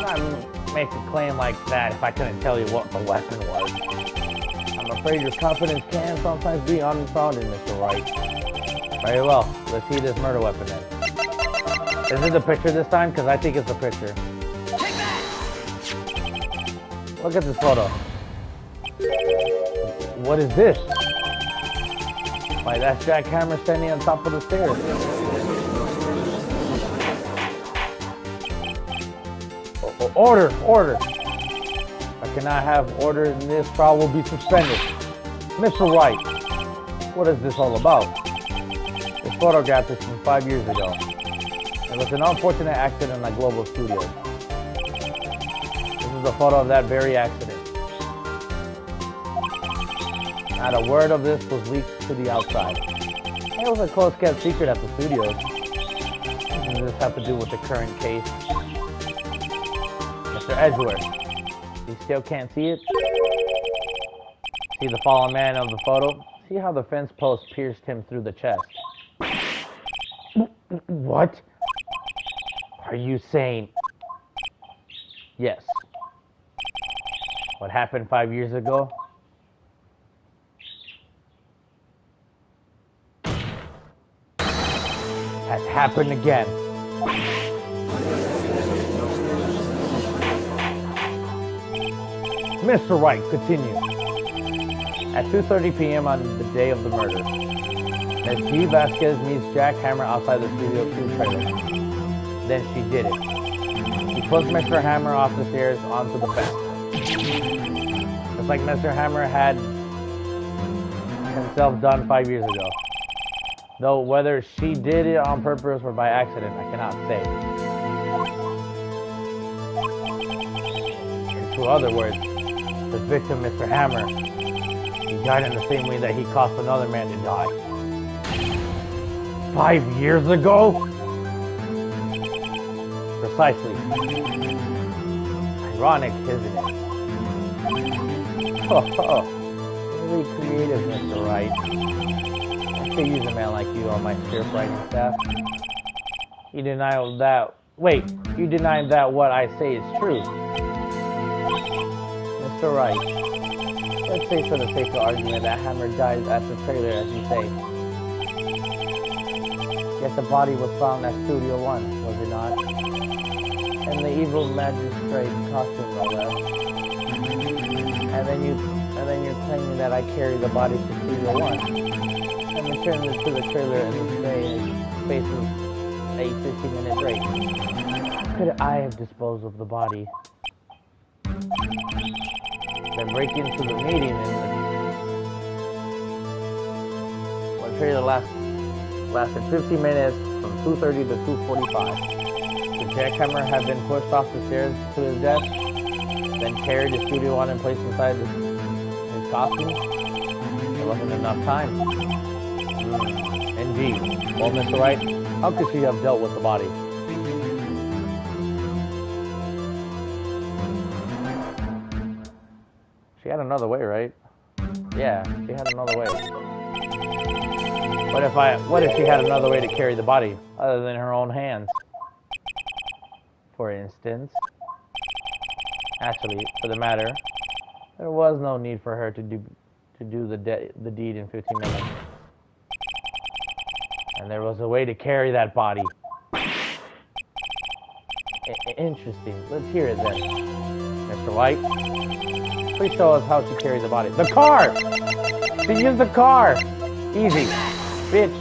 I'm not make a claim like that if I couldn't tell you what the weapon was. I'm afraid your confidence can sometimes be unfounded, Mr. White. Very well, let's see this murder weapon then. Is it the picture this time? Because I think it's the picture. Look at this photo. What is this? Why, that's Jack Hammer standing on top of the stairs. Order! Order! I cannot have order and this trial will be suspended. Mr. Wright, what is this all about? This photograph is from 5 years ago. It was an unfortunate accident at Global Studios. This is a photo of that very accident. Not a word of this was leaked to the outside. It was a close-kept secret at the studios. What does this have to do with the current case? Mr. Edgeworth, you still can't see it? See the fallen man of the photo? See how the fence post pierced him through the chest? What? Are you saying? Yes. What happened 5 years ago? Has happened again. Mr. Wright, continue. At 2:30 p.m. on the day of the murder, Ms. G. Vasquez meets Jack Hammer outside the Studio 2 trailer. Then she did it. She pushed Mr. Hammer off the stairs onto the fence. Just like Mr. Hammer had himself done 5 years ago. Though whether she did it on purpose or by accident, I cannot say. In two other words, the victim, Mr. Hammer, he died in the same way that he caused another man to die. 5 years ago? Precisely. Ironic, isn't it? Oh, really creative, Mr. Wright. I could use a man like you on my script writing staff. You deny that... Wait, you deny that what I say is true. Mr. Wright, let's say for the sake of argument that Hammer died at the trailer, as you say. Yet the body was found at Studio 1, was it not? And the evil magistrate costume, no less. And then you're claiming that I carried the body to Studio 1. And returned it to the trailer in the space of a 15-minute break. Could I have disposed of the body? Then break into the meeting and the trailer lasted 15 minutes from 2:30 to 2:45. Could Jack Hammer have been pushed off the stairs to his death, then carried to Studio 1 and placed inside his costume? There wasn't enough time. Indeed. Well, Mr. Wright, how could she have dealt with the body? She had another way, right? Yeah, she had another way. What if she had another way to carry the body, other than her own hands? For instance. Actually, for the matter, there was no need for her to do the deed in 15 minutes. And there was a way to carry that body. Interesting. Let's hear it then. Mr. White, please show us how she carried the body. The car! She used the car! Easy. Bitch.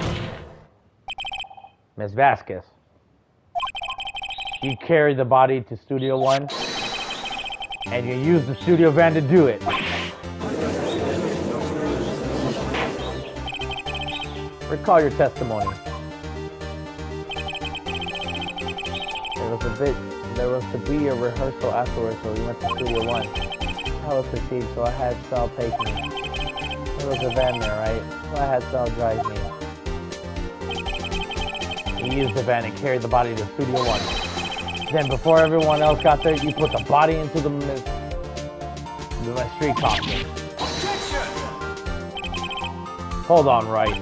Ms. Vasquez. You carried the body to Studio 1, and you used the studio van to do it. Recall your testimony. There was to be a rehearsal afterwards, so we went to Studio 1. I was fatigued, so I had Sal take me. There was a van there, right? So I had Sal drive me. He used the van and carried the body to Studio 1. Then before everyone else got there, you put the body into the street costume. Hold on, right.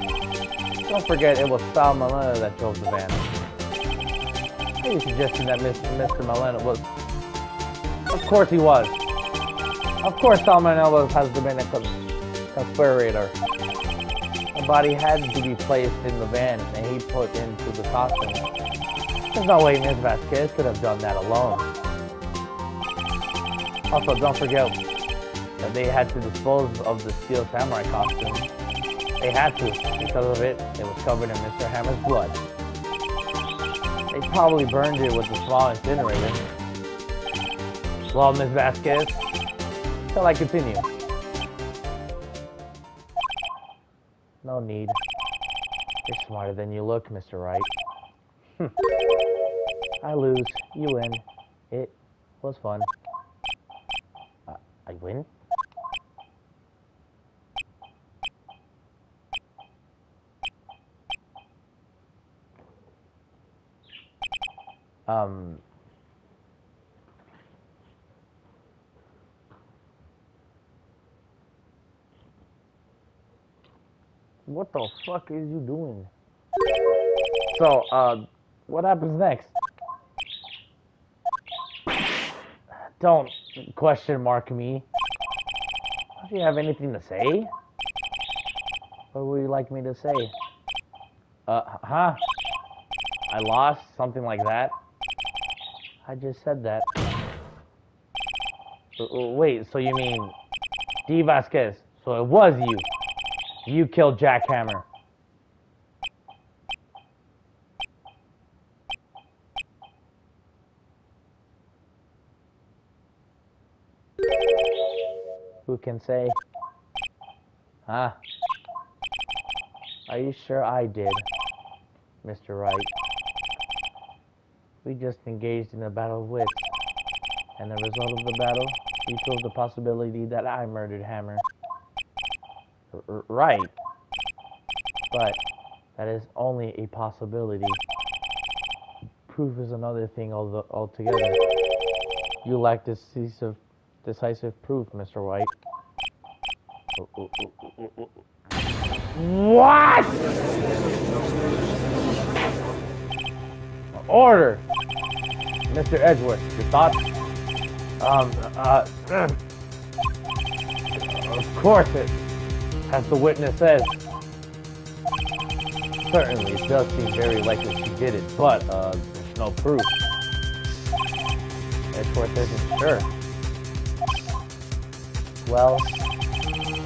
Don't forget it was Sal Malena that drove the van. Are you suggesting that Mr. Malena was... Of course he was. Of course Sal Malena has been a conspirator. The body had to be placed in the van and he put into the costume. There's no way Ms. Vasquez could have done that alone. Also, don't forget that they had to dispose of the Steel Samurai costume. They had to, because of it, it was covered in Mr. Hammer's blood. They probably burned it with a small incinerator. Well, Ms. Vasquez, shall I continue? No need. You're smarter than you look, Mr. Wright. I lose, you win. It was fun. I win? What the fuck is you doing? So, what happens next? Don't question mark me. Do you have anything to say? What would you like me to say? Huh? I lost? Something like that? I just said that. Wait, so you mean D. Vasquez? So it was you. You killed Jack Hammer. Who can say? Huh? Are you sure I did, Mr. Wright? We just engaged in a battle of wits, and the result of the battle, we proved the possibility that I murdered Hammer. Right. But that is only a possibility. Proof is another thing altogether. You lack decisive proof, Mr. White. What? Order! Mr. Edgeworth, your thoughts? Of course it, as the witness says. Certainly, it does seem very likely she did it, but, there's no proof. Edgeworth isn't sure. Well,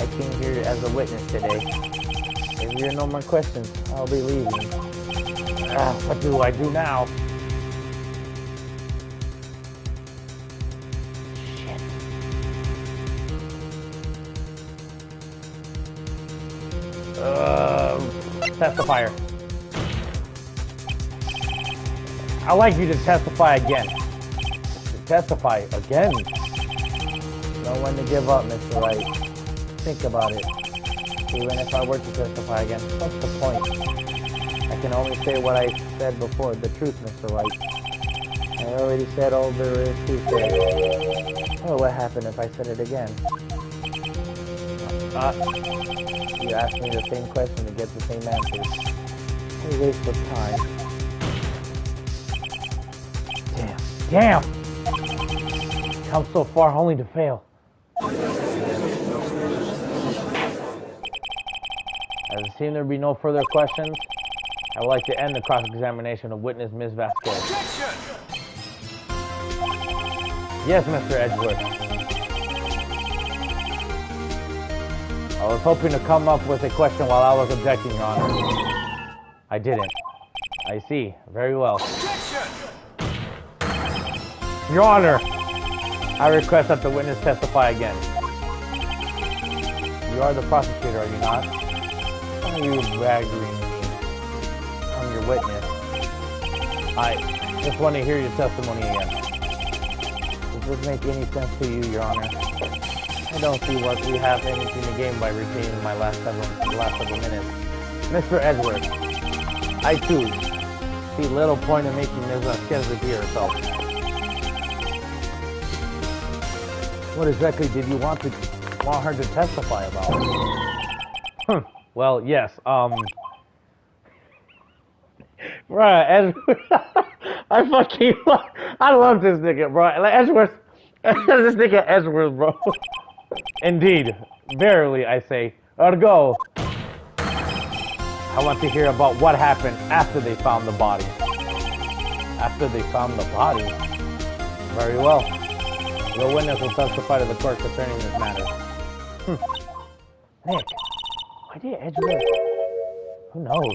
I came here as a witness today. If there are no more questions, I'll be leaving. What do I do now? Shit. Testifier. I'd like you to testify again. Testify again? Know when to give up, Mr. Wright. Think about it. Even if I were to testify again, what's the point? I can only say what I said before, the truth, Mr. Wright. I already said all there is to say. Oh, what happened if I said it again? You asked me the same question to get the same answer. A waste of time. Damn! Come so far only to fail. As it seems there be no further questions, I would like to end the cross-examination of witness Ms. Vasquez. Yes, Mr. Edgeworth. I was hoping to come up with a question while I was objecting, Your Honor. I didn't. I see. Very well. Your Honor, I request that the witness testify again. You are the prosecutor, are you not? Why are you bragging me? I'm your witness. I just want to hear your testimony again. Does this make any sense to you, Your Honor? I don't see what we have anything to gain by retaining my last several minutes. Mr. Edwards, I too see little point in making Ms. Vasquez repeat herself. What exactly did you want her to testify about? Well, yes, Bruh, I fucking I love this nigga, bro. Like, Edgeworth, this nigga Edgeworth, bro. Indeed, verily, I say. Ergo, I want to hear about what happened after they found the body. After they found the body? Very well. The witness will testify to the court concerning this matter. Nick, why did Edgeworth? Who knows?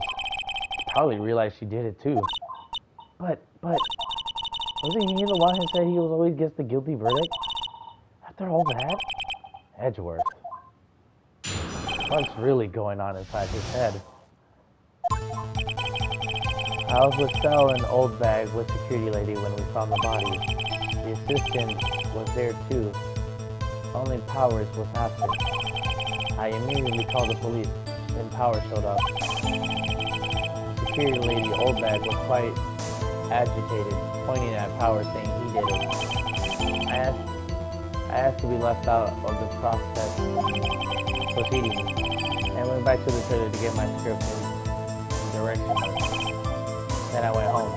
Probably realized she did it too. But, wasn't he the one who said he was always gets the guilty verdict? After all that? Edgeworth. What's really going on inside his head? I was with Sal and Old Bag with security lady when we found the body. The assistant was there too. Only Powers was absent. I immediately called the police. Then Powers showed up. Security lady Old Bag was quite agitated, pointing at Powers saying he did it. I asked to be left out of the proceedings and went back to the trailer to get my script and direction. Then I went home.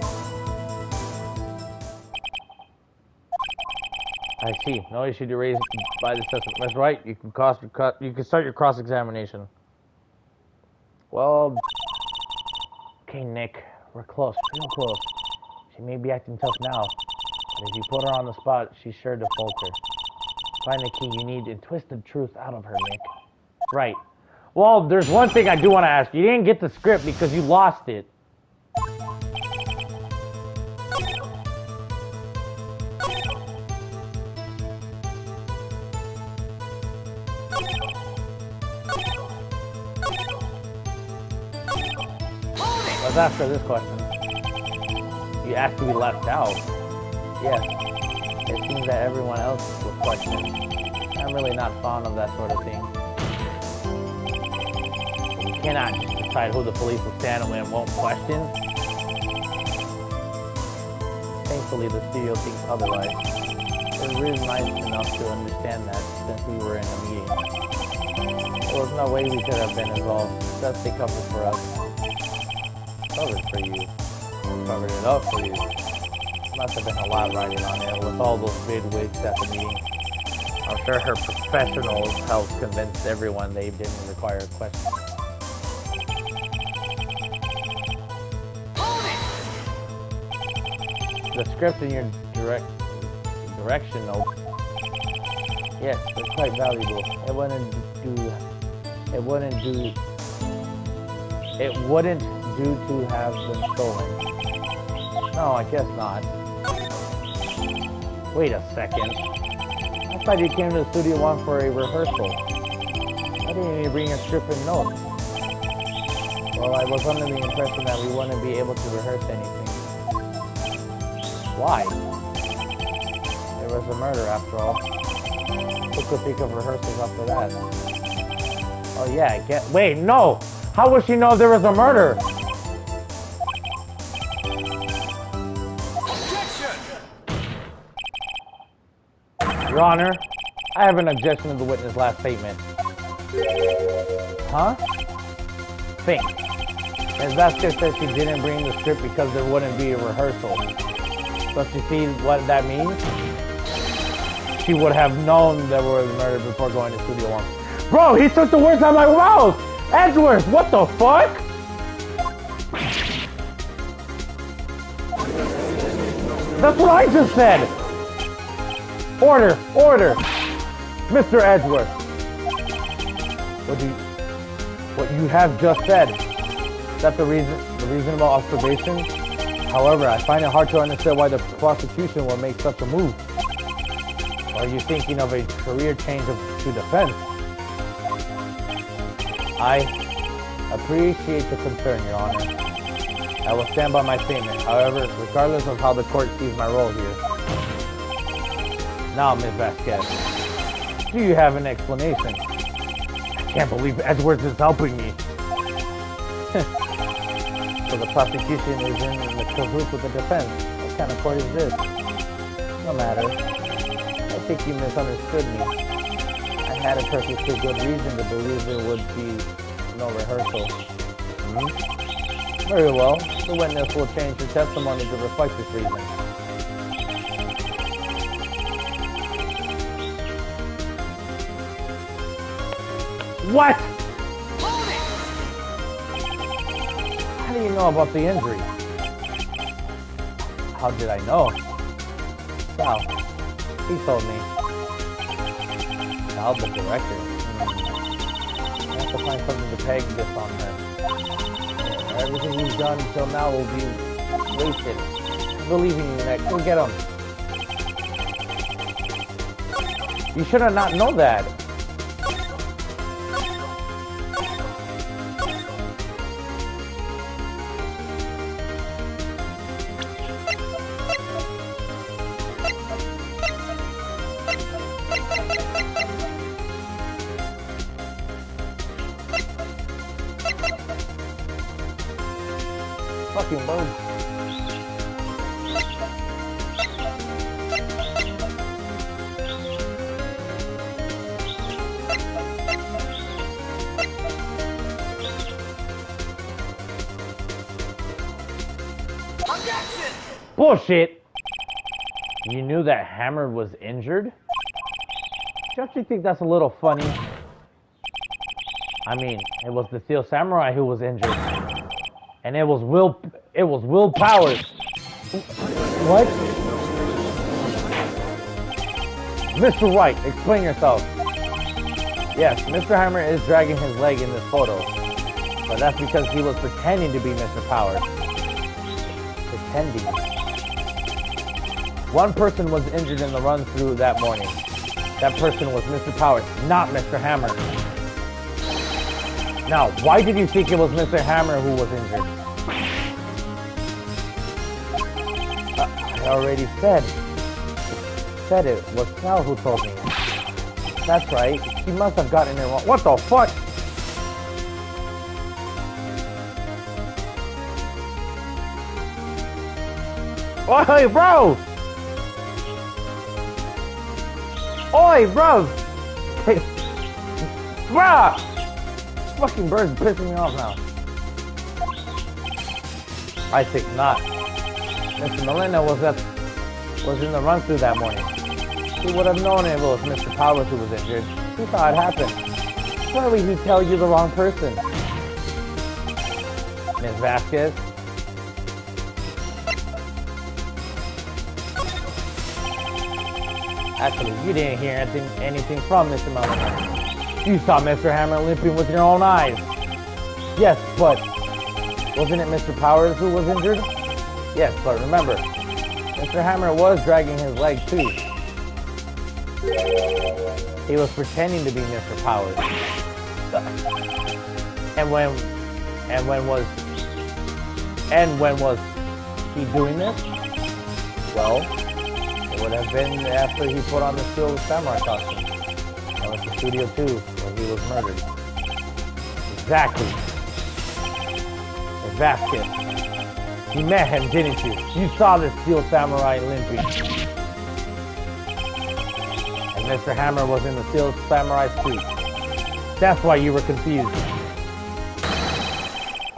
I see. No issue to raise by the assessment. That's right. You can start your cross-examination. Well, okay, Nick. We're close, real close. She may be acting tough now, but if you put her on the spot, she's sure to falter. Find the key you need and twist the truth out of her, Nick. Right. Well, there's one thing I do want to ask. You didn't get the script because you lost it. Let's answer this question. You asked to be left out. Yes. It seems that everyone else was questioned. I'm really not fond of that sort of thing. You cannot just decide who the police will stand on and won't question. Thankfully, the studio thinks otherwise. It was nice enough to understand that since we were in a meeting. There was no way we could have been involved. Just they covered for us. Covered for you. Covered it up for you. Must have been a lot riding on it with all those big wigs at the meeting. I'm sure her professionals helped convince everyone they didn't require a question. The script in your direction note. Yes, they're quite valuable. It wouldn't do to have them stolen. No, I guess not. Wait a second. I thought you came to the Studio One for a rehearsal. I didn't even bring a script and notes. Well, I was under the impression that we wouldn't be able to rehearse anything. Why? There was a murder after all. Who could think of rehearsals after that? Oh yeah, I get. Wait, no! How would she know there was a murder? Your Honor, I have an objection to the witness' last statement. Huh? Think. Ms. Vasquez said she didn't bring the script because there wouldn't be a rehearsal. Don't you see what that means? She would have known there was murder before going to Studio One. Bro, he took the words out of my mouth! Edgeworth, what the fuck? That's what I just said! Order! Order! Mr. Edgeworth! What you have just said, is that the reasonable observation? However, I find it hard to understand why the prosecution will make such a move. Are you thinking of a career change to defense? I appreciate the concern, Your Honor. I will stand by my statement. However, regardless of how the court sees my role here. Now, Ms. Vasquez, do you have an explanation? I can't believe Edwards is helping me. So the prosecution is in the cahoots with the defense. What kind of court is this? No matter. Let's think you misunderstood me. I had a perfectly good reason to believe there would be no rehearsal. Hmm? Very well. The witness will change her testimony to reflect this reason. What? Hold it! How do you know about the injury? How did I know? Sal. He told me. Sal, the director. I have to find something to peg this on her. Everything we've done until now will be wasted. Believing you, Nick. Go get him. You should have not known that. Fucking bird. Objection! Bullshit! You knew that Hammer was injured? Don't you think that's a little funny? I mean, it was the Steel Samurai who was injured. And it was Will Powers. What? Mr. White, explain yourself. Yes, Mr. Hammer is dragging his leg in this photo. But that's because he was pretending to be Mr. Powers. Pretending. One person was injured in the run-through that morning. That person was Mr. Powers, not Mr. Hammer. Now, why did you think it was Mr. Hammer who was injured? I already said it was Sal who told me. That's right. He must have gotten it wrong. What the fuck? Oi, bro! Oi, bro! Hey, bruh! Fucking bird's pissing me off now. I think not. Mr. Molina was in the run-through that morning. He would have known it was Mr. Powers who was injured. He saw it happen. Why would he tell you the wrong person? Ms. Vasquez? Actually, you didn't hear anything from Mr. Molina. You saw Mr. Hammer limping with your own eyes. Yes, but wasn't it Mr. Powers who was injured? Yes, but remember, Mr. Hammer was dragging his leg too. He was pretending to be Mr. Powers. And when was he doing this? Well, it would have been after he put on the Steel Samurai costume. And went to Studio 2, where he was murdered. Exactly. Ms. Vasquez. You met him, didn't you? You saw the Steel Samurai limping. And Mr. Hammer was in the Steel Samurai suit. That's why you were confused.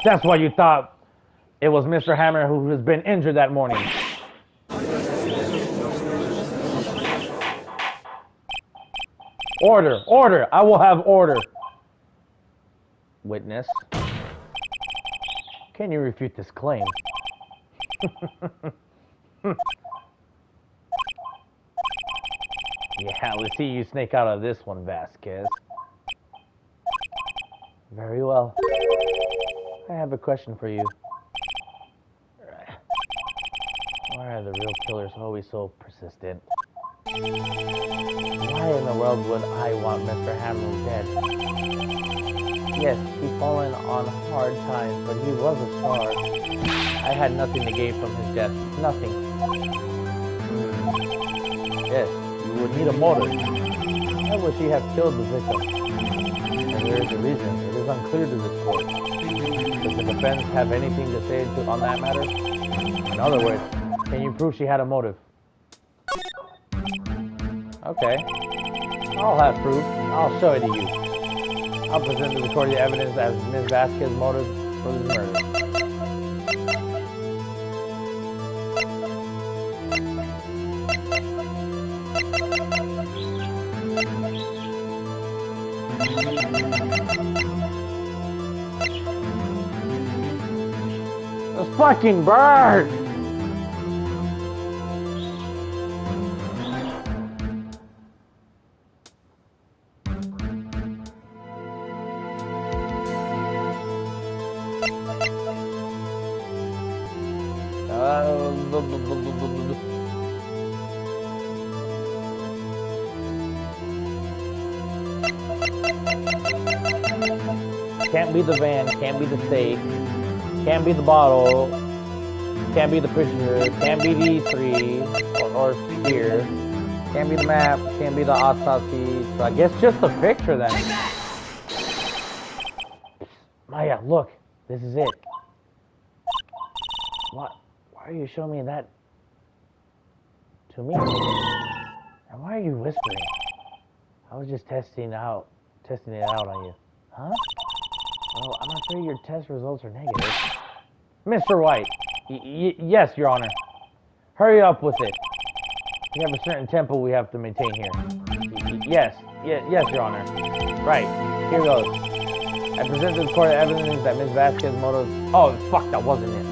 That's why you thought it was Mr. Hammer who has been injured that morning. Order! Order! I will have order! Witness. Can you refute this claim? Yeah, let's see you snake out of this one, Vasquez. Very well. I have a question for you. Why are the real killers always so persistent? Why in the world would I want Mr. Hammer dead? Yes, he fallen on hard times, but he was a star. I had nothing to gain from his death. Nothing. Yes, you would need a motive. Why would she have killed the victim? And there is a reason. It is unclear to this court. Does the defense have anything to say on that matter? In other words, can you prove she had a motive? Okay. I'll have proof. I'll show it to you. I'll present to the court the evidence as Ms. Vasquez's motive for this murder. This fucking bird! Can't be the van, can't be the steak, can't be the bottle, can't be the picture, can't be these three, or here, can't be the map, can't be the autopsy, so I guess just the picture then. Maya, look, this is it. What? Why are you showing me that to me? And why are you whispering? I was just testing it out on you. Huh? Well, I'm afraid your test results are negative. Mr. White. Yes, Your Honor. Hurry up with it. We have a certain tempo we have to maintain here. Yes, Your Honor. Right, here goes. I present to the court evidence that Ms. Vasquez's motive... Oh, fuck, that wasn't it.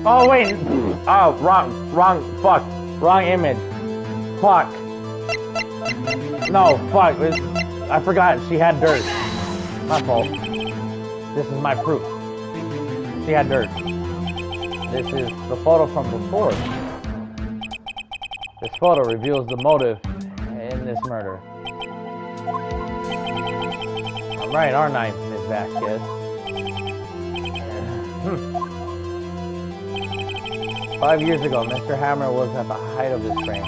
Oh, wait. Oh, wrong image. Fuck. No, fuck. I forgot. She had dirt. My fault. This is my proof. She had dirt. This is the photo from before. This photo reveals the motive in this murder. I'm right, aren't I, Ms. Vasquez? 5 years ago, Mr. Hammer was at the height of his fame.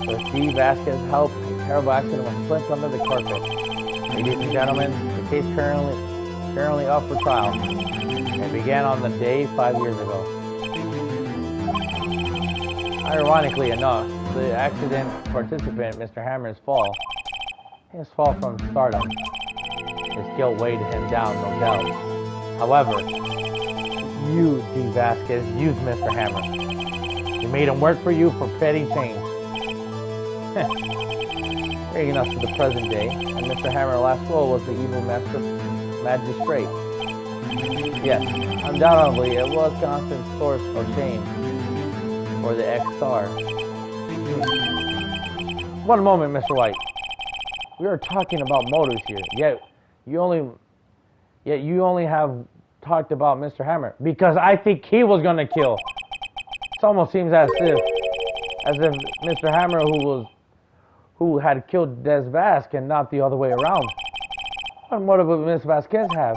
With D. Vasquez's help, a terrible accident was swept under the carpet. Ladies and gentlemen, the case currently up for trial. It began on the day 5 years ago. Ironically enough, the accident participant, Mr. Hammer's fall, his fall from stardom, his guilt weighed him down, no doubt. However, you, D. Vasquez, used Mr. Hammer. You made him work for you for petty change. Bringing us to the present day, and Mr. Hammer's last role was the evil magistrate. Yes, undoubtedly, it was a constant source of shame for the ex-star. One moment, Mr. White. We are talking about motives here, yet you only have talked about Mr. Hammer because I think he was gonna kill. It almost seems as if Mr. Hammer who had killed Des Vasquez and not the other way around. What motive would Miss Vasquez have?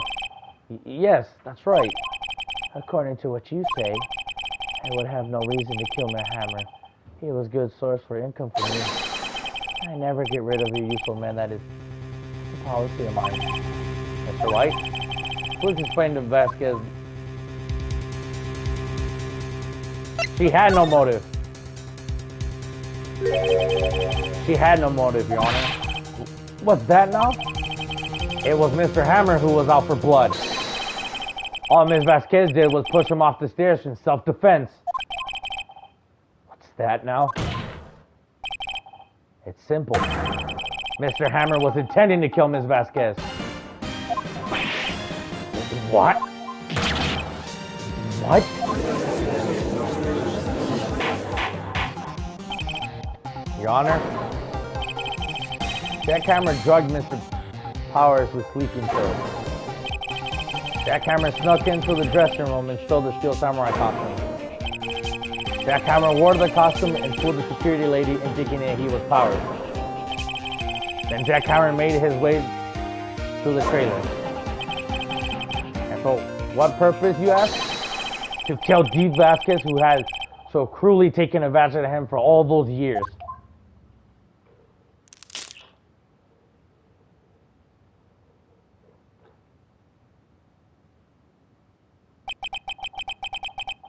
Yes, that's right. According to what you say, I would have no reason to kill Mr. Hammer. He was a good source for income for me. I never get rid of a useful man. That is the policy of mine. Mr. White? Please explain to Vasquez. She had no motive. She had no motive, Your Honor. What's that now? It was Mr. Hammer who was out for blood. All Ms. Vasquez did was push him off the stairs in self-defense. What's that now? It's simple. Mr. Hammer was intending to kill Ms. Vasquez. What? What? Your Honor, Jack Hammer drugged Mr. Powers with sleeping pills. Jackhammer snuck into the dressing room and stole the Steel Samurai costume. Jackhammer wore the costume and fooled the security lady in thinking that he was Powers. Then Jackhammer made his way to the trailer. And for what purpose, you ask? To kill Dee Vasquez, who had so cruelly taken advantage of him for all those years.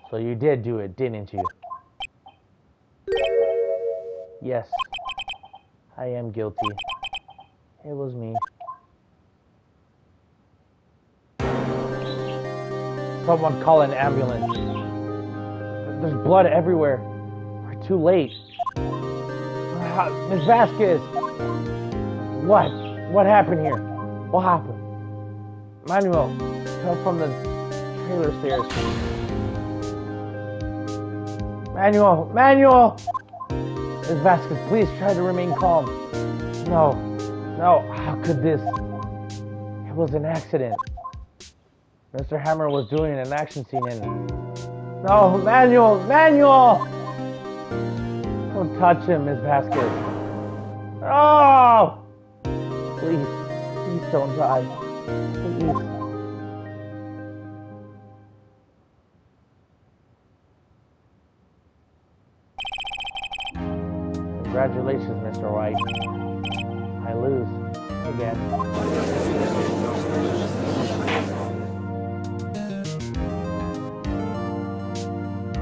So you did do it, didn't you? Yes, I am guilty. It was me. Someone call an ambulance. There's blood everywhere. We're too late. Miss Vasquez! What? What happened here? What happened? Manuel, fell from the trailer stairs. Manuel! Manuel! Miss Vasquez, please try to remain calm. No. No, how could this? It was an accident. Mr. Hammer was doing an action scene in... No, Manuel! Manuel! Don't touch him, Miss Vasquez. Oh! Please, please don't die. Please. Congratulations, Mr. White. I lose. Again.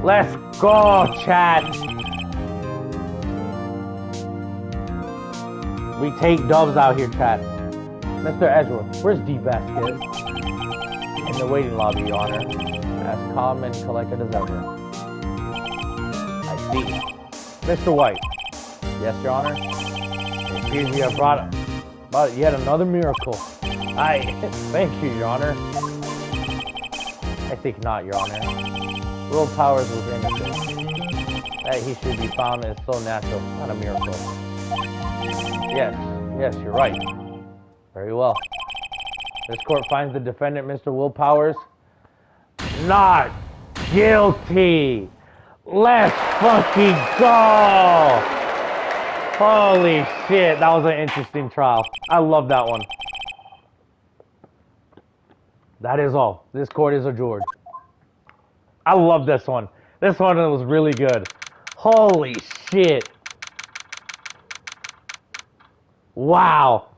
Let's go, chat! We take dubs out here, chat. Mr. Edgeworth, where's Dee Vasquez? In the waiting lobby, Your Honor. As calm and collected as ever. I see. Mr. White. Yes, Your Honor. It appears you have brought yet another miracle. Thank you, Your Honor. I think not, Your Honor. Will Powers was innocent. That he should be found is so natural, not a miracle. Yes, you're right. Very well. This court finds the defendant, Mr. Will Powers, not guilty. Let's fucking go! Holy shit, that was an interesting trial. I love that one. That is all. This court is adjourned. I love this one. This one was really good. Holy shit. Wow.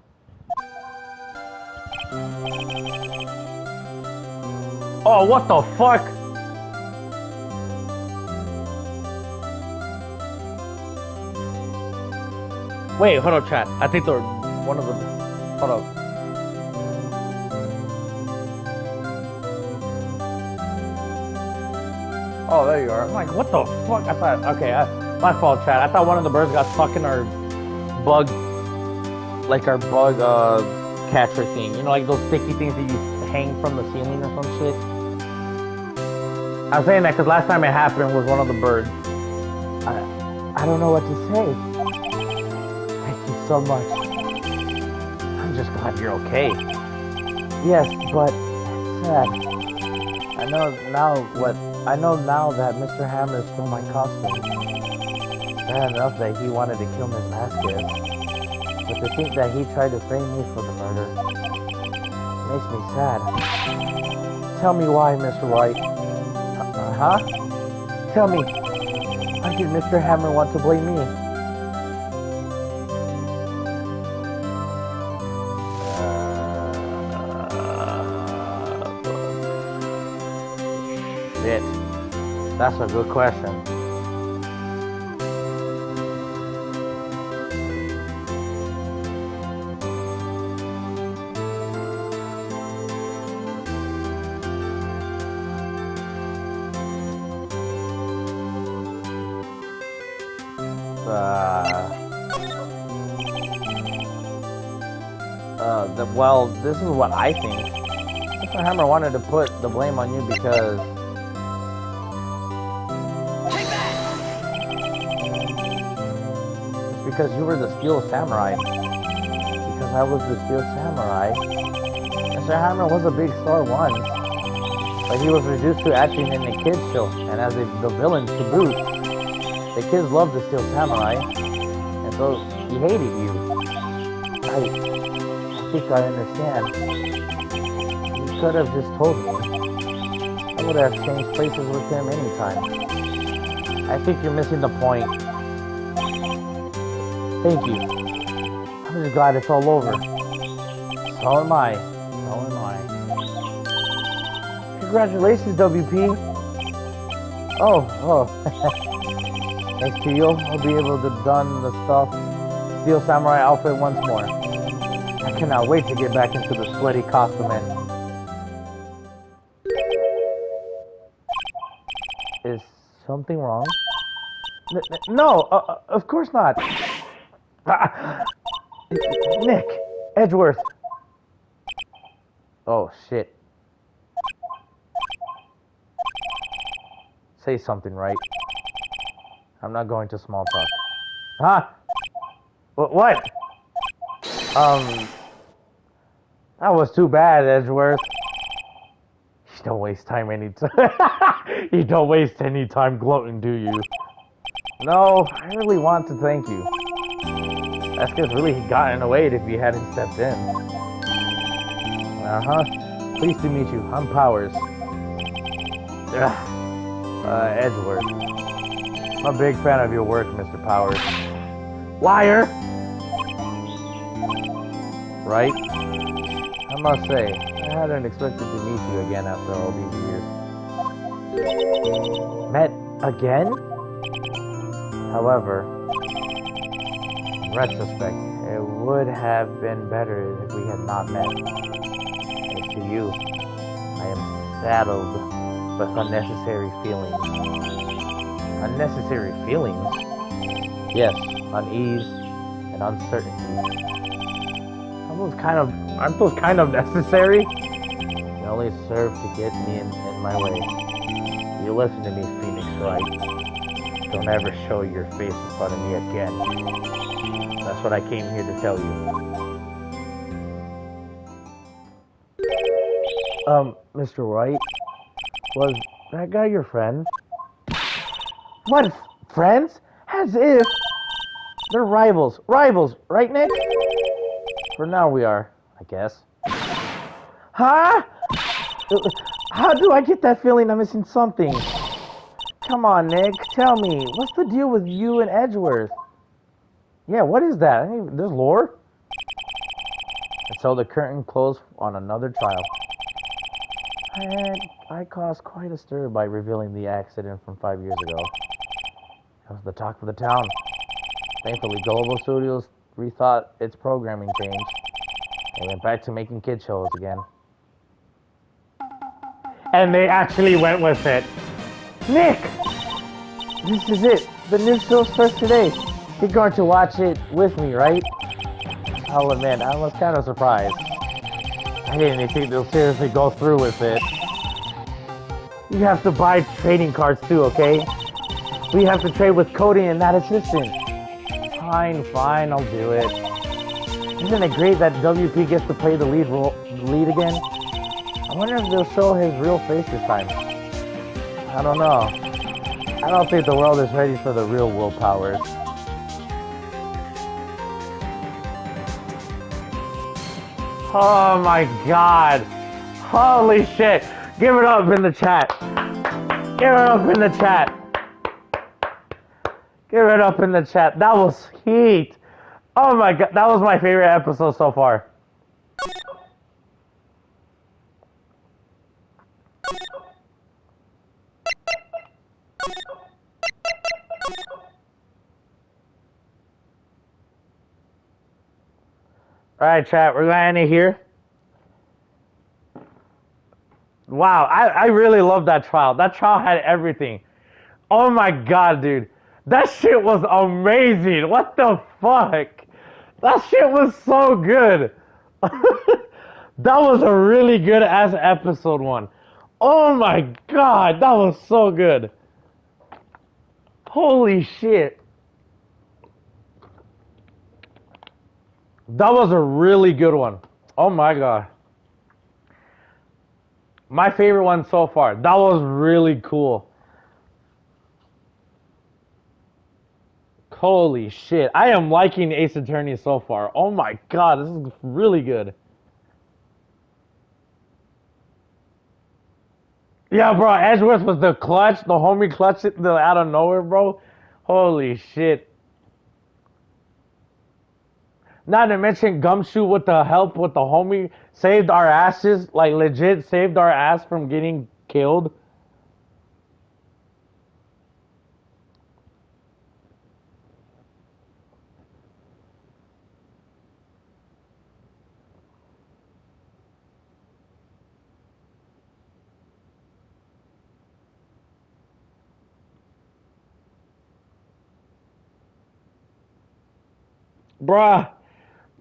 Oh, what the fuck? Wait, hold up, chat. I think they're one of the... Hold up. Oh, there you are. I'm like, what the fuck? I thought... Okay, my fault, chat. I thought one of the birds got stuck in our bug... Like our bug, catcher thing. You know, like those sticky things that you hang from the ceiling or some shit? I was saying that because last time it happened was one of the birds. I don't know what to say. Thank you so much. I'm just glad you're okay. Yes, but it's sad. I know now that Mr. Hammer stole my costume. Bad enough that he wanted to kill Miss Vasquez. But to think that he tried to frame me for the murder makes me sad. Tell me why, Mr. White. Huh? Tell me, why did Mr. Hammer want to blame me? Shit. That's a good question. Well, this is what I think. Mr. Hammer wanted to put the blame on you because... It's because you were the Steel Samurai. Because I was the Steel Samurai. Mr. Hammer was a big star once. But he was reduced to acting in a kids show, and as the villain to boot. The kids loved the Steel Samurai, and so he hated you. I think I understand. You could have just told me. I would have changed places with him anytime. I think you're missing the point. Thank you. I'm just glad it's all over. So am I. So am I. Congratulations, WP. Oh. Thanks to you, I'll be able to don the Steel Samurai outfit once more. I cannot wait to get back into the sweaty costume and... Is something wrong? No, of course not. Nick, Edgeworth. Oh, shit. Say something, right? I'm not going to small talk. Huh? What? That was too bad, Edgeworth. You don't waste time any time. You don't waste any time gloating, do you? No, I really want to thank you. That's because really he got in the way if you hadn't stepped in. Pleased to meet you. I'm Powers. Edgeworth. I'm a big fan of your work, Mr. Powers. Liar! Right? I must say, I hadn't expected to meet you again after all these years. Met again? However, in retrospect, it would have been better if we had not met. As to you, I am saddled with unnecessary feelings. Unnecessary feelings? Yes, unease and uncertainty. Aren't those kind of necessary? They only serve to get me in my way. You listen to me, Phoenix Wright. Don't ever show your face in front of me again. That's what I came here to tell you. Mr. Wright? Was that guy your friend? What? Friends? As if... They're rivals. Rivals, right, Nick? For now we are, I guess. Huh? How do I get that feeling I'm missing something? Come on, Nick. Tell me. What's the deal with you and Edgeworth? Yeah, what is that? There's lore? And so the curtain closed on another trial. I caused quite a stir by revealing the accident from 5 years ago. It was the talk of the town. Thankfully, Global Studios rethought its programming change and went back to making kid shows again. And they actually went with it. Nick! This is it. The new show starts today. You're going to watch it with me, right? I'll admit, I was kind of surprised. I didn't even think they'll seriously go through with it. You have to buy trading cards too, okay? We have to trade with Cody and that assistant. Fine, I'll do it. Isn't it great that WP gets to play the lead again? I wonder if they'll show his real face this time. I don't know. I don't think the world is ready for the real Will Powers. Oh my god. Holy shit. Give it up in the chat. Give it up in the chat. Give it up in the chat. That was heat. Oh my god. That was my favorite episode so far. Alright, chat. We're going to end it here. Wow. I really love that trial. That trial had everything. Oh my god, dude. That shit was amazing. What the fuck? That shit was so good. That was a really good ass episode one. Oh my god, that was so good. Holy shit. That was a really good one. Oh my god. My favorite one so far. That was really cool. Holy shit. I am liking Ace Attorney so far. Oh my god, this is really good. Yeah, bro, Edgeworth was the clutch. The homie clutched it out of nowhere, bro. Holy shit. Not to mention Gumshoe with the help with the homie saved our asses. Like, legit saved our ass from getting killed. Bruh.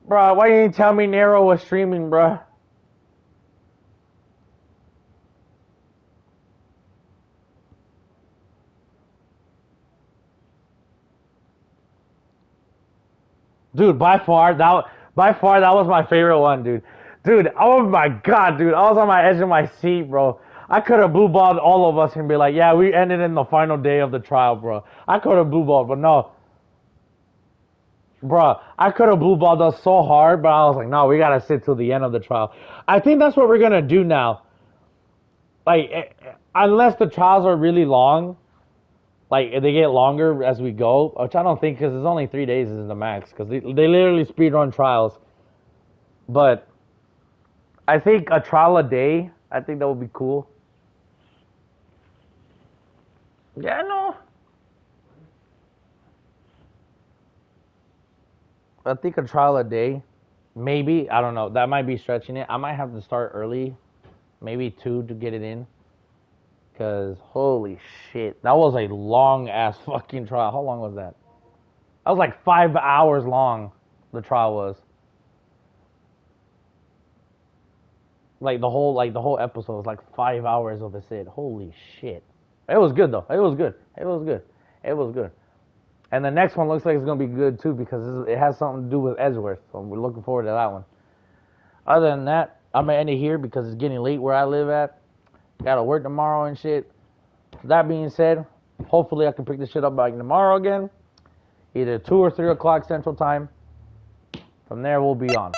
Bruh, why you didn't tell me Nero was streaming, bruh? Dude, by far that was my favorite one, dude. Dude, oh my god, dude. I was on my edge of my seat, bro. I could have blue balled all of us and be like, yeah, we ended in the final day of the trial, bro. I could have blue balled, but no. Bro, I could have blue balled us so hard, but I was like, no, we gotta sit till the end of the trial. I think that's what we're gonna do now. Like, unless the trials are really long, like if they get longer as we go, which I don't think, because it's only 3 days is the max, because they literally speed run trials. But I think a trial a day, I think that would be cool. Yeah, no. I think a trial a day, maybe. I don't know. That might be stretching it. I might have to start early, maybe 2 to get it in. Because, holy shit, that was a long ass fucking trial. How long was that? That was like 5 hours long, the trial was. Like the whole episode was like 5 hours of a sit. Holy shit. It was good though. It was good. It was good. It was good. And the next one looks like it's gonna be good too because it has something to do with Edgeworth. So we're looking forward to that one. Other than that, I'm gonna end it here because it's getting late where I live at. Gotta work tomorrow and shit. That being said, hopefully I can pick this shit up by tomorrow again. Either 2 or 3 o'clock Central Time. From there we'll be on.